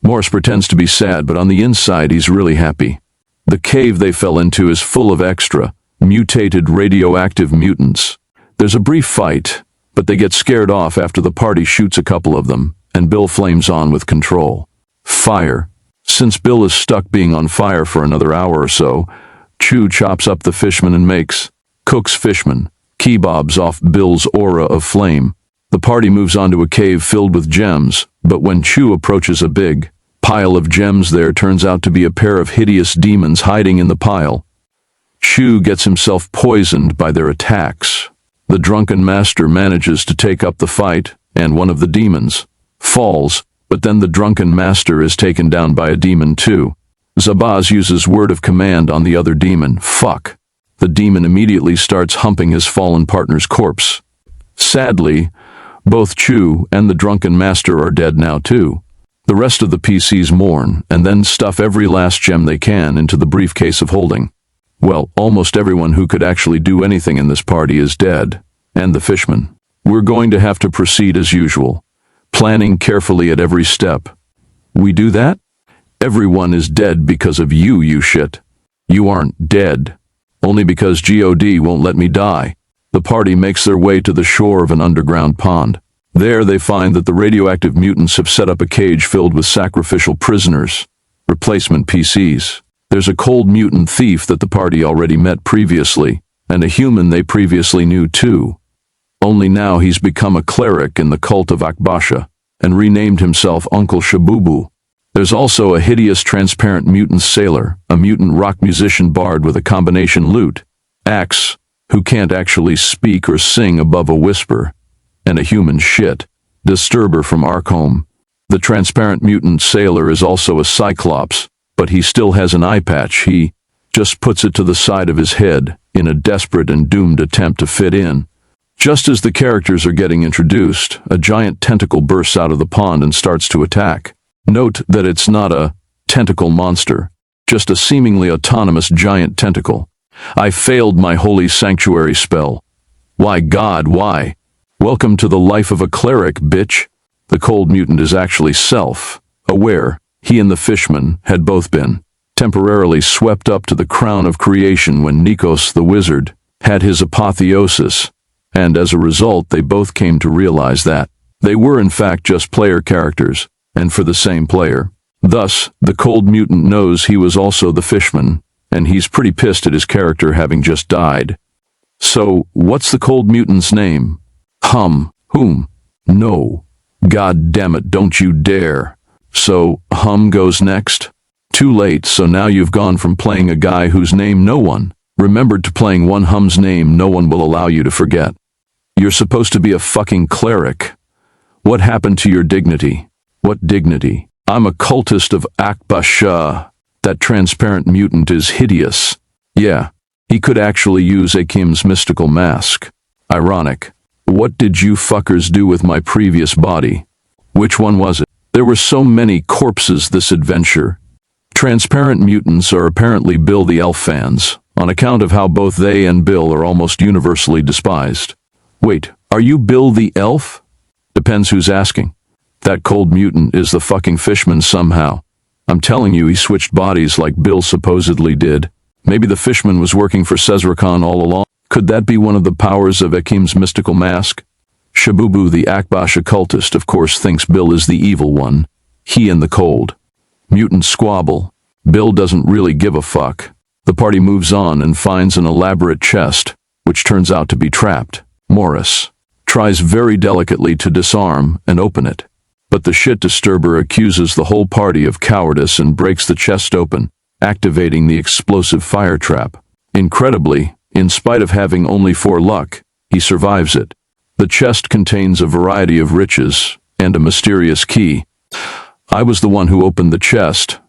Morris pretends to be sad, but on the inside he's really happy. The cave they fell into is full of extra, mutated radioactive mutants. There's a brief fight, but they get scared off after the party shoots a couple of them, and Bill flames on with control. Fire. Since Bill is stuck being on fire for another hour or so, Chew chops up the fishman and cooks fishman, kebabs off Bill's aura of flame. The party moves on to a cave filled with gems, but when Chew approaches a big pile of gems, there turns out to be a pair of hideous demons hiding in the pile. Chew gets himself poisoned by their attacks. The Drunken Master manages to take up the fight, and one of the demons falls, but then the Drunken Master is taken down by a demon too. Zabaz uses word of command on the other demon, fuck. The demon immediately starts humping his fallen partner's corpse. Sadly, both Chew and the Drunken Master are dead now too. The rest of the PCs mourn, and then stuff every last gem they can into the briefcase of holding. Well, almost everyone who could actually do anything in this party is dead, and the fishman. We're going to have to proceed as usual, planning carefully at every step. We do that? Everyone is dead because of you, you shit. You aren't dead. Only because God won't let me die. The party makes their way to the shore of an underground pond. There they find that the radioactive mutants have set up a cage filled with sacrificial prisoners, replacement PCs. There's a cold mutant thief that the party already met previously, and a human they previously knew too. Only now he's become a cleric in the cult of Akbasha, and renamed himself Uncle Shabubu. There's also a hideous transparent mutant sailor, a mutant rock musician bard with a combination lute, axe, who can't actually speak or sing above a whisper, and a human shit, disturber from Arkhome. The transparent mutant sailor is also a cyclops, but he still has an eye patch. He just puts it to the side of his head in a desperate and doomed attempt to fit in. Just as the characters are getting introduced, a giant tentacle bursts out of the pond and starts to attack. Note that it's not a tentacle monster, just a seemingly autonomous giant tentacle. I failed my holy sanctuary spell. Why, God, why? Welcome to the life of a cleric, bitch. The cold mutant is actually self-aware. He and the fishman had both been temporarily swept up to the crown of creation when Nikos the wizard had his apotheosis, and as a result they both came to realize that they were in fact just player characters, and for the same player. Thus, the cold mutant knows he was also the fishman, and he's pretty pissed at his character having just died. So, what's the cold mutant's name? Whom? No. God damn it, don't you dare. So, goes next? Too late, so now you've gone from playing a guy whose name no one remembered to playing one Hum's name no one will allow you to forget. You're supposed to be a fucking cleric. What happened to your dignity? What dignity? I'm a cultist of Akbasha. That transparent mutant is hideous. Yeah, he could actually use Akim's mystical mask. Ironic. What did you fuckers do with my previous body? Which one was it? There were so many corpses this adventure. Transparent mutants are apparently Bill the Elf fans, on account of how both they and Bill are almost universally despised. Wait, are you Bill the Elf? Depends who's asking. That cold mutant is the fucking fishman somehow. I'm telling you, he switched bodies like Bill supposedly did. Maybe the fishman was working for Cesricon all along. Could that be one of the powers of Ekim's mystical mask? Shabubu, the Akbash occultist, of course thinks Bill is the evil one. He and the cold. Mutants squabble. Bill doesn't really give a fuck. The party moves on and finds an elaborate chest, which turns out to be trapped. Morris tries very delicately to disarm and open it, but the shit disturber accuses the whole party of cowardice and breaks the chest open, activating the explosive fire trap. Incredibly, in spite of having only 4 luck, he survives it. The chest contains a variety of riches and a mysterious key. I was the one who opened the chest,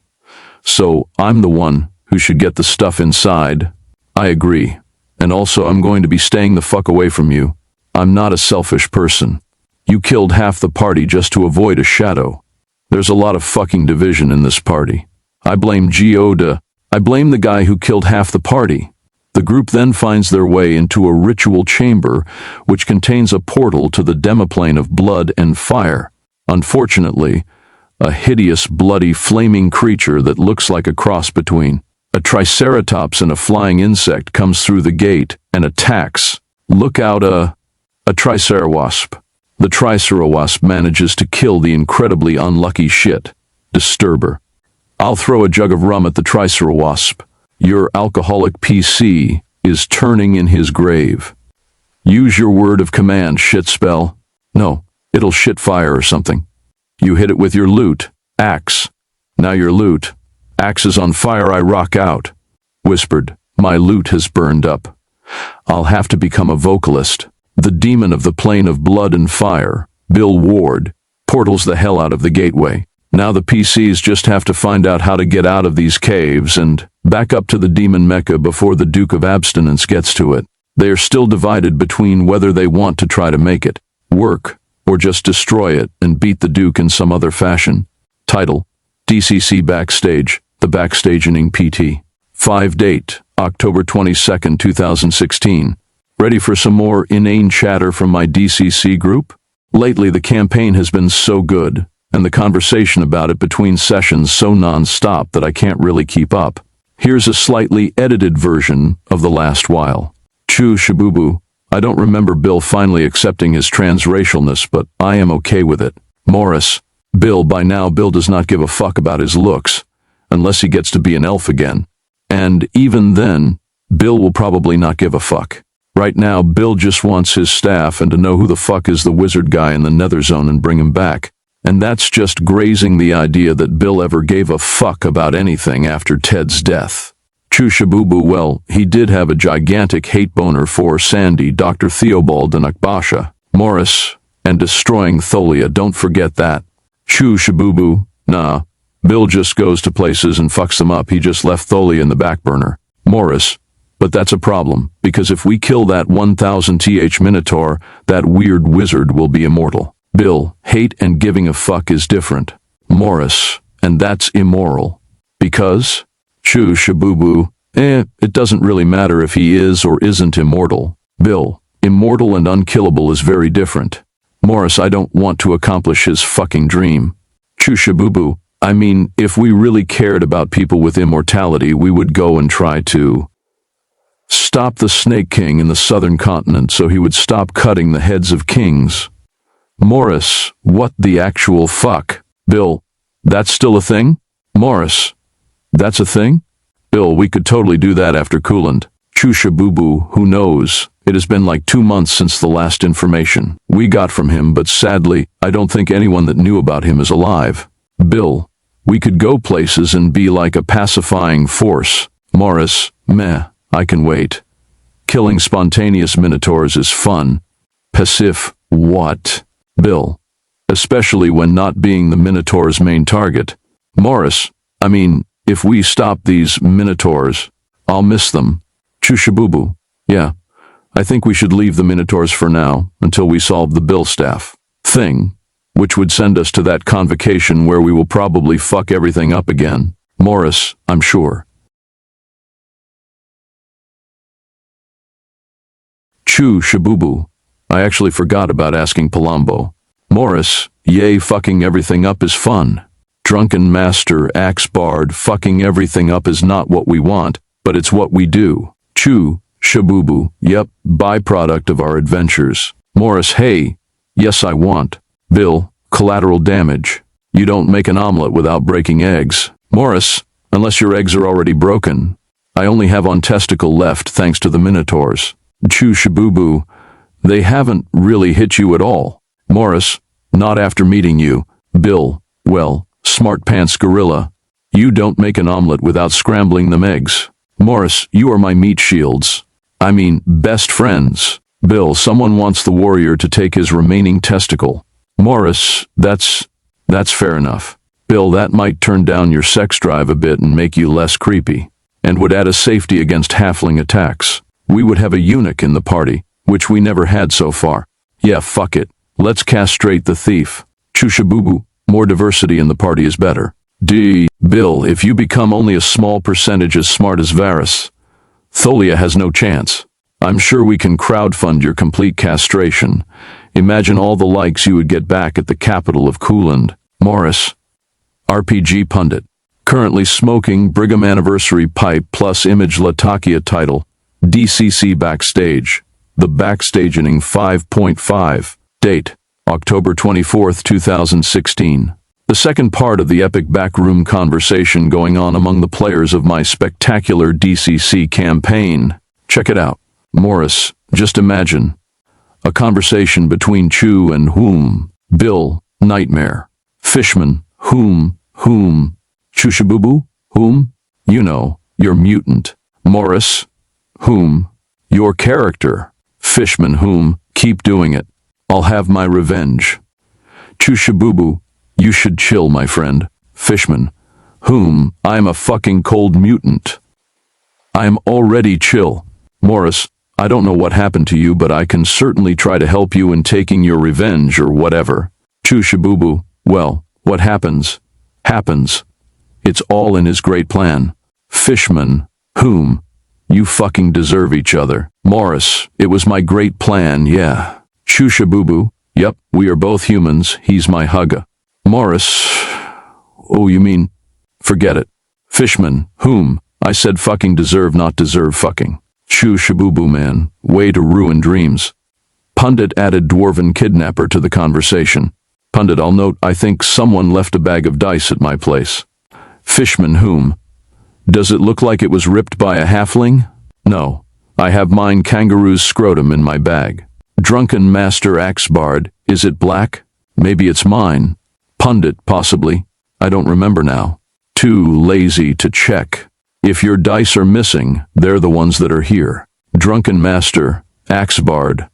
so I'm the one who should get the stuff inside. I agree. And also, I'm going to be staying the fuck away from you. I'm not a selfish person. You killed half the party just to avoid a shadow. There's a lot of fucking division in this party. I blame Geoda. I blame the guy who killed half the party. The group then finds their way into a ritual chamber, which contains a portal to the demiplane of blood and fire. Unfortunately, a hideous, bloody, flaming creature that looks like a cross between a triceratops and a flying insect comes through the gate and attacks. Look out, a tricerwasp. The tricerwasp manages to kill the incredibly unlucky shit disturber. I'll throw a jug of rum at the tricerwasp. Your alcoholic PC is turning in his grave. Use your word of command, shit spell. No, it'll shit fire or something. You hit it with your loot, axe. Now your loot. Axe is on fire, I rock out. Whispered, my loot has burned up. I'll have to become a vocalist. The demon of the plane of blood and fire, Bill Ward, portals the hell out of the gateway. Now the PCs just have to find out how to get out of these caves and back up to the demon mecca before the Duke of Abstinence gets to it. They are still divided between whether they want to try to make it work or just destroy it and beat the Duke in some other fashion. Title: DCC Backstage, the Backstagening PT. 5 date, October 22nd, 2016. Ready for some more inane chatter from my DCC group? Lately the campaign has been so good, and the conversation about it between sessions so non-stop that I can't really keep up. Here's a slightly edited version of the last while. Chu Shabubu, I don't remember Bill finally accepting his transracialness, but I am okay with it. Morris, Bill, by now Bill does not give a fuck about his looks, unless he gets to be an elf again. And even then, Bill will probably not give a fuck. Right now, Bill just wants his staff and to know who the fuck is the wizard guy in the Nether Zone and bring him back. And that's just grazing the idea that Bill ever gave a fuck about anything after Ted's death. Chushabubu, well, he did have a gigantic hate boner for Sandy, Dr. Theobald and Akbasha, Morris, and destroying Tholia, don't forget that. Chushabubu, nah, Bill just goes to places and fucks them up, he just left Tholia in the back burner. Morris, but that's a problem, because if we kill that 1000th Minotaur, that weird wizard will be immortal. Bill, hate and giving a fuck is different. Morris, and that's immoral. Because? Chu Shabubu, it doesn't really matter if he is or isn't immortal. Bill, immortal and unkillable is very different. Morris, I don't want to accomplish his fucking dream. Chu Shabubu, I mean, if we really cared about people with immortality, we would go and try to stop the Snake King in the southern continent so he would stop cutting the heads of kings. Morris, what the actual fuck? Bill, that's still a thing? Morris, that's a thing? Bill, we could totally do that after Coolant. Chusha Boo-Boo, who knows? It has been like 2 months since the last information we got from him, but sadly, I don't think anyone that knew about him is alive. Bill, we could go places and be like a pacifying force. Morris, meh, I can wait. Killing spontaneous minotaurs is fun. Passif, what? Bill, especially when not being the minotaur's main target. Morris, I mean, if we stop these minotaurs, I'll miss them. Chushabubu, yeah, I think we should leave the minotaurs for now, until we solve the Bill staff thing. which would send us to that convocation where we will probably fuck everything up again. Morris, I'm sure. Chew Shabubu. I actually forgot about asking Palumbo. Morris, yay, fucking everything up is fun. Drunken master, axe bard, fucking everything up is not what we want, but it's what we do. Chew Shabubu, yep, byproduct of our adventures. Morris, hey, yes I want. Bill, collateral damage. You don't make an omelet without breaking eggs. Morris, unless your eggs are already broken. I only have one testicle left thanks to the minotaurs. Chew Shabubu, they haven't really hit you at all. Morris, not after meeting you. Bill, well, smart pants gorilla. You don't make an omelet without scrambling them eggs. Morris, you are my meat shields. I mean, best friends. Bill, someone wants the warrior to take his remaining testicle. Morris, that's fair enough. Bill, that might turn down your sex drive a bit and make you less creepy, and would add a safety against halfling attacks. We would have a eunuch in the party, which we never had so far. Yeah, fuck it. Let's castrate the thief. Chushabubu, more diversity in the party is better. Bill, if you become only a small percentage as smart as Varys, Tholia has no chance. I'm sure we can crowdfund your complete castration. Imagine all the likes you would get back at the capital of Cooland. Morris, RPG pundit. Currently smoking Brigham Anniversary pipe plus image Latakia title. DCC backstage. The Backstagening 5.5. Date, October 24th, 2016. The second part of the epic backroom conversation going on among the players of my spectacular DCC campaign. Check it out. Morris, just imagine. A conversation between Chew and whom? Bill, nightmare. Fishman, whom? Chushabubu, whom? You know, you're mutant. Morris, whom? Your character. Fishman, whom? Keep doing it. I'll have my revenge. Chushabubu, you should chill, my friend. Fishman, whom? I'm a fucking cold mutant. I'm already chill. Morris, I don't know what happened to you, but I can certainly try to help you in taking your revenge or whatever. Chushabubu, well, what happens, happens. It's all in his great plan. Fishman, whom? You fucking deserve each other. Morris, it was my great plan, yeah. Chushabubu, yep, we are both humans, he's my hugger. Morris, oh, you mean, forget it. Fishman, whom? I said fucking deserve, not deserve fucking. Chushabubu, man, way to ruin dreams. Pundit added dwarven kidnapper to the conversation. Pundit, I'll note, I think someone left a bag of dice at my place. Fishman, whom? Does it look like it was ripped by a halfling? No, I have mine kangaroo's scrotum in my bag. Drunken master axebard, is it black? Maybe it's mine. Pundit, possibly. I don't remember now. Too lazy to check. If your dice are missing, they're the ones that are here. Drunken master, axebard.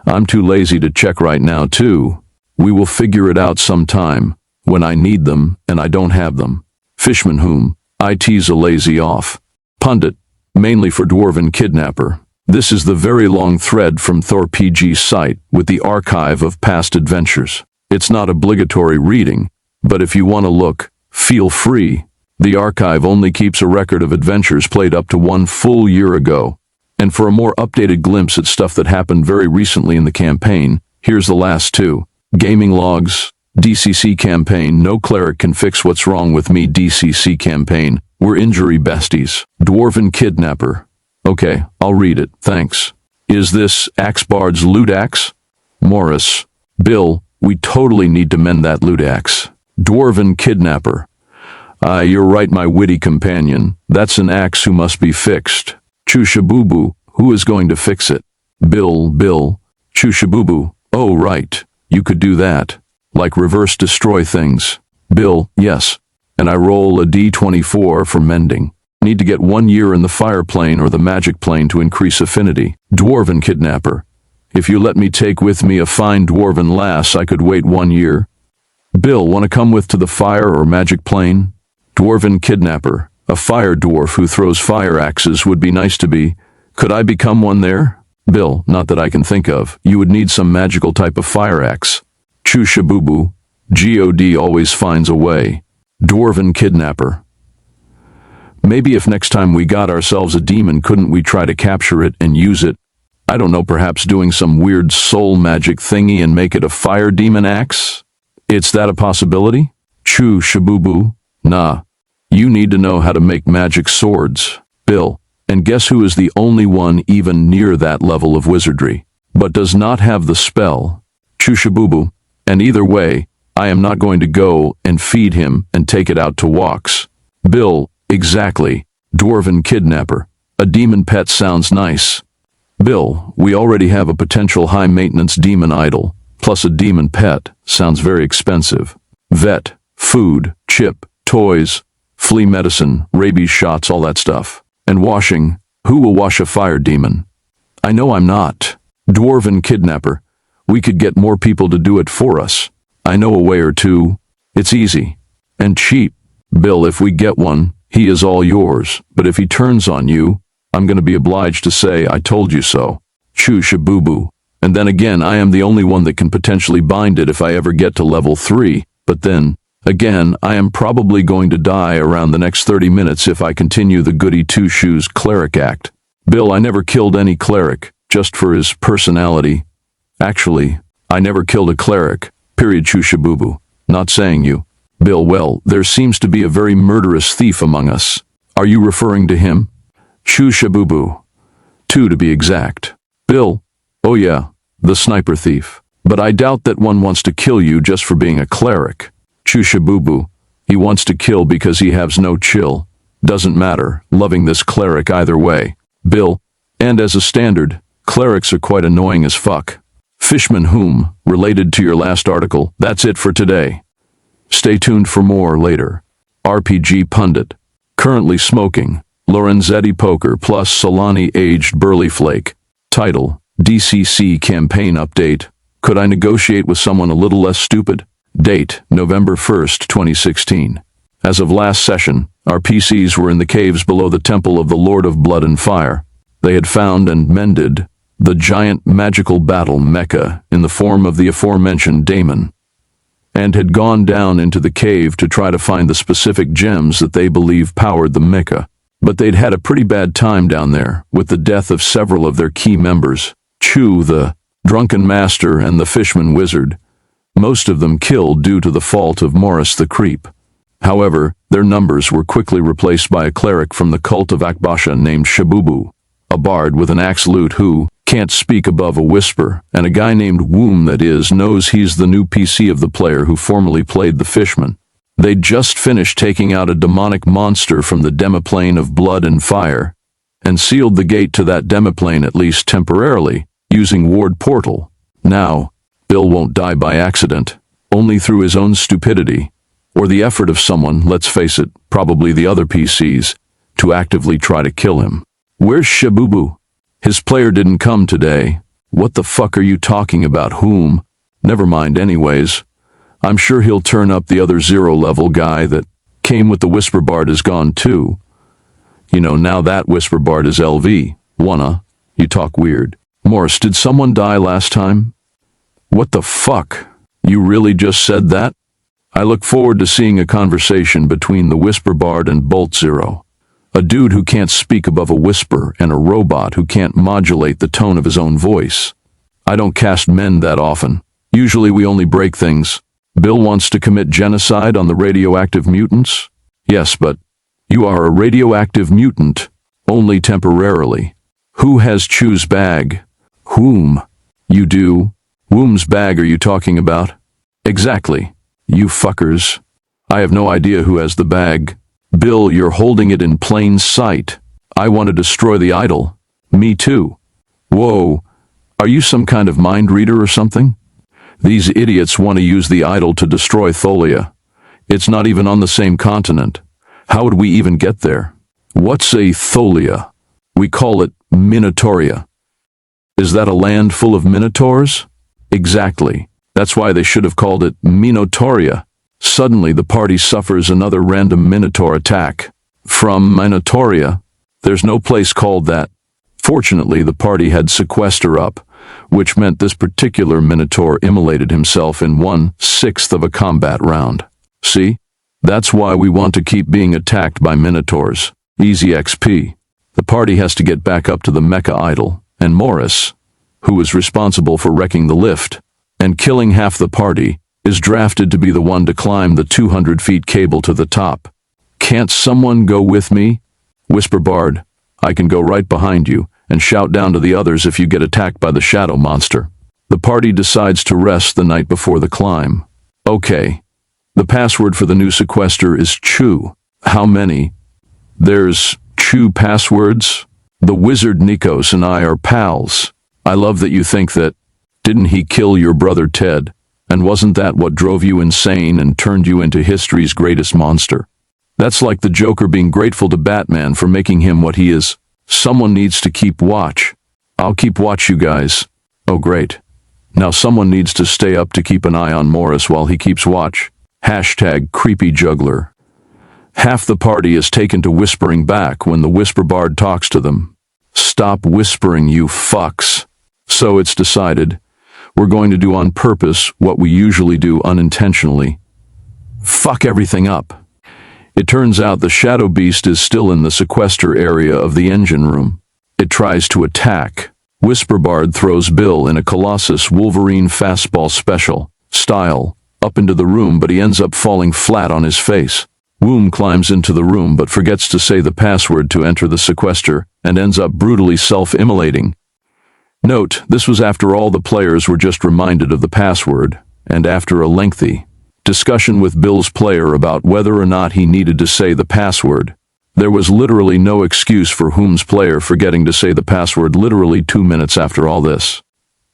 I'm too lazy to check right now too. We will figure it out sometime, when I need them and I don't have them. Fishman, whom? I tease a lazy off. Pundit, mainly for dwarven kidnapper. This is the very long thread from Thor PG's site with the archive of past adventures. It's not obligatory reading, but if you want to look, feel free. The archive only keeps a record of adventures played up to 1 full year ago. And for a more updated glimpse at stuff that happened very recently in the campaign, here's the last 2. Gaming logs, DCC campaign, no cleric can fix what's wrong with me. DCC campaign, we're injury besties. Dwarven kidnapper. Okay, I'll read it, thanks. Is this Axebard's loot axe? Morris, Bill, we totally need to mend that loot axe. Dwarven kidnapper. You're right, my witty companion. That's an axe who must be fixed. Chushabubu, who is going to fix it? Bill. Chushabubu, oh right, you could do that. Like reverse destroy things. Bill, yes. And I roll a d24 for mending. Need to get 1 year in the fire plane or the magic plane to increase affinity. Dwarven kidnapper. If you let me take with me a fine dwarven lass, I could wait 1 year. Bill, want to come with to the fire or magic plane? Dwarven kidnapper. A fire dwarf who throws fire axes would be nice to be. Could I become one there? Bill, not that I can think of. You would need some magical type of fire axe. Chushabubu, God always finds a way. Dwarven kidnapper. Maybe if next time we got ourselves a demon, couldn't we try to capture it and use it? I don't know, perhaps doing some weird soul magic thingy and make it a fire demon axe? It's that a possibility? Chushabubu, nah. You need to know how to make magic swords, Bill. And guess who is the only one even near that level of wizardry, but does not have the spell? Chushabubu. And either way, I am not going to go and feed him and take it out to walks. Bill, exactly. Dwarven kidnapper. A demon pet sounds nice. Bill, we already have a potential high-maintenance demon idol, plus a demon pet. Sounds very expensive. Vet, food, chip, toys, flea medicine, rabies shots, all that stuff. And washing. Who will wash a fire demon? I know I'm not. Dwarven kidnapper. We could get more people to do it for us. I know a way or two. It's easy. And cheap. Bill, if we get one, he is all yours. But if he turns on you, I'm going to be obliged to say, I told you so. Chushabubu. And then again, I am the only one that can potentially bind it if I ever get to level 3. But then, again, I am probably going to die around the next 30 minutes if I continue the goody two-shoes cleric act. Bill, I never killed any cleric, just for his personality. Actually, I never killed a cleric, period. Chushabubu. Not saying you. Bill, well, there seems to be a very murderous thief among us. Are you referring to him? Chushabubu. 2 to be exact. Bill, oh yeah, the sniper thief. But I doubt that one wants to kill you just for being a cleric. Chushabubu. He wants to kill because he has no chill. Doesn't matter, loving this cleric either way. Bill, and as a standard, clerics are quite annoying as fuck. Fishman whom, related to your last article, that's it for today. Stay tuned for more later. RPG Pundit. Currently smoking. Lorenzetti Poker plus Solani Aged Burley Flake. Title, DCC Campaign Update. Could I negotiate with someone a little less stupid? Date, November 1st, 2016. As of last session, our PCs were in the caves below the Temple of the Lord of Blood and Fire. They had found and mended the giant magical battle mecha in the form of the aforementioned daemon, and had gone down into the cave to try to find the specific gems that they believe powered the mecha. But they'd had a pretty bad time down there, with the death of several of their key members, Chu the drunken master and the fishman wizard, most of them killed due to the fault of Morris the creep. However, their numbers were quickly replaced by a cleric from the cult of Akbasha named Shabubu, a bard with an axe lute who can't speak above a whisper, and a guy named Womb that is knows he's the new PC of the player who formerly played the fishman. They'd just finished taking out a demonic monster from the demiplane of blood and fire, and sealed the gate to that demiplane at least temporarily, using Ward Portal. Now, Bill won't die by accident, only through his own stupidity, or the effort of someone, let's face it, probably the other PCs, to actively try to kill him. Where's Shabubu? His player didn't come today. What the fuck are you talking about? Whom? Never mind anyways. I'm sure he'll turn up. The other 0-level guy that came with the Whisper Bard is gone too. You know, now that Whisper Bard is LV. Wanna? You talk weird. Morris, did someone die last time? What the fuck? You really just said that? I look forward to seeing a conversation between the Whisper Bard and Bolt Zero. A dude who can't speak above a whisper and a robot who can't modulate the tone of his own voice. I don't cast men that often. Usually we only break things. Bill wants to commit genocide on the radioactive mutants? Yes, but you are a radioactive mutant, only temporarily. Who has Chu's bag? Whom? You do? Whom's bag are you talking about? Exactly. You fuckers. I have no idea who has the bag. Bill, you're holding it in plain sight. I want to destroy the idol. Me too. Whoa. Are you some kind of mind reader or something? These idiots want to use the idol to destroy Tholia. It's not even on the same continent. How would we even get there? What's a Tholia? We call it Minotauria. Is that a land full of minotaurs? Exactly. That's why they should have called it Minotauria. Suddenly the party suffers another random minotaur attack. From Minotauria, there's no place called that. Fortunately, the party had sequester up, which meant this particular Minotaur immolated himself in 1/6 of a combat round. See? That's why we want to keep being attacked by Minotaurs. Easy XP. The party has to get back up to the Mecha Idol, and Morris, who is responsible for wrecking the lift and killing half the party, is drafted to be the one to climb the 200 feet cable to the top. Can't someone go with me? Whisper Bard, I can go right behind you and shout down to the others if you get attacked by the shadow monster. The party decides to rest the night before the climb. Okay. The password for the new sequester is Chew. How many? There's Chew passwords? The wizard Nikos and I are pals. I love that you think that. Didn't he kill your brother Ted? And wasn't that what drove you insane and turned you into history's greatest monster? That's like the Joker being grateful to Batman for making him what he is. Someone needs to keep watch. I'll keep watch, you guys. Oh, great. Now someone needs to stay up to keep an eye on Morris while he keeps watch. #creepyjuggler. Half the party is taken to whispering back when the Whisper Bard talks to them. Stop whispering, you fucks. So it's decided. We're going to do on purpose what we usually do unintentionally. Fuck everything up. It turns out the Shadow Beast is still in the sequester area of the engine room. It tries to attack. Whisper Bard throws Bill in a Colossus Wolverine fastball special style up into the room, but he ends up falling flat on his face. Woom climbs into the room but forgets to say the password to enter the sequester and ends up brutally self-immolating. Note, this was after all the players were just reminded of the password, and after a lengthy discussion with Bill's player about whether or not he needed to say the password. There was literally no excuse for Woom's player forgetting to say the password literally 2 minutes after all this.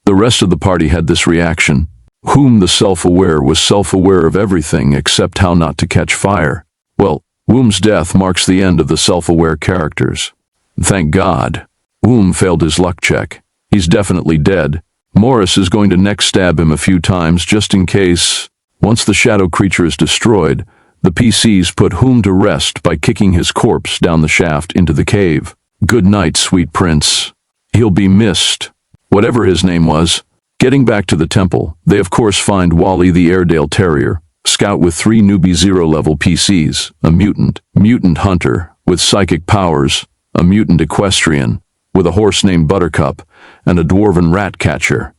The rest of the party had this reaction. Woom the self-aware was self-aware of everything except how not to catch fire. Well, Woom's death marks the end of the self-aware characters. Thank God. Woom failed his luck check. He's definitely dead. Morris is going to neck stab him a few times just in case. Once the shadow creature is destroyed, the PCs put Woom to rest by kicking his corpse down the shaft into the cave. Good night, sweet prince. He'll be missed. Whatever his name was. Getting back to the temple, they of course find Wally the Airedale Terrier, scout with 3 newbie 0-level PCs, a mutant hunter with psychic powers, a mutant equestrian with a horse named Buttercup, and a dwarven rat catcher.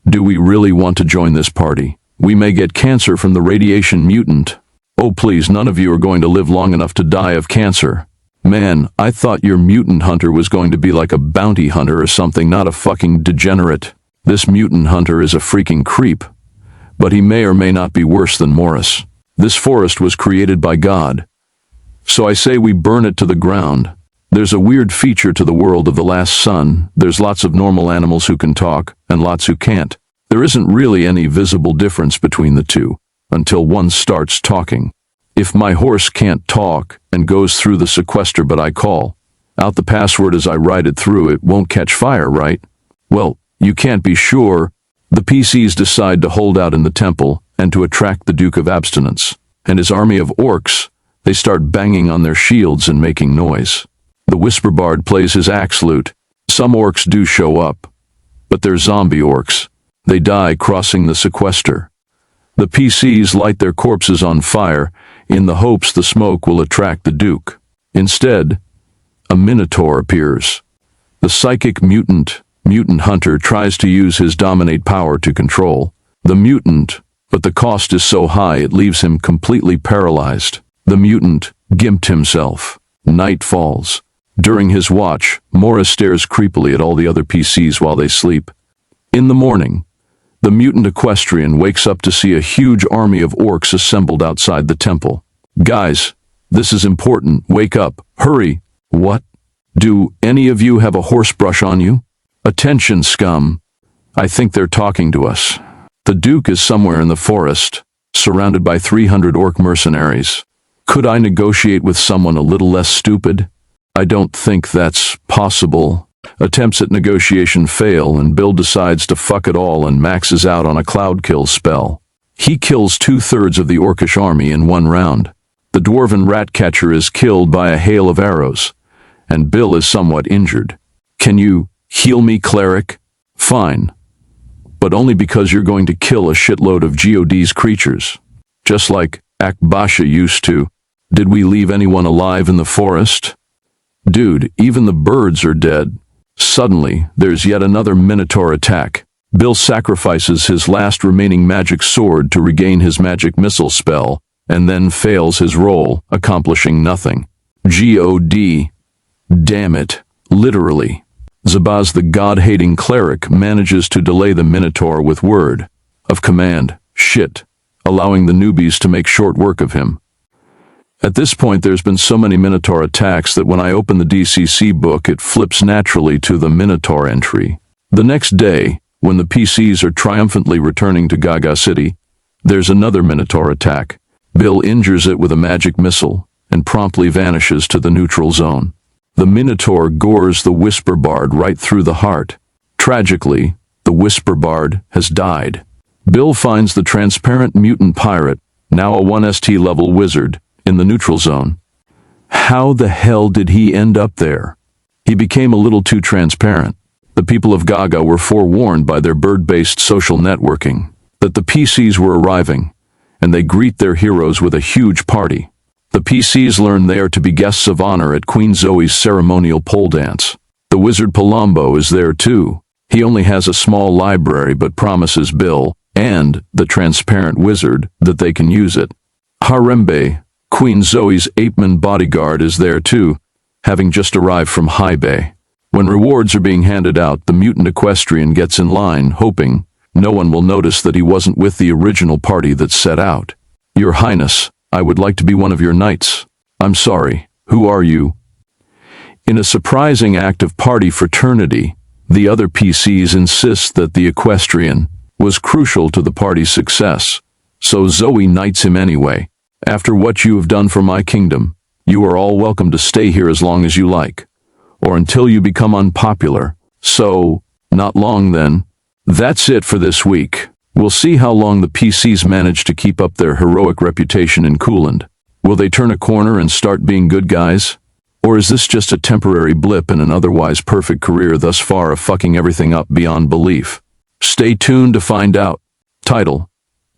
Do we really want to join this party? We may get cancer from the radiation mutant. Oh please, none of you are going to live long enough to die of cancer. Man, I thought your mutant hunter was going to be like a bounty hunter or something, not a fucking degenerate. This mutant hunter is a freaking creep. But he may or may not be worse than Morris. This forest was created by God. So I say we burn it to the ground. There's a weird feature to the world of the last sun. There's lots of normal animals who can talk, and lots who can't. There isn't really any visible difference between the two, until one starts talking. If my horse can't talk and goes through the sequester but I call out the password as I ride it through, it won't catch fire, right? Well, you can't be sure. The PCs decide to hold out in the temple and to attract the Duke of Abstinence and his army of orcs. They start banging on their shields and making noise. The Whisper Bard plays his axe lute. Some orcs do show up, but they're zombie orcs. They die crossing the sequester. The PCs light their corpses on fire in the hopes the smoke will attract the Duke. Instead, a Minotaur appears. The psychic mutant hunter tries to use his dominate power to control the mutant, but the cost is so high it leaves him completely paralyzed. The mutant gimped himself. Night falls. During his watch, Morris stares creepily at all the other PCs while they sleep. In the morning, the mutant equestrian wakes up to see a huge army of orcs assembled outside the temple. Guys, this is important. Wake up. Hurry. What? Do any of you have a horse brush on you? Attention, scum. I think they're talking to us. The Duke is somewhere in the forest, surrounded by 300 orc mercenaries. Could I negotiate with someone a little less stupid? I don't think that's possible. Attempts at negotiation fail, and Bill decides to fuck it all and maxes out on a cloud kill spell. He kills 2/3 of the orcish army in one round. The dwarven rat catcher is killed by a hail of arrows, and Bill is somewhat injured. Can you heal me, cleric? Fine. but only because you're going to kill a shitload of God's creatures. Just like Akbasha used to. Did we leave anyone alive in the forest? Dude, even the birds are dead. Suddenly, there's yet another Minotaur attack. Bill sacrifices his last remaining magic sword to regain his magic missile spell, and then fails his roll, accomplishing nothing. God. Damn it. Literally. Zabaz, the god-hating cleric, manages to delay the Minotaur with word of command, shit, allowing the newbies to make short work of him. At this point, there's been so many Minotaur attacks that when I open the DCC book, it flips naturally to the Minotaur entry. The next day, when the PCs are triumphantly returning to Gaga City, there's another Minotaur attack. Bill injures it with a magic missile and promptly vanishes to the neutral zone. The Minotaur gores the Whisper Bard right through the heart. Tragically, the Whisper Bard has died. Bill finds the transparent mutant pirate, now a 1ST level wizard, in the neutral zone. How the hell did he end up there? He became a little too transparent. The people of Gaga were forewarned by their bird-based social networking that the PCs were arriving, and they greet their heroes with a huge party. The PCs learn they are to be guests of honor at Queen Zoe's ceremonial pole dance. The wizard Palumbo is there too. He only has a small library but promises Bill and the transparent wizard that they can use it. Harembe, Queen Zoe's apeman bodyguard, is there too, having just arrived from High Bay. When rewards are being handed out, the mutant equestrian gets in line, hoping no one will notice that he wasn't with the original party that set out. Your Highness, I would like to be one of your knights. I'm sorry, who are you? In a surprising act of party fraternity, the other PCs insist that the equestrian was crucial to the party's success, so Zoe knights him anyway. After what you have done for my kingdom, you are all welcome to stay here as long as you like, or until you become unpopular. So, not long then. That's it for this week. We'll see how long the PCs manage to keep up their heroic reputation in Cooland. Will they turn a corner and start being good guys? Or is this just a temporary blip in an otherwise perfect career thus far of fucking everything up beyond belief? Stay tuned to find out. Title: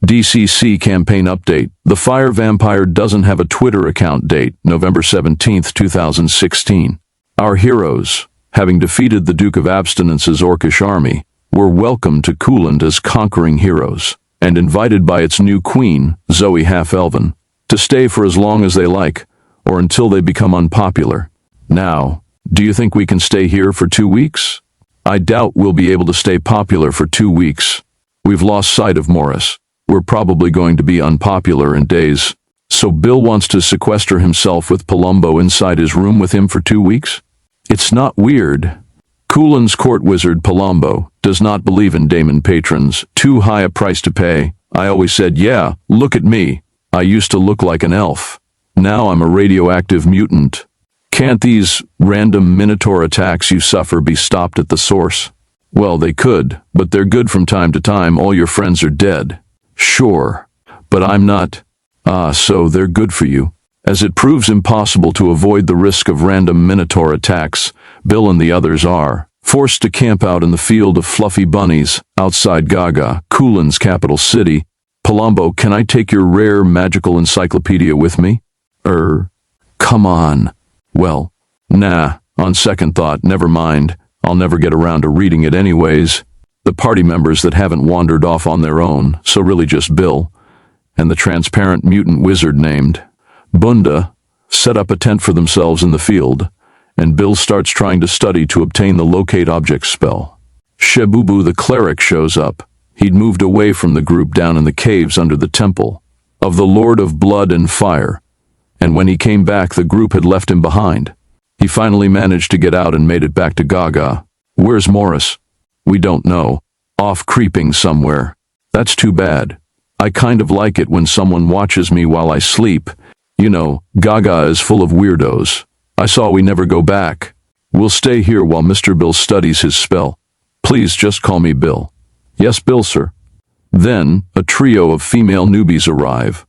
DCC Campaign Update. The Fire Vampire doesn't have a Twitter account. Date: November 17th, 2016. Our heroes, having defeated the Duke of Abstinence's Orcish army, were welcomed to Cooland as conquering heroes, and invited by its new queen, Zoe Half-Elven, to stay for as long as they like, or until they become unpopular. Now, do you think we can stay here for 2 weeks? I doubt we'll be able to stay popular for 2 weeks. We've lost sight of Morris. We're probably going to be unpopular in days. So Bill wants to sequester himself with Palumbo inside his room with him for 2 weeks? It's not weird. Cooland's court wizard Palumbo does not believe in Damon patrons. Too high a price to pay. I always said, yeah, look at me. I used to look like an elf. Now I'm a radioactive mutant. Can't these random Minotaur attacks you suffer be stopped at the source? Well, they could, but they're good from time to time. All your friends are dead. Sure, but I'm not. So they're good for you. As it proves impossible to avoid the risk of random Minotaur attacks, Bill and the others are forced to camp out in the field of fluffy bunnies outside Gaga, Cooland's capital city. Palumbo, can I take your rare magical encyclopedia with me? Come on. Well, nah, on second thought, never mind. I'll never get around to reading it anyways. The party members that haven't wandered off on their own, so really just Bill, and the transparent mutant wizard named Bunda, set up a tent for themselves in the field, and Bill starts trying to study to obtain the locate object spell. Shebubu the cleric shows up. He'd moved away from the group down in the caves under the temple of the Lord of Blood and Fire, and when he came back the group had left him behind. He finally managed to get out and made it back to Gaga. Where's Morris? We don't know. Off creeping somewhere. That's too bad. I kind of like it when someone watches me while I sleep. You know, Gaga is full of weirdos. I saw we never go back. We'll stay here while Mr. Bill studies his spell. Please just call me Bill. Yes, Bill, sir. Then, a trio of female newbies arrive,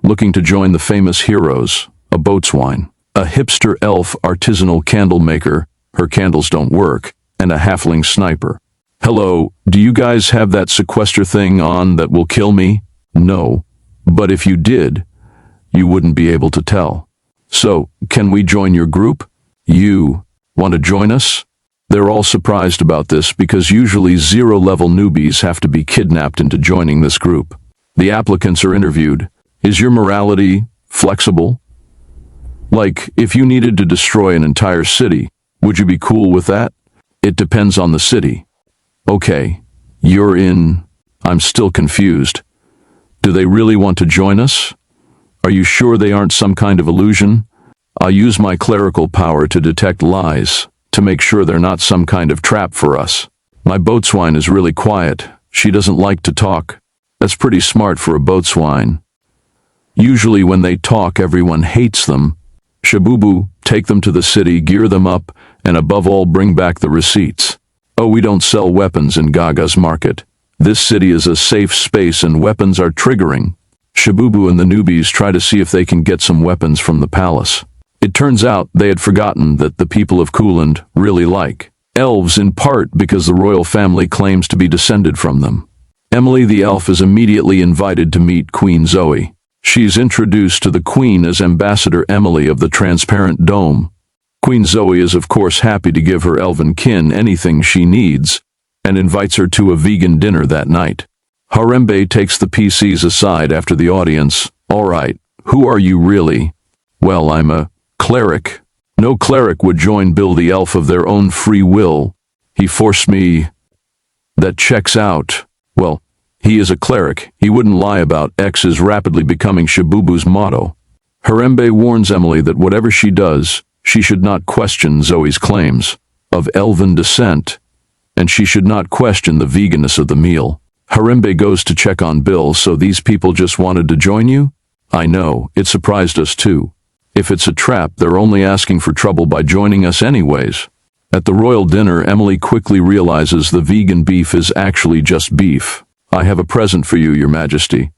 looking to join the famous heroes, a boatswain, a hipster elf artisanal candle maker, her candles don't work, and a halfling sniper. Hello, do you guys have that sequester thing on that will kill me? No. But if you did, you wouldn't be able to tell. So, can we join your group? You want to join us? They're all surprised about this because usually zero-level newbies have to be kidnapped into joining this group. The applicants are interviewed. Is your morality flexible? Like, if you needed to destroy an entire city, would you be cool with that? It depends on the city. Okay, you're in. I'm still confused. Do they really want to join us? Are you sure they aren't some kind of illusion? I'll use my clerical power to detect lies, to make sure they're not some kind of trap for us. My boatswain is really quiet. She doesn't like to talk. That's pretty smart for a boatswain. Usually when they talk, everyone hates them. Shabubu, take them to the city, gear them up, and above all, bring back the receipts. Oh, we don't sell weapons in Gaga's market. This city is a safe space and weapons are triggering. Shabubu and the newbies try to see if they can get some weapons from the palace. It turns out they had forgotten that the people of Kuland really like elves, in part because the royal family claims to be descended from them. Emily the elf is immediately invited to meet Queen Zoe. She's introduced to the Queen as Ambassador Emily of the Transparent Dome. Queen Zoe is of course happy to give her elven kin anything she needs, and invites her to a vegan dinner that night. Harembe takes the PCs aside after the audience. All right, who are you really? Well, I'm a cleric. No cleric would join Bill the elf of their own free will. He forced me. That checks out. Well, he is a cleric. He wouldn't lie about X is rapidly becoming Shabubu's motto. Harembe warns Emily that whatever she does, she should not question Zoe's claims of elven descent, and she should not question the veganness of the meal. Harembe goes to check on Bill. So these people just wanted to join you? I know, it surprised us too. If it's a trap, they're only asking for trouble by joining us anyways. At the royal dinner, Emily quickly realizes the vegan beef is actually just beef. I have a present for you, Your Majesty.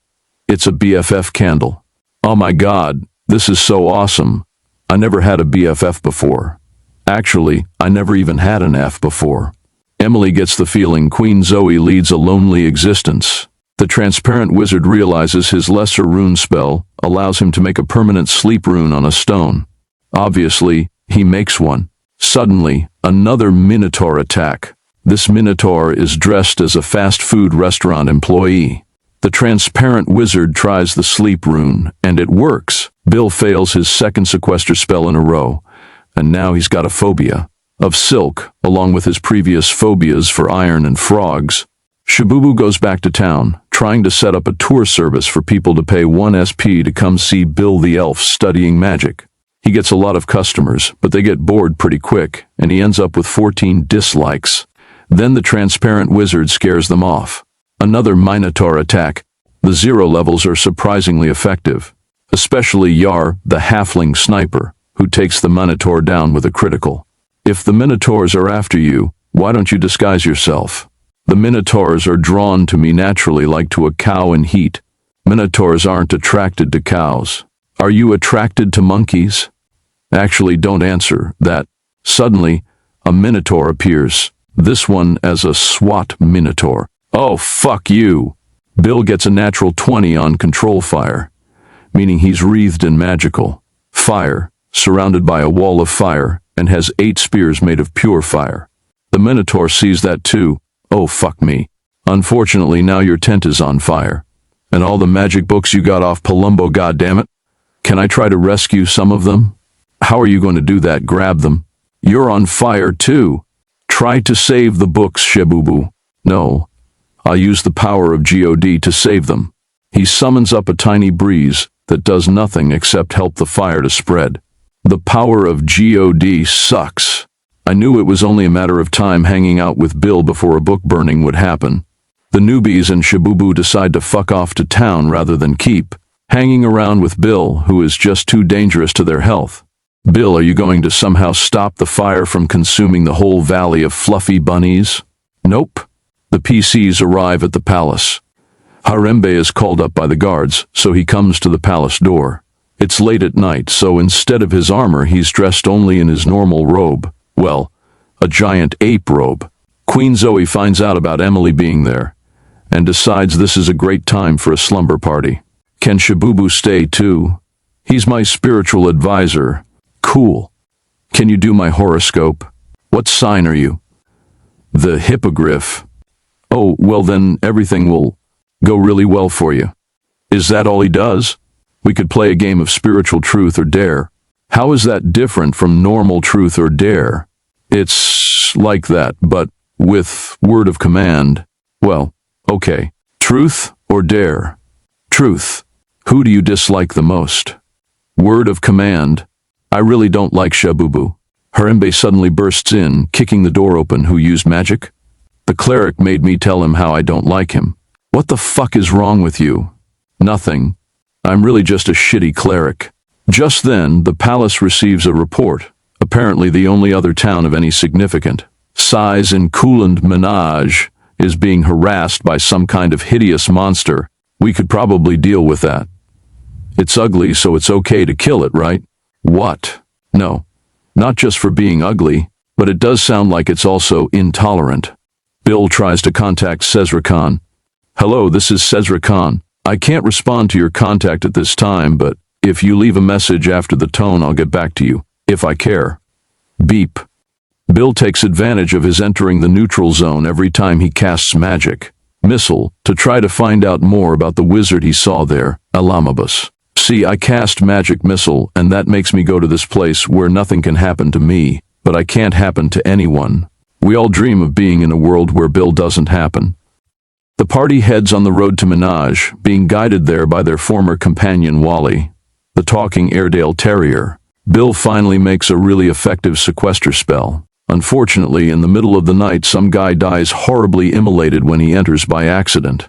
It's a BFF candle. Oh my God, this is so awesome. I never had a BFF before. Actually, I never even had an F before. Emily gets the feeling Queen Zoe leads a lonely existence. The transparent wizard realizes his lesser rune spell allows him to make a permanent sleep rune on a stone. Obviously, he makes one. Suddenly, another Minotaur attack. This Minotaur is dressed as a fast food restaurant employee. The transparent wizard tries the sleep rune, and it works. Bill fails his second sequester spell in a row, and now he's got a phobia of silk, along with his previous phobias for iron and frogs. Shabubu goes back to town, trying to set up a tour service for people to pay 1 SP to come see Bill the elf studying magic. He gets a lot of customers, but they get bored pretty quick, and he ends up with 14 dislikes. Then the transparent wizard scares them off. Another Minotaur attack. The 0 levels are surprisingly effective, especially Yar, the halfling sniper, who takes the Minotaur down with a critical. If the Minotaurs are after you, why don't you disguise yourself? The Minotaurs are drawn to me naturally like to a cow in heat. Minotaurs aren't attracted to cows. Are you attracted to monkeys? Actually, don't answer that. Suddenly, a Minotaur appears. This one as a SWAT Minotaur. Oh, fuck you. Bill gets a natural 20 on control fire, meaning he's wreathed in magical fire, surrounded by a wall of fire, and has 8 spears made of pure fire. The Minotaur sees that too. Oh, fuck me. Unfortunately, now your tent is on fire. And all the magic books you got off Palumbo, goddammit. Can I try to rescue some of them? How are you going to do that? Grab them. You're on fire too. Try to save the books, Shabubu. No, I'll use the power of God to save them. He summons up a tiny breeze that does nothing except help the fire to spread. The power of God sucks. I knew it was only a matter of time hanging out with Bill before a book burning would happen. The newbies and Shabubu decide to fuck off to town rather than keep hanging around with Bill, who is just too dangerous to their health. Bill, are you going to somehow stop the fire from consuming the whole valley of fluffy bunnies? Nope. The PCs arrive at the palace. Harembe is called up by the guards, so he comes to the palace door. It's late at night, so instead of his armor, he's dressed only in his normal robe. Well, a giant ape robe. Queen Zoe finds out about Emily being there and decides this is a great time for a slumber party. Can Shabubu stay too? He's my spiritual advisor. Cool. Can you do my horoscope? What sign are you? The Hippogriff. Oh, well then everything will go really well for you. Is that all he does? We could play a game of spiritual truth or dare. How is that different from normal truth or dare? It's like that, but with word of command. Well, okay. Truth or dare? Truth. Who do you dislike the most? Word of command. I really don't like Shabubu. Harambe suddenly bursts in, kicking the door open. Who used magic? The cleric made me tell him how I don't like him. What the fuck is wrong with you? Nothing. I'm really just a shitty cleric. Just then, the palace receives a report, apparently the only other town of any significant size in Kuland Minaj is being harassed by some kind of hideous monster. We could probably deal with that. It's ugly, so it's okay to kill it, right? What? No. Not just for being ugly, but it does sound like it's also intolerant. Bill tries to contact Cesra Khan. Hello, this is Cesra Khan. I can't respond to your contact at this time, but if you leave a message after the tone, I'll get back to you, if I care. Beep. Bill takes advantage of his entering the neutral zone every time he casts magic missile to try to find out more about the wizard he saw there, Alamabus. See, I cast magic missile, and that makes me go to this place where nothing can happen to me, but I can't happen to anyone. We all dream of being in a world where Bill doesn't happen. The party heads on the road to Minaj, being guided there by their former companion Wally, the talking Airedale Terrier. Bill finally makes a really effective sequester spell. Unfortunately, in the middle of the night, some guy dies horribly immolated when he enters by accident.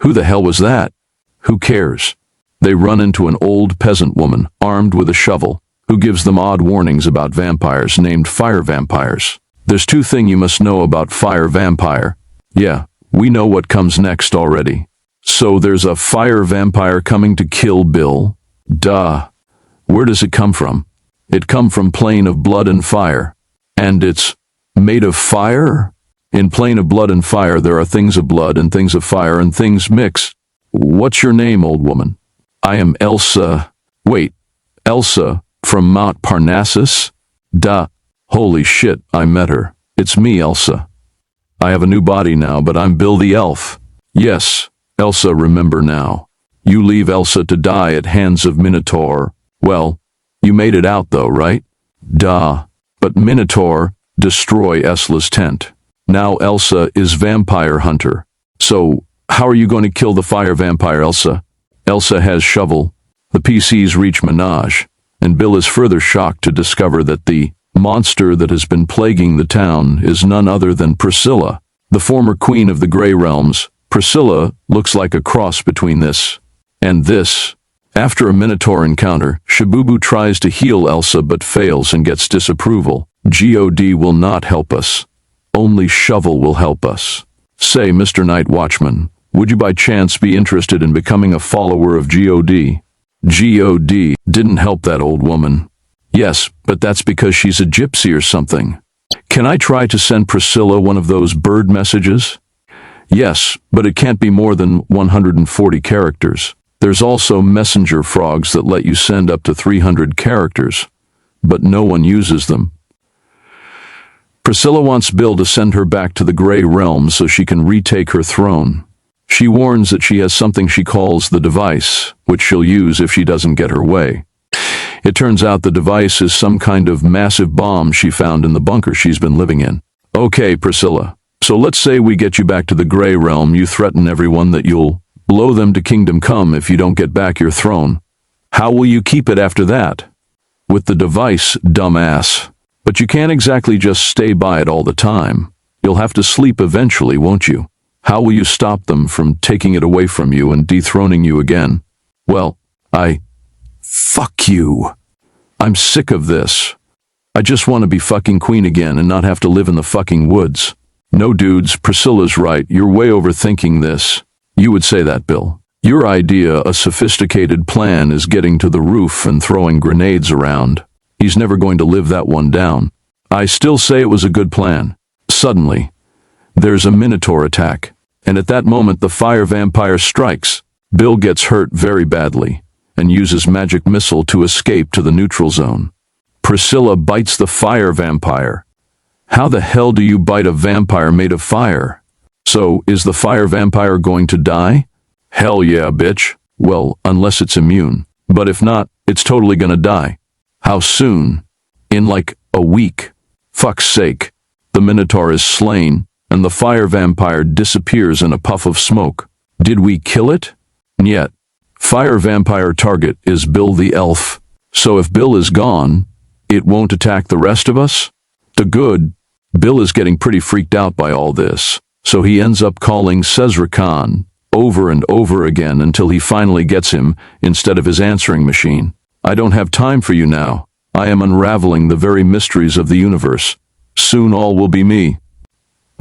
Who the hell was that? Who cares? They run into an old peasant woman, armed with a shovel, who gives them odd warnings about vampires named fire vampires. There's two things you must know about fire vampire. Yeah, we know what comes next already. So there's a fire vampire coming to kill Bill? Duh. Where does it come from? It come from Plane of Blood and Fire. And it's made of fire? In Plane of Blood and Fire, there are things of blood and things of fire and things mix. What's your name, old woman? I am Elsa. Wait, Elsa from Mount Parnassus? Duh. Holy shit, I met her. It's me, Elsa. I have a new body now, but I'm Bill the Elf. Yes, Elsa, remember now. You leave Elsa to die at hands of Minotaur. Well, you made it out though, right? Duh. But Minotaur destroy Esla's tent. Now Elsa is vampire hunter. So, how are you going to kill the fire vampire, Elsa? Elsa has shovel. The PCs reach Minaj, and Bill is further shocked to discover that the monster that has been plaguing the town is none other than Priscilla, the former queen of the Grey Realms. Priscilla looks like a cross between this and this. After a Minotaur encounter, Shabubu tries to heal Elsa but fails and gets disapproval. God will not help us. Only Shovel will help us. Say, Mr. Night Watchman, would you by chance be interested in becoming a follower of God? God didn't help that old woman. Yes, but that's because she's a gypsy or something. Can I try to send Priscilla one of those bird messages? Yes, but it can't be more than 140 characters. There's also messenger frogs that let you send up to 300 characters, but no one uses them. Priscilla wants Bill to send her back to the Grey Realm so she can retake her throne. She warns that she has something she calls the device, which she'll use if she doesn't get her way. It turns out the device is some kind of massive bomb she found in the bunker she's been living in. Okay, Priscilla, so let's say we get you back to the Grey Realm. You threaten everyone that you'll blow them to kingdom come if you don't get back your throne. How will you keep it after that? With the device, dumbass. But you can't exactly just stay by it all the time. You'll have to sleep eventually, won't you? How will you stop them from taking it away from you and dethroning you again? Well, fuck you. I'm sick of this. I just want to be fucking queen again and not have to live in the fucking woods. No, dudes, Priscilla's right. You're way overthinking this. You would say that, Bill. Your idea, a sophisticated plan, is getting to the roof and throwing grenades around. He's never going to live that one down. I still say it was a good plan. Suddenly, There's a Minotaur attack, and at that moment the fire vampire strikes. Bill gets hurt very badly, and uses magic missile to escape to the neutral zone. Priscilla bites the fire vampire. How the hell do you bite a vampire made of fire? So, is the fire vampire going to die? Hell yeah, bitch. Well, unless it's immune. But if not, it's totally gonna die. How soon? In like a week. Fuck's sake. The Minotaur is slain, and the fire vampire disappears in a puff of smoke. Did we kill it? Yet. Fire vampire target is Bill the elf. So if Bill is gone, it won't attack the rest of us? The good. Bill is getting pretty freaked out by all this, so he ends up calling Cesar Khan over and over again until he finally gets him instead of his answering machine. I don't have time for you now. I am unraveling the very mysteries of the universe. Soon all will be me.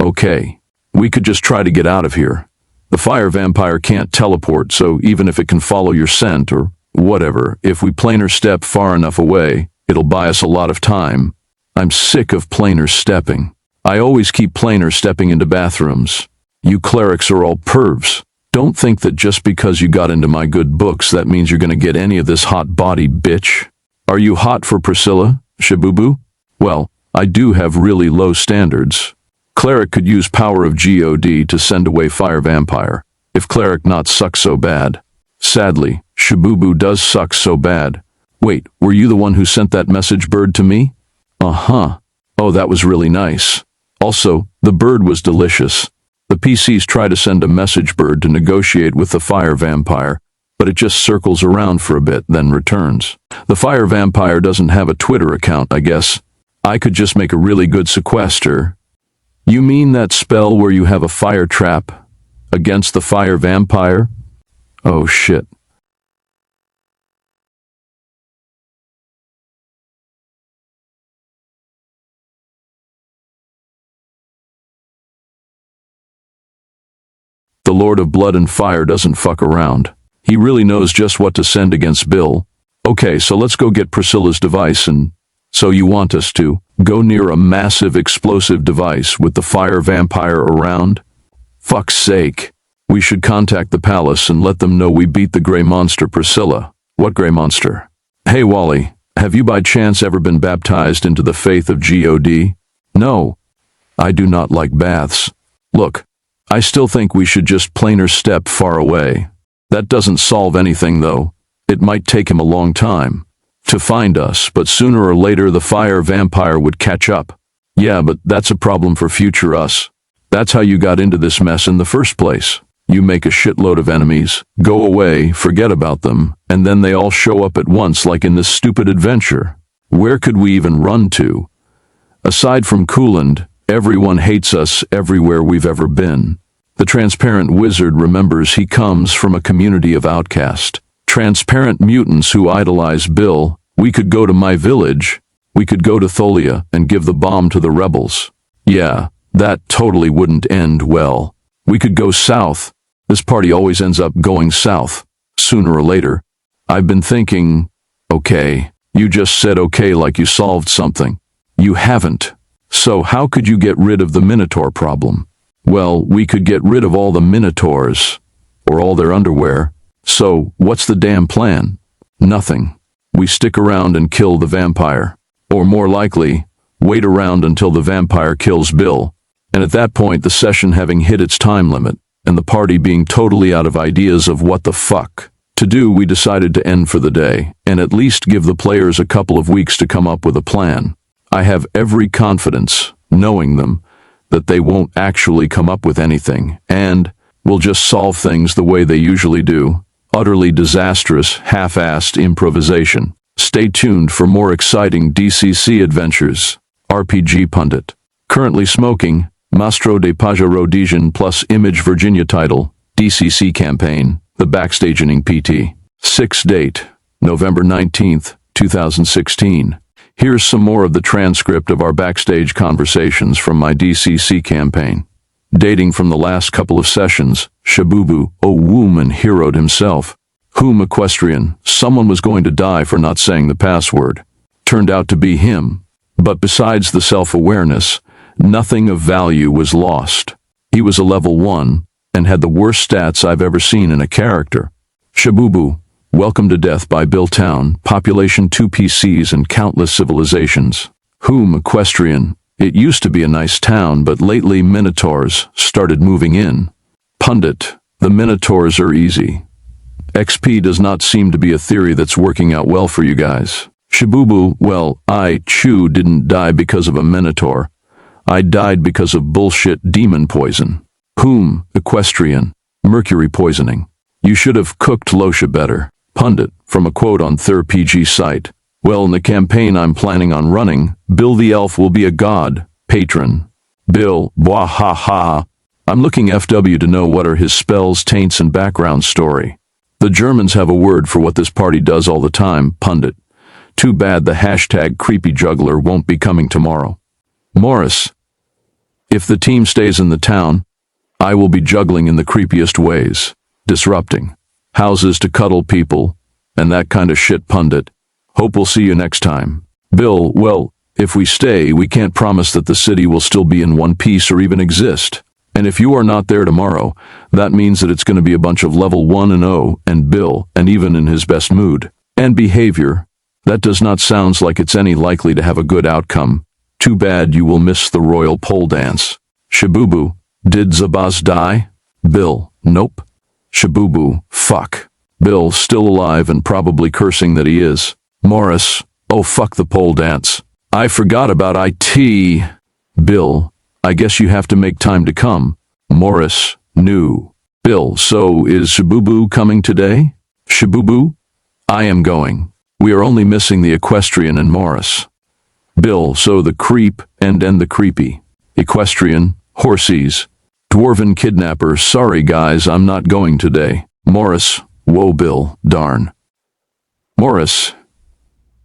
Okay, we could just try to get out of here. The fire vampire can't teleport, so even if it can follow your scent or whatever, if we planar step far enough away, it'll buy us a lot of time. I'm sick of planar stepping. I always keep planar stepping into bathrooms. You clerics are all pervs. Don't think that just because you got into my good books that means you're gonna get any of this hot body, bitch. Are you hot for Priscilla, Shabubu? Well, I do have really low standards. Cleric could use power of God to send away fire vampire, if cleric not sucks so bad. Sadly, Shabubu does suck so bad. Wait, were you the one who sent that message bird to me? Uh-huh. Oh, that was really nice. Also, the bird was delicious. The PCs try to send a message bird to negotiate with the fire vampire, but it just circles around for a bit, then returns. The fire vampire doesn't have a Twitter account, I guess. I could just make a really good sequester. You mean that spell where you have a fire trap against the fire vampire? Oh shit. The Lord of Blood and Fire doesn't fuck around. He really knows just what to send against Bill. Okay, so let's go get Priscilla's device and... So you want us to go near a massive explosive device with the fire vampire around? Fuck's sake. We should contact the palace and let them know we beat the gray monster Priscilla. What gray monster? Hey Wally, have you by chance ever been baptized into the faith of God? No. I do not like baths. Look, I still think we should just planar step far away. That doesn't solve anything though. It might take him a long time to find us, but sooner or later the fire vampire would catch up. Yeah, but that's a problem for future us. That's how you got into this mess in the first place. You make a shitload of enemies, go away, forget about them, and then they all show up at once like in this stupid adventure. Where could we even run to? Aside from Cooland, everyone hates us everywhere we've ever been. The transparent wizard remembers he comes from a community of outcast. Transparent mutants who idolize Bill. We could go to my village. We could go to Tholia and give the bomb to the rebels. Yeah, that totally wouldn't end well. We could go south. This party always ends up going south, sooner or later. I've been thinking, okay, you just said okay like you solved something. You haven't. So how could you get rid of the Minotaur problem? Well, we could get rid of all the Minotaurs, or all their underwear. So, what's the damn plan? Nothing. We stick around and kill the vampire. Or more likely, wait around until the vampire kills Bill. And at that point, the session having hit its time limit, and the party being totally out of ideas of what the fuck to do, we decided to end for the day, and at least give the players a couple of weeks to come up with a plan. I have every confidence, knowing them, that they won't actually come up with anything, and will just solve things the way they usually do. Utterly disastrous, half-assed improvisation. Stay tuned for more exciting DCC adventures. RPG Pundit. Currently smoking, Mastro de Pajaro Dijon plus Image Virginia title, DCC campaign, The Backstaging PT. 6 date, November 19th, 2016. Here's some more of the transcript of our backstage conversations from my DCC campaign. Dating from the last couple of sessions, Shabubu, a woman heroed himself. Whom equestrian, someone was going to die for not saying the password. Turned out to be him. But besides the self-awareness, nothing of value was lost. He was a level 1, and had the worst stats I've ever seen in a character. Shabubu, Welcome to Death by Bill Town, population 2 PCs and countless civilizations. Whom, Equestrian, it used to be a nice town, but lately Minotaurs started moving in. Pundit, the Minotaurs are easy. XP does not seem to be a theory that's working out well for you guys. Shabubu, well, I, Chu, didn't die because of a Minotaur. I died because of bullshit demon poison. Whom, Equestrian, mercury poisoning. You should have cooked Losha better. Pundit, from a quote on ThirPG site. Well, in the campaign I'm planning on running, Bill the Elf will be a god, patron. Bill, bwahaha. I'm looking FW to know what are his spells, taints, and background story. The Germans have a word for what this party does all the time, Pundit. Too bad the hashtag creepy juggler won't be coming tomorrow. Morris, if the team stays in the town, I will be juggling in the creepiest ways, disrupting houses to cuddle people, and that kind of shit, Pundit. Hope we'll see you next time. Bill, well, if we stay, we can't promise that the city will still be in one piece or even exist. And if you are not there tomorrow, that means that it's going to be a bunch of level 1 and 0, and Bill, and even in his best mood and behavior, that does not sound like it's any likely to have a good outcome. Too bad you will miss the royal pole dance. Shabubu, did Zabaz die? Bill, nope. Shabubu, fuck. Bill, still alive and probably cursing that he is. Morris, oh fuck the pole dance. I forgot about IT. Bill, I guess you have to make time to come. Morris, new. Bill, so is Shabubu coming today? Shabubu? I am going. We are only missing the Equestrian and Morris. Bill, so the creep and the creepy. Equestrian, horsies. Dwarven kidnapper, sorry guys, I'm not going today. Morris, whoa Bill, darn. Morris,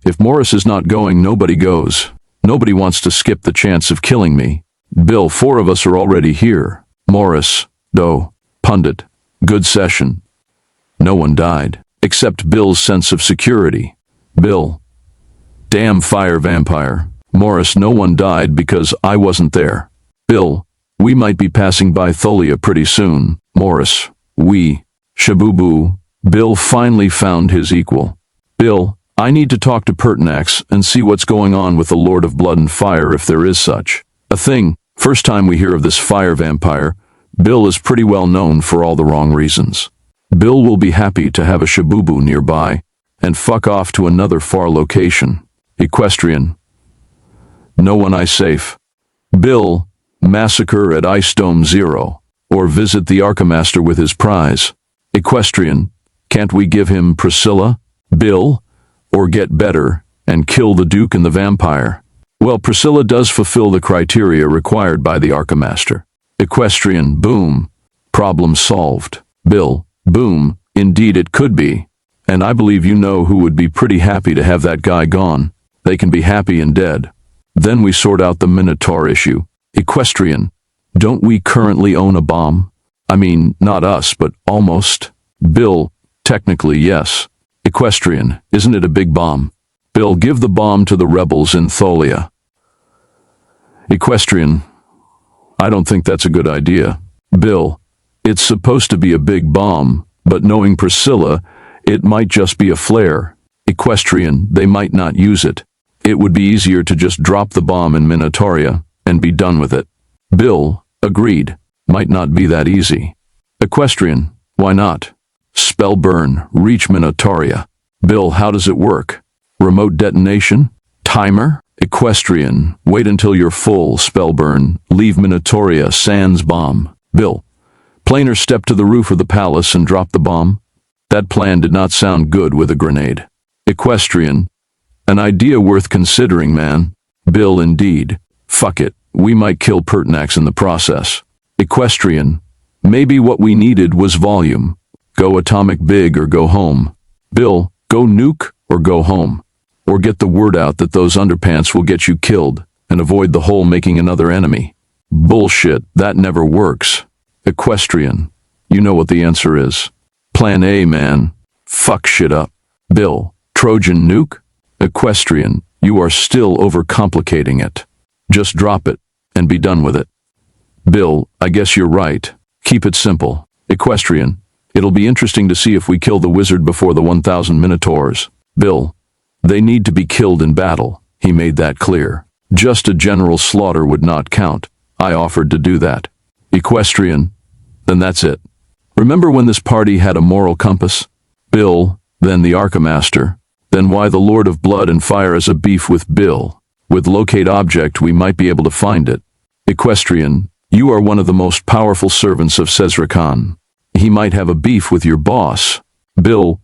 if Morris is not going, nobody goes. Nobody wants to skip the chance of killing me. Bill, 4 of us are already here. Morris, doh. Pundit, good session. No one died, except Bill's sense of security. Bill, damn fire vampire. Morris, no one died because I wasn't there. Bill, we might be passing by Tholia pretty soon. Morris, we. Shabubu, Bill finally found his equal. Bill, I need to talk to Pertinax and see what's going on with the Lord of Blood and Fire if there is such a thing. First time we hear of this fire vampire. Bill is pretty well known for all the wrong reasons. Bill will be happy to have a Shabubu nearby and fuck off to another far location. Equestrian, no one I safe. Bill, massacre at Ice Dome 0, or visit the Archmaster with his prize. Equestrian, can't we give him Priscilla? Bill, or get better and kill the Duke and the vampire. Well, Priscilla does fulfill the criteria required by the Archmaster. Equestrian, boom. Problem solved. Bill, boom, indeed it could be. And I believe you know who would be pretty happy to have that guy gone. They can be happy and dead. Then we sort out the Minotaur issue. Equestrian, don't we currently own a bomb? I mean, not us, but almost. Bill, technically yes. Equestrian, isn't it a big bomb? Bill, give the bomb to the rebels in Tholia. Equestrian, I don't think that's a good idea. Bill, it's supposed to be a big bomb, but knowing Priscilla, it might just be a flare. Equestrian, they might not use it. It would be easier to just drop the bomb in Minotauria and be done with it. Bill, agreed. Might not be that easy. Equestrian, why not? Spell burn, reach Minotauria. Bill, how does it work? Remote detonation? Timer? Equestrian, wait until you're full, spell burn, leave Minotauria, sans bomb. Bill, planar step to the roof of the palace and drop the bomb. That plan did not sound good with a grenade. Equestrian, an idea worth considering, man. Bill, indeed. Fuck it, we might kill Pertinax in the process. Equestrian, maybe what we needed was volume. Go atomic big or go home. Bill, go nuke or go home. Or get the word out that those underpants will get you killed and avoid the whole making another enemy. Bullshit, that never works. Equestrian, you know what the answer is. Plan A, man. Fuck shit up. Bill, Trojan nuke? Equestrian, you are still overcomplicating it. Just drop it and be done with it. Bill, I guess you're right. Keep it simple. Equestrian, it'll be interesting to see if we kill the wizard before the 1,000 minotaurs. Bill, they need to be killed in battle. He made that clear. Just a general slaughter would not count. I offered to do that. Equestrian, then that's it. Remember when this party had a moral compass? Bill, then the Archmaster. Then why the Lord of Blood and Fire has a beef with Bill? With locate object we might be able to find it. Equestrian, you are one of the most powerful servants of Cesar Khan. He might have a beef with your boss. Bill,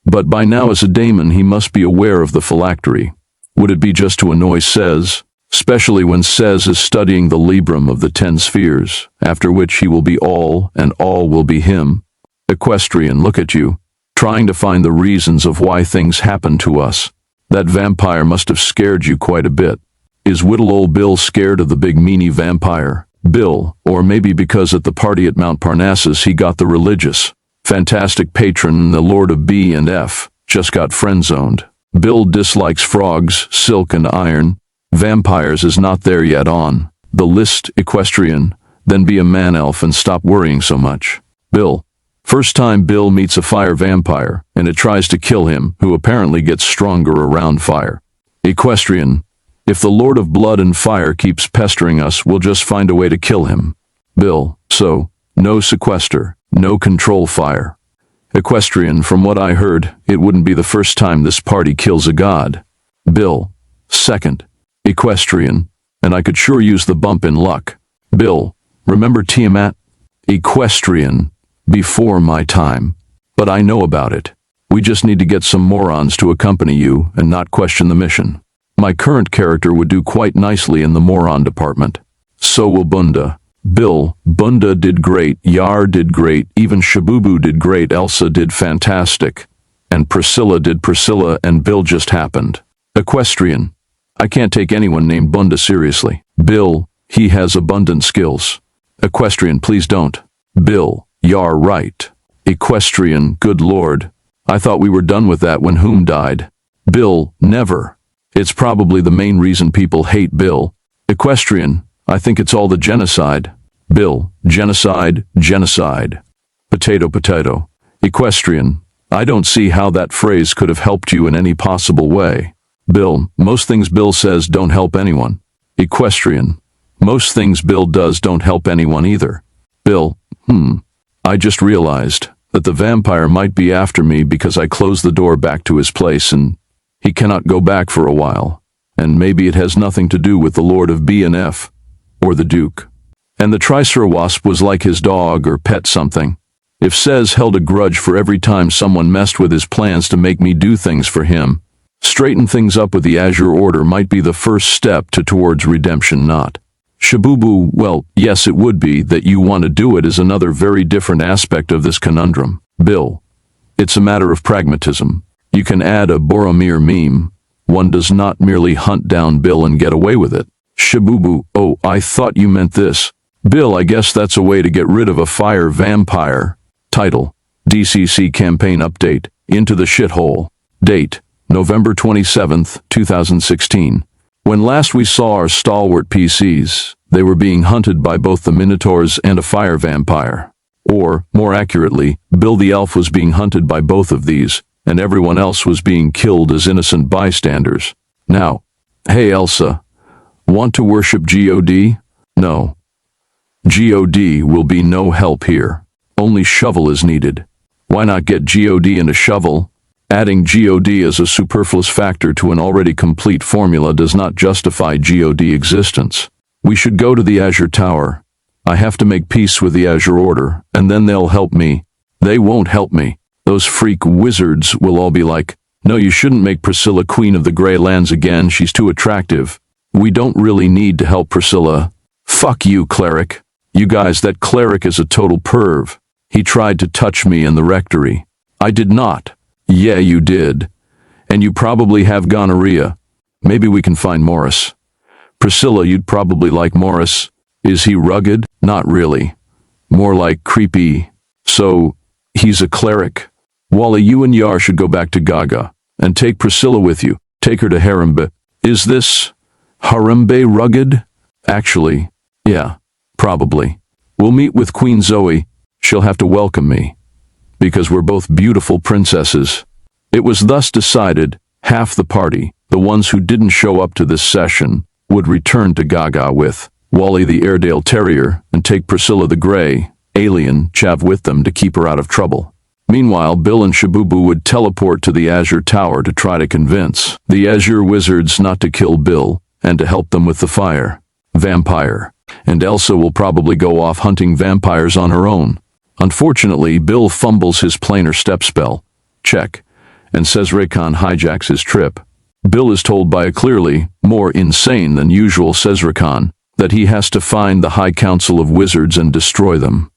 but by now as a daemon he must be aware of the phylactery. Would it be just to annoy Cez? Especially when Cez is studying the Librum of the 10 spheres, after which he will be all and all will be him. Equestrian, look at you, trying to find the reasons of why things happen to us. That vampire must have scared you quite a bit. Is little old Bill scared of the big meanie vampire? Bill, or maybe because at the party at Mount Parnassus he got the religious, fantastic patron, the Lord of B and F, just got friend-zoned. Bill dislikes frogs, silk and iron. Vampires is not there yet on the list. Equestrian, then be a man-elf and stop worrying so much. Bill, first time Bill meets a fire vampire, and it tries to kill him, who apparently gets stronger around fire. Equestrian, if the Lord of Blood and Fire keeps pestering us, we'll just find a way to kill him. Bill, so, no sequester, no control fire. Equestrian, from what I heard, it wouldn't be the first time this party kills a god. Bill, second. Equestrian, and I could sure use the bump in luck. Bill, remember Tiamat? Equestrian, before my time. But I know about it. We just need to get some morons to accompany you and not question the mission. My current character would do quite nicely in the moron department. So will Bunda. Bill, Bunda did great, Yar did great, even Shabubu did great, Elsa did fantastic. And Priscilla did Priscilla, and Bill just happened. Equestrian, I can't take anyone named Bunda seriously. Bill, he has abundant skills. Equestrian, please don't. Bill, you're right. Equestrian, good lord. I thought we were done with that when Whom died. Bill, never. It's probably the main reason people hate Bill. Equestrian, I think it's all the genocide. Bill, genocide, genocide. Potato, potato. Equestrian, I don't see how that phrase could have helped you in any possible way. Bill, most things Bill says don't help anyone. Equestrian, most things Bill does don't help anyone either. Bill, I just realized that the vampire might be after me because I closed the door back to his place and he cannot go back for a while. And maybe it has nothing to do with the Lord of B and F, or the Duke. And the Tricerwasp was like his dog or pet something. If Cez held a grudge for every time someone messed with his plans to make me do things for him, straighten things up with the Azure Order might be the first step towards redemption, not. Shabubu, well, yes it would be. That you want to do it is another very different aspect of this conundrum. Bill, it's a matter of pragmatism. You can add a Boromir meme. One does not merely hunt down Bill and get away with it. Shabubu, oh, I thought you meant this. Bill, I guess that's a way to get rid of a fire vampire. Title, DCC Campaign Update, Into the Shithole. Date, November 27th, 2016. When last we saw our stalwart PCs, they were being hunted by both the Minotaurs and a fire vampire. Or, more accurately, Bill the Elf was being hunted by both of these, and everyone else was being killed as innocent bystanders. Now, hey Elsa, want to worship God? No. God will be no help here. Only shovel is needed. Why not get God and a shovel? Adding God as a superfluous factor to an already complete formula does not justify God existence. We should go to the Azure Tower. I have to make peace with the Azure Order, and then they'll help me. They won't help me. Those freak wizards will all be like, no, you shouldn't make Priscilla Queen of the Grey Lands again, she's too attractive. We don't really need to help Priscilla. Fuck you, cleric. You guys, that cleric is a total perv. He tried to touch me in the rectory. I did not. Yeah, you did. And you probably have gonorrhea. Maybe we can find Morris. Priscilla, you'd probably like Morris. Is he rugged? Not really. More like creepy. So, he's a cleric. Wally, you and Yar should go back to Gaga. And take Priscilla with you. Take her to Harambe. Is this Harambe rugged? Actually, yeah. Probably. We'll meet with Queen Zoe. She'll have to welcome me, because we're both beautiful princesses. It was thus decided, half the party, the ones who didn't show up to this session, would return to Gaga with Wally the Airedale Terrier and take Priscilla the Grey, alien, chav with them to keep her out of trouble. Meanwhile, Bill and Shabubu would teleport to the Azure Tower to try to convince the Azure Wizards not to kill Bill and to help them with the fire. Vampire. And Elsa will probably go off hunting vampires on her own. Unfortunately, Bill fumbles his planar step spell. Check. And Sezrekan hijacks his trip. Bill is told by a clearly more insane than usual Sezrekan that he has to find the High Council of Wizards and destroy them.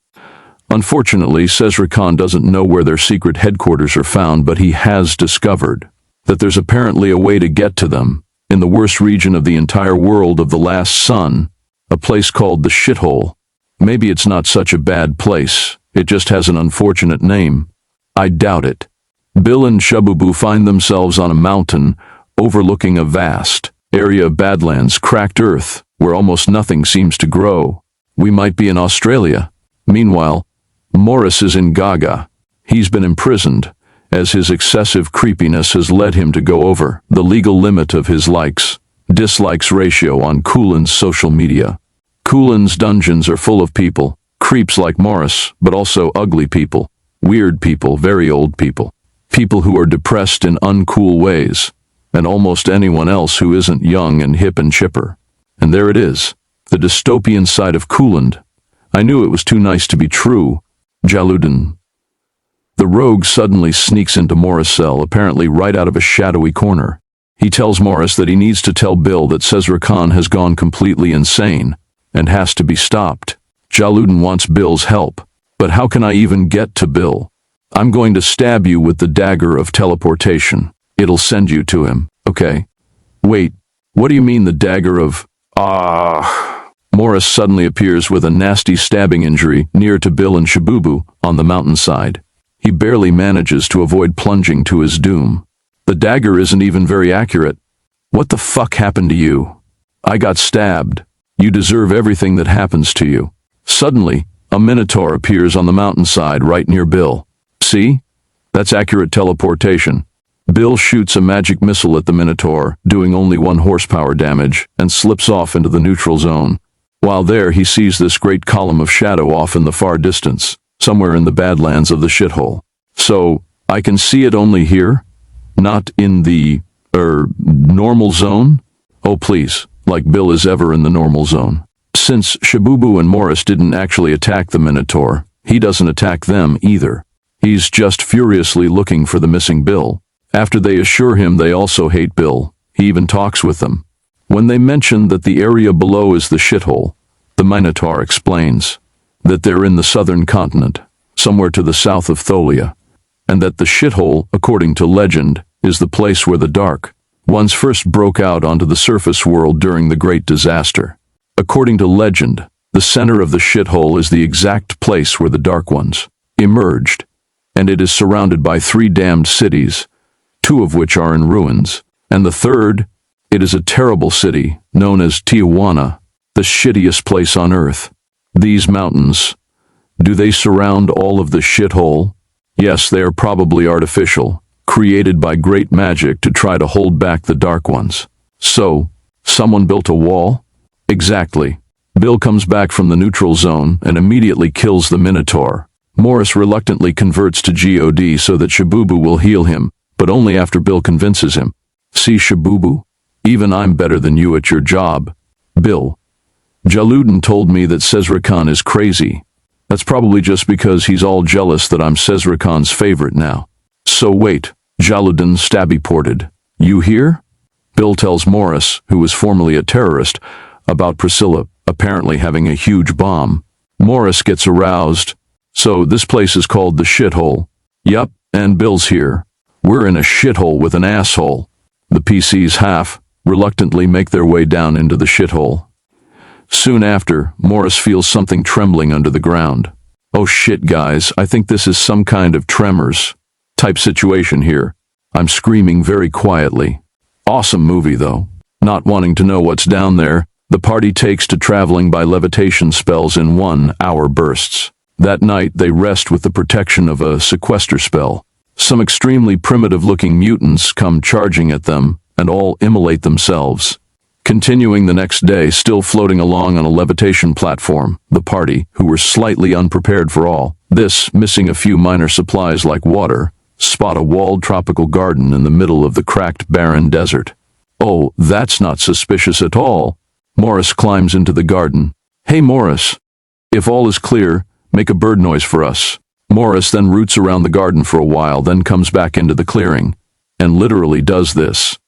Unfortunately, Sezrekan doesn't know where their secret headquarters are found, but he has discovered that there's apparently a way to get to them in the worst region of the entire world of the Last Sun, a place called the Shithole. Maybe it's not such a bad place, it just has an unfortunate name. I doubt it. Bill and Shabubu find themselves on a mountain overlooking a vast area of badlands, cracked earth, where almost nothing seems to grow. We might be in Australia. Meanwhile, Morris is in Gaga. He's been imprisoned, as his excessive creepiness has led him to go over the legal limit of his likes-dislikes ratio on Kulin's social media. Kulin's dungeons are full of people, creeps like Morris, but also ugly people, weird people, very old people, people who are depressed in uncool ways, and almost anyone else who isn't young and hip and chipper. And there it is, the dystopian side of Kuland. I knew it was too nice to be true. Jaludin. The rogue suddenly sneaks into Morris' cell, apparently right out of a shadowy corner. He tells Morris that he needs to tell Bill that Sezrekan has gone completely insane and has to be stopped. Jaludin wants Bill's help, but how can I even get to Bill? I'm going to stab you with the dagger of teleportation. It'll send you to him, okay? Wait, what do you mean the dagger of... Morris suddenly appears with a nasty stabbing injury near to Bill and Shabubu on the mountainside. He barely manages to avoid plunging to his doom. The dagger isn't even very accurate. What the fuck happened to you? I got stabbed. You deserve everything that happens to you. Suddenly, a minotaur appears on the mountainside right near Bill. See? That's accurate teleportation. Bill shoots a magic missile at the minotaur, doing only 1 horsepower damage, and slips off into the neutral zone. While there, he sees this great column of shadow off in the far distance, somewhere in the badlands of the shithole. So, I can see it only here? Not in the, normal zone? Oh please, like Bill is ever in the normal zone. Since Shabubu and Morris didn't actually attack the Minotaur, he doesn't attack them either. He's just furiously looking for the missing Bill. After they assure him they also hate Bill, he even talks with them. When they mention that the area below is the shithole, the Minotaur explains that they're in the southern continent, somewhere to the south of Tholia, and that the shithole, according to legend, is the place where the Dark Ones first broke out onto the surface world during the Great Disaster. According to legend, the center of the shithole is the exact place where the Dark Ones emerged, and it is surrounded by 3 damned cities, 2 of which are in ruins, and the third, it is a terrible city known as Tijuana, the shittiest place on earth. These mountains, do they surround all of the shithole? Yes, they are probably artificial, created by great magic to try to hold back the Dark Ones. So, someone built a wall? Exactly. Bill comes back from the neutral zone and immediately kills the Minotaur. Morris reluctantly converts to God so that Shabubu will heal him, but only after Bill convinces him. See, Shabubu? Even I'm better than you at your job. Bill. Jaludin told me that Sezrekan is crazy. That's probably just because he's all jealous that I'm Sezrekan's favorite now. So wait, Jaludin stabby-ported. You here? Bill tells Morris, who was formerly a terrorist, about Priscilla apparently having a huge bomb. Morris gets aroused. So this place is called the shithole. Yup, and Bill's here. We're in a shithole with an asshole. The PCs reluctantly make their way down into the shithole. Soon after, Morris feels something trembling under the ground. Oh shit, guys, I think this is some kind of Tremors type situation here. I'm screaming very quietly. Awesome movie though. Not wanting to know what's down there, The party takes to traveling by levitation spells in 1-hour bursts. That night, they rest with the protection of a sequester spell. Some extremely primitive-looking mutants come charging at them and all immolate themselves. Continuing the next day, still floating along on a levitation platform, the party, who were slightly unprepared for all this, missing a few minor supplies like water, spot a walled tropical garden in the middle of the cracked, barren desert. Oh, that's not suspicious at all. Morris climbs into the garden. Hey, Morris. If all is clear, make a bird noise for us. Morris then roots around the garden for a while, then comes back into the clearing, and literally does this.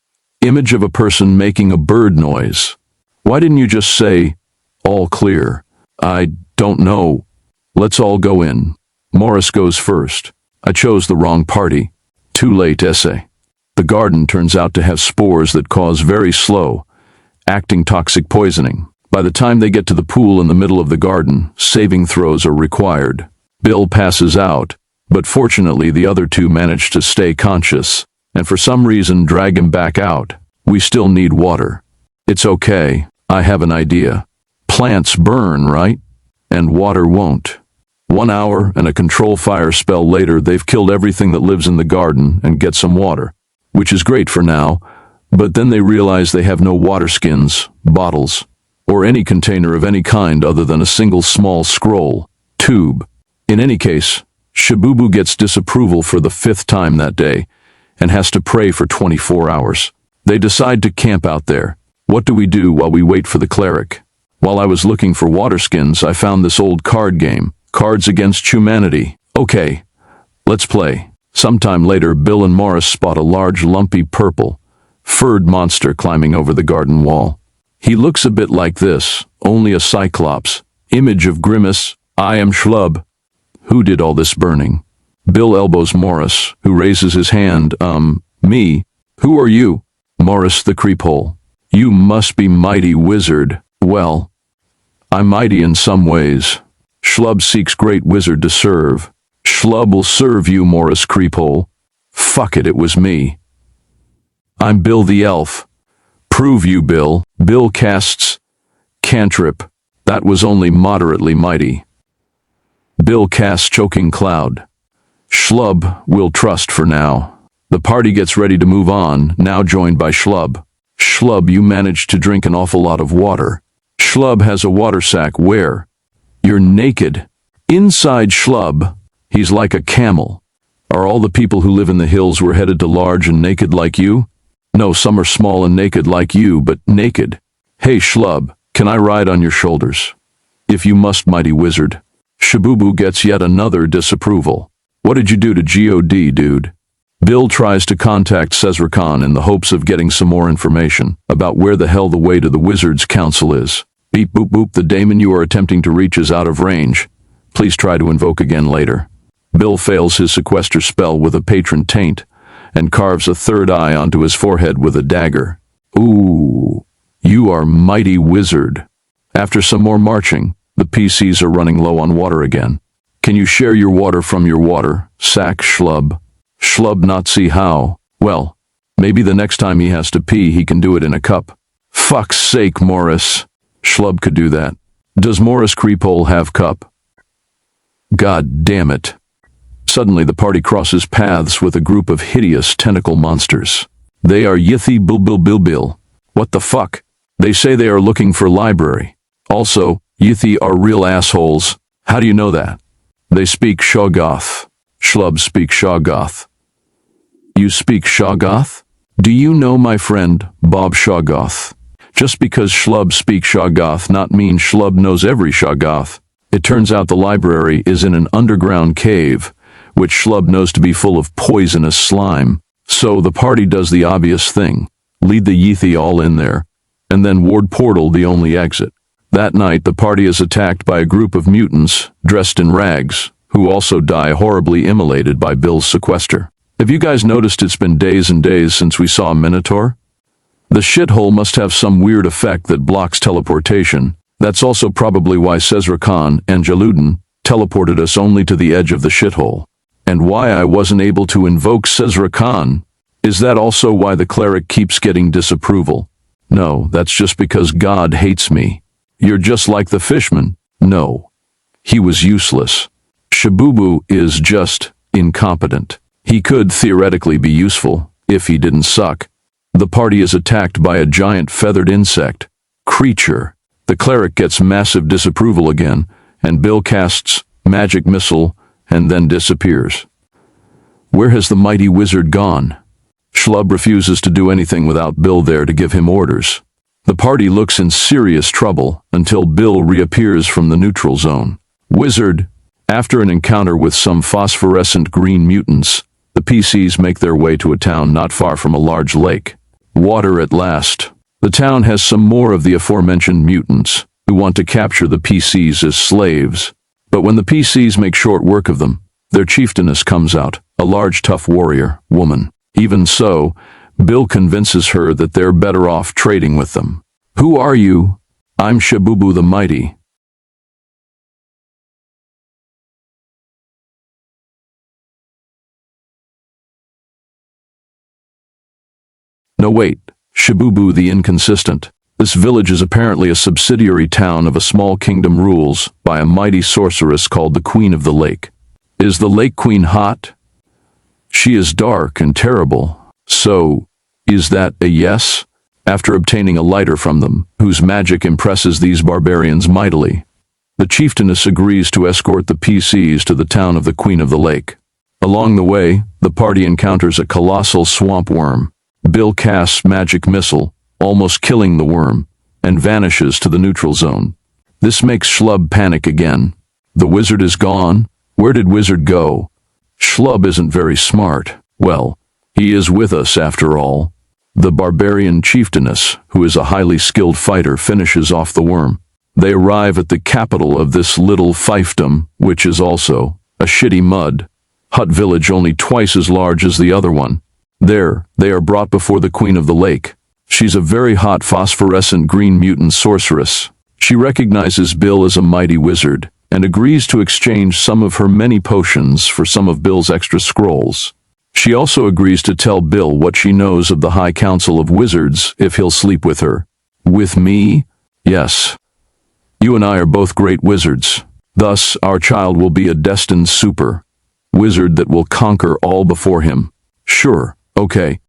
Image of a person making a bird noise. Why didn't you just say, all clear? I don't know. Let's all go in. Morris goes first. I chose the wrong party. Too late, essay. The garden turns out to have spores that cause very slow, acting toxic poisoning. By the time they get to the pool in the middle of the garden, saving throws are required. Bill passes out, but fortunately the other two manage to stay conscious, and for some reason drag him back out. We still need water. It's okay, I have an idea. Plants burn, right? And water won't. 1 hour and a control fire spell later, they've killed everything that lives in the garden and get some water, which is great for now, but then they realize they have no water skins, bottles, or any container of any kind other than a single small scroll tube. In any case, Shibubu gets disapproval for the 5th time that day and has to pray for 24 hours. They decide to camp out there. What do we do while we wait for the cleric? While I was looking for water skins, I found this old card game, Cards Against Humanity. Okay, let's play. Sometime later, Bill and Morris spot a large, lumpy, purple, furred monster climbing over the garden wall. He looks a bit like this, only a cyclops. Image of Grimace, I am Schlub. Who did all this burning? Bill elbows Morris, who raises his hand. Me. Who are you? Morris the creephole. You must be mighty wizard. Well, I'm mighty in some ways. Schlub seeks great wizard to serve. Schlub will serve you, Morris creephole. Fuck it, it was me. I'm Bill the elf. Prove you, Bill. Bill casts cantrip. That was only moderately mighty. Bill casts choking cloud. Schlub will trust for now. The party gets ready to move on, now joined by Schlub. Schlub, you managed to drink an awful lot of water. Schlub has a water sack. Where? You're naked. Inside Schlub, he's like a camel. Are all the people who live in the hills were headed to large and naked like you? No, some are small and naked like you, but naked. Hey Schlub, can I ride on your shoulders? If you must, mighty wizard. Shibubu gets yet another disapproval. What did you do to God, dude? Bill tries to contact Cesar Khan in the hopes of getting some more information about where the hell the way to the Wizards' Council is. Beep boop boop, the daemon you are attempting to reach is out of range. Please try to invoke again later. Bill fails his sequester spell with a patron taint and carves a third eye onto his forehead with a dagger. Ooh, you are mighty wizard. After some more marching, the PCs are running low on water again. Can you share your water from your water sack, Schlub? Schlub not see how. Well, maybe the next time he has to pee, he can do it in a cup. Fuck's sake, Morris. Schlub could do that. Does Morris Creephole have cup? God damn it. Suddenly the party crosses paths with a group of hideous tentacle monsters. They are Yithi Bilbil. What the fuck? They say they are looking for library. Also, Yithi are real assholes. How do you know that? They speak Shoggoth. Schlub speaks Shoggoth. You speak Shoggoth? Do you know my friend, Bob Shoggoth? Just because Schlub speaks Shoggoth not mean Schlub knows every Shoggoth. It turns out the library is in an underground cave, which Schlub knows to be full of poisonous slime. So the party does the obvious thing, lead the Yithi all in there, and then ward portal the only exit. That night the party is attacked by a group of mutants dressed in rags, who also die horribly immolated by Bill's sequester. Have you guys noticed it's been days and days since we saw a Minotaur? The shithole must have some weird effect that blocks teleportation. That's also probably why Cesar Khan and Jaludin teleported us only to the edge of the shithole. And why I wasn't able to invoke Cesar Khan. Is that also why the cleric keeps getting disapproval? No, that's just because God hates me. You're just like the fishman. No. He was useless. Shabubu is just incompetent. He could theoretically be useful, if he didn't suck. The party is attacked by a giant feathered insect. Creature. The cleric gets massive disapproval again, and Bill casts magic missile and then disappears. Where has the mighty wizard gone? Schlub refuses to do anything without Bill there to give him orders. The party looks in serious trouble until Bill reappears from the neutral zone. Wizard. After an encounter with some phosphorescent green mutants, the PCs make their way to a town not far from a large lake. Water at last. The town has some more of the aforementioned mutants, who want to capture the PCs as slaves. But when the PCs make short work of them, their chieftainess comes out, a large tough warrior, woman. Even so, Bill convinces her that they're better off trading with them. Who are you? I'm Shabubu the Mighty. No wait, Shabubu the Inconsistent. This village is apparently a subsidiary town of a small kingdom rules by a mighty sorceress called the Queen of the Lake. Is the Lake Queen hot? She is dark and terrible. So, is that a yes? After obtaining a lighter from them, whose magic impresses these barbarians mightily, the chieftainess agrees to escort the PCs to the town of the Queen of the Lake. Along the way, the party encounters a colossal swamp worm. Bill casts magic missile, almost killing the worm, and vanishes to the neutral zone. This makes Schlub panic again. The wizard is gone. Where did wizard go? Schlub isn't very smart. Well, he is with us after all. The barbarian chieftainess, who is a highly skilled fighter, finishes off the worm. They arrive at the capital of this little fiefdom, which is also a shitty mud hut village only twice as large as the other one. There, they are brought before the Queen of the Lake. She's a very hot phosphorescent green mutant sorceress. She recognizes Bill as a mighty wizard and agrees to exchange some of her many potions for some of Bill's extra scrolls. She also agrees to tell Bill what she knows of the High Council of Wizards if he'll sleep with her. With me? Yes. You and I are both great wizards. Thus, our child will be a destined super wizard that will conquer all before him. Sure, okay.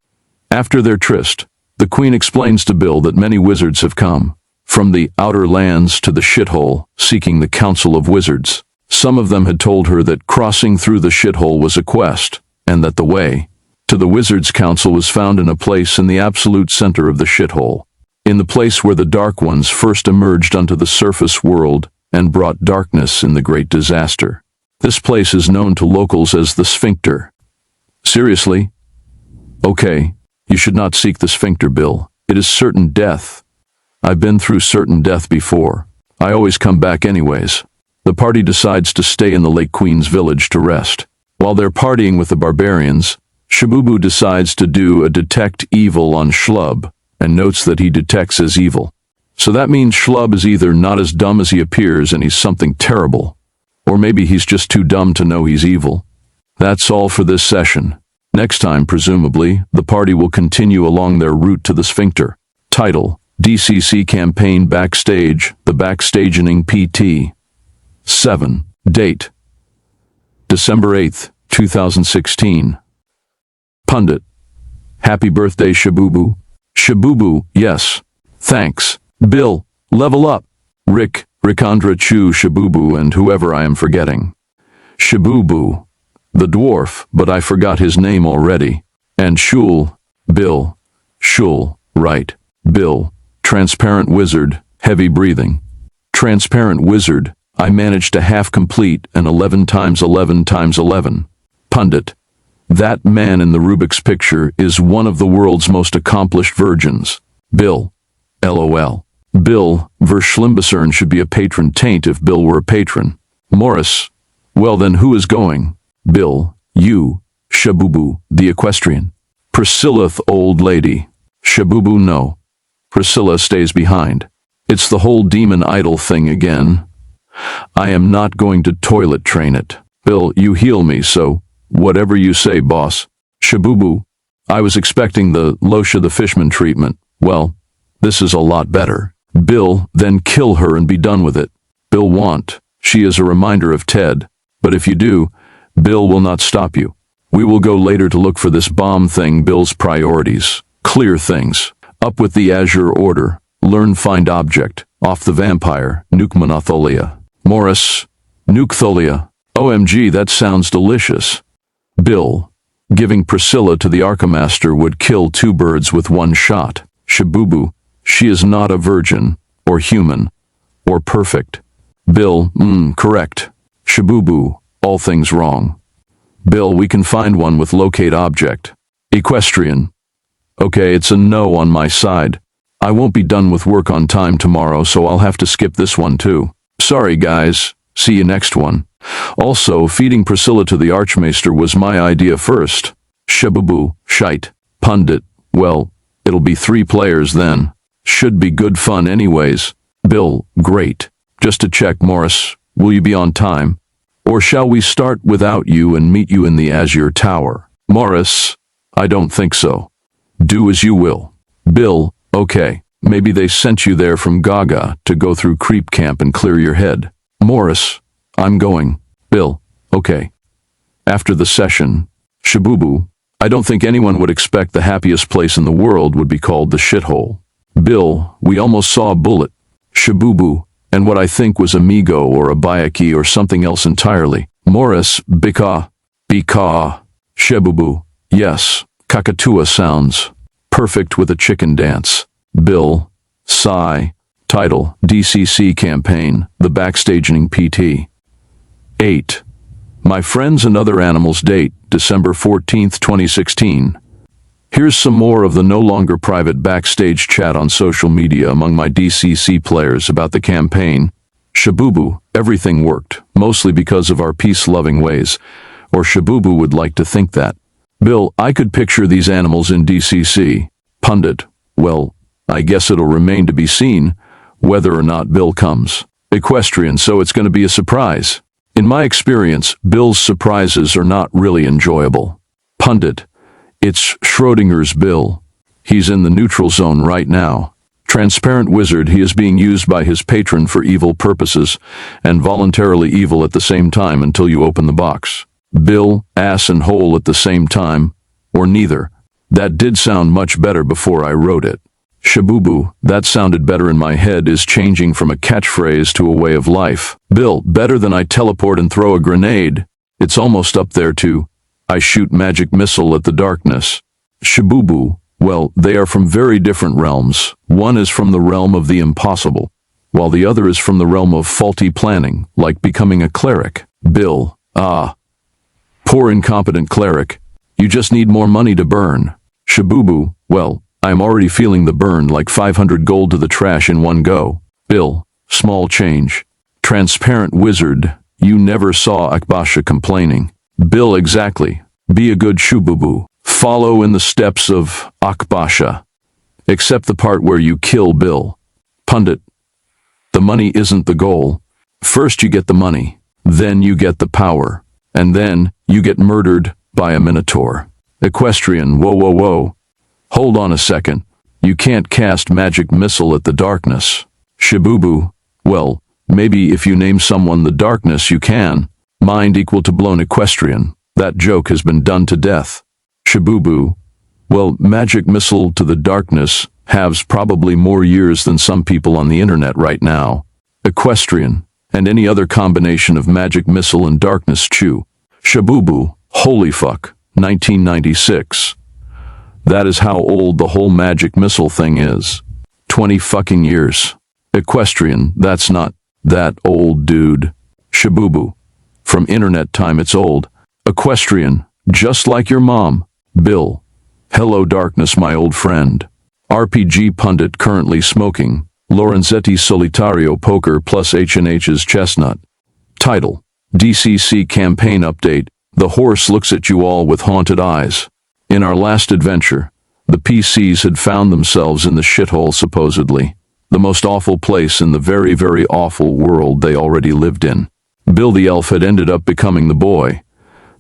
After their tryst, the Queen explains to Bill that many wizards have come from the outer lands to the shithole, seeking the Council of Wizards. Some of them had told her that crossing through the shithole was a quest, and that the way to the Wizards' Council was found in a place in the absolute center of the shithole, in the place where the Dark Ones first emerged onto the surface world and brought darkness in the Great Disaster. This place is known to locals as the Sphincter. Seriously? Okay, you should not seek the Sphincter, Bill. It is certain death. I've been through certain death before. I always come back anyways. The party decides to stay in the Lake Queen's village to rest. While they're partying with the barbarians, Shabubu decides to do a detect evil on Schlub and notes that he detects as evil. So that means Schlub is either not as dumb as he appears and he's something terrible, or maybe he's just too dumb to know he's evil. That's all for this session. Next time, presumably, the party will continue along their route to the Sphincter. Title: DCC Campaign Backstage, The Backstagening PT. 7. Date: December 8th, 2016. Pundit: Happy birthday, Shabubu. Shabubu: yes. Thanks. Bill: level up. Rikandra Chu Shabubu and whoever I am forgetting. Shabubu: the dwarf, but I forgot his name already. And Shul: Bill. Shul: right. Bill: transparent wizard, heavy breathing. Transparent wizard: I managed to half complete an 11 times 11 times 11. Pundit: that man in the Rubik's picture is one of the world's most accomplished virgins. Bill: LOL. Bill Verschlimbersern should be a patron taint if Bill were a patron. Morris: well then who is going? Bill: you, Shabubu, the equestrian. Priscilla: old lady. Shabubu: no. Priscilla stays behind. It's the whole demon idol thing again. I am not going to toilet train it. Bill: you heal me, so whatever you say, boss. Shabubu: I was expecting the Losha the Fishman treatment. Well, This is a lot better. Bill, then kill her and be done with it. Bill want. She is a reminder of Ted. But if you do, Bill will not stop you. We will go later to look for this bomb thing. Bill's priorities. Clear things. Up with the Azure Order. Learn find object. Off the vampire. Nuke Monotholia. Morris. Nuke Tholia. OMG, that sounds delicious. Bill. Giving Priscilla to the Archmaster would kill two birds with one shot. Shabubu. She is not a virgin, or human, or perfect. Bill, correct. Shabubu, all things wrong. Bill, we can find one with locate object. Equestrian. Okay, it's a no on my side. I won't be done with work on time tomorrow, so I'll have to skip this one too. Sorry guys, see you next one. Also, feeding Priscilla to the Archmaester was my idea first. Shabubu, shite. Pundit, well, it'll be 3 players then. Should be good fun anyways. Bill, great. Just to check, Morris, will you be on time? Or shall we start without you and meet you in the Azure Tower? Morris, I don't think so. Do as you will. Bill, okay. Maybe they sent you there from Gaga to go through creep camp and clear your head. Morris, I'm going. Bill, okay. After the session, Shabubu, I don't think anyone would expect the happiest place in the world would be called the shithole. Bill, we almost saw a bullet. Shabubu, and what I think was Amigo or a Bayaki or something else entirely. Morris, Bika. Shabubu, yes, Kakatua sounds. Perfect with a chicken dance. Bill, sigh. Title, DCC campaign, the backstaging PT. 8. My Friends and Other Animals date, December 14th, 2016. Here's some more of the no longer private backstage chat on social media among my DCC players about the campaign. Shabubu, everything worked, mostly because of our peace-loving ways. Or Shabubu would like to think that. Bill, I could picture these animals in DCC. Pundit, well, I guess it'll remain to be seen whether or not Bill comes. Equestrian, so it's going to be a surprise. In my experience, Bill's surprises are not really enjoyable. Pundit, it's Schrodinger's Bill. He's in the neutral zone right now. Transparent wizard, he is being used by his patron for evil purposes, and voluntarily evil at the same time until you open the box. Bill, ass and hole at the same time, or neither. That did sound much better before I wrote it. Shabubu, that sounded better in my head, is changing from a catchphrase to a way of life. Bill, better than I teleport and throw a grenade. It's almost up there too. I shoot magic missile at the darkness. Shabubu, well, they are from very different realms. One is from the realm of the impossible, while the other is from the realm of faulty planning, like becoming a cleric. Bill, poor incompetent cleric. You just need more money to burn. Shabubu, well, I'm already feeling the burn, like 500 gold to the trash in one go. Bill, small change. Transparent wizard, you never saw Akbasha complaining. Bill, exactly. Be a good Shabubu. Follow in the steps of Akbasha. Except the part where you kill Bill. Pundit, the money isn't the goal. First you get the money, then you get the power, and then you get murdered by a minotaur. Equestrian, whoa. Hold on a second. You can't cast magic missile at the darkness. Shabubu, well, maybe if you name someone the darkness you can. Mind equal to blown equestrian. That joke has been done to death. Shabubu, well, magic missile to the darkness has probably more years than some people on the internet right now. Equestrian, and any other combination of magic missile and darkness chew. Shabubu, holy fuck, 1996. That is how old the whole magic missile thing is. 20 fucking years. Equestrian, that's not that old, dude. Shabubu, from internet time it's old. Equestrian, just like your mom. Bill, hello darkness my old friend. RPG pundit currently smoking. Lorenzetti Solitario Poker plus H&H's Chestnut. Title, DCC Campaign Update. The horse looks at you all with haunted eyes. In our last adventure, the PCs had found themselves in the shithole supposedly. The most awful place in the very, very awful world they already lived in. Bill the elf had ended up becoming the boy,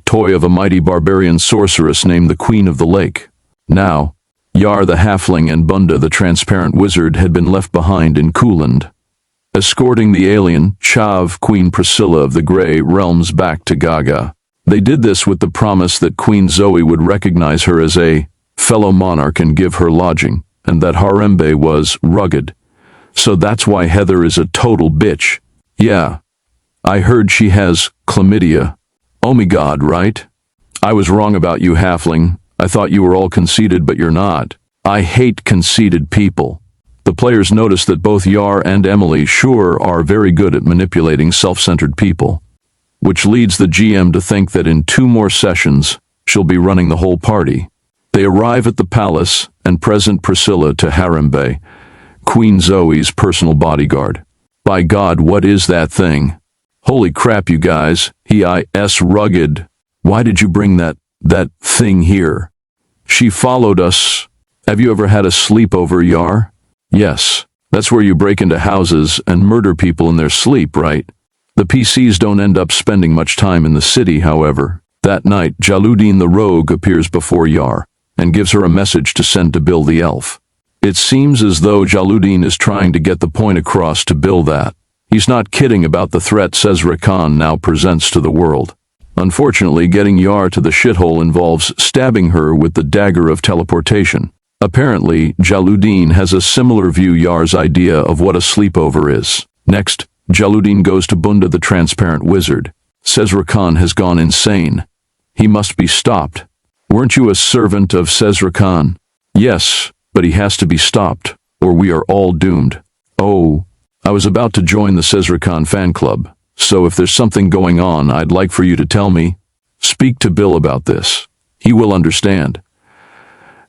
toy of a mighty barbarian sorceress named the Queen of the Lake. Now, Yar the halfling and Bunda the transparent wizard had been left behind in Cooland, escorting the alien, Chav, Queen Priscilla of the Grey Realms back to Gaga. They did this with the promise that Queen Zoe would recognize her as a fellow monarch and give her lodging, and that Harembe was rugged. So that's why Heather is a total bitch. Yeah, I heard she has chlamydia. Oh my god, right? I was wrong about you, halfling. I thought you were all conceited, but you're not. I hate conceited people. The players notice that both Yar and Emily sure are very good at manipulating self-centered people, which leads the GM to think that in 2 more sessions, she'll be running the whole party. They arrive at the palace and present Priscilla to Harembe, Queen Zoe's personal bodyguard. By God, what is that thing? Holy crap, you guys. He is rugged. Why did you bring that thing here? She followed us. Have you ever had a sleepover, Yar? Yes. That's where you break into houses and murder people in their sleep, right? The PCs don't end up spending much time in the city, however. That night, Jaludin the rogue appears before Yar and gives her a message to send to Bill the elf. It seems as though Jaludin is trying to get the point across to Bill that he's not kidding about the threat Cesra Khan now presents to the world. Unfortunately, getting Yar to the shithole involves stabbing her with the dagger of teleportation. Apparently, Jaludin has a similar view Yar's idea of what a sleepover is. Next, Jaludin goes to Bunda the transparent wizard. Cesra Khan has gone insane. He must be stopped. Weren't you a servant of Cesra Khan? Yes, but he has to be stopped, or we are all doomed. Oh, I was about to join the Cesra Khan fan club, so if there's something going on, I'd like for you to tell me. Speak to Bill about this. He will understand.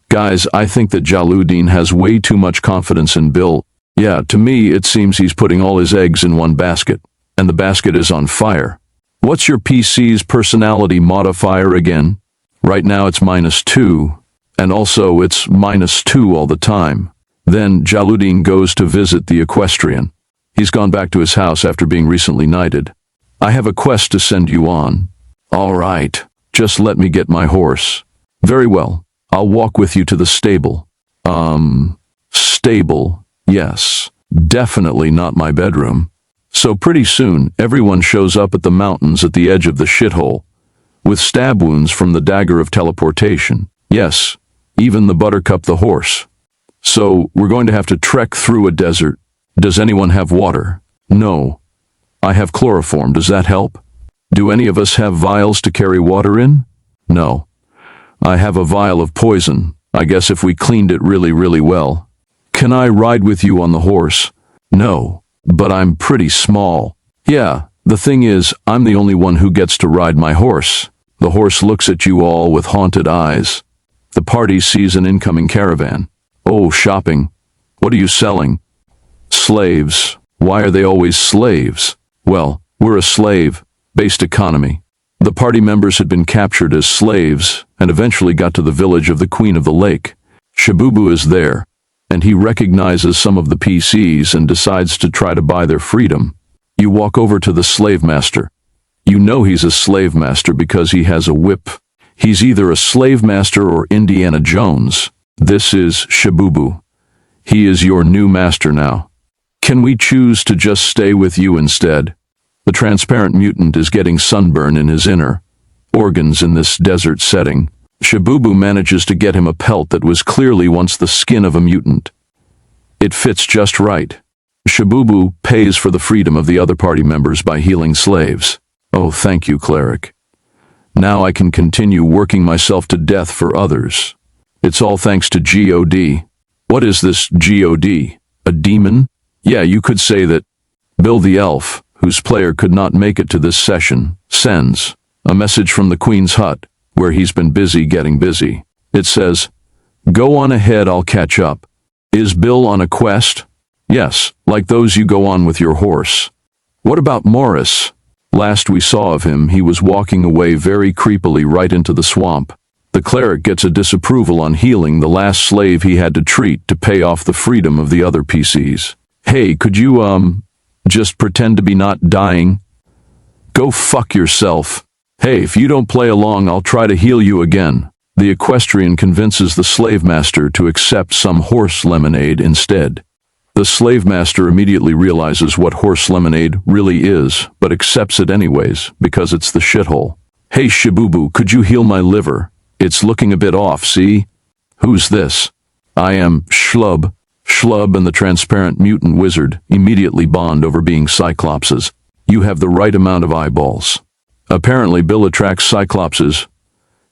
Guys, I think that Jaludin has way too much confidence in Bill. Yeah, to me, it seems he's putting all his eggs in one basket, and the basket is on fire. What's your PC's personality modifier again? Right now it's -2, and also it's -2 all the time. Then Jaludin goes to visit the equestrian. He's gone back to his house after being recently knighted. I have a quest to send you on. All right, just let me get my horse. Very well, I'll walk with you to the stable. Stable, yes, definitely not my bedroom. So pretty soon, everyone shows up at the mountains at the edge of the shithole, with stab wounds from the dagger of teleportation. Yes, even the Buttercup the horse. So, we're going to have to trek through a desert. Does anyone have water? No. I have chloroform, does that help? Do any of us have vials to carry water in? No. I have a vial of poison. I guess if we cleaned it really, really well. Can I ride with you on the horse? No, but I'm pretty small. Yeah, the thing is, I'm the only one who gets to ride my horse. The horse looks at you all with haunted eyes. The party sees an incoming caravan. Oh, shopping. What are you selling? Slaves. Why are they always slaves? Well, we're a slave-based economy. The party members had been captured as slaves and eventually got to the village of the Queen of the Lake. Shabubu is there, and he recognizes some of the PCs and decides to try to buy their freedom. You walk over to the slave master. You know he's a slave master because he has a whip. He's either a slave master or Indiana Jones. This is Shabubu. He is your new master now. Can we choose to just stay with you instead? The transparent mutant is getting sunburn in his inner organs in this desert setting. Shabubu manages to get him a pelt that was clearly once the skin of a mutant. It fits just right. Shabubu pays for the freedom of the other party members by healing slaves. Oh, thank you, cleric. Now I can continue working myself to death for others. It's all thanks to God. What is this God? A demon? Yeah, you could say that. Bill the elf, whose player could not make it to this session, sends a message from the Queen's hut, where he's been busy getting busy. It says, "Go on ahead, I'll catch up." Is Bill on a quest? Yes, like those you go on with your horse. What about Morris? Last we saw of him, he was walking away very creepily right into the swamp. The cleric gets a disapproval on healing the last slave he had to treat to pay off the freedom of the other PCs. Hey, could you, just pretend to be not dying? Go fuck yourself. Hey, if you don't play along, I'll try to heal you again. The equestrian convinces the slave master to accept some horse lemonade instead. The slave master immediately realizes what horse lemonade really is, but accepts it anyways, because it's the shithole. "Hey Shibubu, could you heal my liver? It's looking a bit off, see?" "Who's this?" "I am Schlub." Schlub and the transparent mutant wizard immediately bond over being cyclopses. "You have the right amount of eyeballs." Apparently Bill attracts cyclopses.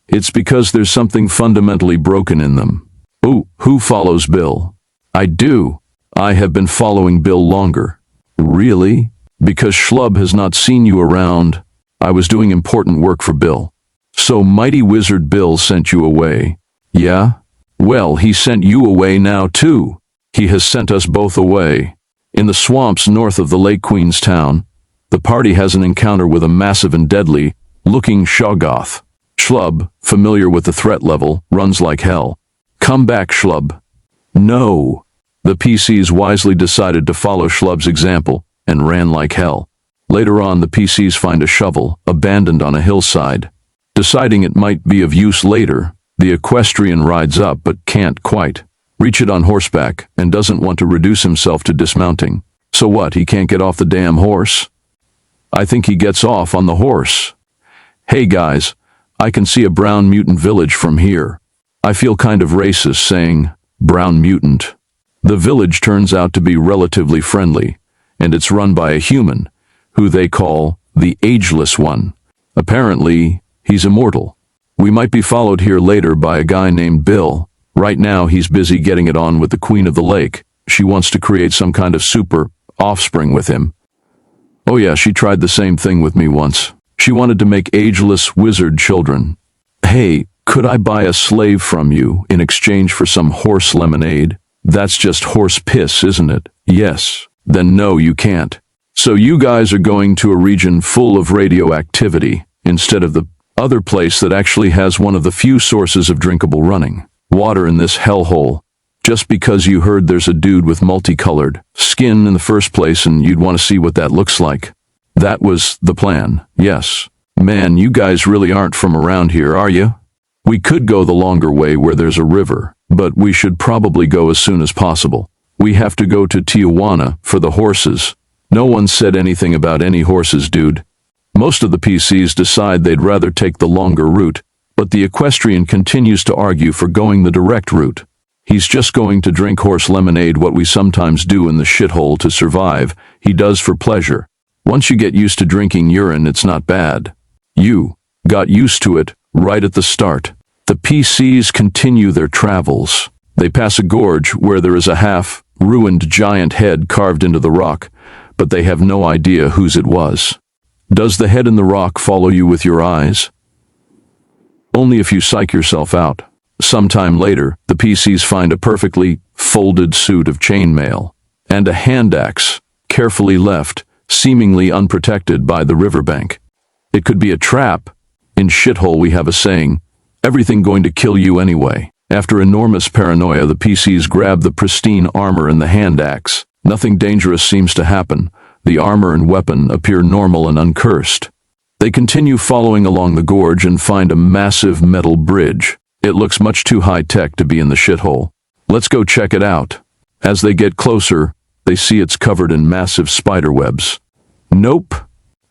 It's because there's something fundamentally broken in them. "Ooh, who follows Bill?" "I do. I have been following Bill longer." "Really?" "Because Schlub has not seen you around. I was doing important work for Bill." "So mighty wizard Bill sent you away?" "Yeah?" "Well, he sent you away now too. He has sent us both away." In the swamps north of the Lake Queen's town, the party has an encounter with a massive and deadly-looking Shoggoth. Schlub, familiar with the threat level, runs like hell. "Come back, Schlub." "No." The PCs wisely decided to follow Schlub's example and ran like hell. Later on, the PCs find a shovel abandoned on a hillside. Deciding it might be of use later, the equestrian rides up but can't quite reach it on horseback and doesn't want to reduce himself to dismounting. So what, he can't get off the damn horse? I think he gets off on the horse. "Hey guys, I can see a brown mutant village from here." I feel kind of racist saying brown mutant. The village turns out to be relatively friendly, and it's run by a human, who they call the Ageless One. Apparently, he's immortal. We might be followed here later by a guy named Bill. Right now, he's busy getting it on with the Queen of the Lake. She wants to create some kind of super offspring with him. Oh yeah, she tried the same thing with me once. She wanted to make ageless wizard children. "Hey, could I buy a slave from you in exchange for some horse lemonade?" "That's just horse piss, isn't it?" "Yes." "Then no, you can't." "So you guys are going to a region full of radioactivity instead of the other place that actually has one of the few sources of drinkable running water in this hellhole, just because you heard there's a dude with multicolored skin in the first place and you'd want to see what that looks like." "That was the plan, yes." "Man, you guys really aren't from around here, are you?" "We could go the longer way where there's a river, but we should probably go as soon as possible. We have to go to Tijuana for the horses." "No one said anything about any horses, dude." Most of the PCs decide they'd rather take the longer route, but the equestrian continues to argue for going the direct route. He's just going to drink horse lemonade, what we sometimes do in the shithole to survive. He does for pleasure. Once you get used to drinking urine, it's not bad. You got used to it right at the start. The PCs continue their travels. They pass a gorge where there is a half-ruined giant head carved into the rock, but they have no idea whose it was. Does the head in the rock follow you with your eyes? Only if you psych yourself out. Sometime later, the PCs find a perfectly folded suit of chainmail and a hand axe, carefully left, seemingly unprotected by the riverbank. It could be a trap. In shithole we have a saying, everything going to kill you anyway. After enormous paranoia, the PCs grab the pristine armor and the hand axe. Nothing dangerous seems to happen. The armor and weapon appear normal and uncursed. They continue following along the gorge and find a massive metal bridge. It looks much too high-tech to be in the shithole. Let's go check it out. As they get closer, they see it's covered in massive spider webs. Nope.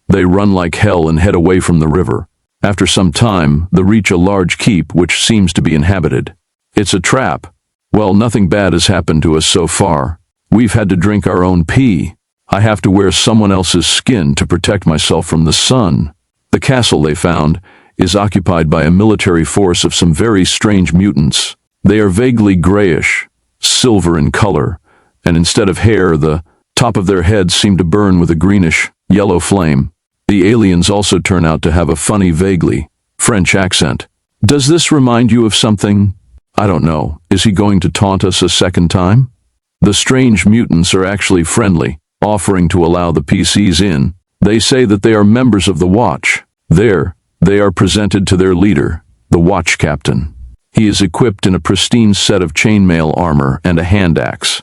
They run like hell and head away from the river. After some time, they reach a large keep which seems to be inhabited. It's a trap. Well, nothing bad has happened to us so far. We've had to drink our own pee. I have to wear someone else's skin to protect myself from the sun. The castle they found is occupied by a military force of some very strange mutants. They are vaguely grayish, silver in color, and instead of hair, the top of their heads seem to burn with a greenish, yellow flame. The aliens also turn out to have a funny, vaguely French accent. Does this remind you of something? I don't know. Is he going to taunt us a second time? The strange mutants are actually friendly, offering to allow the PCs in. They say that they are members of the Watch. There, they are presented to their leader, the Watch Captain. He is equipped in a pristine set of chainmail armor and a hand axe.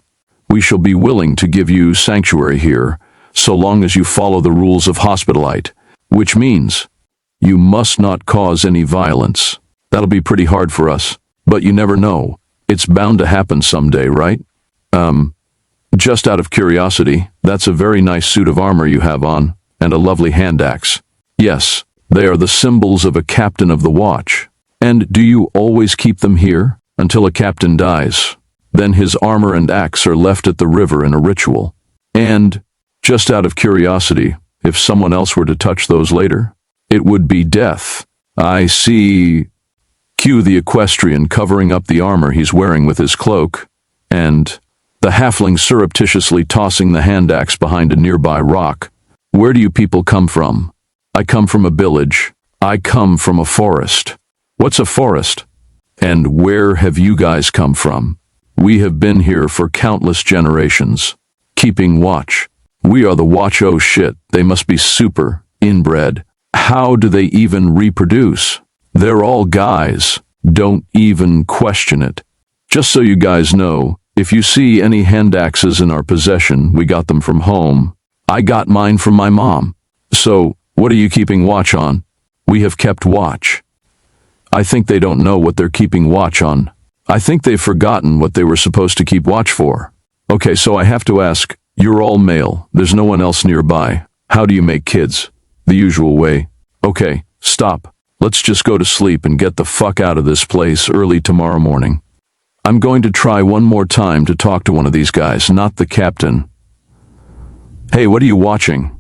We shall be willing to give you sanctuary here, so long as you follow the rules of Hospitalite, which means you must not cause any violence. That'll be pretty hard for us, but you never know. It's bound to happen someday, right? Just out of curiosity, that's a very nice suit of armor you have on, and a lovely hand axe. Yes, they are the symbols of a captain of the watch. And do you always keep them here until a captain dies? Then his armor and axe are left at the river in a ritual. And, just out of curiosity, if someone else were to touch those later, it would be death. I see. Cue the equestrian covering up the armor he's wearing with his cloak, and the halfling surreptitiously tossing the hand axe behind a nearby rock. Where do you people come from? I come from a village. I come from a forest. What's a forest? And where have you guys come from? We have been here for countless generations, keeping watch. We are the watch. Oh shit, they must be super inbred. How do they even reproduce? They're all guys. Don't even question it. Just so you guys know, if you see any hand axes in our possession, we got them from home. I got mine from my mom. So, what are you keeping watch on? We have kept watch. I think they don't know what they're keeping watch on. I think they've forgotten what they were supposed to keep watch for. Okay, so I have to ask, you're all male, there's no one else nearby. How do you make kids? The usual way. Okay, stop. Let's just go to sleep and get the fuck out of this place early tomorrow morning. I'm going to try one more time to talk to one of these guys, not the captain. Hey, what are you watching?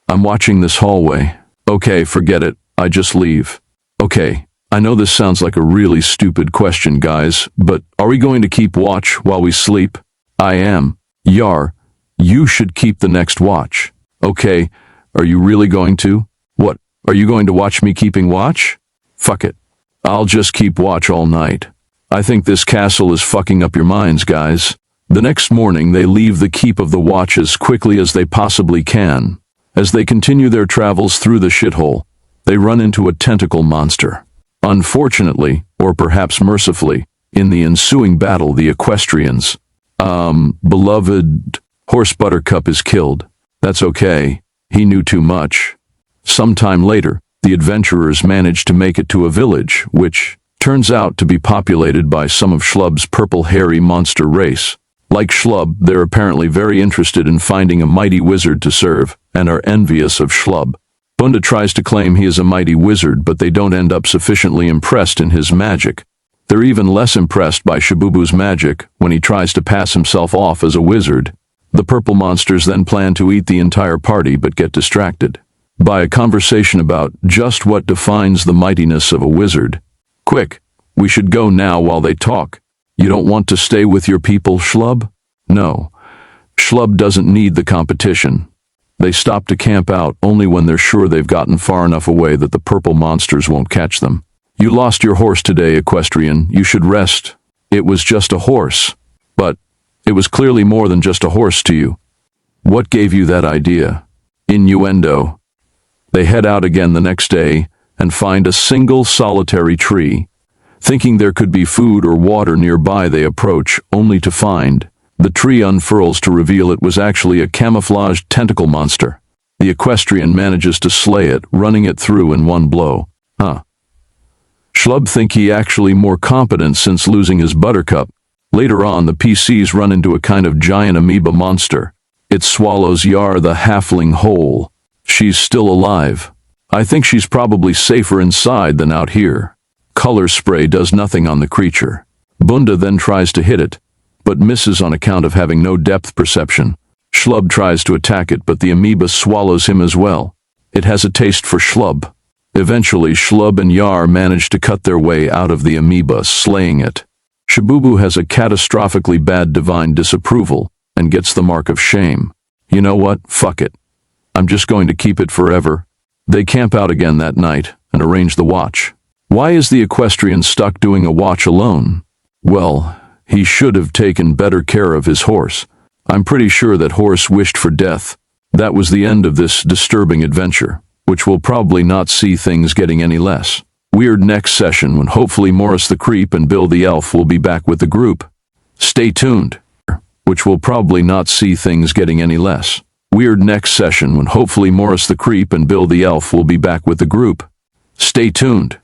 I'm watching this hallway. Okay, forget it. I just leave. Okay, I know this sounds like a really stupid question, guys, but are we going to keep watch while we sleep? I am. Yar, you should keep the next watch. Okay, are you really going to? What, are you going to watch me keeping watch? Fuck it. I'll just keep watch all night. I think this castle is fucking up your minds, guys. The next morning, they leave the keep of the watch as quickly as they possibly can. As they continue their travels through the shithole, they run into a tentacle monster. Unfortunately, or perhaps mercifully, in the ensuing battle, the equestrians, beloved Horse Buttercup is killed. That's okay. He knew too much. Sometime later, the adventurers manage to make it to a village, which turns out to be populated by some of Schlub's purple hairy monster race. Like Schlub, they're apparently very interested in finding a mighty wizard to serve, and are envious of Schlub. Bunda tries to claim he is a mighty wizard, but they don't end up sufficiently impressed in his magic. They're even less impressed by Shibubu's magic when he tries to pass himself off as a wizard. The purple monsters then plan to eat the entire party but get distracted by a conversation about just what defines the mightiness of a wizard. Quick, we should go now while they talk. You don't want to stay with your people, Schlub? No. Schlub doesn't need the competition. They stop to camp out only when they're sure they've gotten far enough away that the purple monsters won't catch them. You lost your horse today, equestrian. You should rest. It was just a horse. But it was clearly more than just a horse to you. What gave you that idea? Innuendo. They head out again the next day and find a single solitary tree. Thinking there could be food or water nearby, they approach, only to find the tree unfurls to reveal it was actually a camouflaged tentacle monster. The equestrian manages to slay it, running it through in one blow. Schlub think he actually more competent since losing his buttercup. Later on, the PCs run into a kind of giant amoeba monster. It swallows Yar the halfling whole. She's still alive. I think she's probably safer inside than out here. Color spray does nothing on the creature. Bunda then tries to hit it, but misses on account of having no depth perception. Schlub tries to attack it, but the amoeba swallows him as well. It has a taste for Schlub. Eventually, Schlub and Yar manage to cut their way out of the amoeba, slaying it. Shibubu has a catastrophically bad divine disapproval and gets the mark of shame. You know what? Fuck it. I'm just going to keep it forever. They camp out again that night and arrange the watch. Why is the equestrian stuck doing a watch alone? Well, he should have taken better care of his horse. I'm pretty sure that horse wished for death. That was the end of this disturbing adventure, which will probably not see things getting any less weird next session when hopefully Morris the Creep and Bill the Elf will be back with the group. Stay tuned, which will probably not see things getting any less weird next session when hopefully Morris the Creep and Bill the Elf will be back with the group. Stay tuned.